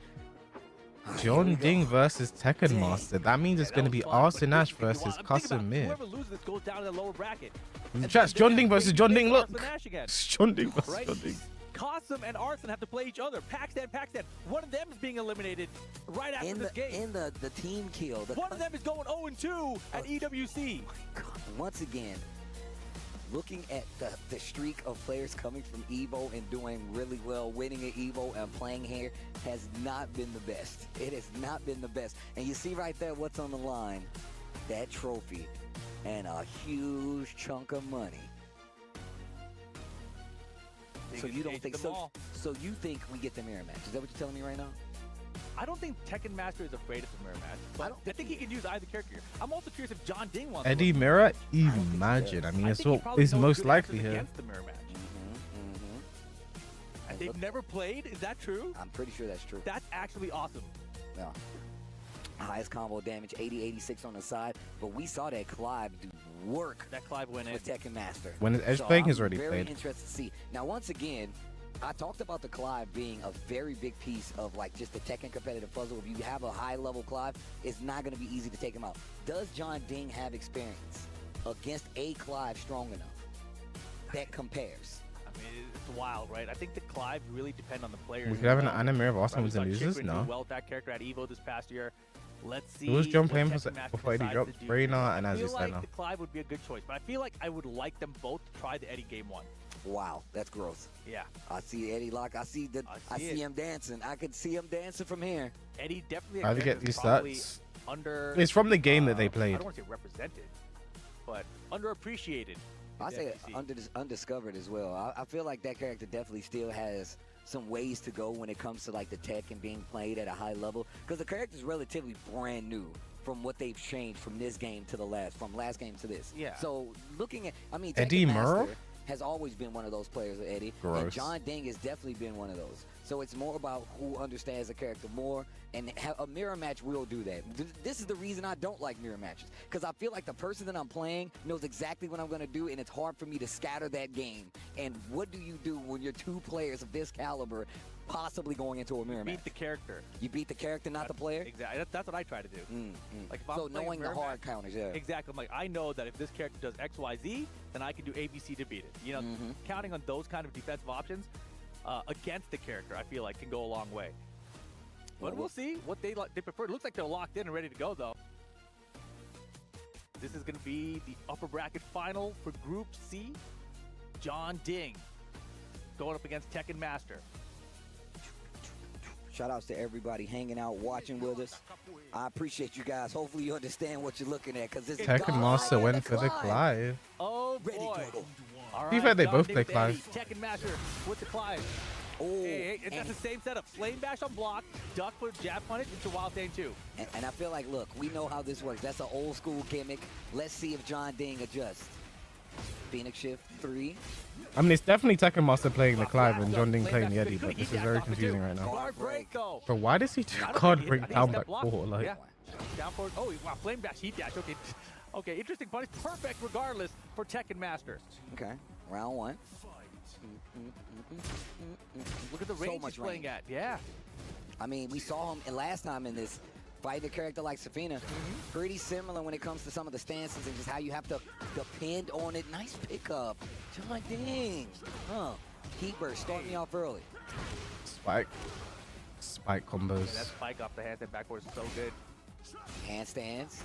John Ding versus Tekken Master. That means it's going to be Arslan Ash versus Custom Mir. Whoever loses this goes down to the lower bracket. Chat's John Ding versus John Ding. Look. Arslan Ash again. It's John Ding versus Right? John Ding. Cosum and Arslan have to play each other. Pakistan. One of them is being eliminated right after this game. In the team kill. One of them is going 0-2 at EWC. Once again, looking at the streak of players coming from EVO and doing really well, winning at EVO and playing here has not been the best. It has not been the best. And you see right there what's on the line. That trophy and a huge chunk of money. So you don't think so? So you think we get the mirror match? Is that what you're telling me right now? I don't think Tekken Master is afraid of the mirror match. But I think he can use either character. I'm also curious if John Ding wants Eddie to Mirror? Imagine. I mean, it's what is most likely here. against the mirror match. And they've never played? Is that true? I'm pretty sure that's true. That's actually awesome. Yeah. Highest combo damage, 80-86 on the side. But we saw that Clive do work. That Clive went in. With Tekken Master. When his Edge So playing, I'm he's already very played. interested to see. Now, once again, I talked about the Clive being a very big piece of like just the Tekken competitive puzzle. If you have a high-level Clive, it's not going to be easy to take him out. Does John Ding have experience against a Clive strong enough that compares? I mean, it's wild, right? I think the Clive really depend on the players. We could have an anime of Arslan wins and We saw loses? Chikrin do No. well with that character at EVO this past year. Let's see. Who was John what playing Tekken Master before Eddie decides dropped? to do. Reina and I Aziz feel like Steiner. the Clive would be a good choice, but I feel like I would like them both to try the Eddie game 1. Wow, that's gross. Yeah. I see Eddie Lock. I see him dancing. I can see him dancing from here. Eddie definitely. How to get these probably stats? Under. It's from the game that they I played. don't want to say represented, but underappreciated. I say undiscovered as well. I feel like that character definitely still has some ways to go when it comes to like the tech and being played at a high level, because the character is relatively brand new from what they've changed from this game to the last, from last game to this. Yeah. So looking at, I mean, Eddie Tekken Merle Master has always been one of those players, Eddie. Gross. And John Ding has definitely been one of those. So it's more about who understands the character more, and a mirror match will do that. This is the reason I don't like mirror matches, because I feel like the person that I'm playing knows exactly what I'm going to do, and it's hard for me to scatter that game. And what do you do when you're two players of this caliber possibly going into a mirror match? Beat the character. You beat the character, not the player? Exactly. That's what I try to do. Like if I'm So playing knowing the mirror hard match, counters, yeah. Exactly. I'm like, I know that if this character does X, Y, Z, then I can do ABC to beat it. You know, counting on those kind of defensive options against the character, I feel like can go a long way. But we'll see what they prefer. It looks like they're locked in and ready to go, though. This is going to be the upper bracket final for Group C. John Ding going up against Tekken Master. Shout outs to everybody hanging out, watching with us. I appreciate you guys. Hopefully you understand what you're looking at, because it's Tekken Master went for the Clive. Oh boy! All To be fair, they John both Ding play to Clive. Eddie. Tekken Master with the Clive. Hey, that's the same setup. Flame bash on block, duck for jab punish into Wild Thing 2. And I feel like, look, we know how this works. That's an old school gimmick. Let's see if John Ding adjusts. Phoenix Shift 3. I mean, it's definitely Tekken Master playing the Clive and John Ding playing the Eddie, but this is very confusing right now. Guard break though. But why does he do card break down back 4? Like, Yeah. Down forward. Oh, wow. Flame dash, heat dash. Okay. Okay, interesting punish. Perfect regardless for Tekken Master. Okay, round 1. Look at the range he's playing at. Yeah. I mean, we saw him last time in this. Fighting a character like Safina, pretty similar when it comes to some of the stances and just how you have to depend on it. Nice pickup. John Ding. Heat burst, start me off early. Spike combos. Yeah, that spike off the handstand backwards is so good. Handstands.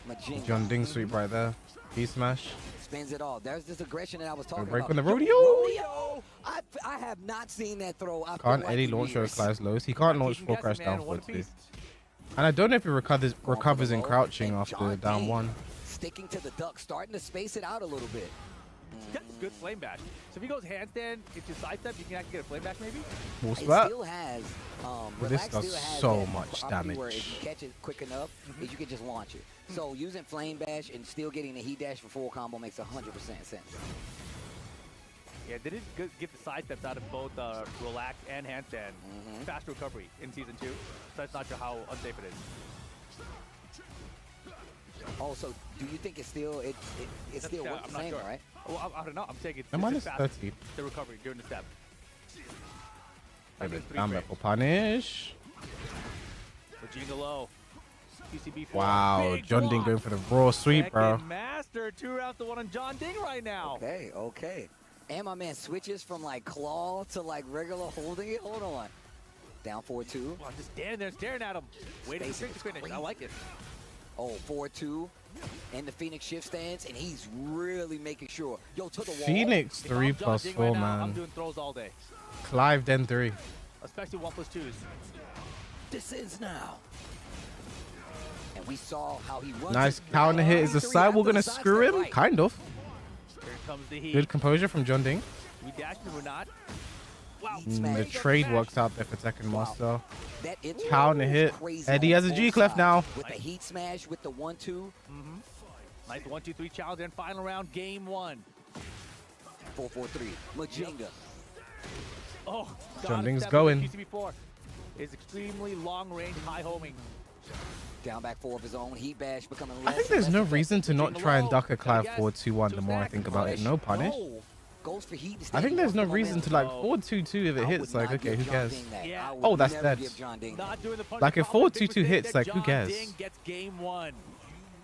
Majinga. John Ding sweep right there. He smash. Spins it all. There's this aggression that I was talking Break about. on the rodeo. I have not seen that throw. I Can't feel like Eddie in launch those years. Clive's lows? He can't launch 4 crash down forward too. And I don't know if he recovers in crouching after down 1. Sticking to the duck, starting to space it out a little bit. He's got this good flame bash. So if he goes handstand into side step, you can actually get a flame bash maybe? Full It splat. still has, This Relax does still has so that much property where damage. if you catch it quick enough, you can just launch it. So using flame bash and still getting the heat dash for full combo makes 100% sense. Yeah, they did get the side steps out of both relax and handstand. Fast recovery in Season 2. So that's not sure how unsafe it is. Also, do you think it's still it's still worth I'm the not same, sure. right? Well, I don't know. I'm saying it's I'm minus fast, 30. the recovery during the step. Give it down back for punish. Majinga low. PCB 4. Wow, Big John Ding block. going for the raw sweep, bro. Tekken Master 2 rounds to 1 on John Ding right now. Okay. And my man switches from like claw to like regular holding it. Hold on. Down 4-2. Wow, just standing there staring at him. Waiting for the finish. I like it. Oh, 4-2. And the Phoenix shift stance, and he's really making sure. Yo, to the wall. Phoenix 3+4, right now, man. I'm doing throws all day. Clive then 3. Especially 1+2s. This is now. And we saw how he runs. Nice counter hit. Is the sidewall gonna screw him? Kind of. Here comes the heat. Good composure from John Ding. We dashed him or not. Wow. The trade works out there for Tekken Master. That intro Counter was hit. crazy Eddie on has a both G-clef sides. now. With the heat smash, with the 1-2. Nice 1-2-3 challenge and final round, game 1. 4-4-3. Majinga. Oh, John Ding's going. PCB4 is extremely long range, high homing. Down back 4 of his own. Heat bash becoming I less. think there's and no less reason to not try and duck a Clive Yes. 4-2-1 the more I think about it. No punish. No. Goes for heat. I think there's no reason to like Oh. 4-2-2 if it hits. Like, okay, who cares? Yeah. Oh, that's dead. Not doing the punch Like, if combo, big 4-2-2 mistake hits, there. like, who John cares? Ding gets game 1.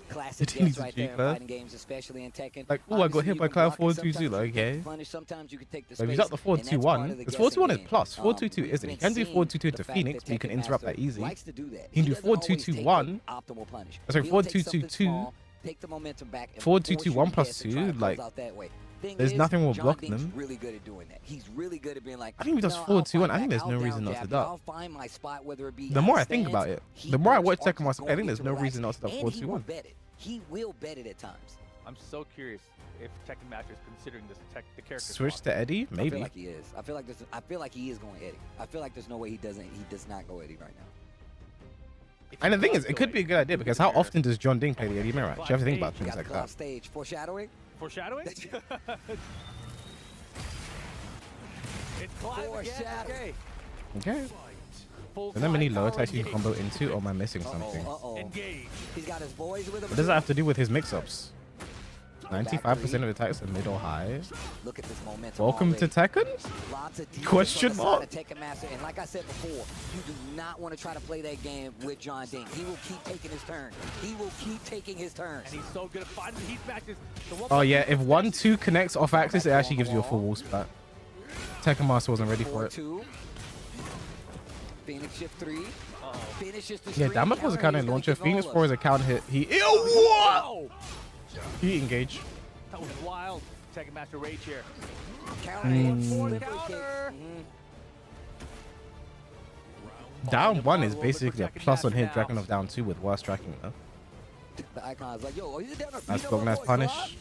Classic It needs gets a right there in G-clef. fighting games, especially in Tekken. Like, oh, I got Obviously, hit you by can Clive block it, 4-2-2. sometimes Like, you can okay. punish, sometimes you can take the So if he's space, up the and that's part 4-2-1, of the because guessing 4-2-1 is game. plus. 4-2-2 We've isn't. He been can do seeing 4-2-2 the to fact Phoenix, that but you can Tekken interrupt Master that easy. likes to do that. He can do doesn't always take the 4-2-2-1. optimal punish. Sorry, He'll take something 4-2-2-2. small, take the momentum back, and 4-2-2-1 force you to plus guess and try 2, to close like, out that way. Thing there's is, nothing will John block Ding's them. really good at doing that. He's really good at being like, I think he does "No, 4-2-1. I'll I think fight there's back, no I'll reason down not to jab you, duck. I'll find my spot, whether it be The more I out think stance, about it, heat the more I burst, watch or Tekken Master, I going think there's into no relax, reason not to duck and he will 4-2-1. bet it. He will bet it at times. I'm so curious if Tekken Master is considering this the character Switch swap. to Eddie? I Maybe. feel like he is. I feel like he is going Eddie. I feel like there's no way he does not go Eddie right now. And the thing is, it could be a good idea because how often does John Ding play the Eddie Mirror? You have to think about things like that. Stage foreshadowing. Foreshadowing? It's foreshadowing. Okay. And then many low attacks you can combo into, or am I missing something? Engage. He's got his boys with him. What does that have to do with his mix-ups? 95% of attacks are mid or high. Look at this momentum. Welcome to Tekken? Question mark? And like I said before, you do not want to try to play that game with John Ding. He will keep taking his turn. He will keep taking his turns. And he's so good at finding heat matches. Oh yeah, if 1-2 connects off axis, it actually gives you a full wall splat. Tekken Master wasn't ready for it. Phoenix shift 3. Finishes the Yeah, damage was a counter launcher. Phoenix 4 is a counter hit. He what? He engaged. That was wild. Tekken Master Rage here. Counter. Down 1 is basically a plus on hit. Dragon of down 2 with worse tracking though. The icon's like, yo, is it down? Nice block, nice punish.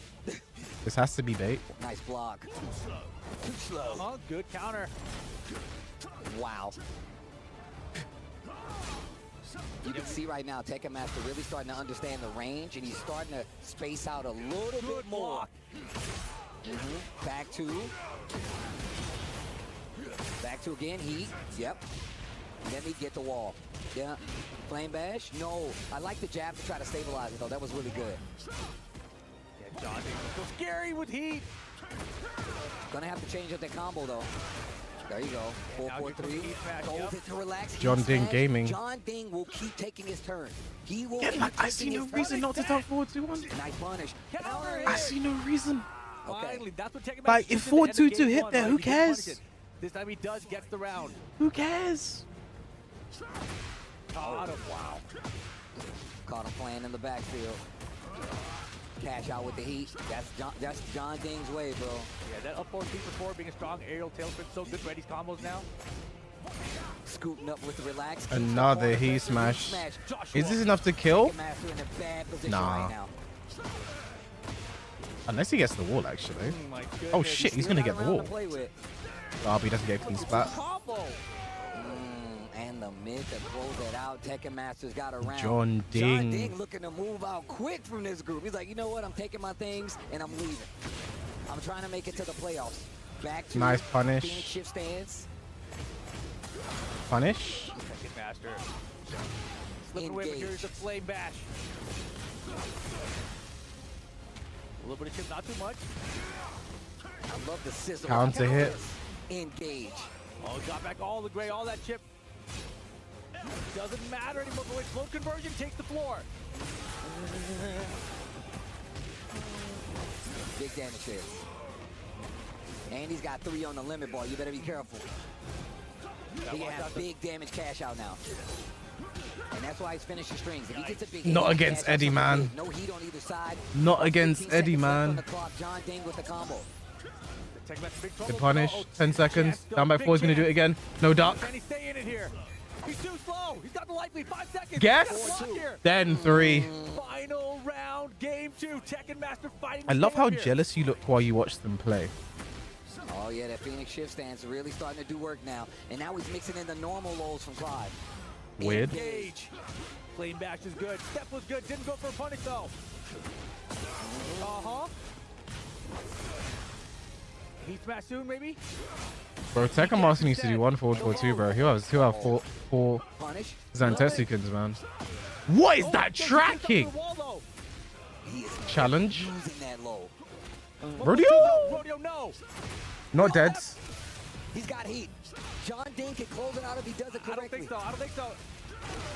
This has to be bait. Nice block. Too slow. Oh, good counter. Wow. You can see right now Tekken Master really starting to understand the range, and he's starting to space out a little bit more. Back to again, heat. Yep. Let me get the wall. Yeah. Flame bash? No. I like the jab to try to stabilize it, though. That was really good. Yeah, John Ding so scary with heat. Gonna have to change up that combo, though. There you go. 4-4-3. Goes into relax. John Ding gaming. John Ding will keep taking his turn. He will Yeah, like, I see no reason not to talk 4-2-1. Nice punish. I see no reason. Finally, that's what Tekken Like, if 4-2-2 hit there, who cares? This time he does, gets the round. Who cares? Caught him. Wow. Caught him playing in the backfield. Cash out with the heat. That's John Ding's way, bro. Yeah, that up 4 4 being a strong aerial tail spin, so good for Eddie's combos now. Scooting up with the relax. Another heat smash. Is this enough to kill? Nah. Unless he gets the wall, actually. Oh shit, he's gonna get the wall. Oh, but he doesn't get a clean splat. And the mid that throws that out. Tekken Master's got a round. John Ding. John Ding looking to move out quick from this group. He's like, you know what? I'm taking my things and I'm leaving. I'm trying to make it to the playoffs. Back to nice punish. Phoenix shift stance. Punish. Tekken Master. Slipping away, but here's the flame bash. A little bit of chip, not too much. I love the sizzle. Counter hit. Engage. Oh, got back all the gray, all that chip. Doesn't matter anymore. The way float conversion takes the floor. Big damage there. And he's got 3 on the limit bar. You better be careful. He can have big damage cash out now. And that's why he's finishing strings. If he gets a big Not against Eddie, man. No heat on either side. Not against Eddie, man. John Ding with the combo. Good punish. 10 seconds. Down by 4 is going to do it again. No duck. Can he stay in it here? He's too slow. He's got the light lead. 5 seconds. Guess. Then 3. Final round, game 2. Tekken Master fighting. I love how jealous you look while you watch them play. Oh yeah, that Phoenix shift stance really starting to do work now. And now he's mixing in the normal lows from Clive. Weird. Engage. Flame bash is good. Step was good. Didn't go for a punish though. Heat smash soon, maybe? Bro, Tekken Master needs to do 1 forward 4-2, bro. He'll have 4 Zantetsikins, man. What is that tracking? Challenge. Rodeo? Rodeo, no. Not dead. He's got heat. John Ding can close it out if he does it correctly. I don't think so.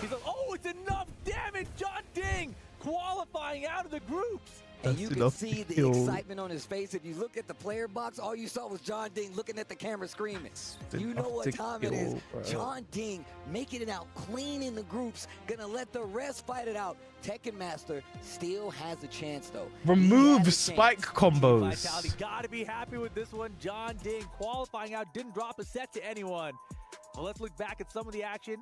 He's like, oh, it's enough damage. John Ding qualifying out of the groups. And you can see the excitement on his face. If you look at the player box, all you saw was John Ding looking at the camera screaming. You know what time it is. Bro. John Ding making it out clean in the groups. Gonna let the rest fight it out. Tekken Master still has a chance, though. Remove spike combos. Vitality gotta be happy with this one. John Ding qualifying out. Didn't drop a set to anyone. Well, let's look back at some of the action.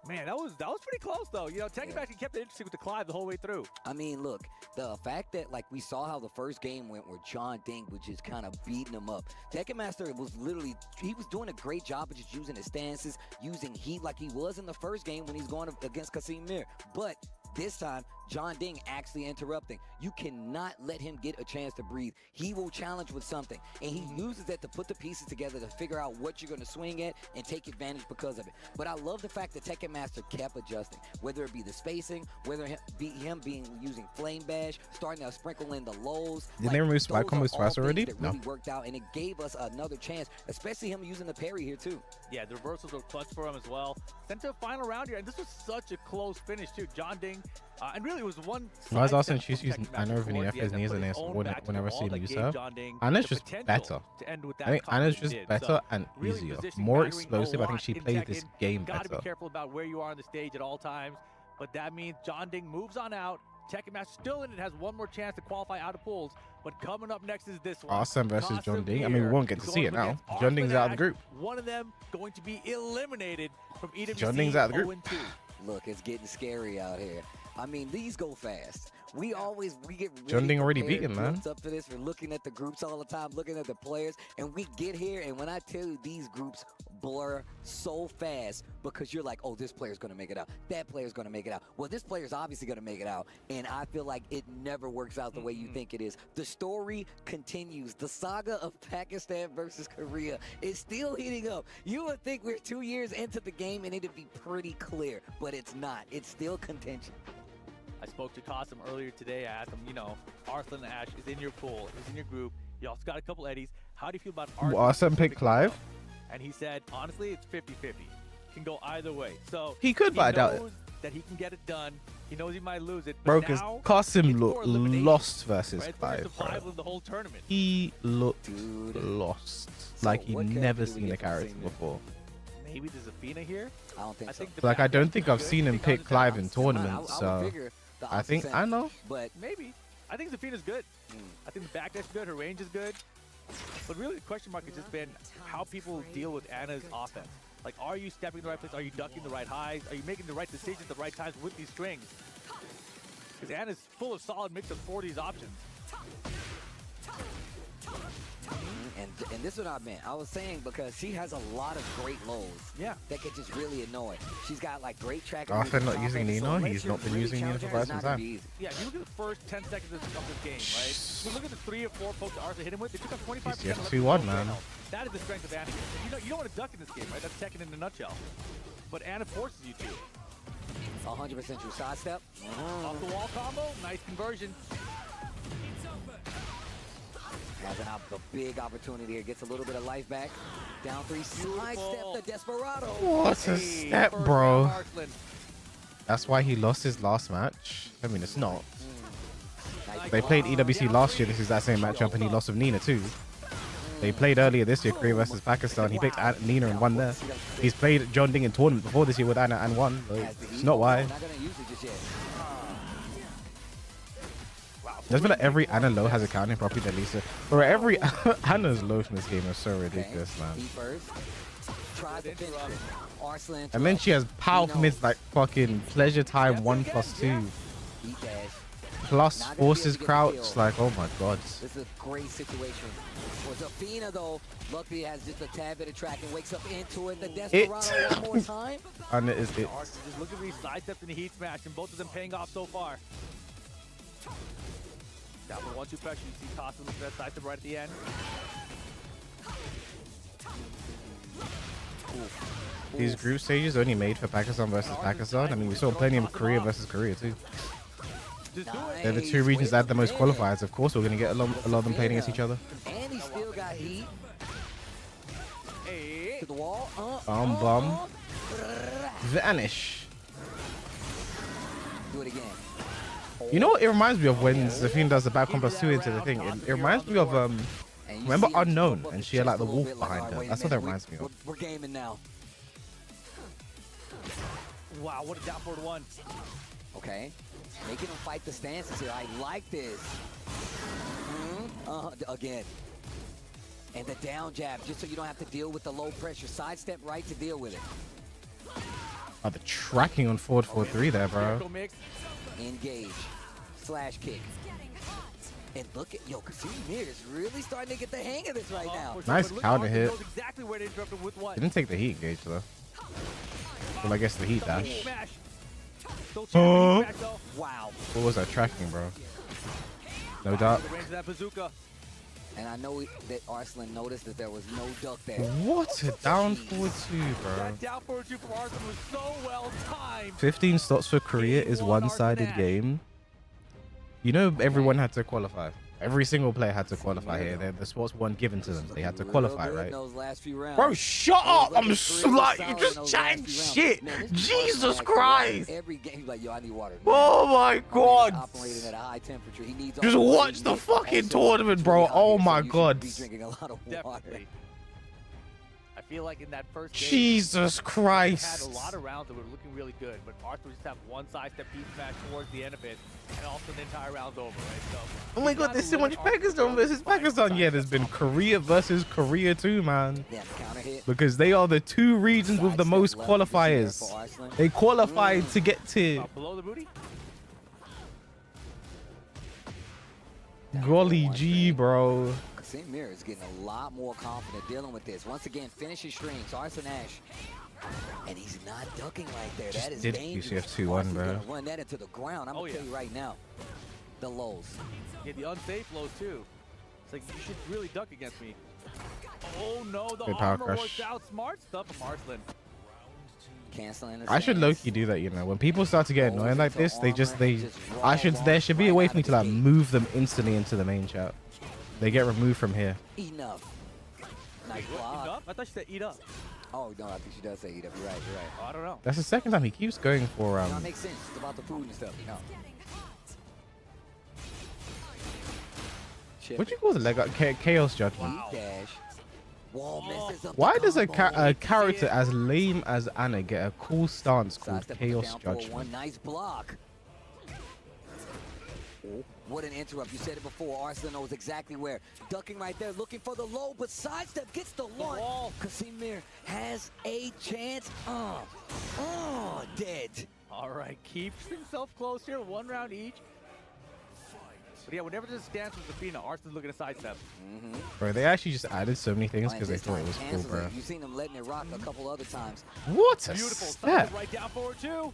Man, that was pretty close though. You know, Tekken actually kept it interesting with the Clive the whole way through. I mean, look, the fact that like we saw how the first game went where John Ding was just kind of beating him up. Tekken Master was literally, he was doing a great job of just using his stances, using heat like he was in the first game when he's going against Casimir. But this time, John Ding actually interrupting. You cannot let him get a chance to breathe. He will challenge with something, and he uses that to put the pieces together to figure out what you're going to swing at and take advantage because of it. But I love the fact that Tekken Master kept adjusting, whether it be the spacing, whether it be him using Flame Bash, starting to sprinkle in the lows. Did they remove spike combos twice already? That really worked out, and it gave us another chance, especially him using the parry here too. Yeah, the reversals were clutch for him as well. Sent to a final round here, and this was such a close finish too. John Ding, and really it was one. Why is Austin she's using Anna Vinny his knees and whenever I see him use her? Anna's just better. I think Anna's just better and easier. More explosive. I think she plays this game better. Got to be careful about where you are on the stage at all times. But that means John Ding moves on out. Tekken Master still in it, has one more chance to qualify out of pools. But coming up next is this one. Awesome versus John Ding. I mean, we won't get to see it now. John Ding's out of the group. One of them going to be eliminated from EWC. John Ding's out of the group. Look, it's getting scary out here. I mean, these go fast. We get really John Ding already beaten, man. Up for this, we're looking at the groups all the time, looking at the players, and we get here, and when I tell you these groups blur so fast because you're like, oh, this player's gonna make it out, that player's gonna make it out. Well, this player's obviously gonna make it out, and I feel like it never works out the way you think it is. The story continues. The saga of Pakistan versus Korea is still heating up. You would think we're 2 years into the game and it'd be pretty clear, but it's not. It's still contention. I spoke to Qasim earlier today. I asked him, you know, Arslan Ash is in your pool, is in your group. You also got a couple Eddies. How do you feel about Arslan? Awesome pick Clive. And he said, honestly, it's 50-50. Can go either way. So he could, but I doubt it. That he can get it done. He knows he might lose it. Bro, because Qasim looked lost versus Clive, bro. The whole tournament. He looked lost. Like he'd never seen a character before. Maybe there's a Fina here? I don't think so. Like, I don't think I've seen him pick Clive in tournaments, so I think I know. But maybe. I think Zafina's good. I think the backdash is good, her range is good. But really the question mark has just been how people deal with Anna's offense. Like, are you stepping in the right place? Are you ducking the right highs? Are you making the right decisions at the right times with these strings? Because Anna's full of solid mix of 40s options. And this is what I meant. I was saying because she has a lot of great lows. Yeah. That can just really annoy. She's got like great track. Often not using Nino. He's not been using Nino for quite some time. Yeah, if you look at the first 10 seconds of this game, right? You look at the 3 or 4 pokes that Arthur hit him with. They took up 25%. He's 2-1, man. That is the strength of Anna. You don't want to duck in this game, right? That's Tekken in a nutshell. But Anna forces you to. 100% true. Sidestep. Off the wall combo. Nice conversion. Has a big opportunity here. Gets a little bit of life back. Down 3. Sidestep the Desperado. What a step, bro. That's why he lost his last match. I mean, it's not. They played EWC last year. This is that same matchup, and he lost with Nina too. They played earlier this year, Korea versus Pakistan. He picked Nina and won there. He's played John Ding in tournament before this year with Anna and won. So it's not why. There's been like every Anna low has a counting property that Lisa. Or every Anna's low in this game is so ridiculous, man. And then she has powerful mids like fucking Pleasure Time 1+2. Plus forces crouch, like, oh my god. This is a great situation. For Zafina, though, luckily has just a tad bit of track and wakes up into it. The Desperado one more time. And it is it. Just look at these side steps in the heat smash, and both of them paying off so far. Down for 1-2 pressure. You see Qasim with that side step right at the end. These group stages only made for Pakistan versus Pakistan. I mean, we saw plenty of Korea versus Korea too. They're the two regions that have the most qualifiers. Of course, we're going to get a lot of them playing against each other. And he still got heat. To the wall. Bomb. Vanish. Do it again. You know what it reminds me of when Zafina does the back combo 2 into the thing? It reminds me of, remember Unknown? And she had like the wolf behind her. That's what that reminds me of. We're gaming now. Wow, what a down forward 1. Okay. Making him fight the stances here. I like this. Again. And the down jab, just so you don't have to deal with the low pressure. Sidestep right to deal with it. Oh, the tracking on forward 4-3 there, bro. Engage. Slash kick. And look at Casimir is really starting to get the hang of this right now. Nice counter hit. Exactly where to interrupt him with what. Didn't take the heat engage though. Well, I guess the heat dash. Wow. What was that tracking, bro? No doubt. And I know that Arslan noticed that there was no duck there. What a down forward 2, bro. That down forward 2 from Arslan was so well timed. 15 slots for Korea is one-sided game. You know, everyone had to qualify. Every single player had to qualify here. The spots weren't given to them. They had to qualify, right? Bro, shut up! I'm like, you're just chatting shit. Jesus Christ! Every game, like, yo, I need water. Oh my God! Operating at a high temperature. He needs just watch the fucking tournament, bro. Oh my God! Drinking a lot of water. I feel like in that first game, Jesus Christ! had a lot of rounds that were looking really good, but Arthur just have one sidestep beat smash towards the end of it, and also the entire round's over, right? So, oh my God, there's so much Pakistan versus Pakistan. Yeah, there's been Korea versus Korea too, man. Because they are the 2 regions with the most qualifiers. They qualified to get to. Below the booty? Golly G, bro. Samir is getting a lot more confident dealing with this. Once again, finishing strings. Arslan Ash. And he's not ducking right there. That is dangerous. UCF 2-1, bro. Run that into the ground. I'm going to tell you right now. The lows. Yeah, the unsafe lows, too. It's like, you should really duck against me. Oh, no. The armor works out. Smart stuff from Arslan. Canceling. I should low-key do that, you know. When people start to get annoying like this, there should be a way for me to like move them instantly into the main chat. They get removed from here. Enough. Nice block. Eat up? I thought she said eat up. Oh, no, I think she does say eat up. You're right, you're right. Oh, I don't know. That's the second time he keeps going for That makes sense. It's about the food and stuff, you know. What do you call the leg up? Chaos Judgment. Wow. Dash. Wall messes up. Why does a character as lame as Anna get a cool stance called Chaos Judgment? One nice block. What an interrupt. You said it before. Arslan knows exactly where. Ducking right there, looking for the low, but sidestep gets the one. Casimir has a chance. Dead. All right, keeps himself close here. 1 round each. But yeah, whenever this stance was Athena, Arslan's looking to sidestep. Bro, they actually just added so many things because they thought it was cool, bro. You've seen them letting it rock a couple other times. What a Beautiful step. right down forward 2.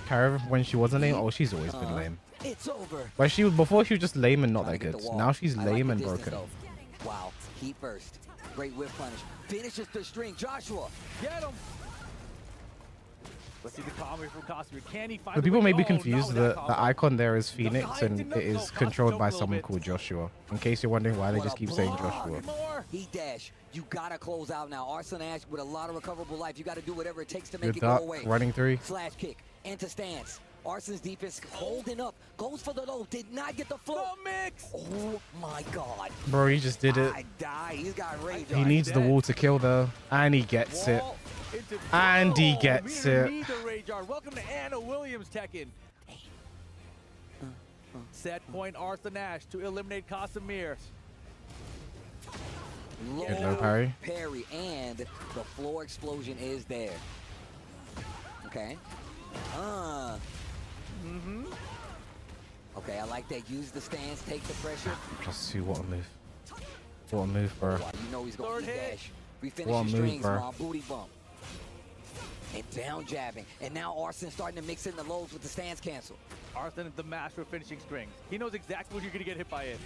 Kara, when she wasn't lame, she's always been lame. It's over. But before she was just lame and not that good. Now she's lame and broken. Wow, heat burst. Great whip punish. Finishes the string. Joshua. Get him. Let's see the combo from Casimir. Can he find But people may be confused. The icon there is Phoenix and it is controlled by someone called Joshua. In case you're wondering why they just keep saying Joshua. Heat dash. You gotta close out now. Arslan Ash with a lot of recoverable life. You gotta do whatever it takes to make Good it duck, go away. running 3. Slash kick. Into stance. Arslan's defense holding up. Goes for the low. Did not get the flow. Mix. Oh my God. Bro, he just did it. I die. He's got rage. He needs the wall to kill though. And he gets it. And he gets it. Welcome to Anna Williams, Tekken. Set point Arslan Ash to eliminate Casimir. Good low parry. Parry, and the floor explosion is there. Okay. Okay, I like that. Use the stance, take the pressure. +2, what a move. What a move, bro. You know he's going to dash. Refinish What a your move, strings, bro. mom. Booty bump. And down jabbing. And now Arslan's starting to mix in the lows with the stance cancel. Arslan is the master of finishing strings. He knows exactly when you're going to get hit by it.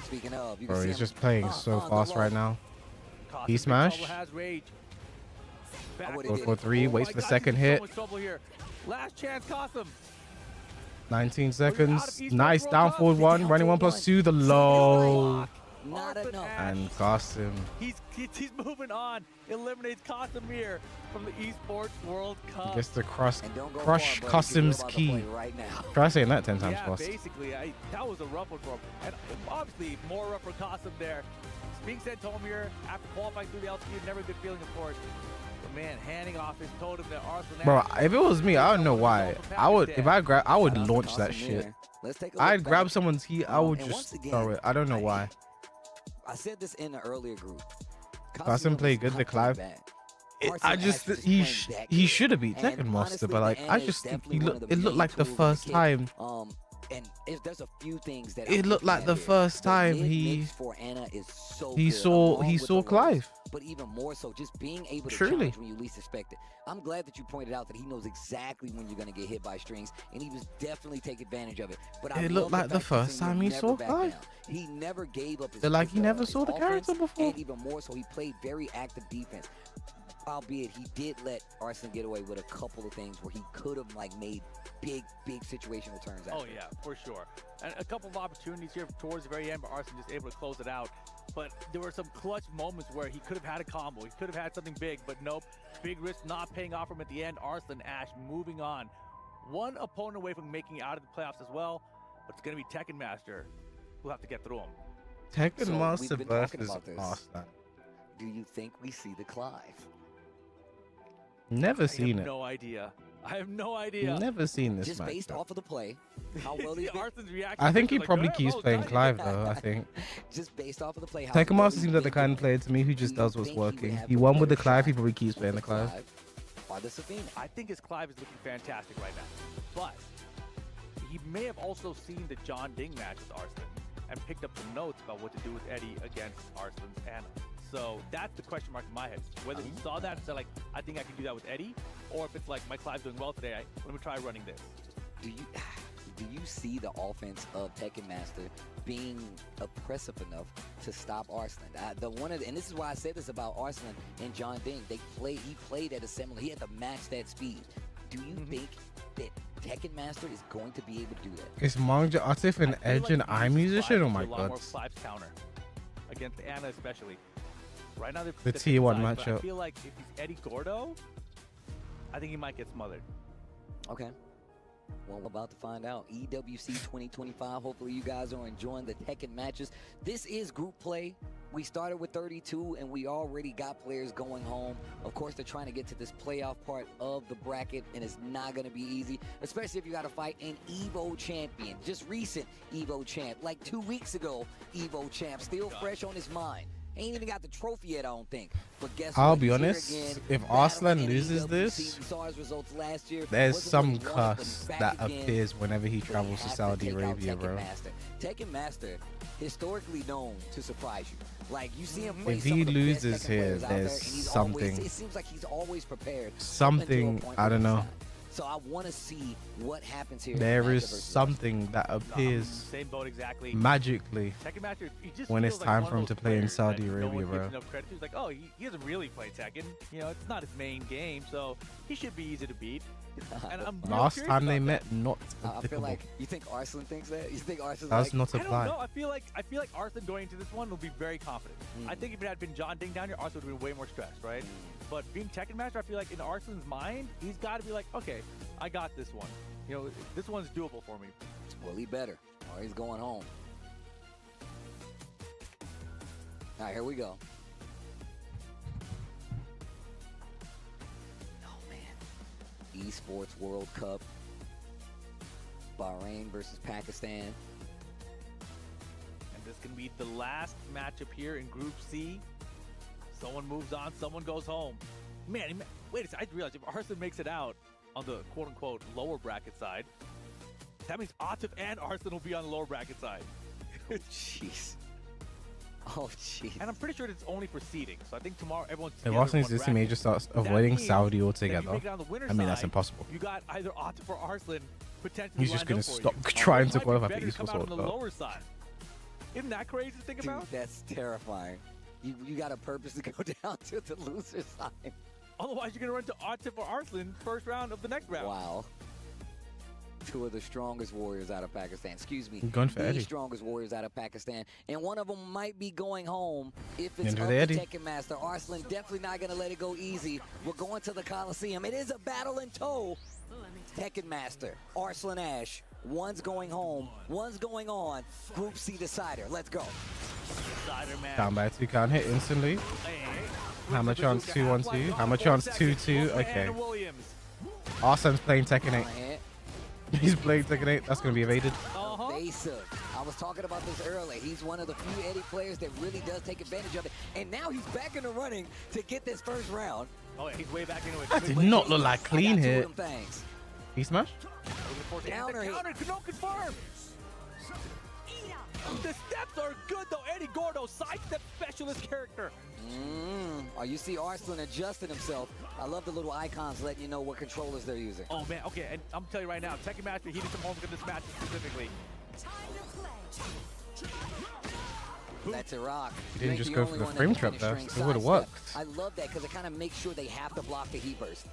Speaking of, you Bro, can see he's him just playing so fast right now. He smash. Has rage. 4-4-3, waits for the second hit. So much trouble here. Last chance, Qasim. 19 seconds. Nice down forward 1, running 1+2, the low. Not enough. And Qasim. He's moving on. Eliminates Casimir from the Esports World Cup. Gets to crush Qasim's key. Try saying that 10 times fast. Basically, that was a rough one for him. And obviously, more rough for Qasim there. Being said, Tomir, after qualifying through the LCQ, never a good feeling, of course. But man, handing off his totem to Arslan. Bro, if it was me, I don't know why. I would launch that shit. I'd grab someone's heat, I would just throw it. I don't know why. I said this in the earlier group. Qasim played good, the Clive. he should have beat Tekken Master, but like I just think it looked like the first time. And if there's a few things that It looked like the first time he saw Clive. But even more so, just being able to Truly. challenge when you least expect it. I'm glad that you pointed out that he knows exactly when you're going to get hit by strings, and he was definitely taking advantage of it. But It looked like the first time he saw Clive. He never gave up his Like he never saw the his character offense, before. and even more so, he played very active defense. Albeit he did let Arslan get away with a couple of things where he could have like made big situational turns out. Oh yeah, for sure. And a couple of opportunities here towards the very end, but Arslan just able to close it out. But there were some clutch moments where he could have had a combo. He could have had something big, but nope. Big risk not paying off for him at the end. Arslan, Ash moving on. One opponent away from making it out of the playoffs as well, but it's going to be Tekken Master who'll have to get through him. Tekken Master versus Arslan. Do you think we see the Clive? Never seen it. No idea. I have no idea. Never seen this Just match. based off of the play, how well he's Arslan's reaction. I think he like, probably "Oh, keeps well playing done." Clive though. I think just based off of the play. Tekken Master seems like the kind of player to me who just does what's working. He won with the Clive. He probably keeps playing the Clive. Or the Safina. I think his Clive is looking fantastic right now. But he may have also seen the John Ding match with Arslan and picked up some notes about what to do with Eddie against Arslan's Anna. So that's the question mark in my head. Whether he saw that and said, like, I think I can do that with Eddie, or if it's like, my Clive's doing well today, let me try running this. Do you see the offense of Tekken Master being oppressive enough to stop Arslan? And this is why I said this about Arslan and John Ding. He played at a similar. He had to match that speed. Do you think that Tekken Master is going to be able to do that? Is Manga Atif an Edge and I musician? Oh my A lot god. more Clive's counter against Anna, especially. Right now, The tier 1 but I matchup. feel like if he's Eddie Gordo, I think he might get smothered. Okay. Well, we're about to find out. EWC 2025. Hopefully, you guys are enjoying the Tekken matches. This is group play. We started with 32, and we already got players going home. Of course, they're trying to get to this playoff part of the bracket, and it's not going to be easy, especially if you got to fight an EVO champion. Just recent EVO champ, like 2 weeks ago, EVO champ, still fresh on his mind. Ain't even got the trophy yet, I don't think. But guess I'll what? be He's here honest, again, if battling Arslan in loses EWC. this, We saw his results last year. there's Wasn't some what he wanted, but cuss he's back that again. appears whenever he But he travels to has Saudi take out Arabia, Tekken bro. Master. Tekken Master, historically known to surprise you. Like, you see him play If some he of the best loses Tekken here, players out there, there's and he's something. Always, it seems like he's always prepared. Something, I don't know. So I want to see what happens here. There in the is matchup versus something that appears Same boat exactly. magically Tekken Master, he just when it's feels like time one for him of to those play in players Saudi that no Arabia, one bro. gives enough credit to. He's like, oh, he doesn't really play Tekken. You know, it's not his main game, so he should be easy to beat. And I'm real Last curious time they about met, that. not I feel applicable. like, you think Arslan thinks that? You think Arslan's Does like, not I don't apply. know. I feel like Arslan going into this one will be very confident. I think if it had been John Ding down here, Arslan would have been way more stressed, right? But being Tekken Master, I feel like in Arslan's mind, he's got to be like, okay, I got this one. You know, this one's doable for me. Well, he better, or he's going home. All right, here we go. Oh, man. Esports World Cup. Bahrain versus Pakistan. And this can be the last matchup here in Group C. Someone moves on, someone goes home. Man, wait a second. I realized if Arslan makes it out on the quote-unquote lower bracket side, that means Atif and Arslan will be on the lower bracket side. Jeez. Oh, jeez. And I'm pretty sure it's only for seeding. So I think tomorrow everyone's If together Arslan in is one this, he may bracket. just start That avoiding means Saudi that if you altogether. make it on the winner's I mean, that's side, impossible. You got either Atif or Arslan potentially He's just lined gonna up for stop you. trying It to might be qualify for better to come Esports out on World the Cup. lower side. Isn't that crazy to think Dude, about? that's terrifying. You got a purpose to go down to the loser side. Otherwise, you're going to run to Atif or Arslan first round of the next round. Wow. Two of the strongest warriors out of Pakistan. Excuse me. Going for the Eddie. strongest warriors out of Pakistan. And one of them might be going home if it's Enter up the to Eddie. Tekken Master. Arslan definitely not going to let it go easy. We're going to the Coliseum. It is a battle in tow. Tekken Master, Arslan Ash. One's going home. One's going on. Group C decider. Let's go. Decider match. Down by 2, can't hit instantly. Hammer chance 2-1-2. Hammer chance 2-2. Okay. Arslan's playing Tekken 8. He's playing Tekken 8. That's going to be evaded. Evasive. I was talking about this earlier. He's one of the few Eddie players that really does take advantage of it. And now he's back in the running to get this first round. Oh, yeah, he's way back anyway. That did not look like clean hit. He smash? Counter, no confirm. The steps are good though. Eddie Gordo, sidestep specialist character. You see Arslan adjusting himself. I love the little icons letting you know what controllers they're using. Oh man, okay, and I'm telling you right now, Tekken Master, he did some homework in this match specifically. That's it, rock. He didn't just go for the frame trap there. It would have worked. I love that because it kind of makes sure they have to block the heat burst.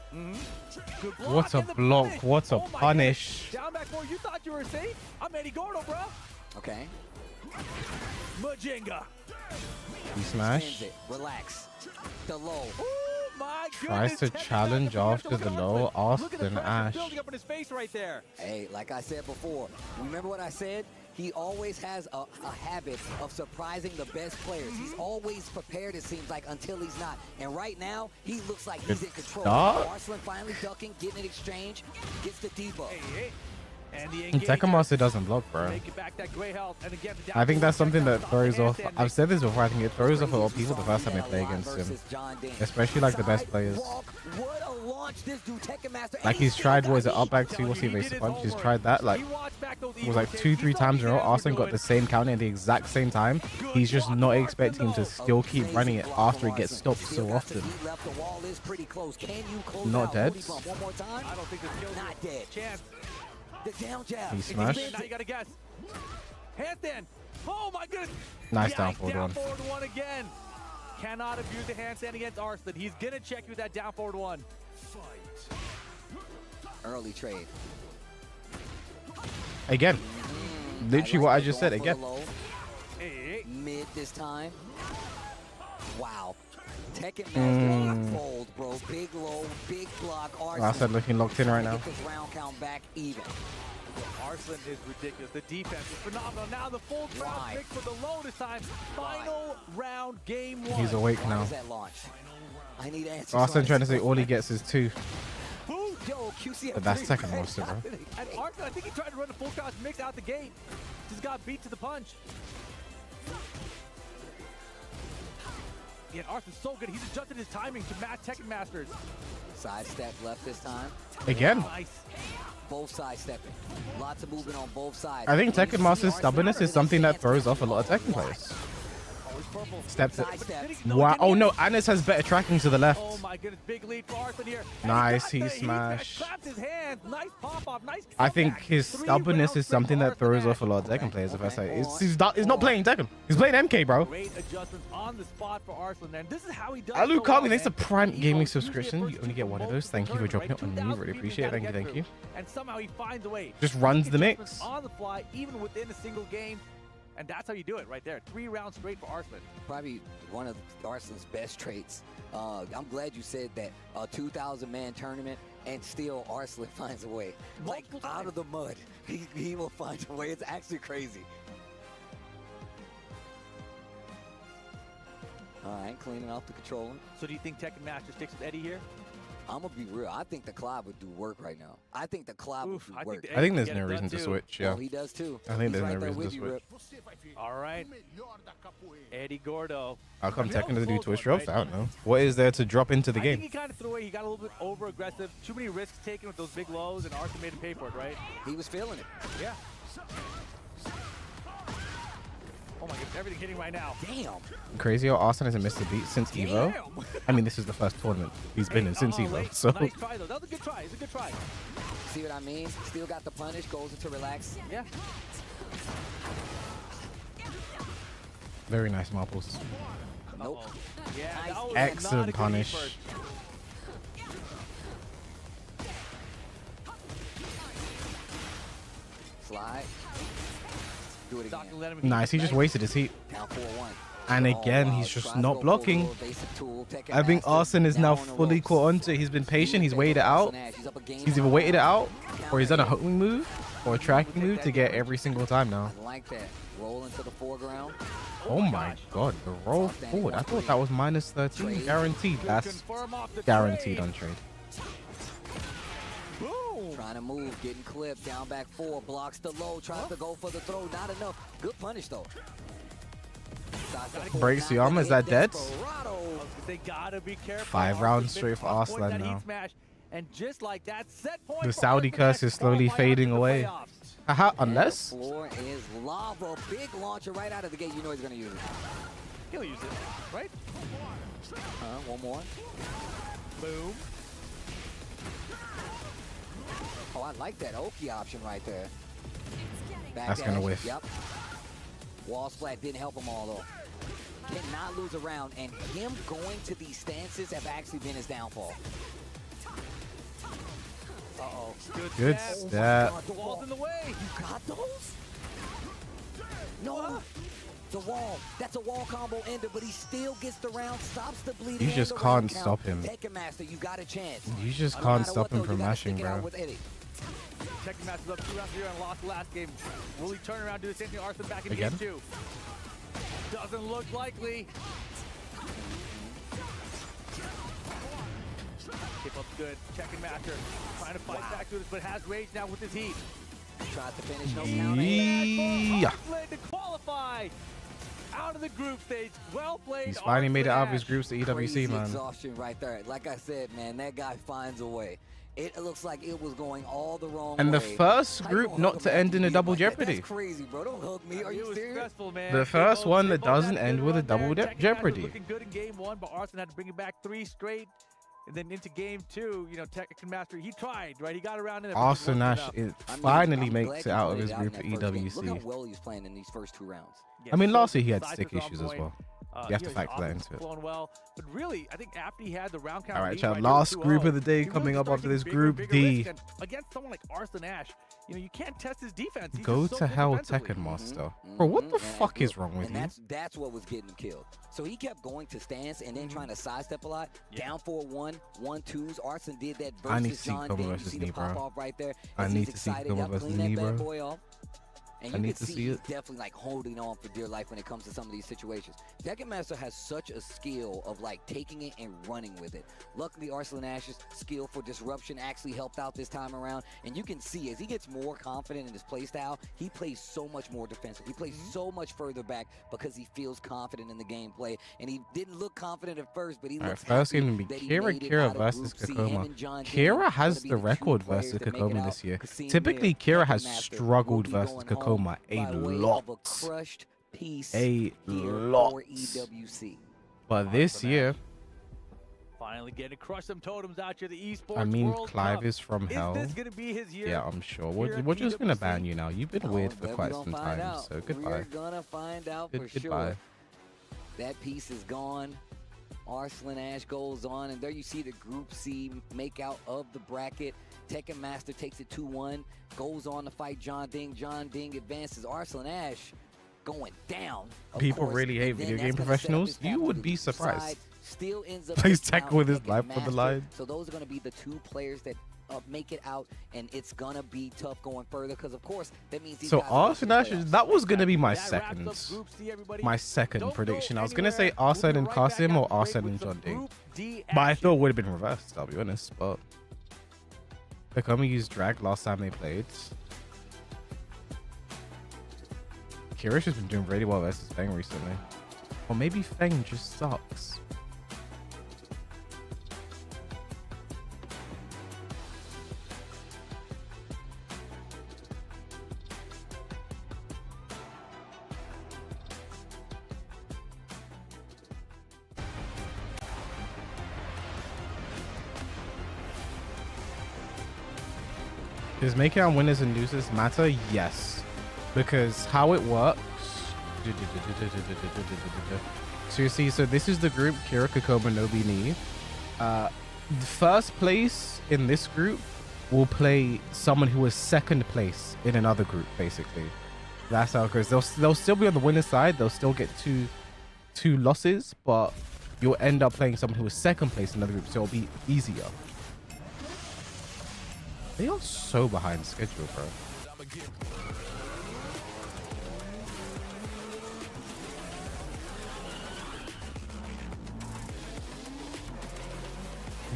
Good block. What a block. What a punish. Down back four, you thought you were safe? I'm Eddie Gordo, bro. Okay. Majinga. He smash. Relax. The low. Oh my Tries to challenge after the low. Austin Ash. Building up in his face right there. Hey, like I said before, remember what I said? He always has a habit of surprising the best players. He's always prepared, it seems like, until he's not. And right now, he looks like he's in control. Arslan finally ducking, getting an exchange, gets the debuff. And Tekken Master doesn't block, bro. I think that's something that throws off. I've said this before. I think it throws off a lot of people the first time they play against him, especially like the best players. Like he's tried, what is it, up back 2, what's he evasive punch? He's tried that, like, it was like 2-3 times in a row. Arslan got the same counter at the exact same time. He's just not expecting him to still keep running it after it gets stopped so often. Not dead. Not dead. The down jab. He smashed. Now you gotta guess. Handstand. Oh my goodness. Nice down forward one. Down forward one again. Cannot abuse the handstand against Arslan. He's gonna check you with that down forward one. Fight. Early trade. Again. Literally what I just said again. Mid this time. Wow. Tekken Master fold, bro. Big low, big block. Arslan looking locked in right now. Get this round count back even. Arslan is ridiculous. The defense is phenomenal. Now the full crowd pick for the low this time. Final round, game 1. He's awake now. I need answers. Arslan trying to say all he gets is 2. But that's Tekken Master, bro. And Arslan, I think he tried to run a full crouch mix out the gate. Just got beat to the punch. Yeah, Arslan's so good. He's adjusted his timing to match Tekken Masters. Sidestep left this time. Again. Nice. Both sides stepping. Lots of movement on both sides. I think Tekken Master's stubbornness is something that throws off a lot of Tekken players. Steps it. Wow. Oh no, Anis has better tracking to the left. Oh my goodness, big lead for Arslan here. Nice, he smashed. His hand. Nice pop off, nice. I think his stubbornness is something that throws off a lot of Tekken players. If I say he's not playing Tekken, he's playing MK, bro. Great adjustments on the spot for Arslan, and this is how he does. Alukami, thanks for Prime Gaming subscription. You only get one of those. Thank you for dropping it on me. Really appreciate it. Thank you. And somehow he finds a way. Just runs the mix on the fly, even within a single game. And that's how you do it right there. 3 rounds straight for Arslan. Probably one of Arslan's best traits. I'm glad you said that. A 2,000-man tournament, and still Arslan finds a way. Like, out of the mud, he will find a way. It's actually crazy. All right, cleaning off the controller. So do you think Tekken Master sticks with Eddie here? I'm going to be real. I think the Cloud would do work right now. I think the Cloud would do work. I think there's no reason to switch, yeah. Oh, he does too. I think there's no reason to switch. All right. Eddie Gordo. How come Tekken doesn't do twist drops? I don't know. What is there to drop into the game? I think he kind of threw away. He got a little bit over-aggressive. Too many risks taken with those big lows, and Arslan made him pay for it, right? He was feeling it. Yeah. Oh my goodness, everything hitting right now. Damn. Crazy how Arslan hasn't missed a beat since Evo. I mean, this is the first tournament he's been in since Evo. So. Nice try, though. That was a good try. It's a good try. See what I mean? Still got the punish, goes into relax. Yeah. Very nice marbles. Nope. Yeah, nice. Excellent punish. Slide. Do it again. Nice, he just wasted his heat. Down 4-1. And again, he's just not blocking. I think Arslan is now fully caught onto it. He's been patient. He's waited it out. He's either waited it out, or he's done a homing move, or a tracking move to get every single time now. I like that. Roll into the foreground. Oh my god, the roll forward. I thought that was minus 13. Guaranteed. That's guaranteed on trade. Trying to move, getting clipped, down back 4, blocks the low, tries to go for the throw, not enough. Good punish though. Breaks the armor, is that dead? They gotta be careful. 5 rounds straight for Arslan that now. heat smash, and just like that, set point The for Saudi Arslan curse is slowly fading away. Haha, unless. The floor is lava. Big launcher right out of the gate. You know he's gonna use it. He'll use it, right? One more. Boom. Oh, I like that Oki option right there. That's gonna whiff. Yep. Wall splat didn't help him all though. Cannot lose a round, and him going to these stances have actually been his downfall. Uh-oh. Good stat. The wall's in the way. You got those? No. The wall. That's a wall combo ender, but he still gets the round, stops the bleeding. You just can't stop him. Tekken Master, you got a chance. You just can't stop him from mashing, bro. Tekken Master's up 2-0 and lost the last game. Will he turn around and do the same thing? Arslan back in Again? game 2. Doesn't look likely. Keep up good. Tekken Master trying to fight back through this, but has rage now with his heat. Tries to finish, no counter. Yeah. To qualify out of the group stage. Well played. He's finally made it out of his Ash. groups to EWC, Crazy man. exhaustion right there. Like I said, man, that guy finds a way. It looks like it was going all the wrong way. And the first group not to end in a double jeopardy. That's crazy, bro. Don't hug me. Are you serious? The first one that doesn't end with a double jeopardy. Looking good in game 1, but Arslan had to bring it back 3 straight. And then into game 2, you know, Tekken Master, he tried, right? He got around in it. Arslan Ash finally I'm makes glad it he out of played his it group in at that first game. Look how EWC. well he's playing in these first 2 rounds. I mean, last year he had Cypher's stick on issues as point. well. You have to his factor that offense into it. flowing well, but really, I think after he had the round count. All right, lead chat. there Last with group 2-0, of the day he coming really up started after this taking Group bigger D. risk, and against someone like Arslan Ash, you know, you can't test his defense. He's Go just so to good hell, defensively. Tekken Master. Bro, what the fuck is wrong with And you? that's what was getting him killed. So he kept going to stance and then trying to sidestep a lot. Down 4-1, 1-2s. Arslan did that I need to versus see John Koma Ding. You versus see the knee, pop bro. off right there. I As need he's to see excited. Koma Yep, versus clean knee, that bad bro. boy off. And I you need can to see see he's it. definitely like holding on for dear life when it comes to some of these situations. Tekken Master has such a skill of like taking it and running with it. Luckily, Arslan Ash's skill for disruption actually helped out this time around. And you can see as he gets more confident in his play style, he plays so much more defensive. He plays so much further back because he feels confident in the gameplay. And he didn't look confident at first, but he All right, looks first happy game will be that he Kira made it Kira out of versus Group C. Him Kakoma. and John Ding Kira are has gonna be the two record players versus that make it Kakoma out. this year. Kasim Typically, Bear, Kira has Tekken Master struggled will be versus going home Kakoma a by way of lot. a crushed piece A here lot. for EWC. But this year, Finally getting to crush some totems out here. The esports I mean, World Clive Cup. is from hell. Is this gonna be his year? Yeah, I'm sure. here at We're just gonna EWC? ban you now. You've been weird for But quite we're some gonna find time, out. so goodbye. We're gonna find out for Goodbye. sure. That piece is gone. Arslan Ash goes on, and there you see the Group C makeout of the bracket. Tekken Master takes it 2-1, goes on to fight John Ding. John Ding advances. Arslan Ash going down. of People course, really hate and then video that's game gonna set up professionals. his path You to would the be group surprised. side. Still ends up Plays taking Tekken out with his Tekken life on the Master. line. So those are going to be the 2 players that make it out, and it's going to be tough going further because, of course, that means these So guys are Arslan Ash, that was gonna be my That wraps up second, Group C, everybody. my second Don't prediction. go I was gonna say anywhere. Arslan We'll and be right back Qasim after or the break Arslan with and some John Ding. Group D But I action. thought it would have been reversed. I'll be honest. But Kakoma used drag last time they played. Kirish has been doing really well versus Feng recently. Or maybe Feng just sucks. Does making out winners and losers matter? Yes. Because how it works. So you see, so this is the group Kira, Kakoma, Nobi, Ni. The first place in this group will play someone who is second place in another group, basically. That's how it goes. They'll still be on the winner's side. They'll still get two losses, but you'll end up playing someone who is second place in another group, so it'll be easier. They are so behind schedule, bro.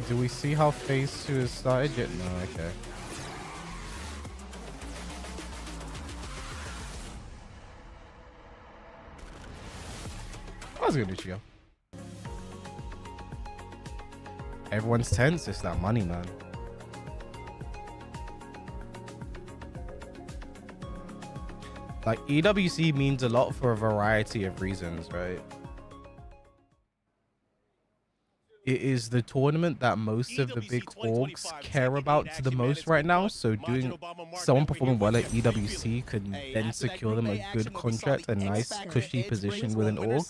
Do we see how phase 2 has started yet? No, okay. I was gonna do Chio. Everyone's tense. It's that money, man. Like, EWC means a lot for a variety of reasons, right? It is the tournament that most of the big orgs care about the most right now. So someone performing well at EWC could then secure them a good contract, a nice cushy position with an org.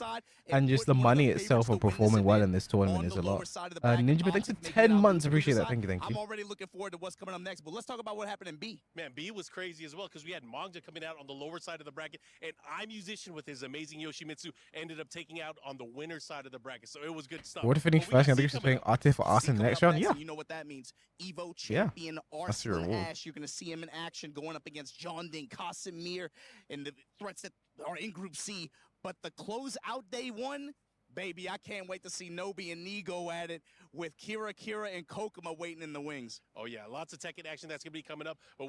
And just the money itself of performing well in this tournament is a lot. Ninja, thanks for 10 months. Appreciate that. Thank you, thank you. I'm already looking forward to what's coming up next, but let's talk about what happened in B. Man, B was crazy as well because we had Manga coming out on the lower side of the bracket, and iMusician with his amazing Yoshimitsu ended up taking out on the winner side of the bracket. So it was good stuff. What if finish first? I think she's playing Atif for Austin next round. Yeah. You know what that means. Evo champion Arslan Ash. You're going to see him in action going up against John Ding, Casimir, and the threats that are in Group C. But the closeout day one, baby, I can't wait to see Nobi and Nigo at it with Kira, and Kokuma waiting in the wings. Oh yeah, lots of Tekken action that's gonna be coming up. But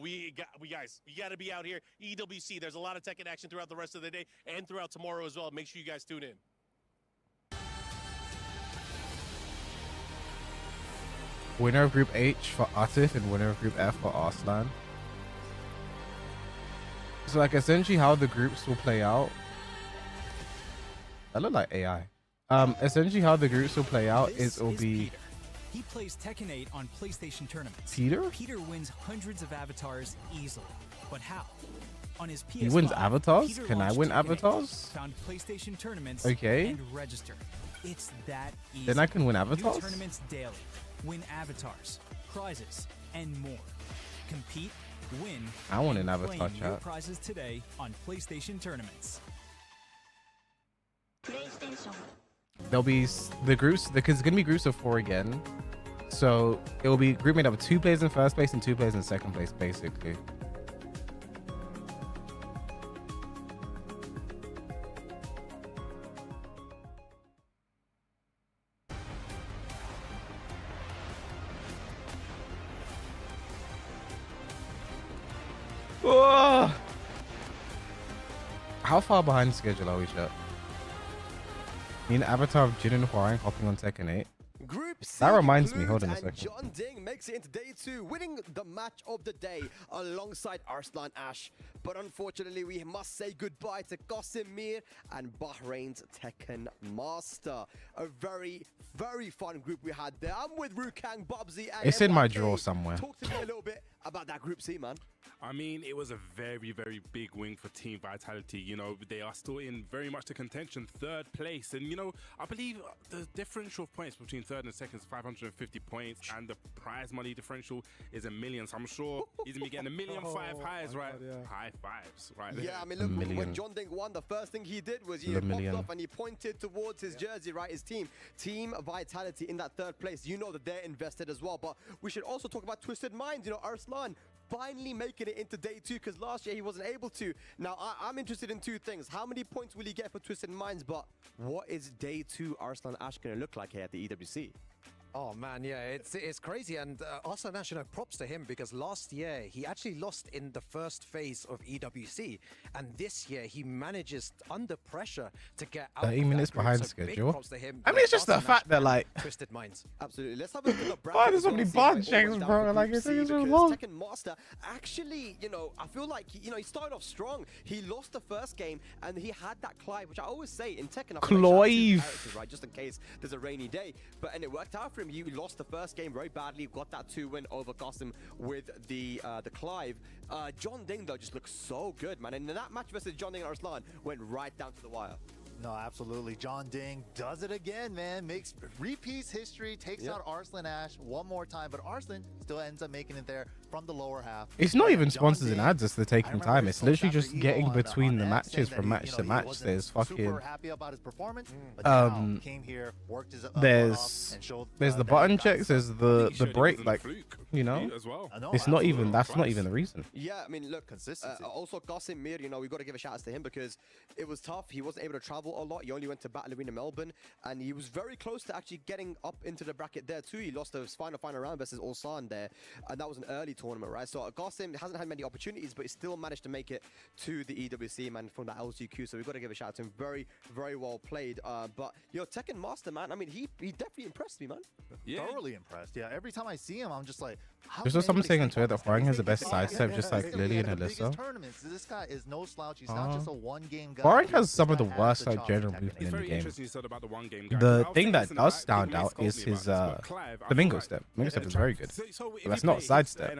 guys, you got to be out here. EWC, there's a lot of Tekken action throughout the rest of the day and throughout tomorrow as well. Make sure you guys tune in. Winner of Group H for Atif and winner of Group F for Arslan. So like essentially how the groups will play out. That look like AI. Essentially how the groups will play out is it'll be he plays Tekken 8 on PlayStation tournaments. Peter? Peter wins hundreds of avatars easily. But how? On his PS5, he wins avatars? Peter Can I win avatars? Found PlayStation tournaments okay. And register. It's that easy. Then I can win avatars? New tournaments daily. Win avatars, prizes, and more. Compete, win. I want an avatar claim your chat. Prizes today on PlayStation tournaments. There'll be the groups because it's gonna be groups of 4 again. So it will be group made up of 2 players in first place and 2 players in second place, basically. Oh! How far behind schedule are we, chat? Me and Avatar of Jin and Huang hopping on Tekken 8. Group C that reminds me, hold on a and second. John Ding makes it into day 2, winning the match of the day alongside Arslan Ash. But unfortunately, we must say goodbye to Qasimir and Bahrain's Tekken Master. A very, very fun group we had there. I'm with Rukang, Bubsy, and it's in my NYK. drawer somewhere. Talk to me a little bit about that Group C, man. I mean, it was a very, very big win for Team Vitality. You know, they are still in very much the contention, 3rd place. And, you know, I believe the differential of points between 3rd and 2nd is 550 points. And the prize money differential is $1 million. So I'm sure he's going to be getting $1.5 million highs, right? God, yeah. High fives, right? Yeah, I mean, look, when John Ding won, the first thing he did was he popped off and he pointed towards his jersey, right? His team. Team Vitality in that 3rd place. You know that they're invested as well. But we should also talk about Twisted Minds. You know, Arslan finally making it into day 2 because last year he wasn't able to. Now, I'm interested in 2 things. How many points will he get for Twisted Minds? But what is day 2 Arslan Ash going to look like here at the EWC? Oh man, yeah, it's crazy, and Arslan Ash, you know, props to him because last year he actually lost in the first phase of EWC, and this year he manages under pressure to get out. 30 minutes behind schedule. Him, I mean, it's just the fact that like Twisted Minds. Absolutely. Let's have a look at the bracket. Why there's so many bond checks, bro? Like it's so long. Tekken Master actually, you know, I feel like he started off strong. He lost the first game, and he had that Clive, which I always say in Tekken. Clive, right? Just in case there's a rainy day, and it worked out for him. He lost the first game very badly, got that 2-win over Qasim with the Clive. John Ding though just looks so good, man, and that match versus John Ding and Arslan went right down to the wire. No, absolutely. John Ding does it again, man. Repeats history, takes out Arslan Ash one more time, but Arslan still ends up making it there from the lower half. It's not even sponsors and ads that's taking time. It's literally just getting between the matches from match to match. There's fucking super happy about his performance, but now came here, worked his there's the button checks, there's the break, like, you know, it's not even, that's not even the reason. Yeah, I mean, look, consistency. Also Qasimir, you know, we've got to give a shout out to him because it was tough. He wasn't able to travel travel a lot. He only went to Battle Arena Melbourne, and he was very close to actually getting up into the bracket there too. He lost the final round versus Ulsan there, and that was an early tournament, right? So Garsim hasn't had many opportunities, but he still managed to make it to the EWC, man, from the LCQ. So we've got to give a shout out to him. Very, very well played. But yo, Tekken Master, man. I mean, he definitely impressed me, man. Yeah. Thoroughly impressed. Yeah, every time I see him, I'm just like, There's also someone saying on Twitter that Huang has the best sidestep, just like Lily and Alyssa. Tournaments. This guy is no slouch. He's not just a one-game guy. Huang has some of the worst general movement in the game. The thing that does stand out is his flamingo step. Flamingo step is very good, but that's not sidestep,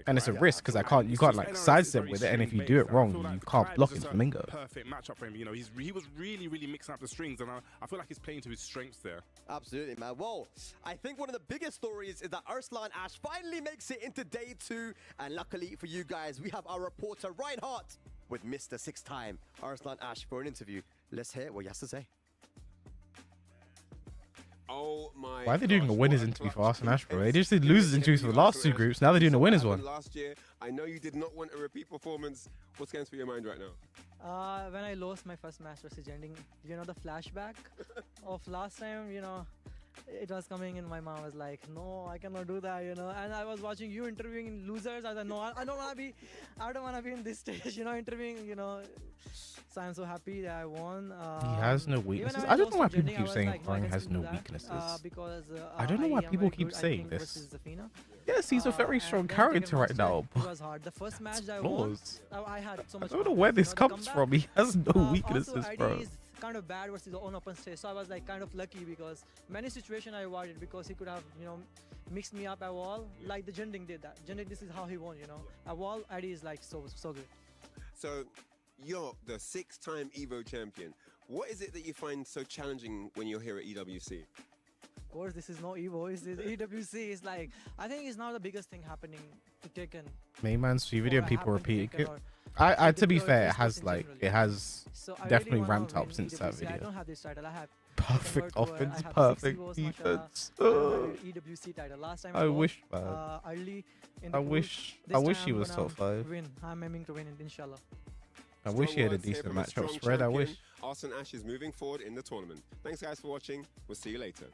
and it's a risk because you can't like sidestep with it, and if you do it wrong, you can't block in flamingo. Perfect matchup for him. You know, he was really mixing up the strings, and I feel like he's playing to his strengths there. Absolutely, man. Well, I think one of the biggest stories is that Arslan Ash finally makes it into day 2, and luckily for you guys, we have our reporter Reinhardt with Mr. 6-time Arslan Ash for an interview. Let's hear what he has to say. Oh my! Why are they doing a winners interview for Arslan Ash, bro? They just did losers interviews for the last 2 groups. Now they're doing a winners one. Last year, I know you did not want a repeat performance. What's going through your mind right now? When I lost my first match versus Ending, you know, the flashback of last time, you know, it was coming in. My mom was like, no, I cannot do that, you know. And I was watching you interviewing losers. I said, no, I don't want to be in this stage, you know, interviewing, you know. So I'm so happy that I won. He has no weaknesses. I don't know why people keep saying Huang has no weaknesses. I don't know why people keep saying this. Yes, he's a very strong character right now. It was hard. The first match that I won, I had so much. I don't know where this comes from. He has no weaknesses, bro. Kind of bad versus the own open stage, so I was like kind of lucky because many situations I avoided because he could have, you know, mixed me up at wall like the Jinding did that. Jinding, this is how he won, you know. At wall, ID is like so good. So you're the 6-time Evo champion. What is it that you find so challenging when you're here at EWC? Of course, this is no Evo. It's EWC. It's like, I think it's now the biggest thing happening to Tekken. Mainman's free video, people repeating it. I to be fair, it has definitely ramped up since that video. I don't have this title. I have perfect offense, perfect defense. EWC title. Last time I wish, man. Early in the I wish he was top 5. Win. I'm aiming to win it, inshallah. I wish he had a decent matchup spread. I wish. Arslan Ash is moving forward in the tournament. Thanks guys for watching. We'll see you later.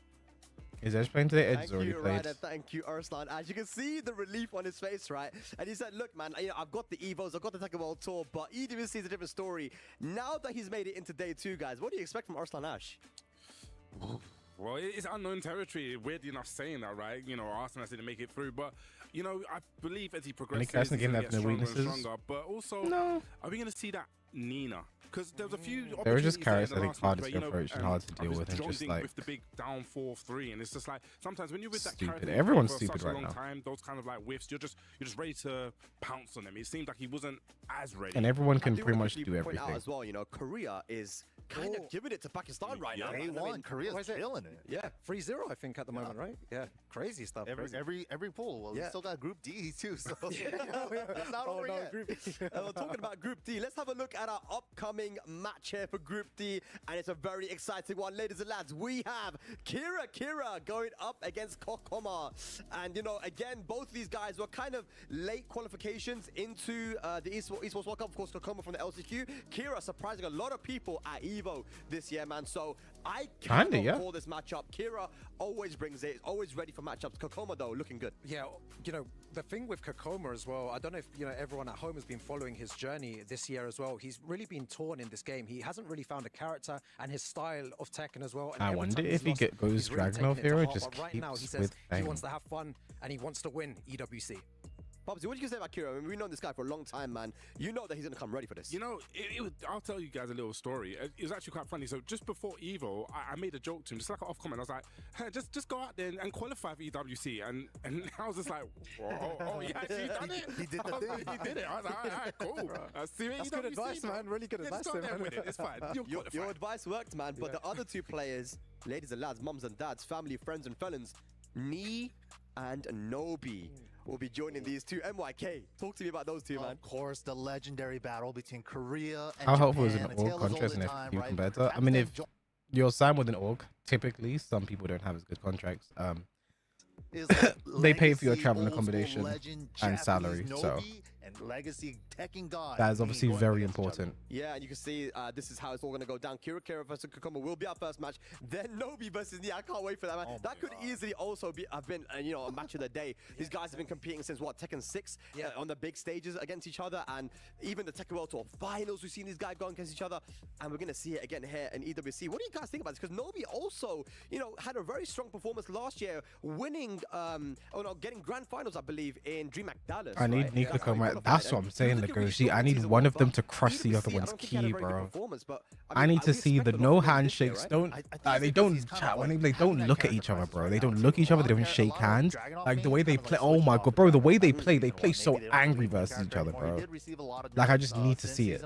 Is Edge playing today? Edge's already played. Thank you, Arslan. As you can see the relief on his face, right? And he said, look, man, I've got the Evos, I've got the Tekken World Tour, but EWC is a different story. Now that he's made it into day 2, guys, what do you expect from Arslan Ash? Well, it's unknown territory. Weirdly enough saying that, right? You know, Arslan didn't make it through, but you know, I believe as he progresses, he's going to get stronger and stronger. But also, are we going to see that Nina? Because there was a few. There were just characters I think hard to approach and hard to deal with, and just like with the big down 4-3, and it's just like sometimes when you're with that character, everyone's for stupid such a right long now. Time, those kind of like whiffs, you're just ready to pounce on them. It seemed like he wasn't as ready. And everyone can pretty much do everything. Out as well, you know, Korea is kind of giving it to Pakistan right now. A1, Korea's killing it. Yeah, 3-0 I think at the moment, right? Yeah, crazy stuff. Every pool. Well, we still got Group D too, so it's not over yet. Group D. We're talking about Group D. Let's have a look at our upcoming match here for Group D, and it's a very exciting one, ladies and lads. We have Kira going up against Kokoma, and you know, again, both these guys were kind of late qualifications into the Esports World Cup. Of course, Kokoma from the LCQ. Kira surprising a lot of people at Evo this year, man. So I cannot call this matchup. Kira always brings it, always ready for matchups. Kokoma though, looking good. Yeah, you know, the thing with Kokoma as well, I don't know if, you know, everyone at home has been following his journey this year as well. He's really been torn in this game. He hasn't really found a character and his style of Tekken as well. And I wonder if he goes Dragunov hero, just keeps right now, he says with he wants to have fun and he wants to win EWC. Bobsy, what do you say about Kira? I mean, we've known this guy for a long time, man. You know that he's going to come ready for this. You know, I'll tell you guys a little story. It was actually quite funny. So just before Evo, I made a joke to him, just like an off comment. I was like, hey, just go out there and qualify for EWC. And I was just like, oh, he actually done it? He did the thing. He did it. I was like, all right, cool. That's good advice, man. Really good advice. Just go there with it. It's fine. Your advice worked, man. But the other two players, ladies and lads, mums and dads, family, friends and felons, Ni and Nobi will be joining these two. MYK, talk to me about those two, man. Of course, the legendary battle between Korea and How Japan. helpful is an org contract and FQ competitor? I mean, if you're signed with an org, typically some people don't have as good contracts. They pay for your travel and accommodation and salary, so legacy Tekken god. That is obviously going very against each other. important. Yeah, and you can see this is how it's all going to go down. Kira versus Kokoma will be our first match. Then Nobi versus Nia. I can't wait for that, man. That could easily also have been, a match of the day. These guys have been competing since, what, Tekken 6? On the big stages against each other. And even the Tekken World Tour finals, we've seen these guys going against each other. And we're going to see it again here in EWC. What do you guys think about this? Because Nobi also, had a very strong performance last year, winning, getting grand finals, I believe, in DreamHack Dallas. I need Nika Kokoma. That's what I'm saying, Legoshi. I need one of them to crush the other one's key, bro. I need to see the no handshakes. They don't chat when they don't look at each other, bro. They don't look at each other. They don't shake hands. Like the way they play. Oh my god, bro. The way they play so angry versus each other, bro. Like I just need to see it.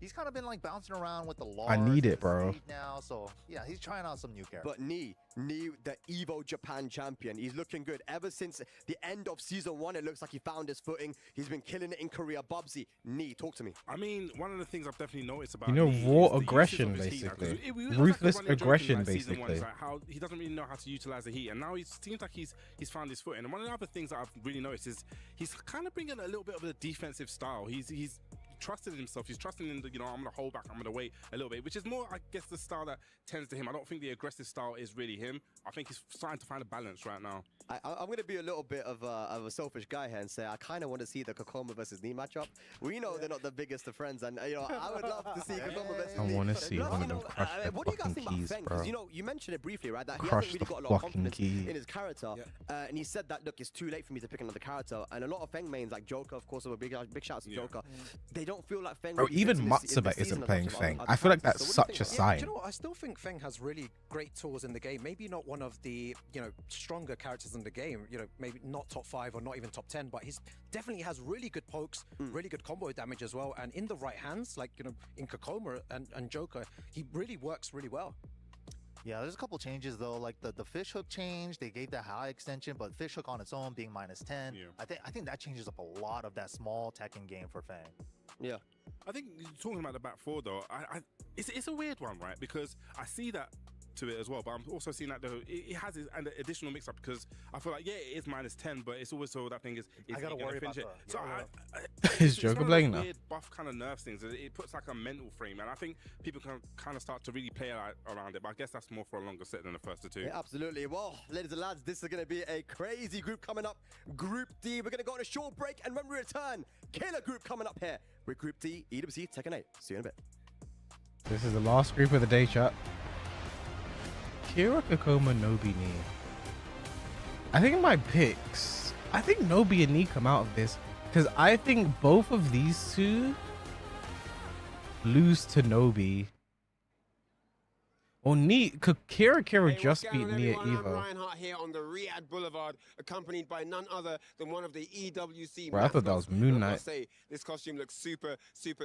He's kind of been like bouncing around with the law. I need it, bro. Now, so yeah, he's trying out some new characters. But Nii, the Evo Japan champion, he's looking good. Ever since the end of season 1, it looks like he found his footing. He's been killing it in Korea. Bubsy, Nii, talk to me. I mean, one of the things I've definitely noticed about raw aggression, basically. Ruthless aggression, basically. Like how he doesn't really know how to utilize the heat, and now he seems like he's found his footing. And one of the other things that I've really noticed is he's kind of bringing a little bit of a defensive style. He's trusted in himself. He's trusting in the, I'm going to hold back, I'm going to wait a little bit, which is more, I guess, the style that tends to him. I don't think the aggressive style is really him. I think he's starting to find a balance right now. I'm going to be a little bit of a selfish guy here and say I kind of want to see the Kokoma versus Nii matchup. We know they're not the biggest of friends, and I would love to see Kokoma versus Nii. I want to see one of them crush their what do you guys think keys, about Feng? bro. Because you mentioned it briefly, right? That he Crush hasn't really the got a lot of fucking confidence key. in his character, and he said that, look, it's too late for me to pick another character. And a lot of Feng mains, like Joker, of course, a big shout out to Joker. They don't feel like Feng. Bro, even Matsuba isn't playing Feng. I feel like that's such a sign. Do you know what? I still think Feng has really great tools in the game. Maybe not one of the stronger characters in the game. Maybe not top 5 or not even top 10, but he's definitely has really good pokes, really good combo damage as well. And in the right hands, like in Kokoma and Joker, he really works really well. Yeah, there's a couple changes though, like the fish hook change. They gave that high extension, but fish hook on its own being -10. Yeah. I think that changes up a lot of that small Tekken game for Feng. Yeah. I think talking about the back 4 though, it's a weird one, right? Because I see that to it as well, but I'm also seeing that though it has an additional mix-up, because I feel like it is -10, but it's always so that thing is I gotta worry about it. that. So Is Joker playing now? Weird buff kind of nerves things. It puts like a mental frame, and I think people can kind of start to really play around it. But I guess that's more for a longer set than the first 2. Yeah, absolutely. Well, ladies and lads, this is going to be a crazy group coming up. Group D. We're going to go on a short break, and when we return, killer group coming up here with Group D, EWC, Tekken 8. See you in a bit. This is the last group of the day, chat. Kira, Kokoma, Nobi, Nii. I think my picks, I think Nobi and Nii come out of this, because I think both of these two lose to Nobi. Or Nii, could Kira just beat Nii at Evo? Reinhardt here on the Riyadh Boulevard, accompanied by none other than one of the EWC. Bro, I thought that was Moon Knight. I say this costume looks super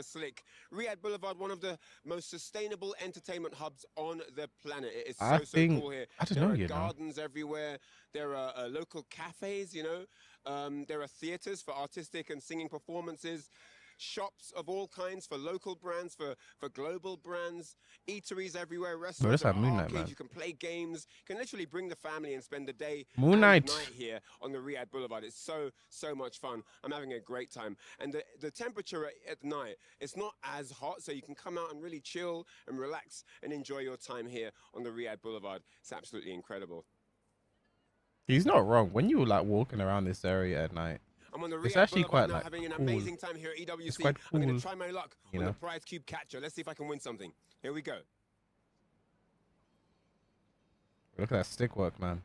slick. Riyadh Boulevard, one of the most sustainable entertainment hubs on the planet. It is so cool here. I don't know, there are gardens everywhere. There are local cafes. There are theaters for artistic and singing performances. Shops of all kinds for local brands, for global brands, eateries everywhere, restaurants, that's Moon Knight, arcades. man. You can play games. You can literally bring the family and spend the day Moon and Knight. night here on the Riyadh Boulevard. It's so much fun. I'm having a great time. And the temperature at night, it's not as hot, so you can come out and really chill and relax and enjoy your time here on the Riyadh Boulevard. It's absolutely incredible. He's not wrong. When you were like walking around this area at night, I'm on the it's Riyadh actually Boulevard quite now, like having an cool. amazing time here at EWC. It's quite I'm going cool, to try my luck you on know? the prize cube catcher. Let's see if I can win something. Here we go. Look at that stick work, man.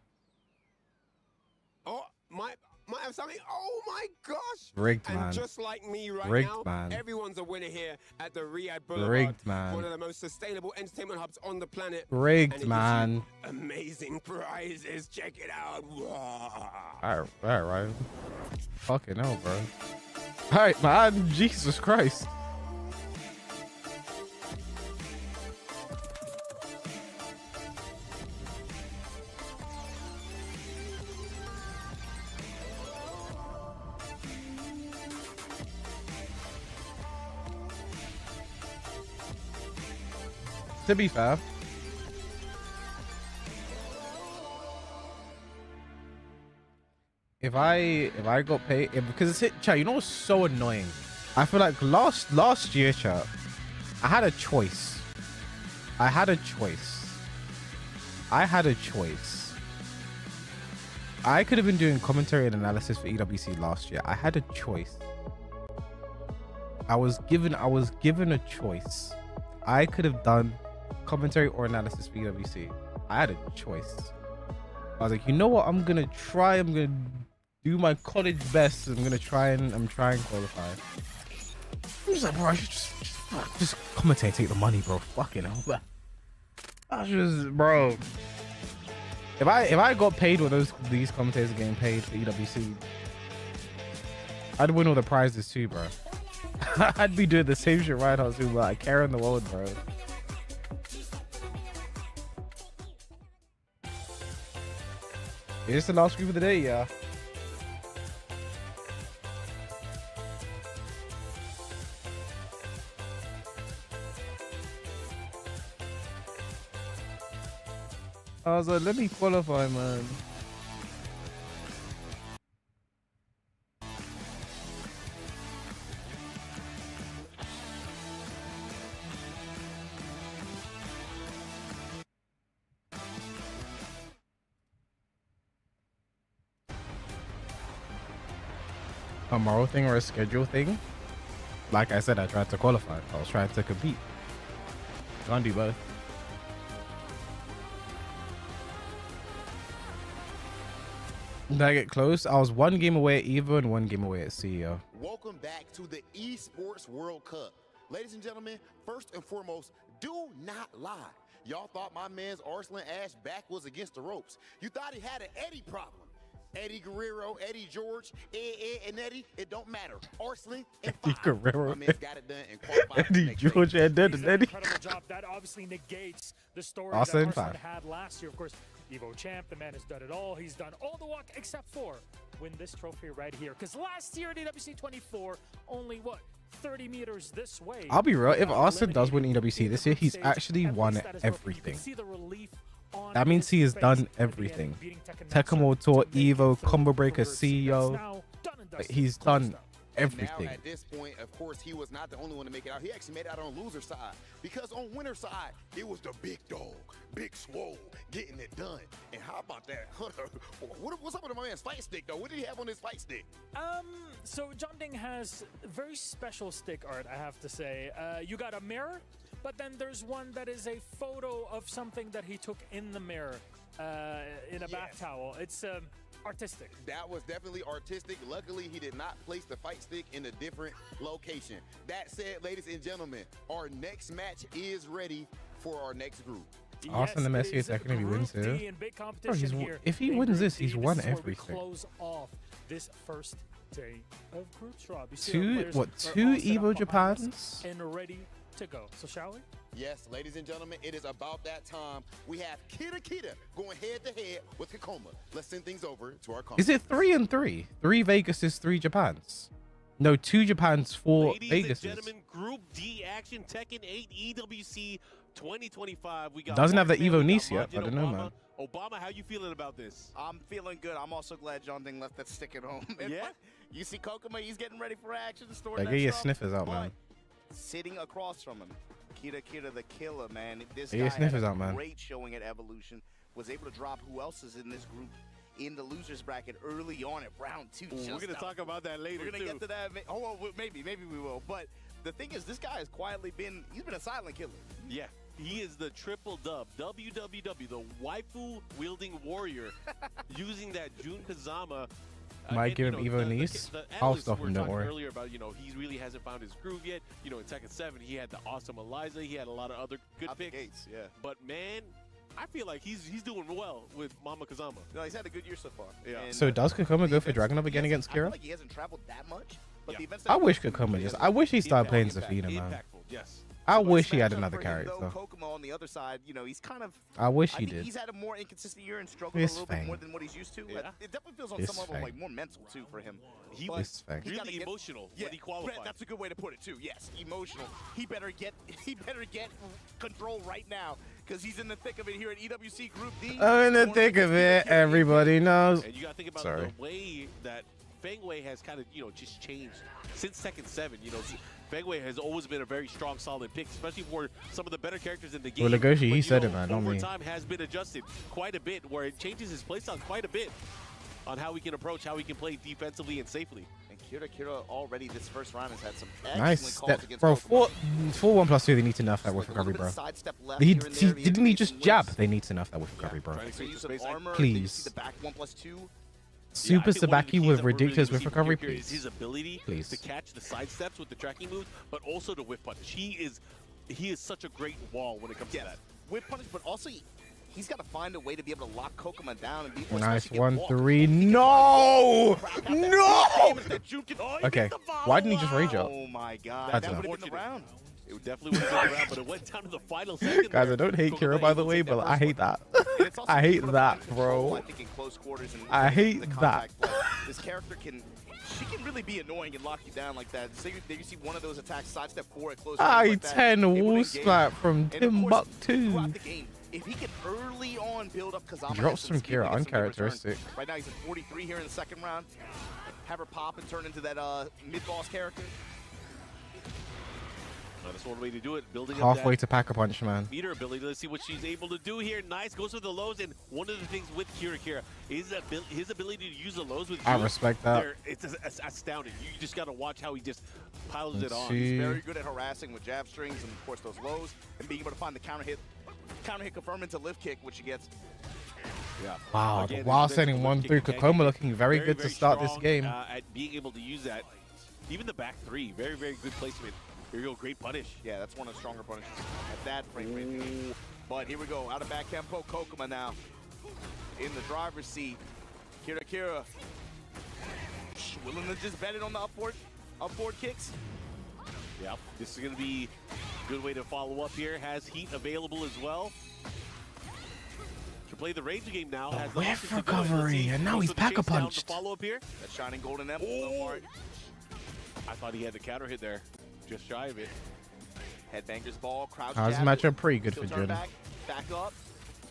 Oh, might have something. Oh my gosh! Rigged, and man. just like me right Rigged, now, man. everyone's a winner here at the Riyadh Boulevard. Rigged, man. One of the most sustainable entertainment hubs on the planet. Rigged, And it gives man. you amazing prizes. Check it out. All right. Fucking hell, bro. All right, man. Jesus Christ. To be fair, If I got paid, because it's chat, you know what's so annoying? I feel like last year, chat, I had a choice. I had a choice. I could have been doing commentary and analysis for EWC last year. I had a choice. I was given a choice. I could have done commentary or analysis for EWC. I had a choice. I was like, you know what? I'm gonna do my college best. I'm trying qualify. I'm just like, bro, I should just commentate, take the money, bro. Fucking hell, bro. I just, bro. If I got paid what these commentators are getting paid for EWC, I'd win all the prizes too, bro. I'd be doing the same shit right now too, but I care in the world, bro. Is this the last group of the day? Yeah. I was like, let me qualify, man. A moral thing or a schedule thing? Like I said, I tried to qualify. I was trying to compete. Can't do both. Did I get close? I was 1 game away at EVO and 1 game away at CEO. Welcome back to the Esports World Cup. Ladies and gentlemen, first and foremost, do not lie. Y'all thought my man's Arslan Ash back was against the ropes. You thought he had an Eddie problem. Eddie Guerrero, Eddie George, Ed, and Eddie, it don't matter. Arslan and Eddie Guerrero, my man's got it done and qualified. Eddie George, and Eddie. Incredible job. That obviously negates the story that Arslan had last year. Of course, Evo champ, the man has done it all. He's done all the work except for win this trophy right here. Because last year at EWC 24, only what? 30 meters this way. I'll be real. If Arslan does win EWC this year, he's actually won everything. That means he has done everything. Tekken World Tour, Evo, Combo Breaker, CEO. He's done everything. Now, at this point, of course, he was not the only one to make it out. He actually made it out on loser side. Because on winner side, it was the big dog, Big Swole, getting it done. And how about that? What's up with my man's fight stick, though? What did he have on his fight stick? So John Ding has very special stick art, I have to say. You got a mirror, but then there's one that is a photo of something that he took in the mirror in a bath towel. It's artistic. That was definitely artistic. Luckily, he did not place the fight stick in a different location. That said, ladies and gentlemen, our next match is ready for our next group. Austin the Messier second if he wins here. Bro, if he wins this, he's won everything. Close off this first day of groups, Rob. Two Evo Japans? And ready to go. So shall we? Yes, ladies and gentlemen, it is about that time. We have Kita going head to head with Kakoma. Let's send things over to our comments. Is it 3 and 3? 3 Vegases, 3 Japans. No, 2 Japans, 4 Vegases. Ladies and gentlemen, Group D action, Tekken 8 EWC 2025. We got doesn't have the Evo Nice yet. I don't know, man. Obama, how you feeling about this? I'm feeling good. I'm also glad John Ding left that stick at home. Yeah? You see Kokoma, he's getting ready for action. Get your sniffers out, man. Sitting across from him, Kita the killer, man. This guy had a out, man. great showing at Evolution. Was able to drop who else is in this group in the losers bracket early on at round 2. Ooh, we're gonna talk about that later. We're gonna get to that. Oh, well, maybe we will. But the thing is, this guy has quietly been a silent killer. Yeah. He is the triple dub, WWW, the waifu wielding warrior, using that Jun Kazama. Might give him Evo Nice. I'll stop him, don't worry. Earlier about, he really hasn't found his groove yet. In Tekken 7, he had the awesome Eliza. He had a lot of other good picks. Gates, yeah. But man, I feel like he's doing well with Mama Kazama. No, he's had a good year so far. Yeah. And, so does Kakoma go for Dragunov again against Kira? I feel like he hasn't traveled that much. But the events I wish Kakoma just. I wish he started playing Zafina, man. Yes. I wish he had another character. Kokomo on the other side, he's kind of. I wish he did. He's had a more inconsistent year and struggled a little bit more than what he's used to. Yeah. It definitely feels on some level like more mental too for him. He was really emotional when he qualified. That's a good way to put it too. Yes, emotional. He better get control right now because he's in the thick of it here at EWC Group D. Oh, in the thick of it, everybody knows. And you got to think about Sorry. the way that Feng Wei has kind of, just changed since Tekken 7. Feng Wei has always been a very strong, solid pick, especially for some of the better characters in the game. Well, Legoshi, he But, said it, man, not over me. time has been adjusted quite a bit, where it changes his playstyle quite a bit on how we can approach, how we can play defensively and safely. And Kira already this first round has had some Nice excellent calls step. against Bro, Pokemon. 4 1+2, they need to nerf that with recovery, bro. Didn't he just jab? They need to nerf that with recovery, bro. So use of armor, Please. the back 1+2. Super I think one of the Sabaki keys with that we're really ridiculous gonna with see from recovery, Kira is please. his ability Please. to catch the side steps with the tracking moves, but also the whip punish. He is such a great wall when it comes to that. Whip punish, but also he's got to find a way to be able to lock Kokoma down and be Nice 1-3. No! No! Okay. Why didn't he just rage up? Oh my god. That's That would enough. have been the round. It definitely would have been around, but it went down to the final second. Guys, there. I don't hate Kokoma Kira, by the able to way, take that but I first hate one. that. I hate that, bro. I think in close quarters and I hate the that. contact play, this character can really be annoying and lock you down like that. Say you see one of those attacks sidestep 4 at close range like that, it I-10 would wall engage. slap from And of course, Timbuktu. throughout the game, if he can early on build up Kazama Drops from essence, he will Kira, get some good uncharacteristic. return. Right now he's at 43 here in the second round. Have her pop and turn into that mid-boss character. That's one way to do it. Building Halfway up to pack a punch, man. that meter ability. Let's see what she's able to do here. Nice. Goes for the lows, and one of the things with Kira is that his ability to use the lows with I Juke, respect that. It's astounding. You just got to watch how he just piles Let's it on. see. He's very good at harassing with jab strings and of course those lows, and being able to find the counter hit confirm into lift kick, which he gets. Yeah. Wow, Again, while the sending lift 1-3, kick Kokoma looking very good to start this strong, game. At being able to use that. Even the back 3, very, very good placement. Here you go, great punish. Yeah, that's one of the stronger punishes at that frame rate. But here we go, out of back tempo, Kokoma now in the driver's seat. Kira willing to just bet it on the upboard kicks. Yep, this is going to be a good way to follow up here. Has heat available as well. To play the Ranger game now. Has the whiff option to do it. recovery, Let's see. and now Goes he's for the chase down to pack-a-punched. Follow up here. That shining golden apple, though, Mark. I thought he had the counter hit there. Just shy of it. Headbanger's ball, crouch This jab. matchup pretty good Still for turn Jin. back up.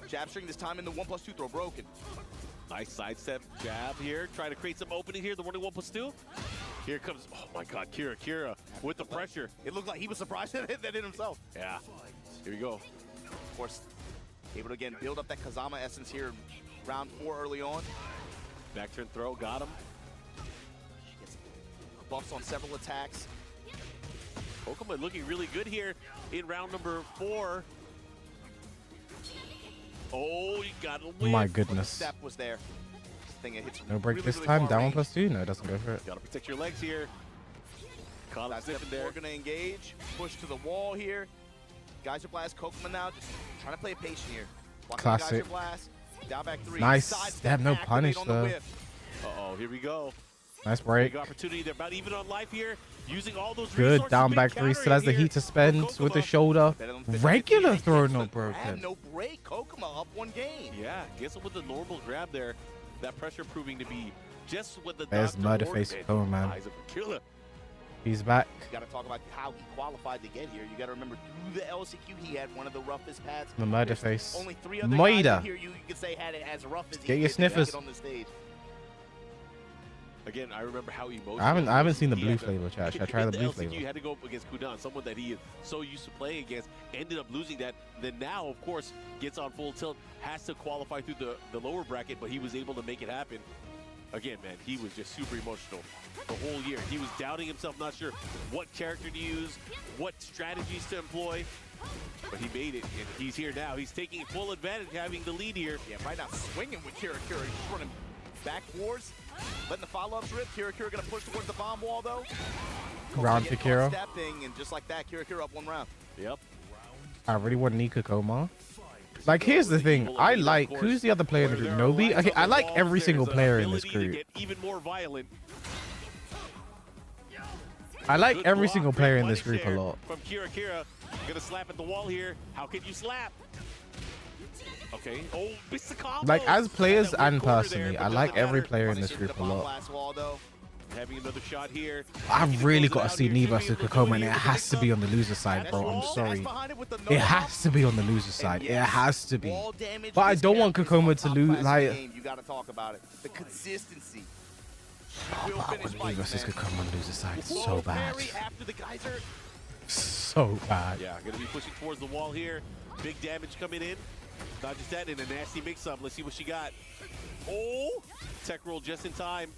Jab string this time in the 1+2 throw broken. Nice sidestep jab here. Trying to create some opening here. The 1+2. Here comes, oh my God, Kira with the pressure. It looked like he was surprised that hit himself. Yeah, here we go. Of course, able to again build up that Kazama essence here in round 4 early on. Back turn throw, got him. Gets buffs on several attacks. Pokemon looking really good here in round number 4. Oh, you got a whiff. My goodness. Step was there. This thing it hits No break really, this really time. far Down range. 1+2? No, it doesn't go for it. Gotta protect your legs here. Caught him That step zipping there. 4 gonna engage. Push to the wall here. Geyser Blast, Kokoma now just trying to play it patient here. Blocking the Classic. Geyser Blast. Down back 3. Nice. Side They have no activate punish, on the though. whip. Uh-oh, here we go. Nice break. Big opportunity. They're about even on life here. Using all those Good. resources. Down Big back 3. counter Still has the here. heat to spend with the shoulder. Regular throw, no broken. And no break. Kokoma up 1 game. Yeah, guess with the normal grab there, that pressure proving to be just what the There's doctor Murderface ordered. Kokoma, man. Eyes of a killer. He's back. You got to talk about how he qualified to get here. You got to remember through the LCQ, he had one of the roughest pads. The Murderface. Only 3 other guys Moida. in here you could say had it as rough as he Get your did to make sniffers. it on the stage. Again, I remember how emotional. I haven't seen the he blue had to- flavor, Chad. Should I try in the blue LCQ, flavor? You had to go up against Kudan, someone that he is so used to playing against, ended up losing that. Then now, of course, gets on full tilt, has to qualify through the lower bracket, but he was able to make it happen. Again, man, he was just super emotional the whole year. He was doubting himself, not sure what character to use, what strategies to employ, but he made it, and he's here now. He's taking full advantage, having the lead here. Yeah, right now swinging with Kira. He's running back fours, letting the follow-ups rip. Kira going to push towards the bomb wall, though. Round to Kira. Stepping, and just like that, Kira up 1 round. Yep. I really want Nika Kokoma. Like, here's the thing. I like... Who's the other player in the group? Nobi? Okay, I like every single player in this group. Even more violent. I like Good every block, single great player in this punish group a there lot. From Kira, gonna slap at the wall here. How can you slap? Okay. Oh, missed the combo. Like, as players Had that and weak corner personally, there, I but like doesn't every matter. player in this Punish into group a the bomb lot. blast wall, though. having another shot here. I've really got to see Knee versus Kokoma, and it has to be on the loser side, bro. I'm sorry. It has to be on the loser side. It has to be. But I don't want Kokoma to lose. Like, you got to talk about it. The consistency. with Knee versus Kokoma on the loser side, it's so bad. After the geyser. So bad. Yeah, going to be pushing towards the wall here. Big damage coming in. Not just that, in a nasty mix-up. Let's see what she got. Oh, tech roll just in time.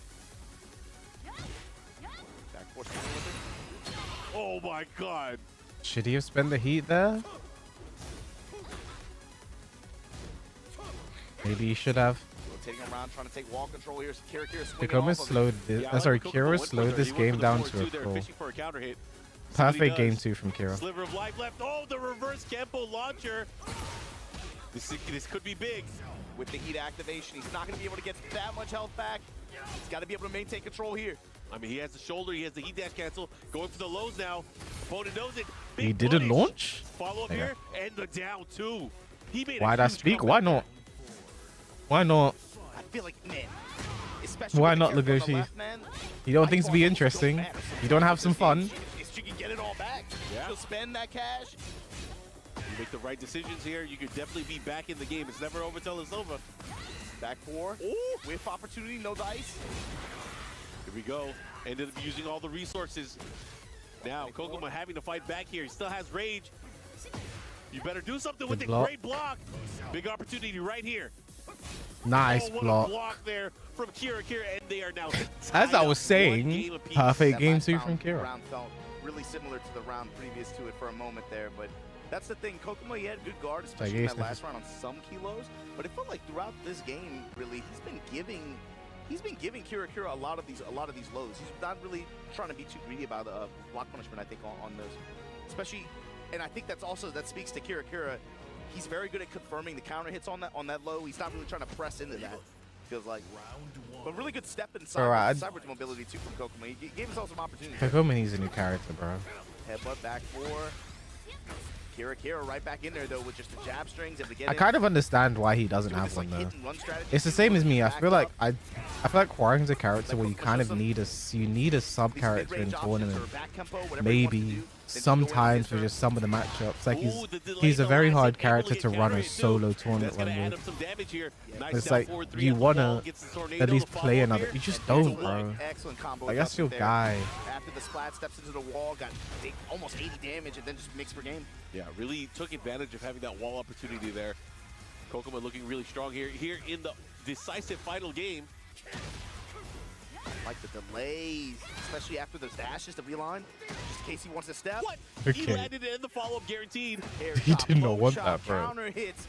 Back force with it. Oh my God. Should he have spent the heat there? Maybe he should have. Rotating around, trying to take wall control here. Kokoma slowed this. Sorry, Kira slowed this game down to a crawl. Perfect game 2 from Kira. Sliver of life left. Oh, the reverse Kempo launcher. This could be big. With the heat activation, he's not going to be able to get that much health back. He's got to be able to maintain control here. I mean, he has the shoulder, he has the heat dash cancel. Going for the lows now. Opponent knows it. He Big didn't punish. launch? Follow up here, and the down two. He made Why'd a I huge speak? comeback. Why not? Why not? I feel like, man, especially Why with not, the character on the Legoshi? left, man, You don't want things to be interesting. You don't have some fun. she can get it all back. Yeah. She'll spend that cash. You make the right decisions here, you could definitely be back in the game. It's never over till it's over. Back four. Ooh, whiff opportunity, no dice. Here we go. Ended up using all the resources. Now, Kokoma having to fight back here. He still has rage. You better do something with Good it. block. Great block. Big opportunity right here. Nice what block. a block there from Kira, and they are now As I was one saying, game apiece. perfect That game last 2 from Kira. round felt really similar to the round previous to it for a moment there, but that's the thing. Kokoma, he had good guard, especially in that last round on some kilos, but it felt like throughout this game, really, he's been giving Kira a lot of these lows. He's not really trying to be too greedy about block punishment, I think, on those, especially. And I think that speaks to Kira. He's very good at confirming the counter hits on that low. He's not really trying to press into that. Feels like. But really good step inside. Alright. Cyber's mobility too from Kokoma. He gave himself some opportunity. Kokoma needs a new character, bro. Headbutt back four. Kira right back in there though with just the jab strings. Able to get I in. kind of understand why he doesn't have one though. It's the same as me. I feel like Hwaring's a character where you kind of need a sub character in tournament. Maybe sometimes for just some of the matchups. Like he's a very hard character to run a solo tournament run with. It's like you wanna at least play another. You just don't, bro. Like that's your guy. After the splat, steps into the wall, got almost 80 damage, and then just mixed per game. Yeah, really took advantage of having that wall opportunity there. Kokoma looking really strong here in the decisive final game. Like the delays, especially after those dashes to reline, just in case he wants to step. What? He Okay. landed it in the follow-up guaranteed. He did not want that, bro. Counter hits.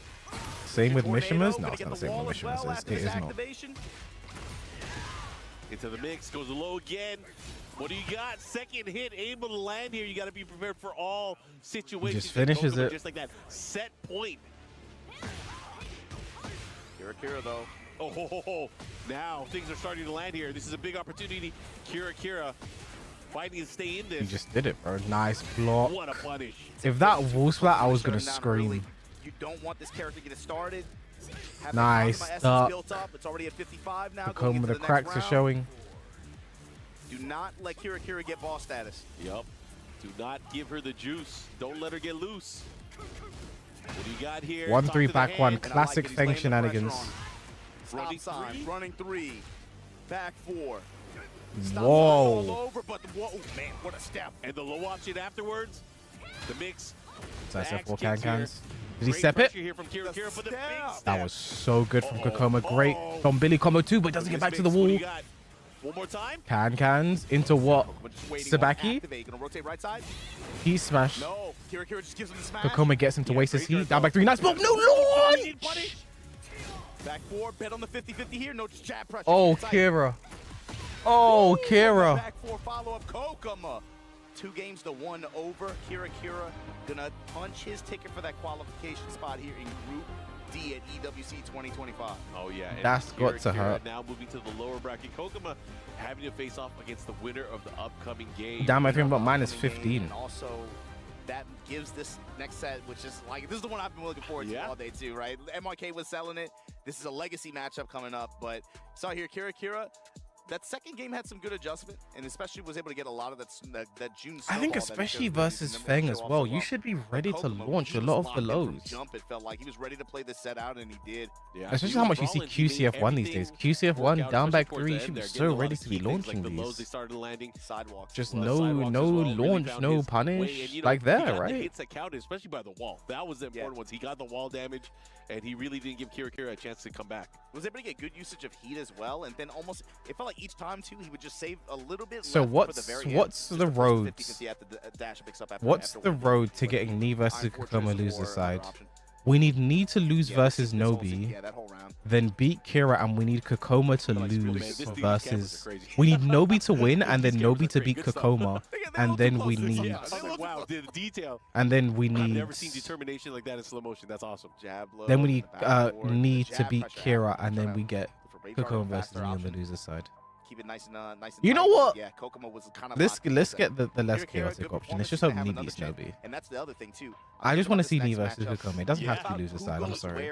Same with Tornado, Mishimas? No, gonna it's get not the the same wall with as well Mishimas. after It this is not. activation. Into the mix, goes low again. What do you got? Second hit, able to land here. You got to be prepared for all situations. Just finishes Kokoma it. Just like that. Set point. Kira though. Oh, now things are starting to land here. This is a big opportunity. Kira fighting to stay in He this. just did it, bro. Nice block. What a punish. If that wall splat, I was gonna Shutting down scream. early. You don't want this character to get started. Have Nice the Essence stop. built up. It's already at 55 now. going Kokoma, into the next cracks are round. showing. Do not let Kira get boss status. Yep. Do not give her the juice. Don't let her get loose. What do you got here? 1-3 Top back to the one. hand. Classic he's Feng laying the pressure shenanigans. on. Stop Running sign, three. running three, back four. Stop Whoa. all over, but whoa, man, what a step. And the low option afterwards. The mix. Nice The axe F4 kicks here. can-cans. Did he Great step it? pressure here from Kira for the big step. That was so good from Kokoma. Great from Billy combo too, but doesn't get back to the What do wall. you got? One more time. Can-cans into what? Just waiting, Sabaki? activate. Gonna rotate right side. Heat smash. No, Kira just gives him the smash. Kokoma gets him to waste his heat. Down back 3. Nice block. No launch! Back four, bet on the 50-50 here. No, just jab pressure. Oh, Inside. Kira. Oh, Kira. Back four follow-up, Kokoma. 2 games to 1 over. Kira gonna punch his ticket for that qualification spot here in Group D at EWC 2025. Oh yeah, and That's got to hurt. Now moving to the lower bracket, Kokoma having to face off against the winner of the upcoming game. Down by 3, but minus 15. And also, that gives this next set, which is like, this is the one I've been looking forward to all day too, right? MYK was selling it. This is a legacy matchup coming up, but saw here Kira that second game had some good adjustment, and especially was able to get a lot of that June. I think especially versus Feng as well, you should be ready to launch a lot of the lows. Jump, it felt like he was ready to play the set out, and he did. Yeah, especially how much you see QCF1 these days. QCF1 down back 3, you should be so ready to be launching these. They started landing sidewalks. Just no launch, no punish, like that, right? The hits that counted, especially by the wall. That was the important ones. He got the wall damage, and he really didn't give Kira a chance to come back. Was able to get good usage of heat as well, and then almost it felt like each time too he would just save a little bit. So what's the road? What's the road to getting Knee versus Kokoma loser side? We need Knee to lose versus Nobi, then beat Kira, and we need Kokoma to lose versus. We need Nobi to win, and then Nobi to beat Kokoma, and then we need. Wow, the detail. And then we need. I've never seen determination like that in slow motion. That's awesome. Jab low, then we need Knee to beat Kira, and then we get Kokoma versus Knee on the loser side. Keep it nice and nice and you know tight. what? Yeah, Kokoma was kind of let's get the less chaotic option. Let's just hope Knee beats Nobi. And that's the other thing too. I just want to see Knee versus Kokoma. It doesn't have to be loser side. I'm sorry.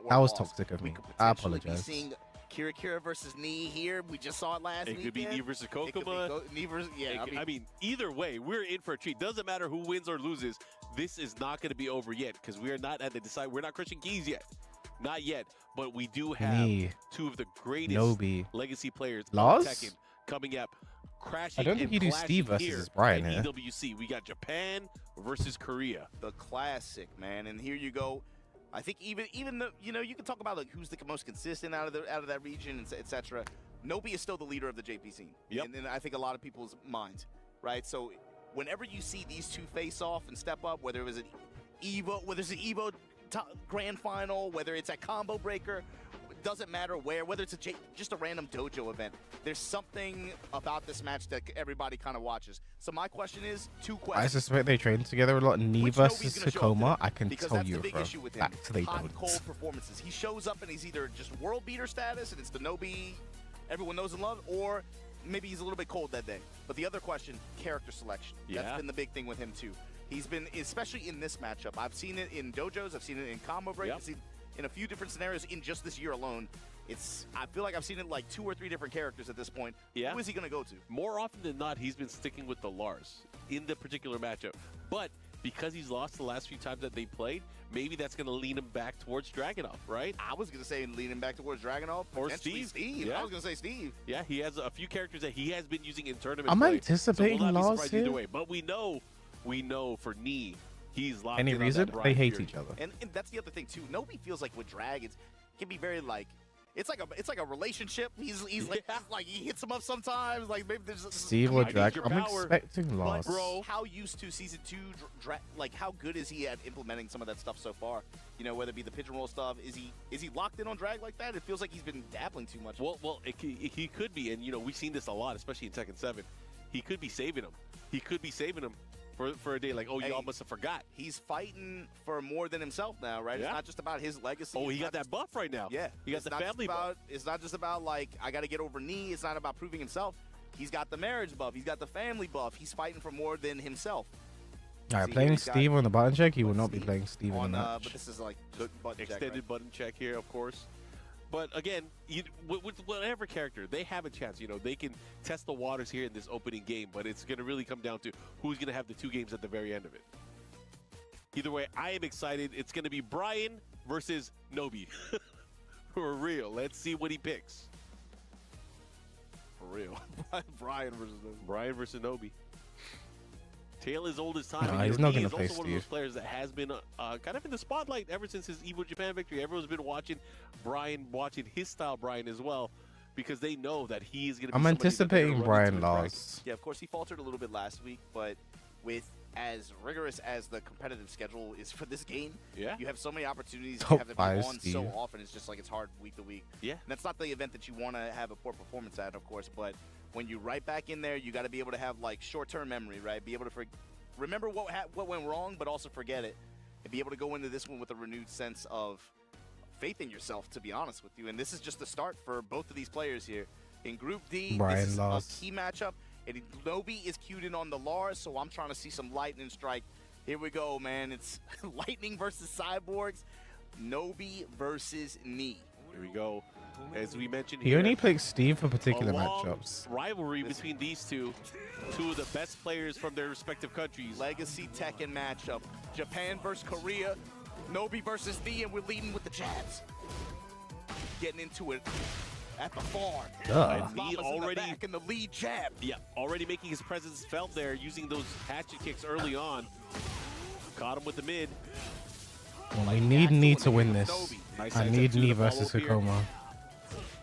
That was toxic of me. I apologize. Seeing Kira versus Knee here. We just saw it last week. It could be Knee versus Kokoma. I mean, either way, we're in for a treat. Doesn't matter who wins or loses. This is not going to be over yet because we are not at the decide. We're not crushing keys yet. Not yet, but we do have two of the greatest legacy players of Tekken coming up, crashing. I don't think you do Steve versus Brian here. EWC, we got Japan versus Korea. The classic, man, and here you go. I think even though you can talk about like who's the most consistent out of that region, etc. Nobi is still the leader of the JP scene, and I think a lot of people's minds, right? So whenever you see these two face off and step up, whether it was an Evo, whether it's an Evo grand final, whether it's at Combo Breaker, it doesn't matter whether it's just a random dojo event. There's something about this match that everybody kind of watches. So my question is, two questions. I suspect they train together a lot. Knee versus Kokoma, I can tell you for a fact they don't. Cold performances. He shows up and he's either just world beater status and it's the Nobi everyone knows and loves, or maybe he's a little bit cold that day. But the other question, character selection. That's been the big thing with him too. He's been, especially in this matchup, I've seen it in dojos, I've seen it in combo break, I've seen it in a few different scenarios in just this year alone. I feel like I've seen it like 2 or 3 different characters at this point. Yeah. Who is he going to go to? More often than not, he's been sticking with the Lars in the particular matchup. But because he's lost the last few times that they played, maybe that's going to lean him back towards Dragunov, right? I was going to say lean him back towards Dragunov. Or Steve. Yeah. I was going to say Steve. Yeah, he has a few characters that he has been using in tournament I'm play, anticipating so we'll not be Lars surprised here. either way. But we know for Knee, he's locked Any in on reason? that Brian They hate period. each other. And that's the other thing too. Nobody feels like with Drag, it can be very like it's like a relationship. He's like he hits him up sometimes. Like maybe there's Steve or Drag. I'm expecting Lars. But bro, how used to season 2? Like how good is he at implementing some of that stuff so far? You know, whether it be the pigeon roll stuff. Is he locked in on Drag like that? It feels like he's been dabbling too much. Well, he could be, and we've seen this a lot, especially in Tekken 7. He could be saving him. He could be saving him for a day like, oh, y'all must have forgot. He's fighting for more than himself now, right? Yeah. It's not just about his legacy. Oh, he got that buff right now. Yeah. He got the family buff. It's not just about, like, I got to get over Knee. It's not about proving himself. He's got the marriage buff. He's got the family buff. He's fighting for more than himself. All right, playing Steve on the button check. He will not be playing Steve in the match. But this is like extended button check here, of course. But again, with whatever character, they have a chance. They can test the waters here in this opening game, but it's going to really come down to who's going to have the 2 games at the very end of it. Either way, I am excited. It's going to be Brian versus Nobi. For real. Let's see what he picks. For real. Brian versus Nobi. Tale is old as time. No, he's not going to play play also one of those players that has been kind of in the spotlight ever since his Evo Japan victory. Everyone's been watching his style Brian as well, because they know that he is going to be I'm anticipating Brian lost. Yeah, of course, he faltered a little bit last week, but with as rigorous as the competitive schedule is for this game, you have so many opportunities to have them on so often. It's just like it's hard week to week. Yeah. And that's not the event that you want to have a poor performance at, of course, but when you right back in there, you got to be able to have like short-term memory, right? Be able to remember what went wrong, but also forget it, and be able to go into this one with a renewed sense of faith in yourself, to be honest with you. And this is just the start for both of these players here. In Group D, this is a key matchup, and Nobi is cued in on the Lars, so I'm trying to see some lightning strike. Here we go, man. It's Lightning versus Cyborgs, Nobi versus Knee. Here we go. As we mentioned He here, only picks Steam for particular a long matchups. rivalry between these two of the best players from their respective countries. Legacy Tekken matchup. Japan versus Korea. Nobi versus Knee, and we're leading with the jabs. Getting into it at the farm. And Knee already in the lead jab. Yeah, already making his presence felt there, using those hatchet kicks early on. Caught him with the mid. Well, I need Knee to win this. I need Knee versus Hakoma.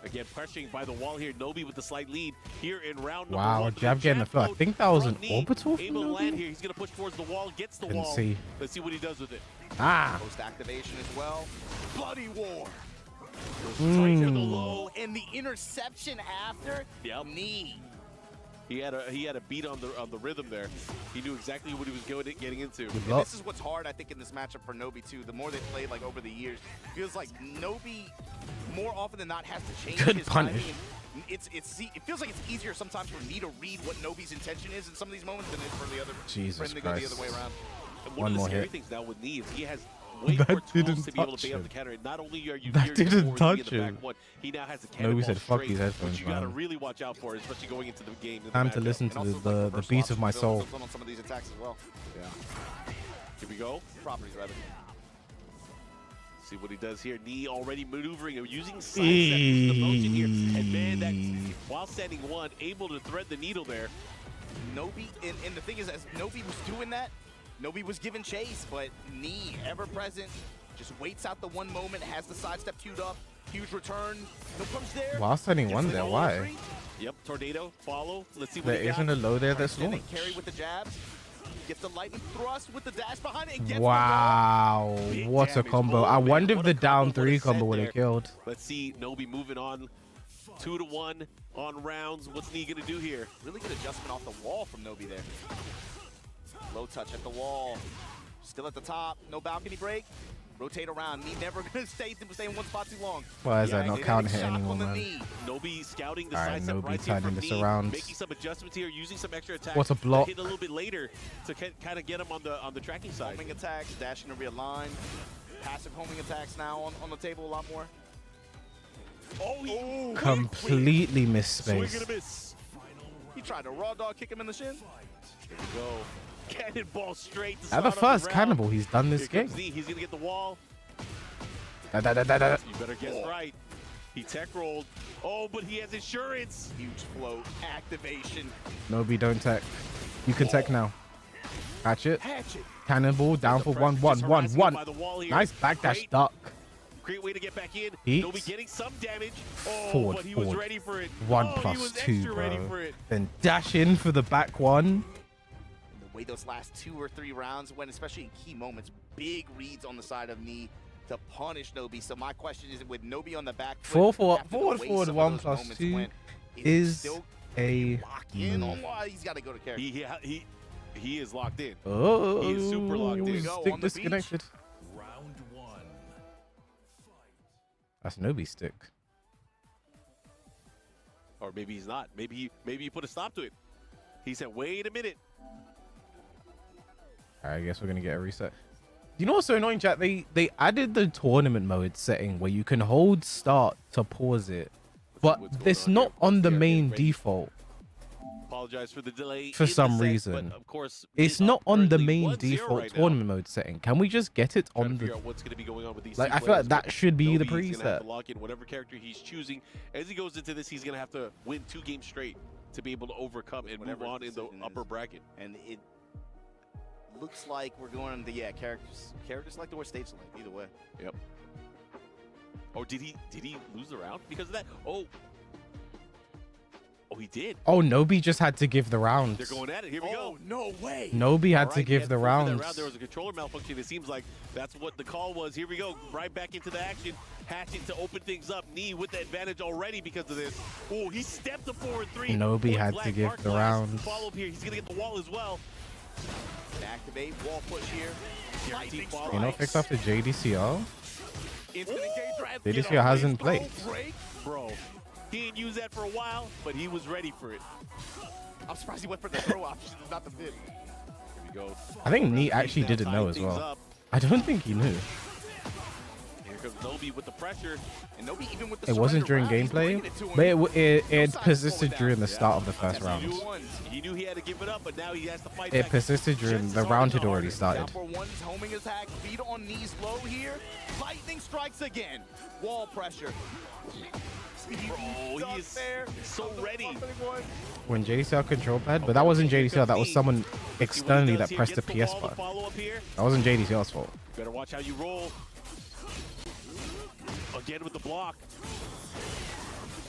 Again, pressuring by the wall here. Nobi with the slight lead here in round number Wow, one. jab getting the fill. I think that was an orbital from Able to land Nobi. here. He's going to push towards the wall, gets the Didn't wall. see. Let's see what he does with it. Ah. Post activation as well. Bloody war. Straight to the Mm. low. And the interception after. Yep. Knee. He had a beat on the rhythm there. He knew exactly what he was getting into. And this is what's hard, I think, in this matchup for Nobi too. The more they played like over the years, feels like Nobi more often than not has to change Good his punish. timing. It feels like it's easier sometimes for me to read what Nobi's intention is in some of these moments than it is for the other Jesus for him to go the Christ. other way around. And One one of the more scary hit. things now with Knee is he has way That more tools didn't to be able touch to be able him. to counter it. Not only are you That geared didn't towards touch being the him. back one, he now has the No, we cannonball said, fuck straight, these headphones, which you got to man. really watch out for, especially going into the game. in the Time to matchup. listen to the beat of my soul. On some of these attacks as well. Yeah. Here we go. Properties rather. See what he does here. Knee already maneuvering and using side steps the motion here. And man, that while standing one, able to thread the needle there. Nobi, and the thing is, as Nobi was doing that, Nobi was giving chase, but Knee, ever present, just waits out the one moment, has the sidestep queued up, huge return, no punch there. While standing Gets one the there, no why? entry, Yep, tornado, follow. Let's see what There he got. isn't a low there that's and then launched. carry with the jabs, gets the lightning thrust with the dash behind it, and gets Wow, what a combo. I wonder if the down three combo would have killed. Let's see Nobi moving on 2-1 on rounds. What's Knee gonna do here? Really good adjustment off the wall from Nobi there. Low touch at the wall, still at the top, no balcony break. Rotate around. Knee never gonna stay in one spot too long. Why is that not counter hit Shock anymore, on the man? knee. Nobi scouting the All right, sidestep Nobi right here turning from this Knee, around. making some adjustments here, using some extra attacks. What a block. Hit a little bit later to kind of get him on the tracking side. Homing attacks, dashing to realign. Passive homing attacks now on the table a lot more. Oh, Completely missed Swing space. and a miss. He tried to raw dog kick him in the shin. Here we go. Cannonball straight to At the start off first round. cannibal he's done this Here game. comes Knee. He's gonna get the wall. Da, da, da, da, da. You better guess right. He tech rolled. Oh, but he has insurance. Huge float activation. Nobi, don't tech. You can tech now. Hatchet. Hatchet. Cannonball down for one. By the wall here. Nice backdash duck. Great way to get back in. Heat. Nobi getting some damage. Oh, Forward, but he was forward. ready for it. One Oh, he plus was two, extra ready for bro. it. Then dash in for the back one. And the way those last 2 or 3 rounds went, especially in key moments, big reads on the side of Knee to punish Nobi. So my question is, with Nobi on the back foot, Forward, after the way forward, some of 1 those plus moments 2 went, is still a lock in on move. why he's got to go to character. He is locked in. Oh, he is super locked in. stick disconnected. Round 1. That's Nobi stick. Or maybe he's not. Maybe he put a stop to it. He said, "Wait a minute." I guess we're gonna get a reset. You know what's so annoying, chat? They added the tournament mode setting where you can hold start to pause it, but it's not on the main default Apologize for the delay. for in the some set, reason. But of course, It's it not on the currently main 1-0 default right now. tournament mode setting. Can we just get it Trying on to figure the? out what's going to be going on with these Like, two I feel like players, that but should be the Nobi's gonna have to preset. lock in whatever character he's choosing. As he goes into this, he's going to have to win 2 games straight to be able to overcome and Whatever move on in the decision upper is. bracket. And it looks like we're going to characters like to wear stage select either way. Yep. Oh, did he lose the round because of that? Oh, he did. Oh, Nobi just had to give the rounds. They're going at it. Here we go. No way. Nobi had to Alright, give yeah, the for that rounds. round, there was a controller malfunction. It seems like that's what the call was. Here we go. Right back into the action. Hatching to open things up. Knee with the advantage already because of this. Oh, he stepped the forward 3. Nobi Point had blank, to give Mark the Glass rounds. Follow up here. He's going to get the wall as well. Activate wall push here. Lightning follow. You know, fixed off the JDCR. Instant engage drive. JDCR hasn't played. Bro, he didn't use that for a while, but he was ready for it. I'm surprised he went for the throw option, not the mid. Here we go. I think Knee actually didn't know as well. I don't think he knew. Here because Nobi with the pressure, and Nobi even with the It wasn't during surrender round, he's gameplay, bringing it to him. but it No signs of slowing persisted down. during the start of the first That's round. new ones. He knew he had to give it up, but now he has to fight It back. persisted during Just the as hard, round if had not already harder. started. Down for one's homing attack, feet on knees low here. Lightning strikes again. Wall pressure. Bro, he is so ready. When JDCL control pad, but that wasn't JDCL. That was someone externally that pressed the PS button. That wasn't JDCL's fault. Better watch how you roll. Again with the block.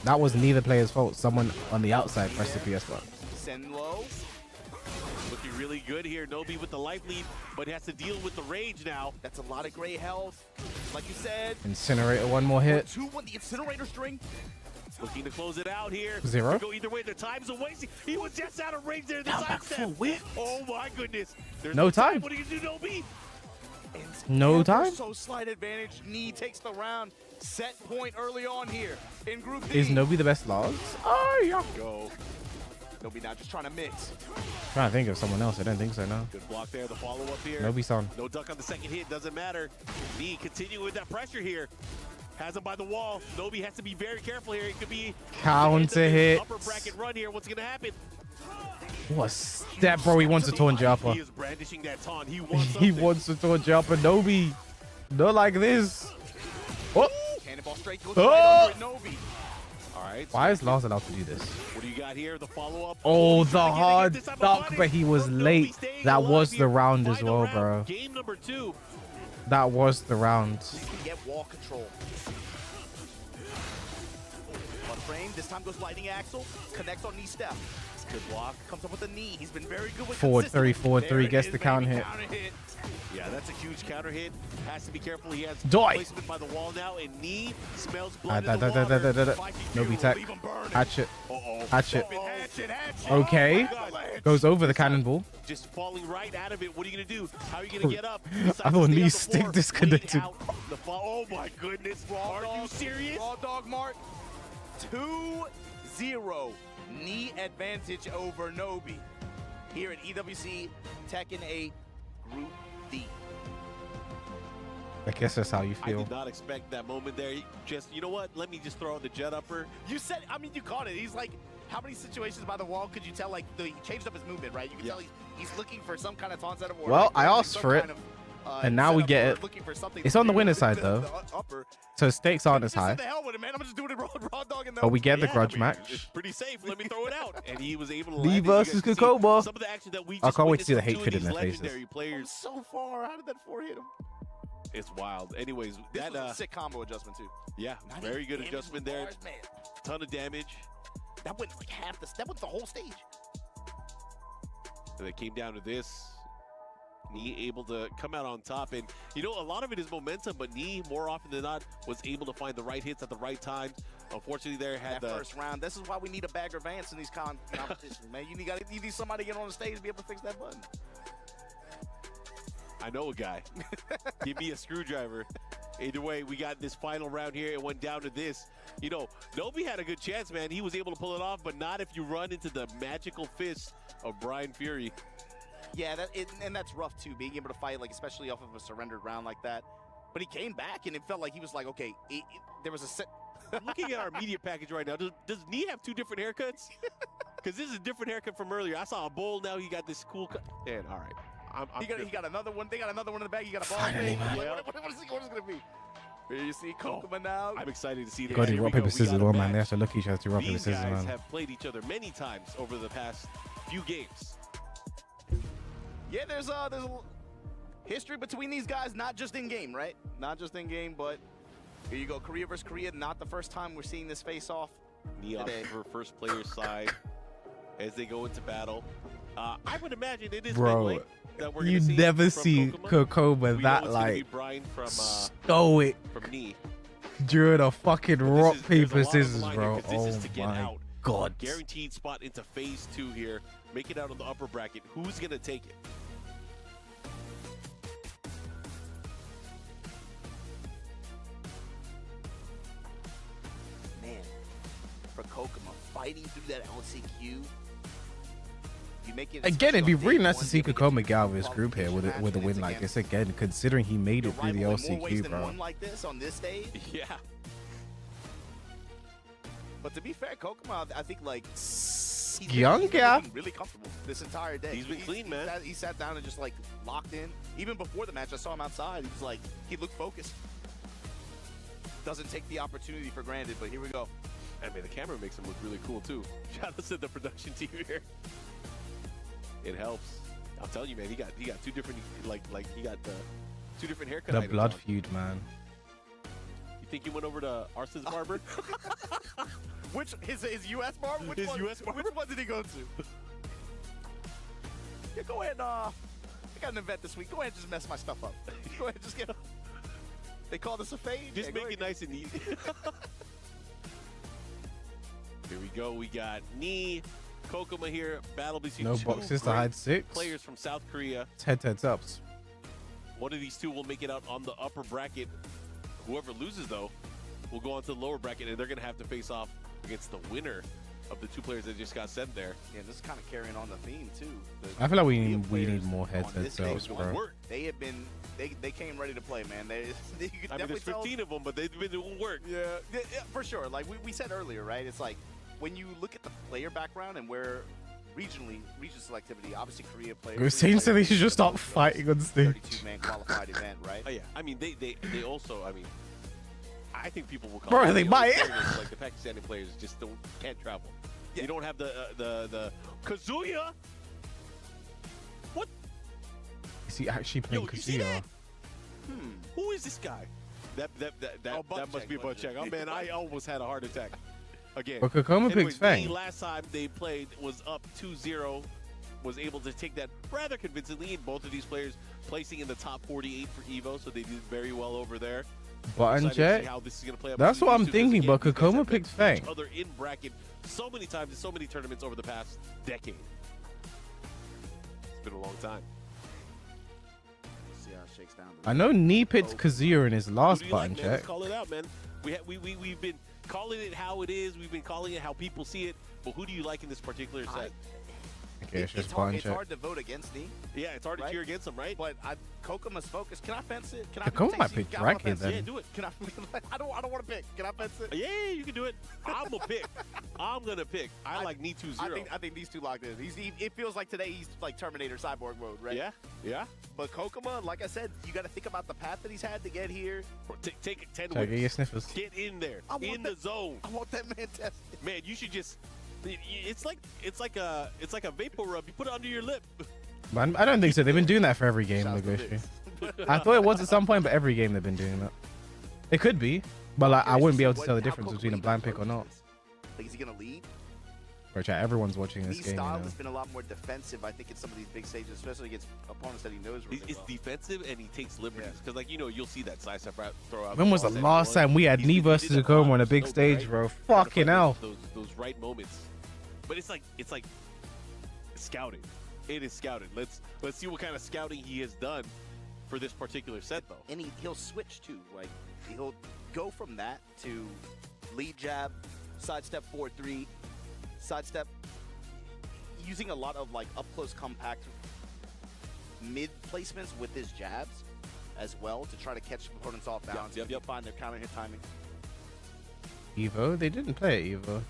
That was neither player's fault. Someone on the outside pressed the PS button. Send low. Looking really good here. Nobi with the life lead, but has to deal with the rage now. That's a lot of gray health. Like you said. Incinerator, one more hit. 2-1, the incinerator string. Looking to close it out here. 0. Could go either way. The time's a wasting. He was just out of range there. The side step. Oh my goodness. There's No time. What are you gonna do, Nobi? No time. So slight advantage. Knee takes the round. Set point early on here in Group D. Is Nobi the best logs? Oh, yeah. Go. Nobi now just trying to mix. Trying to think of someone else. I don't think so, no. Good block there. The follow up here. Nobi's on. No duck on the second hit. Doesn't matter. Knee continuing with that pressure here. Has him by the wall. Nobi has to be very careful here. It could be Counter hit. upper bracket run here. What's gonna happen? What a step, bro. He wants to taunt Jumper. He is brandishing that taunt. He wants He wants to taunt Jumper. Nobi. Not like this. Oh. Cannonball straight goes Oh. right under it, Nobi. All right. Why is Lars allowed to do this? What do you got here? The follow up. Oh, the hard duck, but he was late. That was the round as well, bro. Game number 2. That was the round. Get wall control. One frame. This time goes lightning axle. Connects on knee step. Good block. Comes up with a knee. He's been very good with Forward 3, consistency. forward There 3, it gets is, the baby. counter hit. Yeah, that's a huge counter hit. Has to be careful. He has Die. placement by the wall now, and knee smells Ah, blood in the water. Nobi tech. Hatchet. Uh-oh. Hatchet. Hatchet. Okay. Goes over the cannonball. Just falling right out of it. What are you going to do? How are you going to get up? I thought knee stick disconnected. Oh my goodness. Are you serious? Raw dog mark. 2-0. Knee advantage over Nobi. Here at EWC Tekken 8 Group D. I guess that's how you I feel. did not expect that moment there. He just, you know what? Let me just throw out the jet upper. You said, I mean, you caught it. He's like, how many situations by the wall could you tell, like, he changed up his movement, right? You can tell he's looking for some kind of taunt setup. Or Well, like, I asked some for it, kind of, and now we setup get or it. looking for something It's to on the do winner's with side, the though. upper. So stakes aren't as Just high. what the hell with it, man? I'm just doing it raw dog in the But we get the Yeah, grudge I mean, match. It's pretty safe. Let me throw it out. And he was able to Lee land it. You versus guys can see Kokoba. Some of the action that we I just can't wait to see the witnessed from hatred two in of their these faces. legendary players. So far, how did that 4 hit him? It's wild. Anyways, This that was a sick combo adjustment, too. yeah, 90 very good damage adjustment with there. bars, man. Ton of damage. That went like half the, that went the whole stage. And it came down to this. Knee able to come out on top. And, you know, a lot of it is momentum, but Knee, more often than not, was able to find the right hits at the right time. Unfortunately, there had That the first round. This is why we need a bagger Vance in these competitions, man. You need somebody to get on the stage to be able to fix that button. I know a guy. Give me a screwdriver. Either way, we got this final round here. It went down to this. You know, Nobi had a good chance, man. He was able to pull it off, but not if you run into the magical fist of Brian Fury. Yeah, and that's rough too, being able to fight, like, especially off of a surrendered round like that. But he came back, and it felt like he was like, okay, there was a set. I'm looking at our media package right now. Does Knee have 2 different haircuts? Because this is a different haircut from earlier. I saw a bowl. Now he got this cool cut. Man, all right. He got another one. They got another one in the bag. He got a ball. Finally, man. What is it going to be? Here you see Kokuma now. I'm excited to see this. Got to Here we rock, go. paper, We scissors, got a one man. match. They have to look at each other to rock, paper, These scissors, guys man. have played each other many times over the past few games. Yeah, there's a history between these guys, not just in game, right? Not just in game, but here you go, Korea versus Korea. Not the first time we're seeing this face off. Knee off for first player's side as they go into battle. I would imagine it is Bro, that we're you gonna see never from see Kokuma. Kokoba We that, know it's gonna be like, Brian from stoic from Knee. during a fucking rock, There's a paper, lot on the scissors, line bro. here 'cause this is to Oh get my out. God. Guaranteed spot into phase 2 here. Make it out on the upper bracket. Who's gonna take it? Man, for Kokuma, fighting through that LCQ. You make it Again, it'd be especially on really day nice to one, see you make it Kokoma get out of his group here with qualification a match, win and like it's this. Again, considering he made it through the rival in more ways LCQ, than bro. one like this on this stage. Yeah. But to be fair, Kokoma, I think like he's Young guy. been really comfortable this entire day. He's been clean, man. He sat down and just like locked in. Even before the match, I saw him outside. He was like, he looked focused. Doesn't take the opportunity for granted, but here we go. I mean, the camera makes him look really cool too. Shout out to the production team here. It helps. I'm telling you, man. He got two different he got two different haircut The items blood on. feud, man. You think he went over to Arson's barber? Which his US barber? Which His one, US barber? Which one did he go to? Yeah, go ahead. I got an event this week. Go ahead and just mess my stuff up. Go ahead and just get. They call this a fade. Just Yeah, make it nice and easy. Here we go. We got Knee, Kokoma here. Battle between No two boxes to great hide 6. players from South Korea. It's heads ups. One of these two will make it out on the upper bracket. Whoever loses, though, will go on to the lower bracket, and they're going to have to face off against the winner of the two players that just got sent there. Yeah, this is kind of carrying on the theme too. I feel like we need more heads ups, bro. They have been. They came ready to play, man. You could I mean, there's 15 of them, but they've been doing work. Yeah, for sure. Like we said earlier, right? It's like when you look at the player background and where region selectivity, obviously Korea players. It seems that they should just stop fighting on stage. 32-man qualified event, right? Oh yeah, I mean they also, I mean, I think people will call Bro, it, they you know, might. players, like the Pakistani players just can't travel. Yeah. You don't have the Kazuya. What? Is he actually playing you see Kazuya? that? Who is this guy? That must be a butt check. Oh man, I almost had a heart attack. Again. Well, Kokoma Anyways, picks Fang. the last time they played was up 2-0. Was able to take that rather convincingly, and both of these players placing in the top 48 for Evo, so they did very well over there. Button Excited to see check. how this is gonna play out That's between what these I'm two, 'cause thinking, again, but these guys Kokoma have picks beat Fang. each other in bracket so many times in so many tournaments over the past decade. It's been a long time. See how it shakes down. I know Knee picked Kazuya in his last Who do you button like, man? Let's check. call it out, man. We've been calling it how it is. We've been calling it how people see it. But who do you like in this particular set? Okay, it's just It's button hard, it's check. hard to vote against me. Yeah, it's hard to cheer against them, right? But Kokoma's focus. Can I fence it? Can Kokoma I might take- pick I wanna Draken fence it. then. Yeah, do it. Can I don't want to pick. Can I fence it? Yeah, you can do it. I'm gonna pick. I'm gonna pick. I like Knee 2-0. I think these two locked in. It feels like today he's like Terminator Cyborg mode, right? Yeah, yeah. But Kokoma, like I said, you got to think about the path that he's had to get here. Take it 10 Check, get your wins. sniffers. Get in there. I want In the zone. I want that man tested. Man, you should just. It's like a vapor rub. You put it under your lip. Man, I don't think so. They've been doing that for every game, Legoshi. I thought it was at some point, but every game they've been doing that. It could be, but like, I wouldn't be able to tell the difference between a blind pick or not. Like, is he gonna lead? Bro, chat, everyone's watching this His game. You style know. has been a lot more defensive, I think, in some of these big stages, especially against opponents that he knows really It's well. defensive and he takes liberties. Because, like, you'll see that side step throw out. When was the last time we had Knee versus Kokoma on a big stage, bro? Fucking hell. Those right moments. But it's like scouting. It is scouting. Let's see what kind of scouting he has done for this particular set, though. And he'll switch too. Like he'll go from that to lead jab, sidestep 4-3, sidestep, using a lot of like up close compact mid placements with his jabs as well to try to catch opponents off balance. Yep. Find their counter hit timing. Evo? They didn't play at Evo.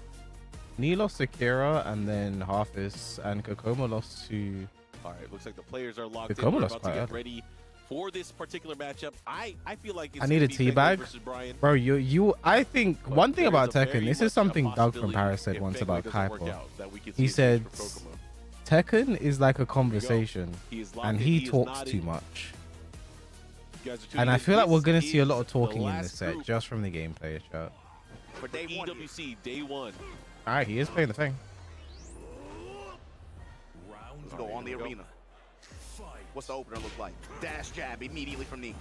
Knee lost to Kira, and then Hafiz and Kokoma lost to... All right, looks like the players are locked in. Kokoma We're lost about to quite get early. ready for this particular matchup. I feel like it's I need a gonna be Fengo teabag. versus Brian. Bro, I think one thing there about is a very Tekken, this much is something a Doug from possibility Paris said if once Fengo about doesn't work Kaipo. out that we could He see a said, change for Kokoma. Tekken is like a conversation, He is locked and in, he he is talks nodding. too much. You guys are tuning And I in. feel like we're This going to see a is lot of the talking in last this set, group just from the gameplay, chat. For day one. EWC, day one. Alright, he is playing the thing. Let's go on the arena. What's the opener look like? Dash jab immediately from Knee.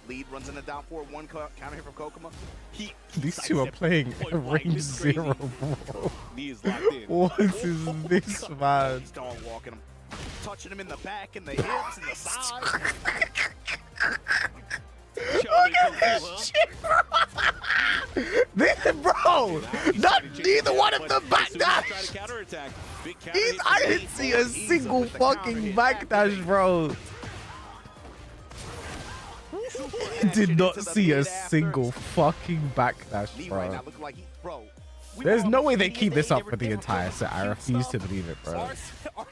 Lead runs in the down forward, one counter hit from Kokoma. These two are playing range 0, bro. Knee is locked in. What is this, man? He's dog walking him. Touching him in the back and the hips and the sides. Bro, not neither one of them back down. try to counterattack. Big counter hit. I didn't see a single fucking backdash, bro. I did not see a single fucking backdash, bro. There's no way they keep this up for the entire set. I refuse to believe it, bro.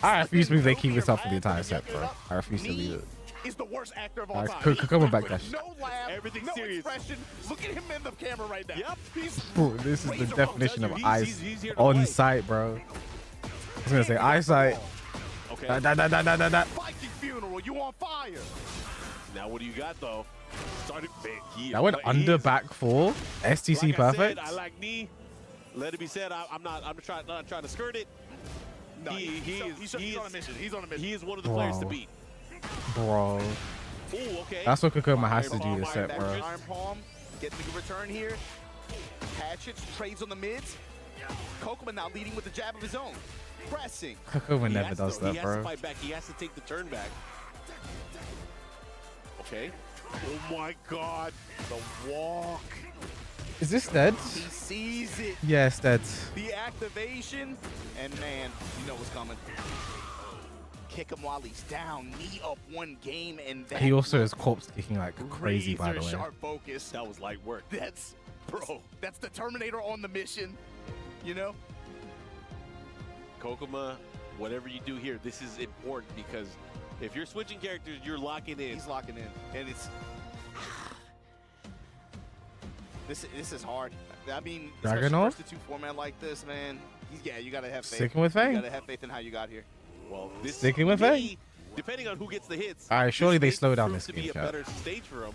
I refuse to believe they keep this up for the entire set, bro. I refuse to believe it. Is the worst actor of all time. Come on, backdash. No laugh, everything no serious. Expression. Look at him in the camera right now. Yep. Bro, this is the definition of ice on site, bro. I was gonna say eyesight. Okay. Viking funeral, you on fire. Now what do you got though? Started big. That went under back four. STC like perfect. I like knee. Let it be said, I'm not trying to skirt it. No, he's on a mission. He's on a mission. He is one of the players to beat. Bro. Ooh, okay. That's what Kokoma has to do this set, bro. Iron Palm gets the return here. Hatchets, trades on the mids. Kokoma now leading with the jab of his own. Pressing. Kokoma never does that, He has bro. to fight back. He has to take the turn back. Okay. Oh my God. The walk. Is this dead? He sees it. Yeah, it's dead. The activation. And man, you know what's coming. Kick him while he's down. Knee up one game and then He also is corpse kicking like crazy, by the way. Sharp focus. That was light work. That's, bro, that's the Terminator on the mission. You know? Kokoma, whatever you do here, this is important because if you're switching characters, you're locking in. He's locking in. And it's... This is hard. I mean, especially Dragunov? first to two format like this, man. Yeah, you gotta have faith. Sticking with Faye? You gotta have faith in how you got here. Well, this Sticking with Faye? Depending on who gets the hits. All right, surely they this slow down proves this to be game, a chat. better stage for him.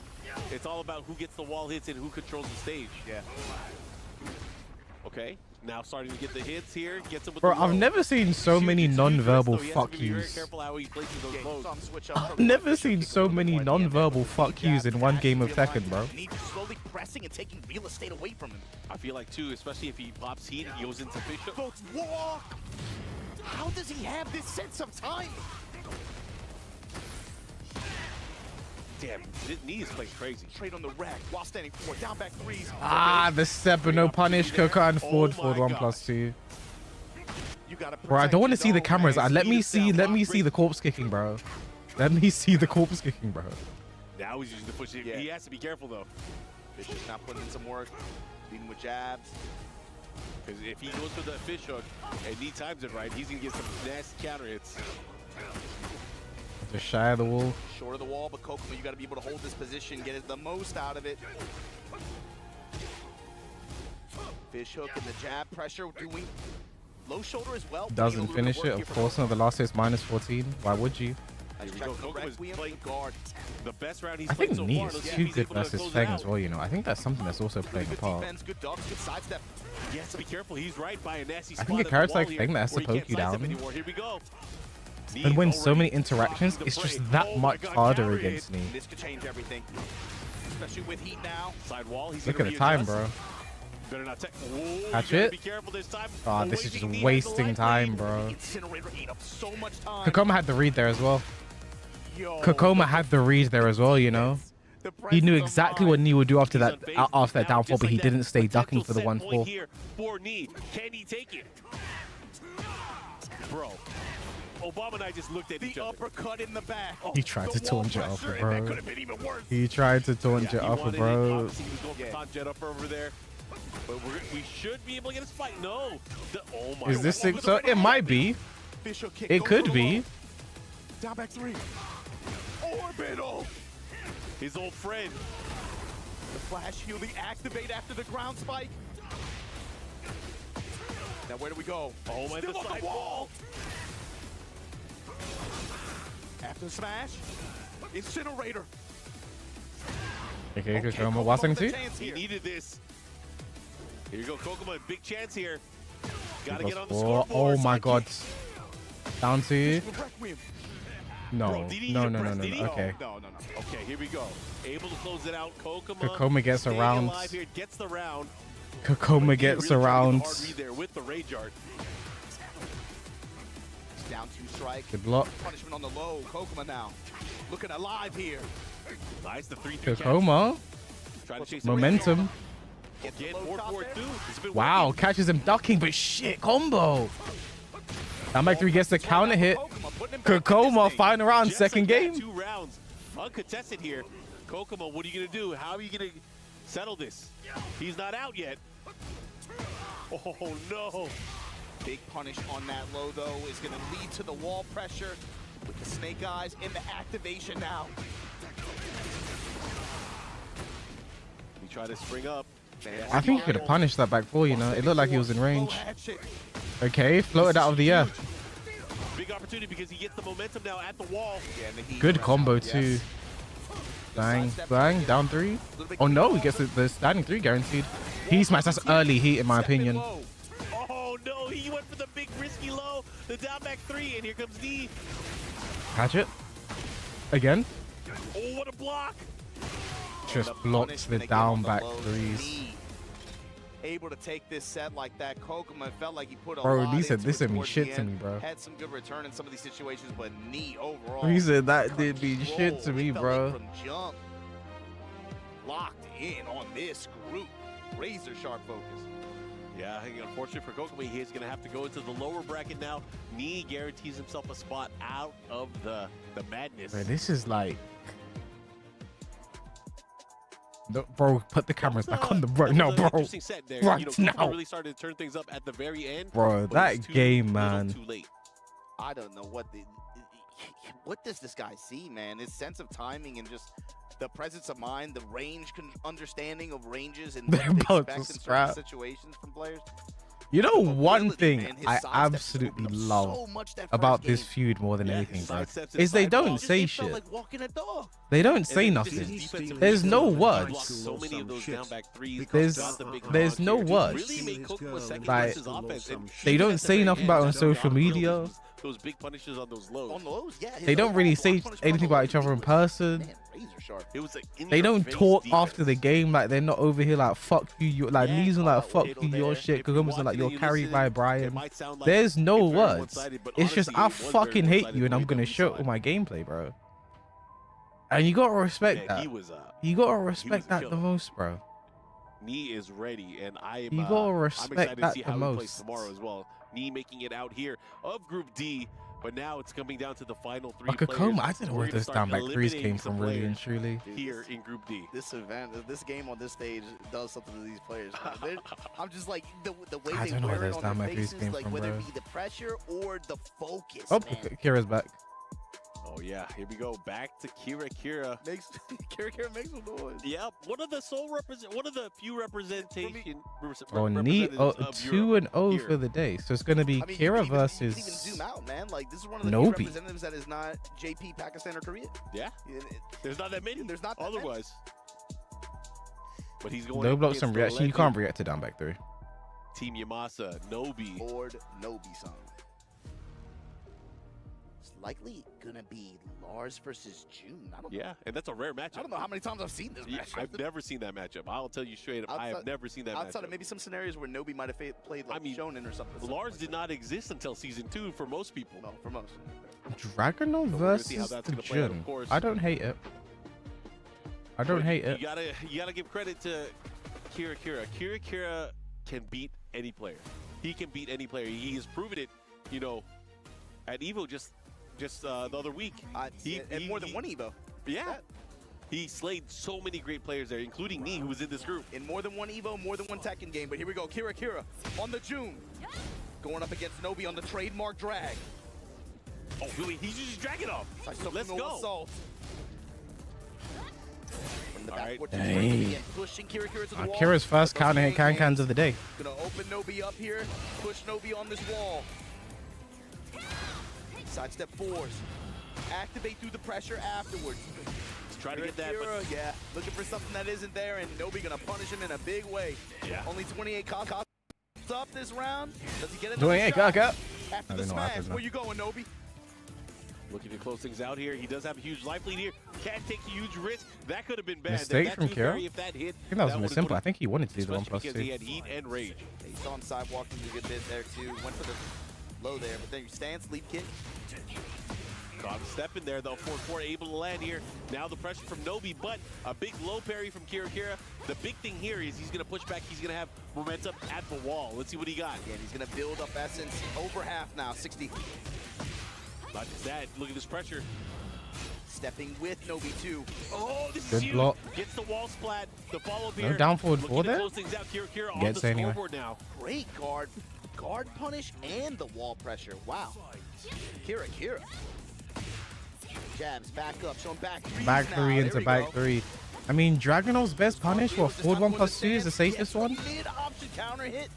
It's all about who gets the wall hits and who controls the stage. Yeah. Okay. Now starting to get the hits here. Gets him with Bro, the I've low. never seen so many non-verbal He has to fuck be very yous. careful how he places those blows. I've never seen so many non-verbal fuck yous in one game of Tekken, bro. He's slowly pressing and taking real estate away from him. I feel like too, especially if he pops heat and he goes into Fisher. Folks, walk! How does he have this sense of time? Damn, his knee is playing crazy. Trade on the rack while standing forward. Down back threes. Ah, the step but no punish. Coca and forward 1+2. Bro, I don't want to see the cameras. Let me see the corpse kicking, bro. Let me see the corpse kicking, bro. Now he's using the push. He has to be careful though. Fisher's now putting in some work. Leading with jabs. Because if he goes for the fish hook and he times it right, he's gonna get some nasty counter hits. Just shy of the wall. Short of the wall, but Kokoma, you got to be able to hold this position, get the most out of it. Fish hook and the jab pressure doing low shoulder as well. Doesn't finish it, of course. No, the last hit's -14. Why would you? Here we go. Kokoma's playing guard. The best round he's I played think so Knee far. is Let's see if too he's good able to versus close it Feng out. as well, you know. I think that's something that's also playing a part. Defense, good dogs, good sidestep. He has to be careful. He's right by a nasty I spot. think a at the character wall like here Feng that has to where he poke can't you sidestep down anymore. Here we go. and win so many interactions, it's just that much harder against me. This could change everything, especially with heat now. Side wall. He's Look at the time, bro. Better not take. Whoa, Catch you gotta it. Be careful this time. Ah, this is just wasting time, bro. Incinerator ate up so much time. Kokoma had the read there as well. Kokoma had the read there as well, you know. He knew exactly what Knee would do after that downfall, but he didn't stay ducking for the 1-4. Here for Knee. Can he take it? Bro. Obama and I just looked at each other. The uppercut in the back. He tried to taunt it off, That bro. could have been even worse. He tried to taunt it off, bro. Obviously, he was going for taunt jet up over there. But we should be able to get a spike. No. Oh my Is this God. so? It might be. It could be. Down back three. Orbital. His old friend. The flash heal, the activate after the ground spike. Now where do we go? Oh, my Still on side the wall. After the smash, incinerator. Okay, Kokoma watching too. He needed this. Here you go, Kokoma. Big chance here. Gotta Plus get on the 4. scoreboard. Oh my God. Down to. No, Bro, did he no, even no, no, press? no. Did he? Okay. No. Okay, here we go. Able to close it out. Kokoma gets staying around. alive here, gets the round. Kokoma gets Really around. hard read there with the rage art. Down 2 strike. Good block. Punishment on the low. Kokoma now. Looking alive here. Nice, the 3-3 Kokoma. Trying to chase the rage Momentum. art. Again, 4-4-2. Wow, catches him ducking, but shit, combo. Down back 3 gets the counter hit. Kokoma, final round, second game. 2 rounds, uncontested here. Kokoma, what are you gonna do? How are you gonna settle this? He's not out yet. Oh no. Big punish on that low, though, is going to lead to the wall pressure with the snake eyes in the activation now. He tried to spring up. I think he could have punished that back 4, you know. It looked like he was in range. Okay, floated out of the air. Big opportunity because he gets the momentum now at the wall. Good combo, too. Bang, bang, down 3. Oh no, he gets the standing 3 guaranteed. He smashed. That's early heat, in my opinion. Oh no, he went for the big risky low, the down back 3, and here comes D. Catch it. Again. Oh, what a block. Just blocks the down back 3s. Able to take this set like that. Kokoma felt like he put a Bro, lot he said into this it didn't mean towards shit the to end. me, bro. Had some good return in some of these situations, but knee overall. He said that didn't mean shit to me, Felt bro. like from jump. Locked in on this group. Razor sharp focus. Yeah, unfortunately for Kokoma, he's going to have to go into the lower bracket now. Knee guarantees himself a spot out of the madness. Bro, this is like... No, bro, put the cameras back on the bro. No, bro. Interesting set there. Right you know, now. really started to turn things up at the very end. Bro, but that it's too game, little, man. Too late. I don't know what does this guy see, man? His sense of timing and just the presence of mind, the range understanding of ranges and what They're to about expect to in certain scrap. situations from players. You know, one thing man, his I sidestep absolutely opened up love so much that about first this game. feud more than Yeah, anything, his bro, sidesteps is they inside don't ball. say It felt shit. like walking a dog. They don't say And then nothing. his defensive There's no ability to block words. So many of those down back 3s. There's got the big there's contact no here. words. Really made Kokoma second Like, versus offense. And they even don't at the say very nothing end, about it on Joe social Doc media. killed those big punishes on those lows. On the lows, yeah. They don't really say anything about each other in person. Razor sharp. It was like They don't talk after the game like they're not over here like fuck you. You're like Lee's like fuck you, your shit. Kokoma's like you're carried by Brian. There's no words. It's just I fucking hate you and I'm gonna show it with my gameplay, bro. And you gotta respect that. You gotta respect that the most, bro. Knee is ready, and I am. You gotta I'm respect excited to that see the how he plays most. tomorrow as well. Knee making it out here of Group D, but now it's coming down to the final 3 players. Kokoma, I didn't know We're where gonna those start down back 3s eliminating came some from, really and players truly. here in Group D. This event, this game on this stage does something to these players. I'm just like the way I they don't know where wear it those on down their back 3s faces, came like from, whether bro. it be the pressure or the focus. Oh, man. Kira's back. Oh yeah, here we go. Back to Kira. Kira makes some noise. Yep, one of the few representation. Oh, neat. Oh, representatives of 2-0 here. for the day. So it's gonna be I mean, Kira you can even versus zoom out, man. Like this is one of the few Nobi. representatives that is not JP, Pakistan, or Korea. Yeah, there's not that many. There's not that otherwise. But he's going. no up blocks against and the reaction. You legend, can't react to down back 3. Team Yamasa, Nobi. Lord Nobi-san. It's likely gonna be Lars versus June. I don't know. Yeah, and that's a rare matchup. I don't know how many times I've seen this match. I've never seen that matchup. I'll tell you straight up, I have never seen that outside matchup. of maybe some scenarios where Nobi might have played like Shonen or something. Lars did not exist until season 2 for most people. No, for most. Dragonov But we're gonna see how versus that's the gonna play out, of Jun. course. I don't hate it. I don't hate it. You gotta give credit to Kira. Kira can beat any player. He can beat any player. He has proven it, you know, at Evo just the other week. And more than one Evo. Yeah. He slayed so many great players there, including me, who was in this group. In more than one Evo, more than one Tekken game. But here we go. Kira on the June. Going up against Nobi on the trademark drag. Oh, really? He's just dragging off. Let's go. Assault. From the backboard to Dang. Nobi and pushing Kira to the wall. Kira's first counter hit can-cans of the day. Gonna open Nobi up here. Push Nobi on this wall. Sidestep 4s. Activate through the pressure afterwards. Try to get that, Kira, yeah, looking for something that isn't there, and Nobi gonna punish him in a big way. Yeah. Only 28 cost up this round. Does he get it? 28 cock up. After I the don't know what smash, happened, where you going, Nobi? Looking to close things out here. He does have a huge life lead here. Can't take a huge risk. That could have been bad. Mistake from Kira? If that hit, I think that was would've simple. put I think he wanted to do the especially 1+2. because he had heat and rage. He saw him sidewalking a good bit there too. Went for the low there, but then your stance, leap kick. Caught him stepping there, though. 4-4 able to land here. Now the pressure from Nobi, but a big low parry from Kira. The big thing here is he's going to push back. He's going to have momentum at the wall. Let's see what he got. Yeah, and he's going to build up essence. Over half now, 60. Not just that, look at this pressure. Stepping with Nobi too. Oh, this Good is huge. block. Gets the wall splat. The follow-up No here. down forward four there. Close things out. Kira on Gets the anyway. scoreboard now. Great guard punish and the wall pressure. Wow. Kira. Jabs back up, showing back threes Back now. three There into we back go. three. I mean, Dragunov's best punish, what, forward 1+2 is the safest one? Mid option counter hit.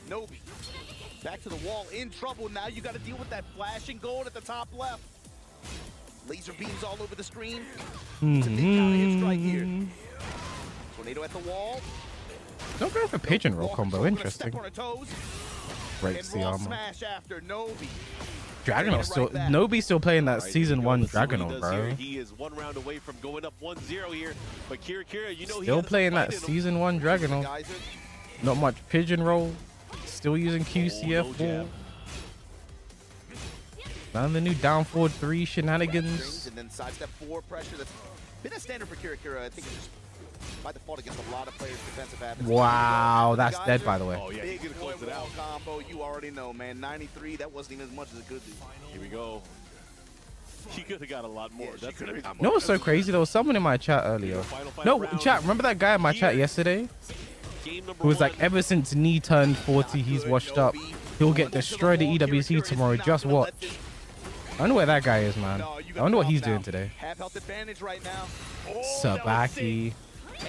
Nobi. Back to the wall, in trouble. Now you got to deal with that flashing gold at the top left. Laser beams all over the screen. It's a big counter hit strike here. Tornado at the wall. Don't go for pigeon roll combo, interesting. Step on her toes. Breaks the And raw armor. smash after Nobi. Dragunov still, Nobi's still playing that season 1 Dragunov, bro. He is one round away from going up 1-0 here. But Kira, you know, Still playing that season 1 Dragunov. Not much pigeon roll. Still using QCF4. None of the new down forward 3 shenanigans. And then sidestep 4 pressure. That's been a standard for Kira. I think it's just by default against a lot of players' defensive habits. Wow, that's dead, by the way. Oh, yeah, Big he's gonna close it wall out. combo. You already know, man. 93. That wasn't even as much as it could be. Here we go. He could have got a lot more. That's crazy. You know what's so crazy? There was someone in my chat earlier. No, chat, remember that guy in my chat yesterday? Who was like, ever since knee turned 40, he's washed up. He'll get destroyed at EWC tomorrow. Just watch. I wonder where that guy is, man. I wonder what he's doing today. Half health advantage right now. Sabaki.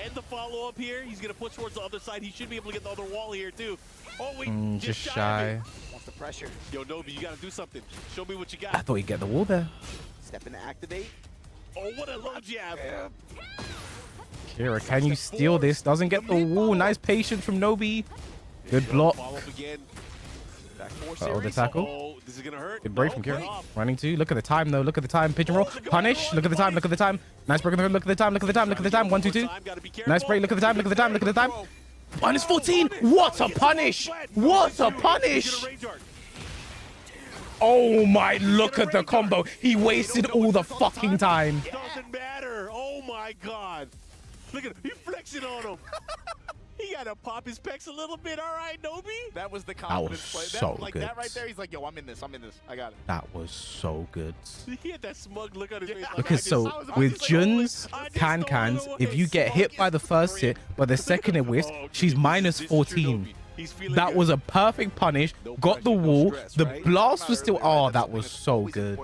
And the follow-up here. He's going to push towards the other side. He should be able to get the other wall here, too. Oh, wait. Just shy. Wants the pressure. Yo, Nobi, you got to do something. Show me what you I got. thought he'd get the wall there. Step in to activate. Oh, what a low jab. Kira, can you steal this? Doesn't get the wall. Nice patience from Nobi. Good block. Follow-up again. Back four Uh-oh, the series. tackle. Oh, this is going to hurt. Good break from Kira. Running 2. Look at the time, though. Look at the time. Pigeon roll. Punish. Look at the time. Look at the time. Nice break. Look at the time. Look at the time. Look at the time. 1, 2, 2. Nice break. Look at the time. Look at the time. Look at the time. Minus 14. What a punish. What a punish. Oh my, look at the combo. He wasted all the fucking time. Doesn't matter. Oh, my God. Look at him. He flexing on him. He got to pop his pecs a little bit. All right, Nobi. That was the was confidence play. so like good. that right there, he's like, yo, I'm in this. I got it. That was so good. He had that smug look on his face. Like, Because so with Jun's can-cans, if you get hit by the first hit, but the second it whiffs, she's minus 14. That was a perfect punish. Got the wall. The blast was still... Oh, that was so good.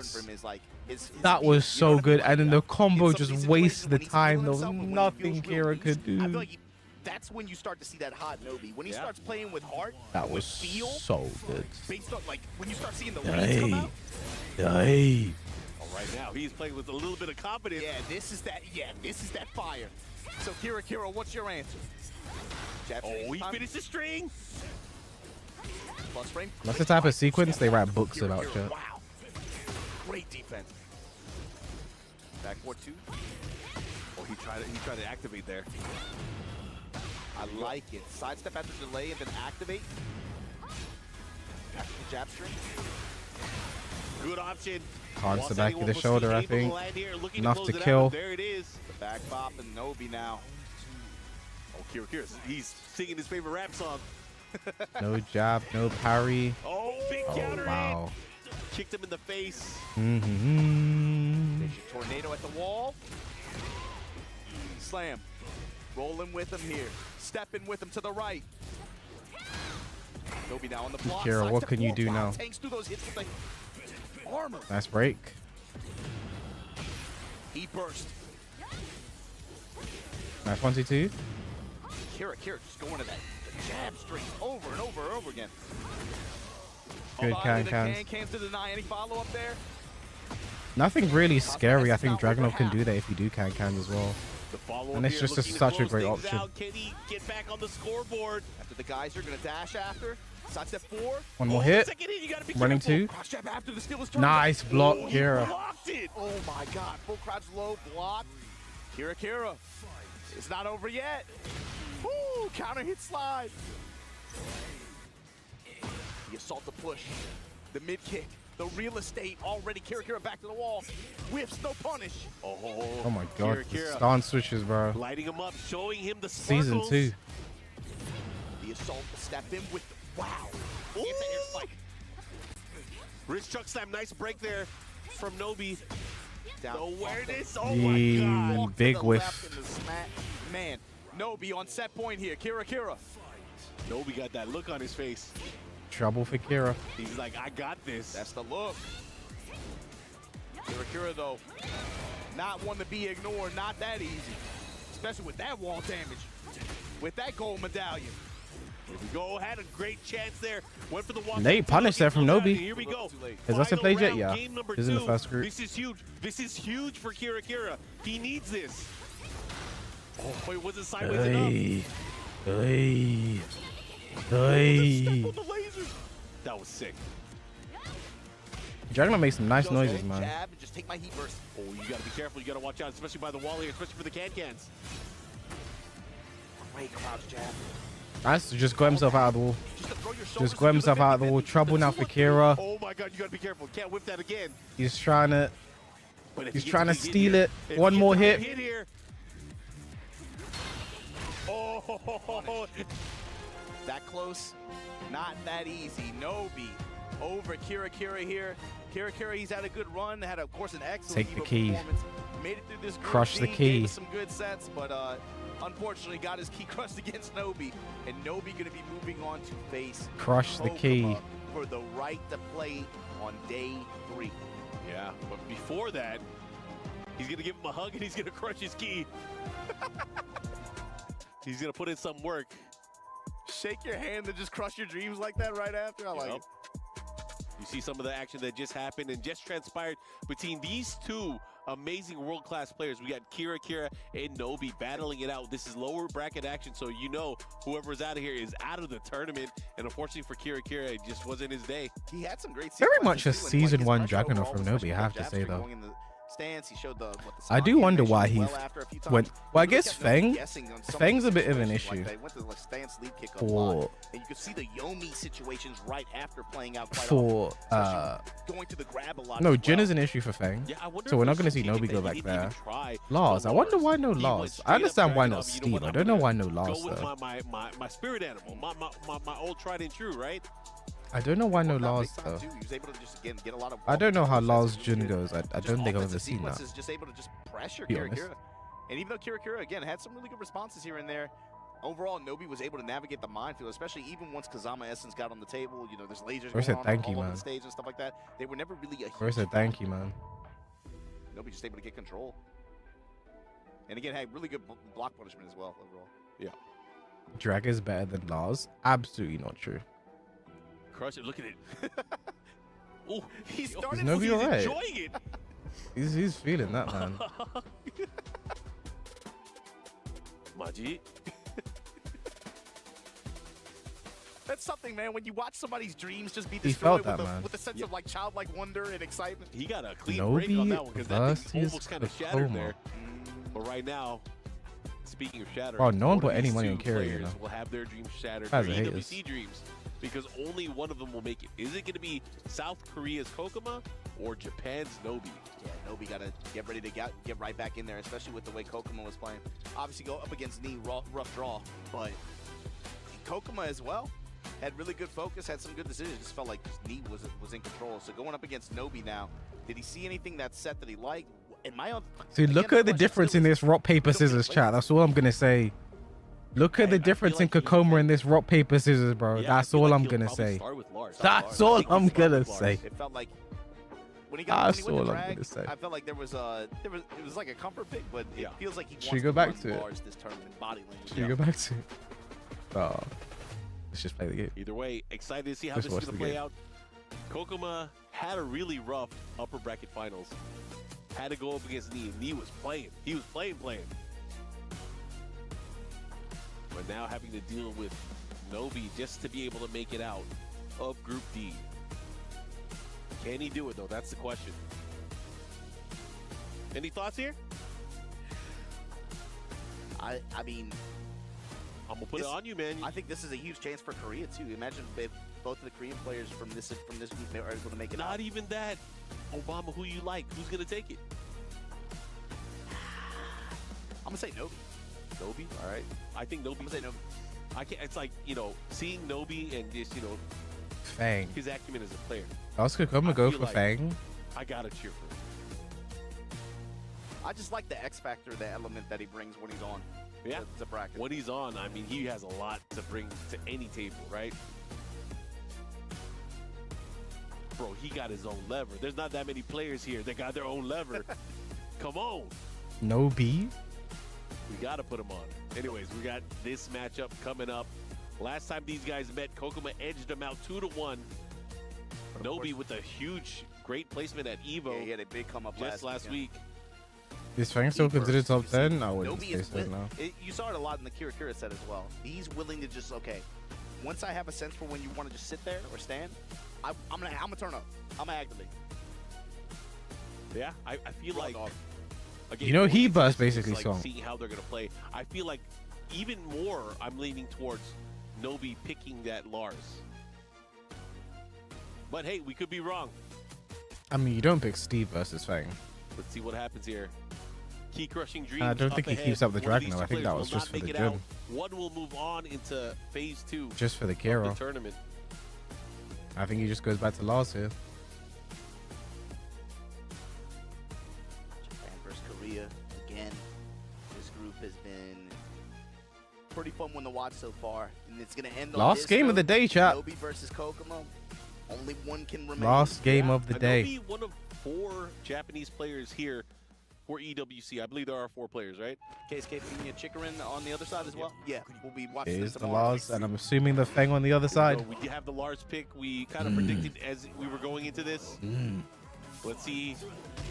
That was so good. And then the combo just wasted the time. There was nothing Kira could I feel do. like that's when you start to see that hot Nobi. When he starts playing with heart, That with was feel, so good. based on like when you start seeing the reads come out. Hey. Oh, right now, he's playing with a little bit of confidence. Yeah, this is that fire. So Kira, what's your answer? Jab Oh, he finished the string. Plus frame. That's the type of sequence they write books about, chat. Wow. Great defense. Back 4-2. Oh, he tried to activate there. I like it. Sidestep after delay and then activate. Back to the jab string. Good option. Cards the back of the shoulder, I think. Enough to kill. There it is. The back pop and Nobi now. Oh, Kira, he's singing his favorite rap song. No jab, no parry. Oh, big counter wow. Kicked him in the face. Tornado at the wall. Slam. Rolling with him here. Stepping with him to the right. Nobi now on the block. Kira, what can you do now? Tanks through those hits with the armor. Nice break. He burst. Nice 1, 2, 2. Kira just going to that jab string over and over and over again. Good cans. Cans to deny any follow up there. Nothing really scary. I think Dragunov can do that if you do cans as well. And it's just such a great option. Can he get back on the scoreboard? After the guys are going to dash after. Sidestep 4. One more hit. Running 2. Cross jab after the skill is turned. Nice block, He Kira. blocked it. Oh my God. Full crouch low block. Kira. It's not over yet. Woo! Counter hit slide. The assault to push. The mid kick. The real estate already. Kira back to the wall. Whiffs, no punish. Oh my god, the Kira stance switches, bro. Lighting him up, showing him the sparkles. Season 2. The assault step in with the, wow. Gets that air spike. Wrist truck slam, nice break there from Nobi. Down. The awareness, oh Yee, my god. Walk to big the whiff. left in the smack. Man, Nobi on set point here. Kira. Nobi got that look on his face. Trouble for Kira. He's like, I got this. That's the look. Kira though, not one to be ignored, not that easy. Especially with that wall damage, with that gold medallion. Here we go, had a great chance there. Went for the walk. Late punish there from Nobi. Here we go. Has Austin Final played yet? round, Yeah. game number He's in the 2. first group. This is huge. This is huge for Kira. He needs this. Oh, it wasn't sideways enough. Hey. That was sick. Dragon makes some nice noises, man. Jab and just take my heat burst. Oh, you gotta be careful. You gotta watch out, especially by the wall here, especially for the cans. Great crouch jab. Nice, just got himself out of the wall. Just got himself out of the wall. Trouble now for Kira. Oh my god, you gotta be careful. Can't whip that again. He's trying to He's trying to steal it. One more hit. Here. Oh, that close, not that easy. Nobi over Kira here. Kira, he's had a good run. Had, of course, an excellent Take the key. performance. Made it through this group. Crush the Gave key. us some good sets, but unfortunately got his key crushed against Nobi. And Nobi going to be moving on to face Crush the key. Kokoma for the right to play on day 3. yeah, but before that, he's gonna give him a hug and he's gonna crush his key. He's gonna put in some work. Shake your hand and just crush your dreams like that right after. I like it. You see some of the action that just happened and just transpired between these two amazing world-class players. We got Kira and Nobi battling it out. This is lower bracket action, so you know whoever's out of here is out of the tournament. And unfortunately for Kira, it just wasn't his day. He had some great Very much a sequences, too, and, season his 1 pressure Dragunov overall from was Nobi, I have to jab say streak though. going in the stance. He showed the I do wonder why he after a few times. went. Well, I guess Kept Nobi Feng. guessing on some Feng's a of these bit of an situations issue. Like that. Went to the stance lead kick a lot. For And you could see the Yomi situations right after playing out quite for often. Going to the grab a lot. no, as Jin well. is an issue for Feng. Yeah, I wonder So if we're not there's going to see some Nobi thinking go that back he didn't even there. try Lars, I wonder why no He went Lars. straight I up understand why Dragunov. no You know Steve. what, I I'm don't know gonna why no Lars Go with though. my spirit animal, my old tried and true, right? I don't know why no Worked out Lars big time, though. too. He was able to just again get a lot of. I don't know how offensive Lars moves Jin in. goes. I Just don't think I've ever offensive seen that. sequences, just able to just pressure Be Kira. honest. And even though Kira again had some really good responses here and there, overall Nobi was able to navigate the minefield, especially even once Kazama Essence got on the table. You know, there's lasers Or said going on thank you, all over man. the stage and stuff like that. They were never really a Or huge said thank you, man. Nobi just able to get control. And again, had really good block punishment as well overall. Yeah. Drag is better than Lars. Absolutely not true. Crush it. Look at it. Oh, he Is started. Nobi he's alright? enjoying it. He's feeling that, man. Maji. That's something, man. When you watch somebody's dreams just be He destroyed felt that, with, man. with a sense of like childlike wonder and excitement. He got a clean break on Nobi that one because that thing versus almost kind of shattered Kokoma. there. But right now, speaking of shattered, Bro, no one both of put any these money on two Kira, you players know. will have their dreams shattered. As Their a haters. EWC dreams, because only one of them will make it. Is it going to be South Korea's Kokoma or Japan's Nobi? Yeah, Nobi got to get ready to get right back in there, especially with the way Kokoma was playing. Obviously, go up against Knee, rough draw, but Kokoma as well had really good focus, had some good decisions. Just felt like Knee was in control. So going up against Nobi now, did he see anything that set that he liked? In my own, See, look at the difference in this rock paper scissors chat. That's all I'm gonna say. Look at the difference in Kokoma in this rock paper scissors, bro. Yeah, I That's feel all like I'm he'll gonna probably say. start with Lars. That's I all think I'm he'll start gonna with Lars. say. it felt like when he got That's when he all went I'm to gonna drag, say. I felt like it was like a comfort pick, but it feels like he Should wants we go to back run to it? Lars this tournament body language. Should we go back to? Oh, let's just play the game. Either way, excited to see how Just this is watch going to the play game. out. Kokoma had a really rough upper bracket finals. Had to go up against Knee. Knee was playing. He was playing. But now having to deal with Nobi just to be able to make it out of Group D. Can he do it, though? That's the question. Any thoughts here? I mean, I'm gonna put it on you, man. I think this is a huge chance for Korea too. Imagine if both of the Korean players from this group are able to make it out. Not even that. Obama, who you like? Who's gonna take it? I'm gonna say Nobi. Nobi, all right. I think Nobi. I'm gonna say Nobi. I can't. It's like, you know, seeing Nobi and just, you know, Fang. his acumen as a player. Oscar, come and go feel for like Fang. I gotta cheer for him. I just like the X factor, the element that he brings when he's on. Yeah. The bracket. When he's on, I mean, he has a lot to bring to any table, right? Bro, he got his own lever. There's not that many players here that got their own lever. Come on. No B. We got to put him on. Anyways, we got this matchup coming up. Last time these guys met, Kokuma edged them out 2-1. Nobi with a huge, great placement at Evo. Yeah, he had a big come up just last week. Is Fang still considered top 10? I wouldn't Nobi say is so now. You saw it a lot in the Kira Kira set as well. He's willing to just, okay, once I have a sense for when you want to just sit there or stand, I'm gonna turn up. I'm gonna activate. Yeah, I feel like again, You know, he going into burst this, basically like, song. seeing how they're gonna play. I feel like even more I'm leaning towards Nobi picking that Lars. But hey, we could be wrong. I mean, you don't pick Steve versus Fang. Let's see what happens here. Key crushing dreams. I don't think he ahead. keeps up the One of Dragon, these though. two I think that players was will just not for make the it out. gym. One will move on into phase 2. Just for the of Kira. the tournament. I think he just goes back to Lars here. Japan versus Korea again. This group has been pretty fun one to watch so far, and it's gonna end. Last game of the day, chat. Nobi versus Kokomo. Only one can remain. Last game of the day. Nobi, one of 4 Japanese players here for EWC. I believe there are 4 players, right? KSK being a Chikarin on the other side as well. Yeah, we'll be watching It this is the tomorrow. Lars, and I'm assuming the Fang on the other side. So we have the Lars pick. We kind of predicted as we were going into this. Let's see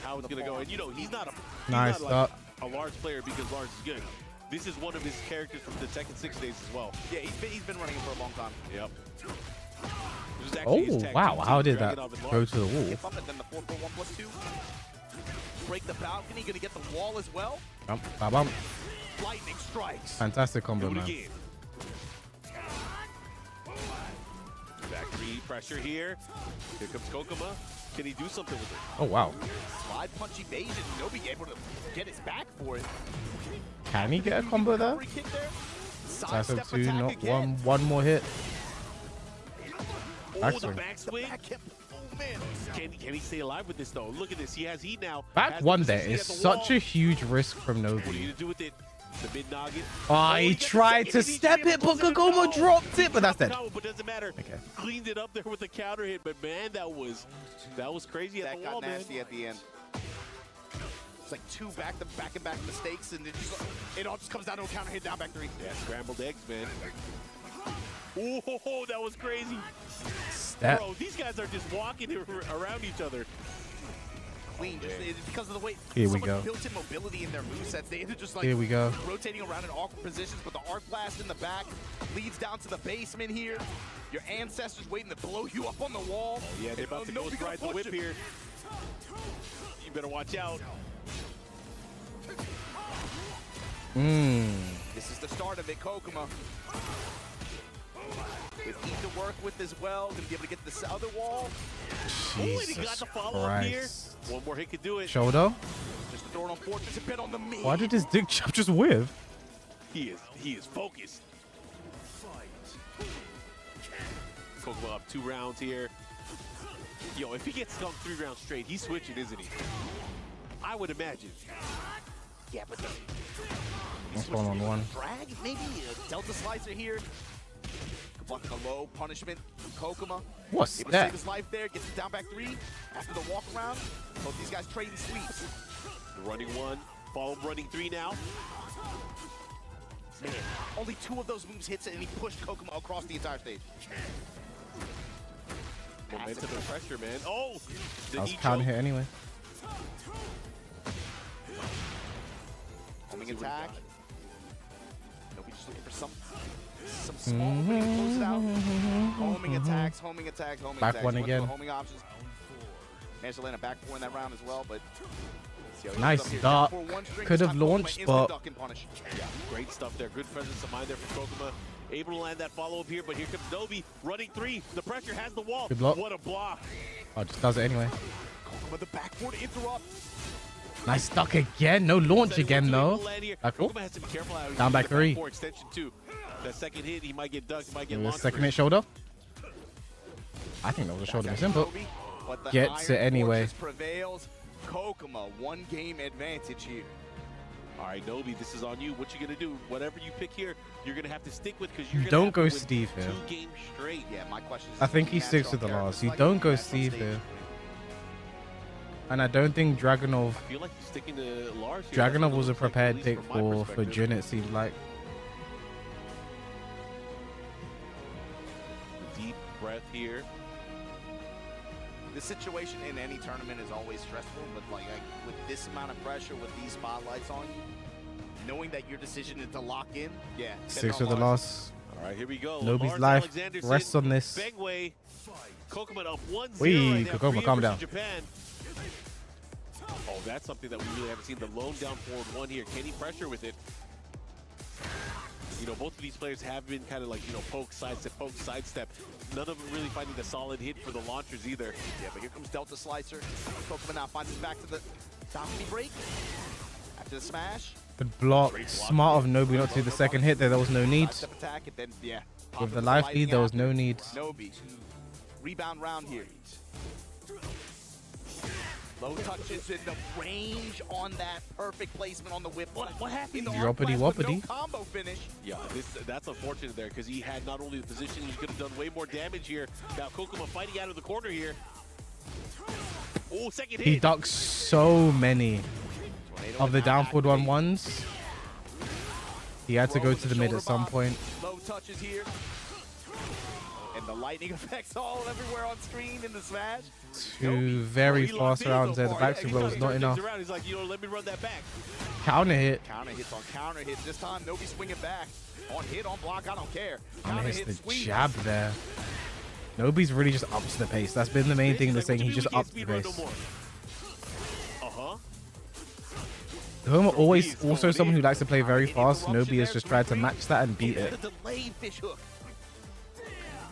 how it's going to go. And, you know, he's not Nice like a Lars player because Lars is good. This is one of his characters from the Tekken 6 days as well. Yeah, he's been running it for a long time. Yep. Oh, wow. How did that go to the wall? If I'm then the 4-4-1+2. Break the balcony, gonna get the wall as well. Bump, ba bump. Lightning strikes. Fantastic combo, Do it man. again. Back 3 pressure here. Here comes Kokuma. Can he do something with it? Oh, wow. Slide punch evasion. Nobi able to get his back for it. Can he get a combo there? Free kick there. Side Sidestep 2, attack not again. one more hit. Oh, Backswing. the backswing. Oh, man. Can he stay alive with this, though? Look at this. He has heat now. Back Has one the there position is at the such wall. a huge risk from What are you Nobi. going to do with it? The mid noggin. Oh, he got the tried to second. step it, but Kagoma dropped it, but that's dead. No, but doesn't matter. Okay. Cleaned it up there with a counter hit, but man, that was crazy at That the got wall, nasty man. at the end. It's like 2 back-to-back mistakes, and it all just comes down to a counter hit down back 3. Yeah, scrambled eggs, man. Oh, that was crazy. Bro, these guys are just walking around each other. Clean, just because of the way Here we so much go. built-in mobility in their movesets. They either just like Here we go. rotating around in awkward positions, but the arc blast in the back leads down to the basement here. Your ancestors waiting to blow you up on the wall. Oh, yeah, they're about to Nobi ghost ride the push whip him. here. You better watch out. This is the start of it, Kokuma. With heat to work with as well, gonna be able to get this other wall. Oh, and he got the follow-up here. Christ. One more hit could do it. Shoulder? Just the door on Fortress, a bit on the meat. Why did his dick chop just whiff? He is focused. Kokuma up 2 rounds here. Yo, if he gets stumped 3 rounds straight, he's switching, isn't he? I would imagine. Yeah, but That's 1-on-1. drag, maybe a Delta Slicer here. Good luck with a low punishment. Kokuma. What's able to that? save his life there, gets it down back 3. After the walk around, both these guys trading sweeps. Running 1, follow running 3 now. Man, only 2 of those moves hits it, and he pushed Kokuma across the entire stage. Momentum and pressure, man. Oh, the I was knee counting choke. here anyway. Homing attack. Nobi just looking for some small way to close it out. Homing attacks, homing attacks, homing Back attacks. one Went for again. the homing options. Managed to land a back 4 in that round as well, but Yo, Nice dart. Could have launched, but yeah, great stuff there. Good presence of mind there from Kokuma. Able to land that follow-up here, but here comes Nobi running 3. The pressure has the wall. Good block. What a block. Oh, just does it anyway. Kokuma the backboard interrupt. Nice duck again. No launch again, though. Back 4. Kokuma has to be careful how he Down back uses the 3. backboard extension too. That second hit, he might get ducked, he might get The launched. second hit shoulder. I think that was a shoulder miss input. Gets it anyway. Prevails. Kokuma, 1 game advantage here. All right, Nobi, this is on you. What you gonna do? Whatever you pick here, you're gonna have to stick with because you're gonna Don't have go to win Steve here. 2 games straight. Yeah, my question is. I think he sticks with the last. You don't go Steve here. And I don't think Dragunov. I feel like he's sticking to Lars here. Dragunov was a That's what it looks like, prepared at pick least from my for perspective. Jin, it seemed like. Deep breath here. The situation in any tournament is always stressful, but like with this amount of pressure, with these spotlights on you, knowing that your decision is to lock in, yeah. 6 with the loss. All right, here we go. Nobi's Lars life Alexanderson, rests on this. Bengway, Kokuma up 1-0 Wee, right now. Kokuma, Korea calm versus down. Japan. Oh, that's something that we really haven't seen. The lone down forward 1 here. Can he pressure with it? You know, both of these players have been kind of like, you know, poke, sidestep. None of them really finding the solid hit for the launchers either. Yeah, but here comes Delta Slicer. Kokuma now finds his back to the balcony break. After the smash. Good block. Smart of Nobi not to do the second hit there. There was no need. Sidestep attack, and then, yeah. With the life lead, there was no need. Nobi. Rebound round here. Low touches in the range on that perfect placement on the whip. What happened? Droppity woppity. No combo finish. Yeah, that's unfortunate there because he had not only the position, he could have done way more damage here. Now Kokuma fighting out of the corner here. Oh, second hit. He ducks so many of the down forward 1-1s. He had to go to the mid at some point. Low touches here. And the lightning effects all everywhere on screen in the smash. 2 very fast rounds there. The back two blow was not enough. He's like, you know, let me run that back. Counter hit. Counter hits on counter hits. This time, Nobi swinging back. On hit, on block, I don't care. Counter hits the jab there. Nobi's really just ups the pace. That's been the main thing they're saying. He just ups the pace. Kokuma always also someone who likes to play very fast. Nobi has just tried to match that and beat it.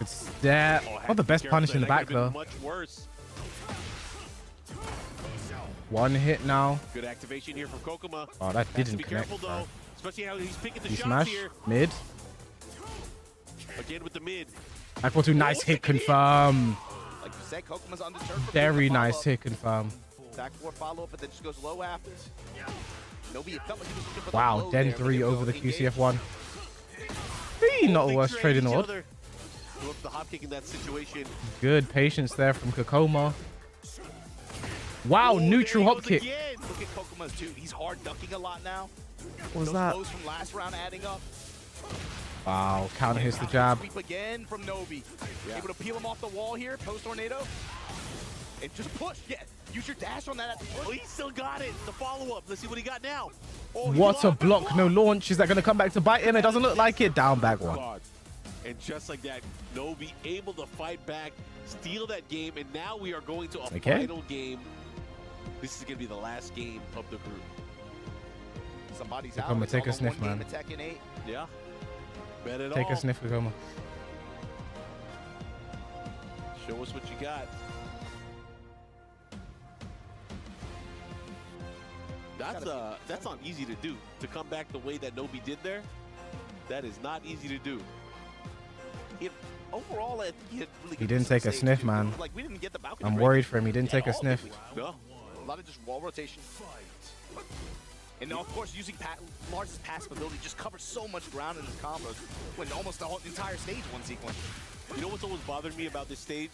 It's there. Not the best punish in the back though. Much worse. 1 hit now. Good activation here from Kokuma. Oh, that Has to didn't be connect. careful though, especially how he's picking the He shots smash. here. Mid. Again with the mid. Back 4-2. Nice hit confirm. Like you said, Kokuma's undeterred from Very the nice follow-up. hit confirm. Back 4 follow-up, but then just goes low after. Nobi, it felt like he was looking for the Wow, low Den there, but 3 they over the go engage. QCF1. Not the worst trade in the world. Whoop the hop kick in that situation. Good patience there from Kokuma. Wow, neutral hop kick. Look at Kokuma's too. He's hard ducking a lot now. What was Those that? blows from last round adding up. Wow, counter hits the jab. Sweep again from Nobi. Able to peel him off the wall here, post tornado. And just push. Yeah, use your dash on that. Oh, he still got it. The follow-up. Let's see what he got now. Oh, What a block, no launch. Is that going to come back to bite him? It doesn't look like it. Down back 1. God. And just like that, Nobi able to fight back, steal that game, and now we are going to a final game. This is going to be the last game of the group. Somebody's Kokuma, out. It's take a all on sniff, one man. game of Tekken 8. Yeah. Bet it Take all. a sniff, Kokuma. Show us what you got. That's not easy to do. To come back the way that Nobi did there, that is not easy to do. Overall, he had really He good didn't take a saves, sniff, too. man. Like, we didn't get the balcony I'm break worried for him. He didn't at take a all, sniff. did we? No. A lot of just wall rotation. And now, of course, using Lars' passive ability just covers so much ground in his combos when almost the whole entire stage one sequence. You know what's always bothered me about this stage?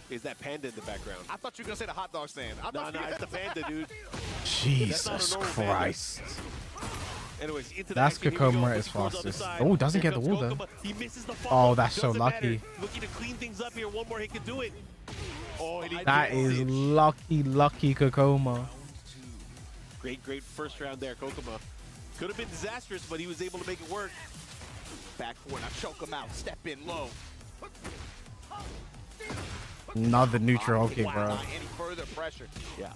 Is that panda in the background. I thought you were going to say the hot dog stand. No, it's the panda, dude. Jesus Christ. Anyways, into That's the action. Here we Kokuma go. at his Push towards the other fastest. side. Oh, doesn't Here get the comes wall though. Kokuma. He misses the Oh, follow-up. that's so Doesn't lucky. matter. Looking to clean things up here. One more hit can do it. Oh, and he That did is it. lucky Kokuma. Great first round there, Kokuma. Could have been disastrous, but he was able to make it work. Back forward, now choke him out. Step in low. Another neutral kick, Wow, bro. not any further pressure. Yeah.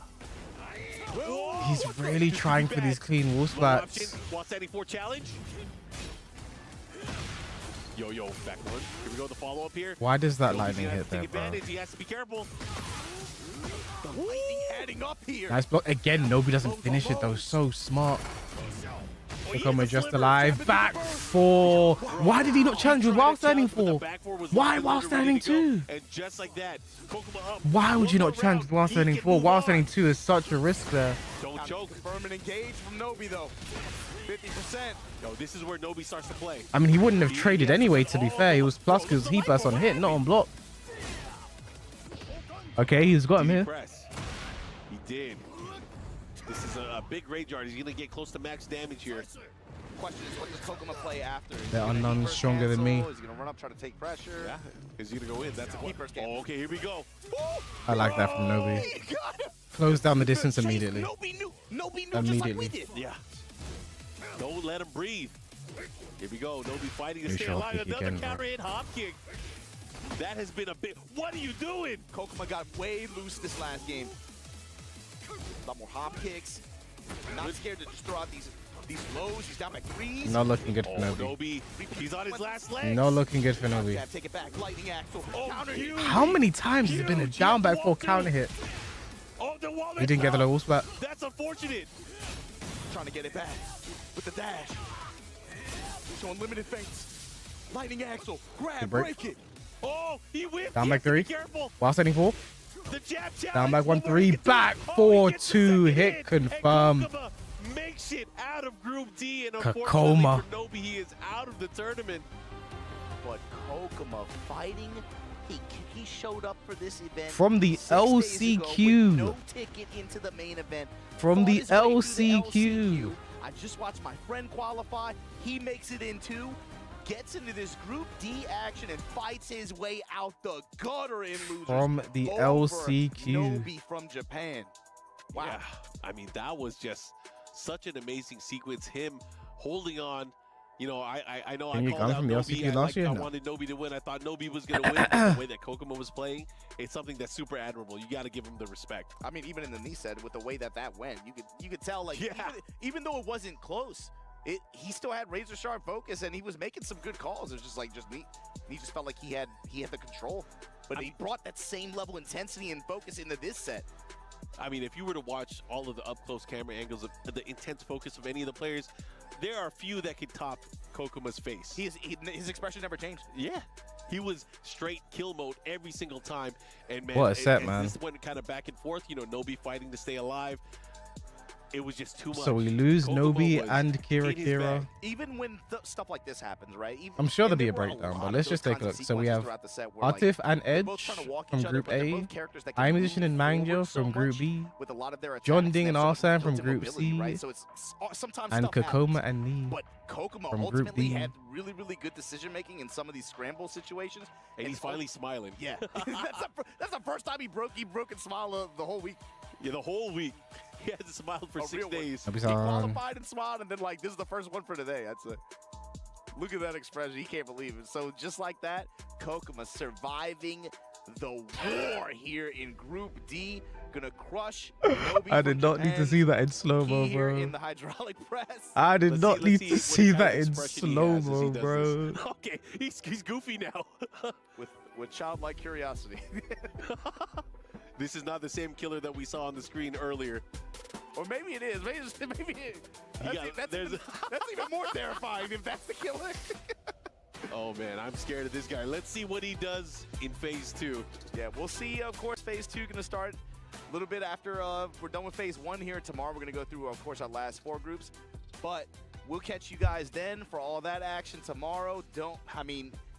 He's really trying for these clean wall splats. While standing for challenge. Yo, back one. Here we go, the follow-up here. Why does that Nobi's lightning gonna hit there, take bro? advantage. He has to be careful. The lightning adding up here. Nice block. Again, Nobi doesn't finish it though. So smart. Kokoma just alive. Back four. Why did he not challenge with while standing four? Why while standing two? And just like that, Kokoma up. Why would you not challenge with while standing four? While standing two is such a risk there. Don't choke. Confirm and engage from Nobi though. 50%. Yo, this is where Nobi starts to play. I mean, he wouldn't have traded anyway, to be fair. He was plus because he burst on hit, not on block. Okay, he's got him here. Press. He did. This is a big graveyard. He's going to get close to max damage here. Question is, what does Kokoma play after? The unknown's stronger than me. He's going to run up, try to take pressure. Yeah, is he going to go in? That's a question. Oh, okay, here we go. I like that from Nobi. Close down the distance immediately. Nobi knew just like we did. Yeah. Don't let him breathe. Here we go. Nobi fighting to stay alive. Another counter hit hop kick. That has been a big. What are you doing? Kokoma got way loose this last game. A lot more hop kicks. Not scared to just throw out these lows. He's down by threes. Not looking good for Nobi. Nobi, he's on his last leg. Not looking good for Nobi. Take it back. Lightning axle. Counter hit. How many times has it been a down by four counter hit? He didn't get the low spot. That's unfortunate. Trying to get it back with the dash. Showing limited feints. Lightning axle. Grab, break it. Oh, he whipped. Down back three. Careful. While standing four. The jab Down back 1-3. Back 4-2. Hit confirmed. Makes it out of Group D, and Kokoma. unfortunately for Nobi, he is out of the tournament. But Kokoma fighting. He showed up for this event From the 6 days ago with no ticket into the main event. From the LCQ. LCQ. I just watched my friend qualify. He makes it in two, gets into this Group D action, and fights his way out the gutter in losers. From the over LCQ. Nobi from Japan. Wow. Yeah, I mean, that was just such an amazing sequence. Him holding on. You know, I know Can I you called come out from the Nobi. LCQ last year? I No. wanted Nobi to win. I thought Nobi was going to win. But the way that Kokoma was playing, it's something that's super admirable. You got to give him the respect. I mean, even in the knee set, with the way that went, you could tell, like, even though it wasn't close, he still had razor sharp focus, and he was making some good calls. It was just like me. He just felt like he had the control, but he brought that same level intensity and focus into this set. I mean, if you were to watch all of the up-close camera angles of the intense focus of any of the players, there are few that could top Kokoma's face. His expression never changed. Yeah. He was straight kill mode every single time. And man, What a set, as man. this went kind of back and forth, you know, Nobi fighting to stay alive. It was just too much. So we lose Kokoma Nobi was and in Kira his Kira. bag. Even when stuff like this happens, right? I'm sure there'll be a breakdown, but let's just take a look. So we have Atif and Edge from Group A, iMusician and Mangjo from Group B, with a lot of their John Ding and Arsan from built-in Group mobility, C, right? So it's sometimes and stuff happens. Kokoma and Lee But Kokoma from Group ultimately D. had really, really good decision making in some of these scramble situations. And he's finally smiling. Yeah, that's the first time he broke and smiled the whole week. Yeah, the whole week. He hasn't smiled for 6 days. That'd be He some- qualified and smiled, and then like this is the first one for today. That's it. Look at that expression. He can't believe it. So just like that, Kokoma surviving the war here in Group D. Gonna crush Nobi I from did not need to Japan see that in slow-mo, here bro. in the hydraulic press. I did not need to see what kind that of in expression he has as he slow-mo, does bro. this. Okay, he's goofy now. with childlike curiosity. This is not the same killer that we saw on the screen earlier. Or maybe it is. That's even more terrifying if that's the killer. Oh man, I'm scared of this guy. Let's see what he does in phase 2. Yeah, we'll see. Of course, phase 2 going to start a little bit after we're done with phase 1 here. Tomorrow we're going to go through, of course, our last 4 groups. But we'll catch you guys then for all that action tomorrow.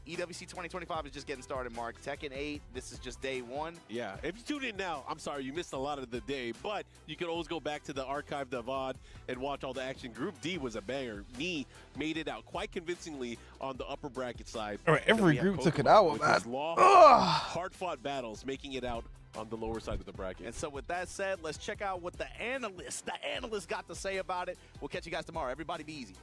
EWC 2025 is just getting started, Mark. Tekken 8, this is just day 1. Yeah, if you tune in now, I'm sorry, you missed a lot of the day, but you can always go back to the archived VOD and watch all the action. Group D was a banger. Me made it out quite convincingly on the upper bracket side. All right, every Then we have group took it Kokoma out, with man. his long, Ugh. hard-fought battles, making it out on the lower side of the bracket. And so with that said, let's check out what the analysts got to say about it. We'll catch you guys tomorrow. Everybody be easy.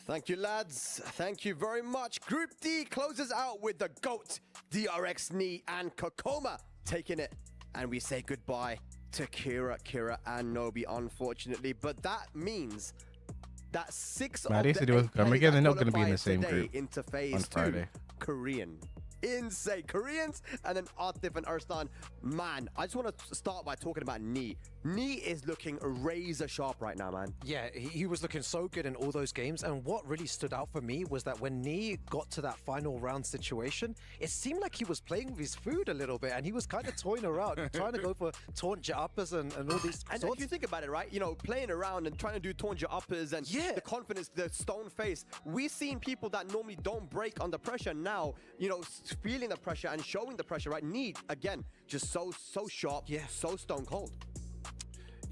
Thank you, lads. Thank you very much. Group D closes out with the GOAT, DRX Knee, and Kokoma taking it and we say goodbye to Kira, and Nobi, unfortunately. But that means that 6 Man, of they the said it was 8 come players again. They're that not going to be in the qualified same today group into phase on 2, Friday. Korean. Insane. Koreans and then Atif and Arslan. Man, I just want to start by talking about Knee. Knee is looking razor sharp right now, man. Yeah, he was looking so good in all those games, and what really stood out for me was that when Knee got to that final round situation, it seemed like he was playing with his food a little bit, and he was kind of toying around, trying to go for taunt jet uppers and all these And sorts. if you think about it, right, you know, playing around and trying to do taunt jet uppers and the confidence, the stone face, we've seen people that normally don't break under pressure now, you know, feeling the pressure and showing the pressure, right? Knee, again, just so sharp, so stone cold.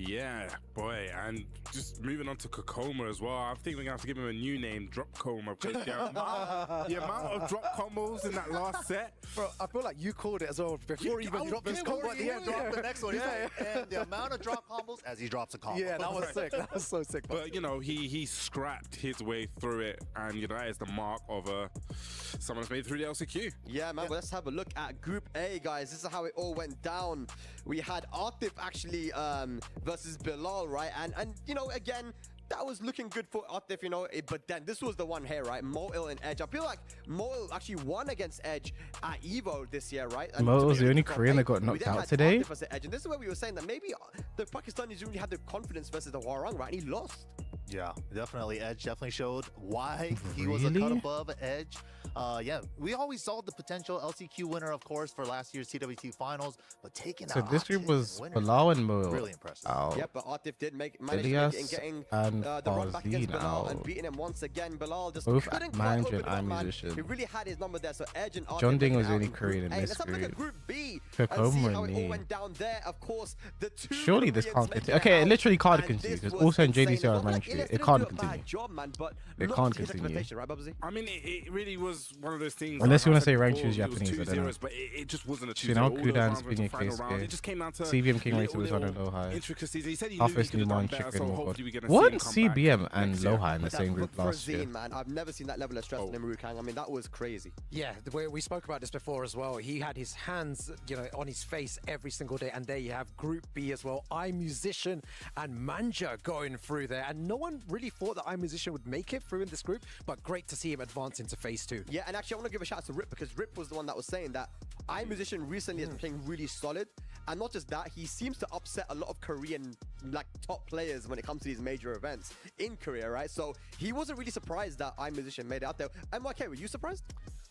Yeah, boy, and just moving on to Kokoma as well. I think we're gonna have to give him a new name, Drop Coma, because the amount of drop combos in that last set. Bro, I feel like you called it as well before he even dropped his combo at the end. Drop the next one. He's like, and the amount of drop combos as he drops a combo. Yeah, that was sick. That was so sick. But you know, he scrapped his way through it, and you know that is the mark of someone that's made it through the LCQ. Yeah, man. Well, let's have a look at Group A, guys. This is how it all went down. We had Atif actually versus Bilal, right? And you know, again, that was looking good for Atif, you know, but then this was the one here, right? Moil and Edge. I feel like Moil actually won against Edge at EVO this year, right? And Moil was the only Korean that got knocked out today. Atif as the Edge, and this is where we were saying that maybe the Pakistanis didn't really have the confidence versus the Hwarang, right? And he lost. Yeah, definitely. Edge definitely showed why he was a cut above Edge. Yeah, we always saw the potential LCQ winner, of course, for last year's TWT finals, but taking out this group Atif was and Bilal and Moil. really impressive. Yeah, but Atif did manage to make it in getting the run back against Bilal and beating him once again. Bilal just both couldn't quite Manj open and it up, man. Musician. He really had his number there, so Edge and Atif John Ding making was it the out only in Korean in Group A. this Let's have a look at group. Group B Kokoma and see and how it all Knee. went down there. Of course, the two Surely this Koreans can't making continue. it Okay, it out, literally can't and continue this because was also in insane. JDCR Well, managed Elias it. It didn't can't do a bad continue. job, man, but It not can't to his continue. expectation, right, Bubsy? I mean, it really was one of those things. Unless you like want to I say said rank before, choose it was Japanese, I don't know. 2-0s, but it just wasn't a 2-0. Shinao All those Kudan's rounds were being the final KSK. rounds. It just came down to CBM King Racer was on a little low high. intricacies. He said he knew he Half-Fist could have done Numan, better, Chicken, so oh God. hopefully we're going to see What? him come back CBM and next year. Loha in the same group For last year. Zine, man, I've never seen that level of stress on him, Rukang. I mean, that was crazy. Yeah, the way we spoke about this before as well. He had his hands, you know, on his face every single day, and there you have Group B as well. iMusician and Manja going through there, and no one really thought that iMusician would make it through in this group, but great to see him advance into phase 2. Yeah, and actually I want to give a shout out to Rip, because Rip was the one that was saying that iMusician recently has been playing really solid, and not just that, he seems to upset a lot of Korean like top players when it comes to these major events in Korea, right? So he wasn't really surprised that iMusician made it out there. MYK, were you surprised?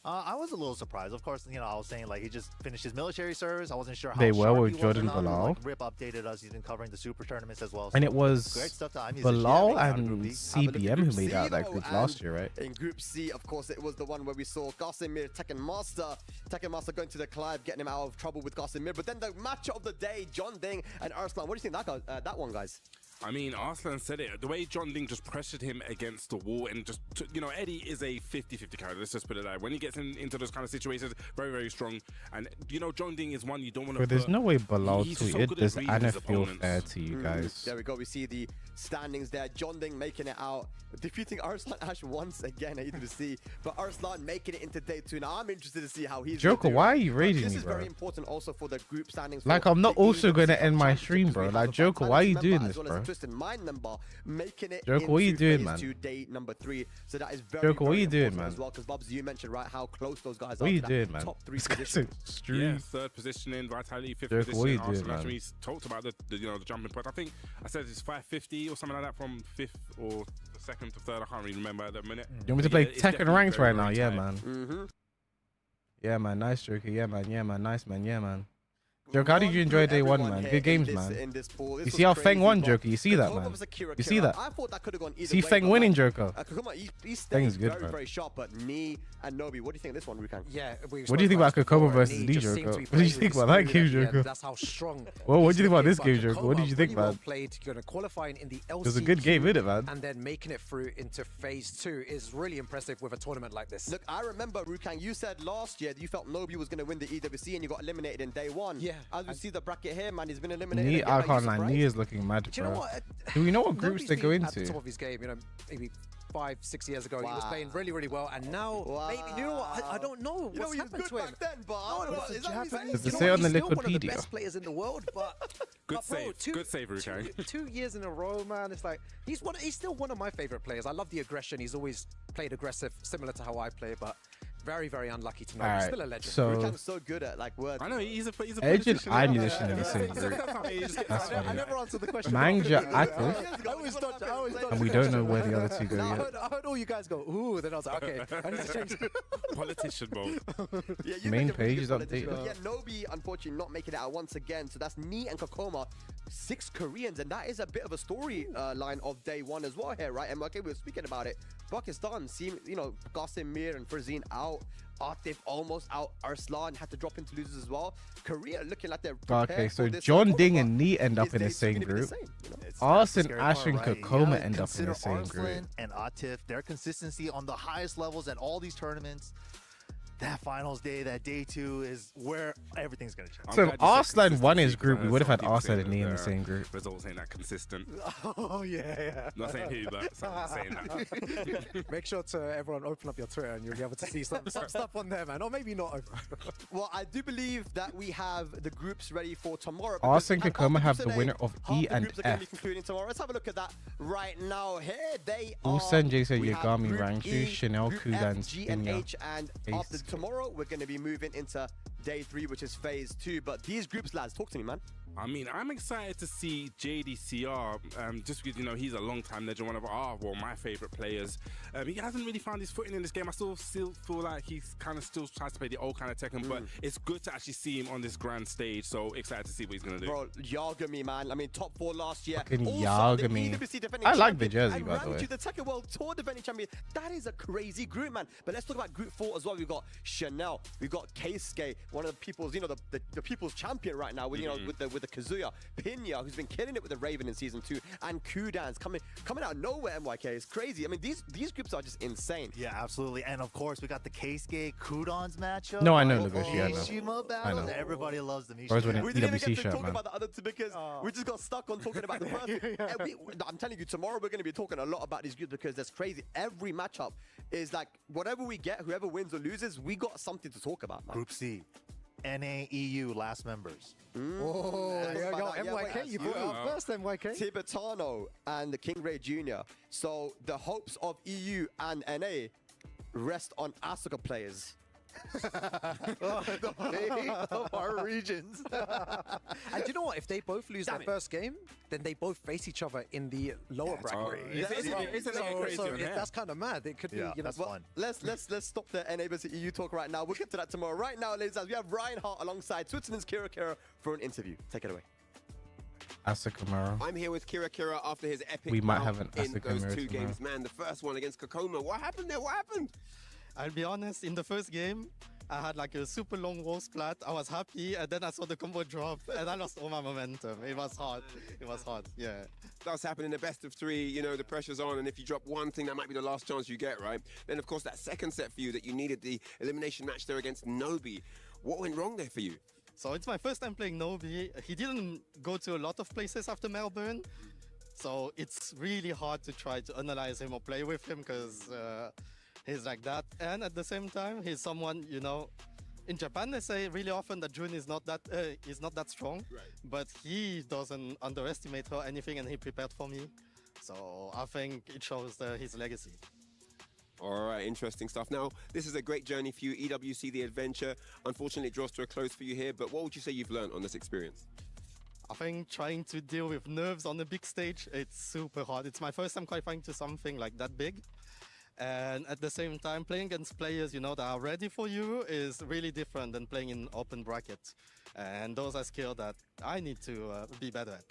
I was a little surprised. Of course, you know, I was saying like he just finished his military service. I wasn't sure how They were sharp with he was Jordan or not. Bilal. Like, Rip updated us. He's been covering the super tournaments as well. And So it was great stuff to iMusician. Bilal Yeah, and CBM who made out that group last year, right? In Group C, of course, it was the one where we saw Garcimir, Tekken Master going to the Clive, getting him out of trouble with Garcimir. But then the match of the day, John Ding and Arslan. What do you think that one, guys? I mean, Arslan said it. The way John Ding just pressured him against the wall and just, you know, Eddie is a 50-50 character. Let's just put it that way. When he gets into those kind of situations, very, very strong. And, you know, John Ding is one you don't want to. But there's no way Bilal he's so tweeted good at this, reading and I his feel opponents. fair to you guys. There we go. We see the standings there. John Ding making it out, defeating Arslan Ash once again at EWC. But Arslan making it into day 2. Now I'm interested to see how he's Joker, why are you raging This me, is bro? very important also for the group standings. Like, for I'm not the also going to EWC end my Championship, stream, because bro. we have Like, a Joker, why are you member doing as this, well as bro? a Twisted Mind member making it Joker, what are you into doing, phase man? 2, day number 3. So that is very, Joker, what very are you doing, important man? as well, because Bubs, you mentioned right how close those guys What are are you to doing, that man? top 3 This guy's position. Yeah, stream. third position in Vitality, fifth Joker, position what are in you doing, Arsenal. man? He's talked about the jumping point. I think I said it's 550 or something like that from 5th or the 2nd to 3rd. I can't really remember at the minute. You want me to But play yeah, it's Tekken definitely ranks very, right now? very Yeah, tight. man. Mm-hmm. Yeah, man. Nice, Joker. Yeah, man. Yeah, man. Nice, man. Yeah, man. Joker, how did you enjoy day 1, man? Good games, man. You see how Feng won, Joker? You see that, man? You see that? I thought that could have gone either See way, Feng but winning, like, Joker? Kakuma, he Feng's stayed good, very, man. very sharp, but Knee and Nobi, what do you think of this one, Rukan? Yeah. What do you think about Kokoma versus Lee, Joker? What do you think about that game, Joker? That's how strong. Well, what he's do you think about looking, this but game, Joker? What Kokoma did you think, really well man? played, you know, qualifying in the LCQ. It was a good game, innit, man? And then making it through into phase 2 is really impressive with a tournament like this. Look, I remember, Rukan, you said last year that you felt Nobi was going to win the EWC and you got eliminated in day 1. Yeah. As we see the bracket here, man, he's been eliminated. Knee, again. I Are you can't lie. surprised? Knee is looking mad, Do you know bro. what? Do we know what groups Nobody's they go been at the into? top of his game, you know, maybe 5-6 years ago. He was playing really, really well, and now maybe you know what? I don't know what's happened to him. Back then, but Is that Does it say on the he's still one of the Wikipedia? best players in the world, but Good bro, save. Good save, Rukai. 2 years in a row, man. It's like he's still one of my favorite players. I love the aggression. He's always played aggressive, similar to how I play, but very, very unlucky tonight. He's still a legend. So Rukan's so good at like words. I know he's a Edge and politician. I'm musician in the same group. That's I funny. never answered the question. Manga Atif, I always thought, and we don't know where the other two go I yet. heard all you guys go, ooh, then I was like, okay, I need to change it. Politician mode. Yeah, you Main make a really page is good politician. updated. Yeah, Nobi unfortunately not making it out once again. So that's Ni and Kokoma, 6 Koreans, and that is a bit of a story line of day one as well here, right? And okay, we were speaking about it. Pakistan, seeing Qasim Mir and Farzin out. Atif almost out. Arslan had to drop into losers as well. Korea looking like they're prepared Okay, so for this John tournament, Ding but and Nee end up these in the days it's same gonna be the group. same, you know? Arslan, Ash, and Right. Kokoma end up in Consider the same Arslan group. and Atif, their consistency on the highest levels at all these tournaments. That finals day, that day 2 is where everything's going to change. So if Arslan won his group, we would have had Arslan and Nee in the same group. Results ain't that consistent. Oh, yeah. Not saying who, but saying that. Make sure to everyone open up your Twitter and you'll be able to see some stuff on there, man. Or maybe not open. Well, I do believe that we have the groups ready for tomorrow. Arslan and Kokoma have the today, winner of half E the and groups are going to be F. concluding tomorrow. Let's have a look at that right now. Here they are. Ulsan, Jason, We have Yagami, Group Rangshu, E, Chanel, Group Kudan, F, G, and Spinya, H, and Ace. after tomorrow, we're going to be moving into day 3, which is phase 2. But these groups, lads, talk to me, man. I mean, I'm excited to see JDCR, just because, he's a long-time legend, one of my favorite players. He hasn't really found his footing in this game. I still feel like he's kind of still tries to play the old kind of Tekken, but it's good to actually see him on this grand stage, so excited to see what he's going to do. Bro, Yagami, man. I mean, top 4 last year. Fucking Also, Yagami. the EWC defending I like the champion jersey, and by the way. ran to the Tekken World Tour defending champion. That is a crazy group, man. But let's talk about Group 4 as well. We've got Chanel. We've got Keisuke, one of the people's, the people's champion right now with, with the Kazuya. Pinya, who's been killing it with the Raven in Season 2. And Kudan's coming out of nowhere, MYK. It's crazy. I mean, these groups are just insane. Yeah, absolutely. And of course, we got the Keisuke Kudan's matchup. No, I know, Lugoshi, I know. Mishima I know. battles. Everybody loves the Whereas when Mishima. We didn't even EWC get to shirt, talk man. about the other two because we just got stuck on talking about the first. And I'm telling you, tomorrow we're going to be talking a lot about these groups because that's crazy. Every matchup is like whatever we get, whoever wins or loses, we got something to talk about, man. Group C. NAEU last members. Oh, Yeah, MYK, you brought it up first, MYK. Tibetano and the King Ray Jr. So the hopes of EU and NA rest on Asuka players. The fate of our regions. And you know what? If they both lose their first game, then they both face each other in the lower bracket. That's kind of mad. It could be, that's fun. Let's stop the NA versus EU talk right now. We'll get to that tomorrow. Right now, ladies and gentlemen, we have Ryan Hart alongside Switzerland's Kira Kira for an interview. Take it away. Asuka. I'm here with Kira Kira after his epic We might bout have an in Asuka those mirror 2 tomorrow. games. Man, the first one against Kokoma. What happened there? What happened? I'll be honest, in the first game, I had like a super long wall splat. I was happy, and then I saw the combo drop, and I lost all my momentum. It was hard. It was hard, yeah. Does happen in the best of 3, the pressure's on, and if you drop one thing, that might be the last chance you get, right? Then, of course, that second set for you that you needed the elimination match there against Nobi. What went wrong there for you? So it's my first time playing Nobi. He didn't go to a lot of places after Melbourne, so it's really hard to try to analyze him or play with him because he's like that. And at the same time, he's someone, in Japan they say really often that Jun is not that strong, right. But he doesn't underestimate her anything, and he prepared for me. So I think it shows his legacy. All right, interesting stuff. Now, this is a great journey for you, EWC The Adventure. Unfortunately, it draws to a close for you here, but what would you say you've learned on this experience? I think trying to deal with nerves on a big stage, it's super hard. It's my first time qualifying to something like that big. And at the same time, playing against players, that are ready for you is really different than playing in open brackets. And those are skills that I need to be better at.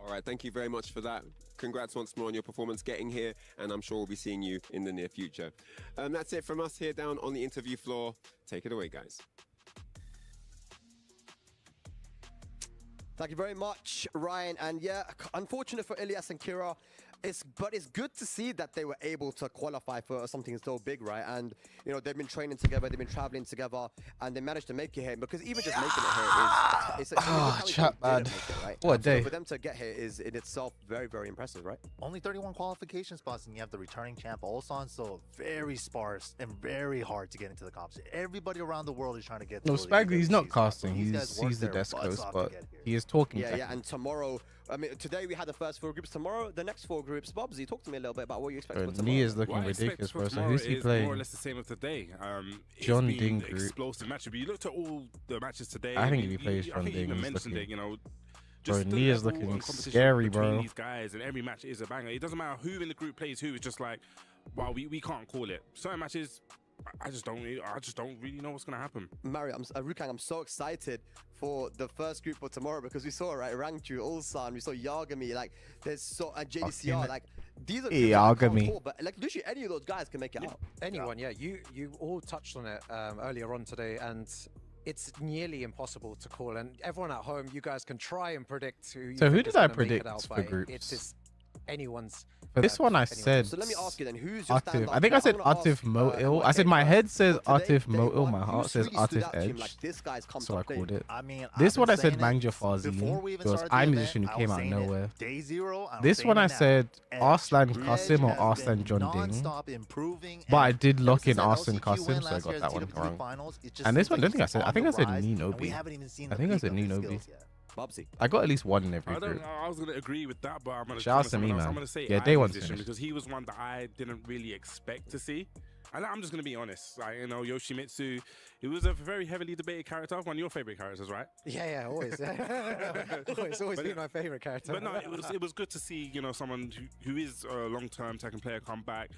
All right, thank you very much for that. Congrats once more on your performance getting here, and I'm sure we'll be seeing you in the near future. That's it from us here down on the interview floor. Take it away, guys. Thank you very much, Ryan. And yeah, unfortunate for Elias and Kira. But it's good to see that they were able to qualify for something so big, right? And you know, they've been training together, they've been traveling together, and they managed to make it here. Because even just making it here is chat bad. Right? What a day. So for them to get here is in itself very, very impressive, right? Only 31 qualification spots, and you have the returning champ Ulsan, so very sparse and very hard to get into the competition. Everybody around the world is trying to get. No, Spaggy, he's not casting. He's the desk host, but he is talking. Yeah. And tomorrow, I mean, today we had the first 4 groups. Tomorrow, the next 4 groups. Bobsy, talk to me a little bit about what you expect for tomorrow. Knee is looking ridiculous, bro. So who's he playing? More or less the same as today. John It's been Ding group. Explosive match. But you looked at all the matches today. I think if he plays John I think Ding, you even he's mentioned looking. it. You know, Bro, just the Knee is level looking of competition scary, between bro. these guys, and every match is a banger. It doesn't matter who in the group plays who. It's just like, wow, we can't call it. Certain matches, I just don't really know what's gonna happen. Mario, Rukang, I'm so excited for the first group for tomorrow because we saw, right, Rangchu, Ulsan, we saw Yagami, like there's so JDCR, like these are groups that I can't call, but like literally any of those guys can make it out. Anyone, yeah. You all touched on it earlier on today, and it's nearly impossible to call. And everyone at home, you guys can try and predict who. So who think did is I gonna make it predict out for by. groups? It's just anyone's. For this one, I said. So let me ask you then, who's your Atif. standout? I think I said I'm gonna Atif ask, Mo'il. who I said my head says For today, Atif day Mo'il. one, My heart who's says really stood Atif out to you? Edge. Like this guy's come So I top called lane. it. I mean, This I've one been I said saying Mangja it Farzine. before we even Because started the I'm a event, musician who I came was out of saying it nowhere. Day 0. I'm This saying one it I now. said Edge. Arslan Edge Qasim or has Arslan been John Ding. non-stop improving, But I and did ever lock in since that Arslan LCQ Qasim, win so I last year got at that one TWC wrong. finals, it just And this seems one, I like don't think I he's said. I on think I the said rise, Nino and we B. haven't even seen I the think I peak said of his Nino B. skills yet. Bobsy. I got at least one in every I group. was gonna agree with that, but I'm gonna. Shout out to me, I'm man. gonna say Yeah, day one's musician finished. because he was one that I didn't really expect to see. And I'm just gonna be honest, like, you know, Yoshimitsu, he was a very heavily debated character, one of your favorite characters, right? Yeah, always. It's always been my favorite character. But no, it was good to see, you know, someone who is a long-term Tekken player come back.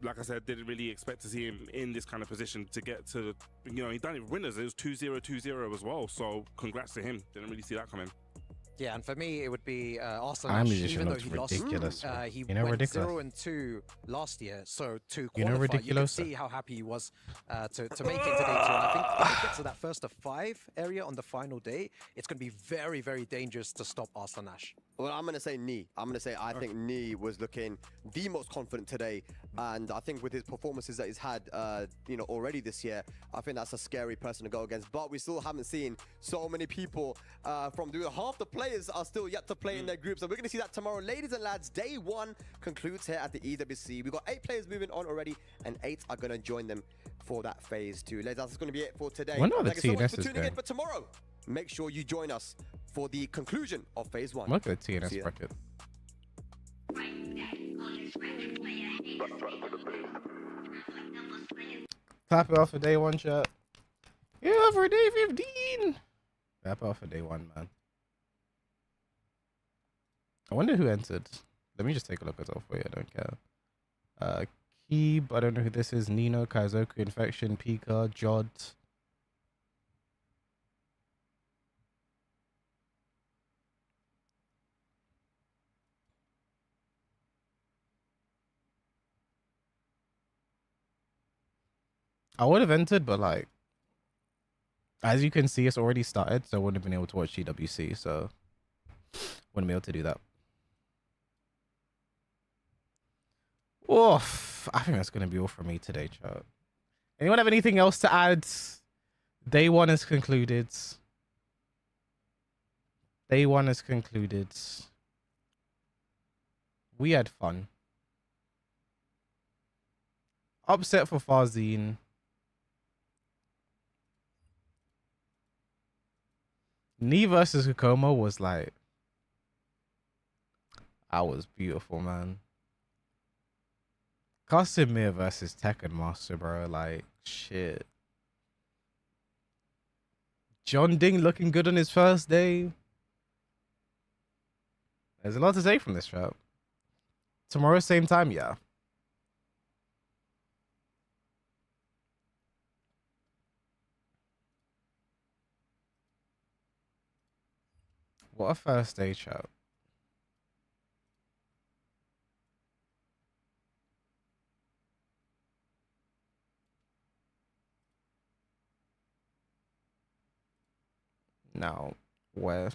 Like I said, didn't really expect to see him in this kind of position to get to, you know, he done it with winners. It was 2-0, 2-0 as well. So congrats to him. Didn't really see that coming. Yeah, and for me, it would be Arslan. I'm Even musician though looks he lost, ridiculous. he You know, went ridiculous. 0-2 last year. So to You know, qualify, you can ridiculous. see how happy he was to make it to day 2. And I think if he gets to that first of 5 area on the final day, it's going to be very, very dangerous to stop Arslan Ash. Well, I'm going to say Knee. I'm going to say I think Knee was looking the most confident today. And I think with his performances that he's had, you know, already this year, I think that's a scary person to go against. But we still haven't seen so many people from doing half the players are still yet to play in their groups. And we're going to see that tomorrow. Ladies and lads, day 1 concludes here at the EWC. We've got 8 players moving on already, and 8 are going to join them for that phase 2. Ladies, that's going to be it for today. Wonder how the Thank you so much TNS for is tuning in going. for tomorrow. Make sure you join us for the conclusion of phase 1. Look at the See TNS ya. bracket. Tap it off for day 1, chat. Yeah, for day 15. Tap it off for day 1, man. I wonder who entered. Let me just take a look at all for you. I don't care. Keeb, I don't know who this is. Nino, Kaizoku, Infection, Pika, Jod. I would have entered, but like, as you can see, it's already started, so I wouldn't have been able to watch EWC, so wouldn't be able to do that. Oof, I think that's going to be all from me today, chat. Anyone have anything else to add? Day 1 is concluded. Day 1 is concluded. We had fun. Upset for Farzine. Knee versus Kokomo was like, that was beautiful, man. Casimir versus Tekken Master, bro. Like, shit. John Ding looking good on his first day. There's a lot to say from this trap. Tomorrow, same time, yeah. What a first day, chat. Now, where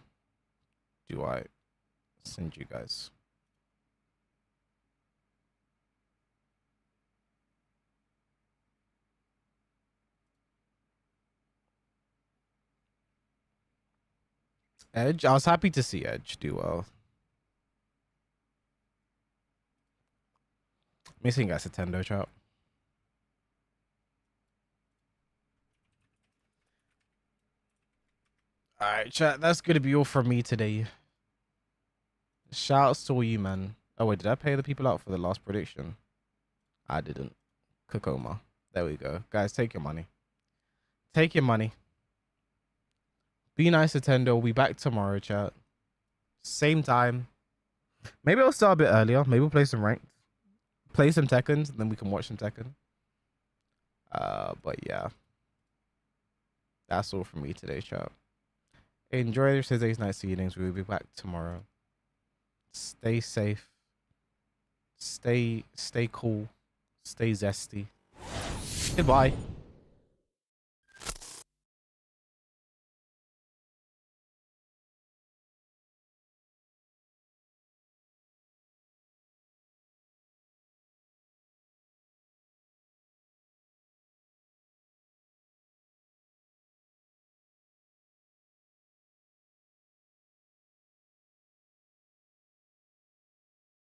do I send you guys? Edge. I was happy to see Edge do well. Missing guys a Tendo chat. Alright, chat, that's gonna be all from me today. Shouts to all you, man. Oh wait, did I pay the people out for the last prediction? I didn't. Kokoma. There we go. Guys, take your money. Take your money. Be nice to Tendo. We'll be back tomorrow, chat. Same time. Maybe I'll start a bit earlier. Maybe we'll play some ranked. Play some Tekkens, and then we can watch some Tekken. But yeah. That's all from me today, chat. Enjoy the rest of today's nights, evenings. We'll be back tomorrow. Stay safe. Stay cool. Stay zesty. Goodbye.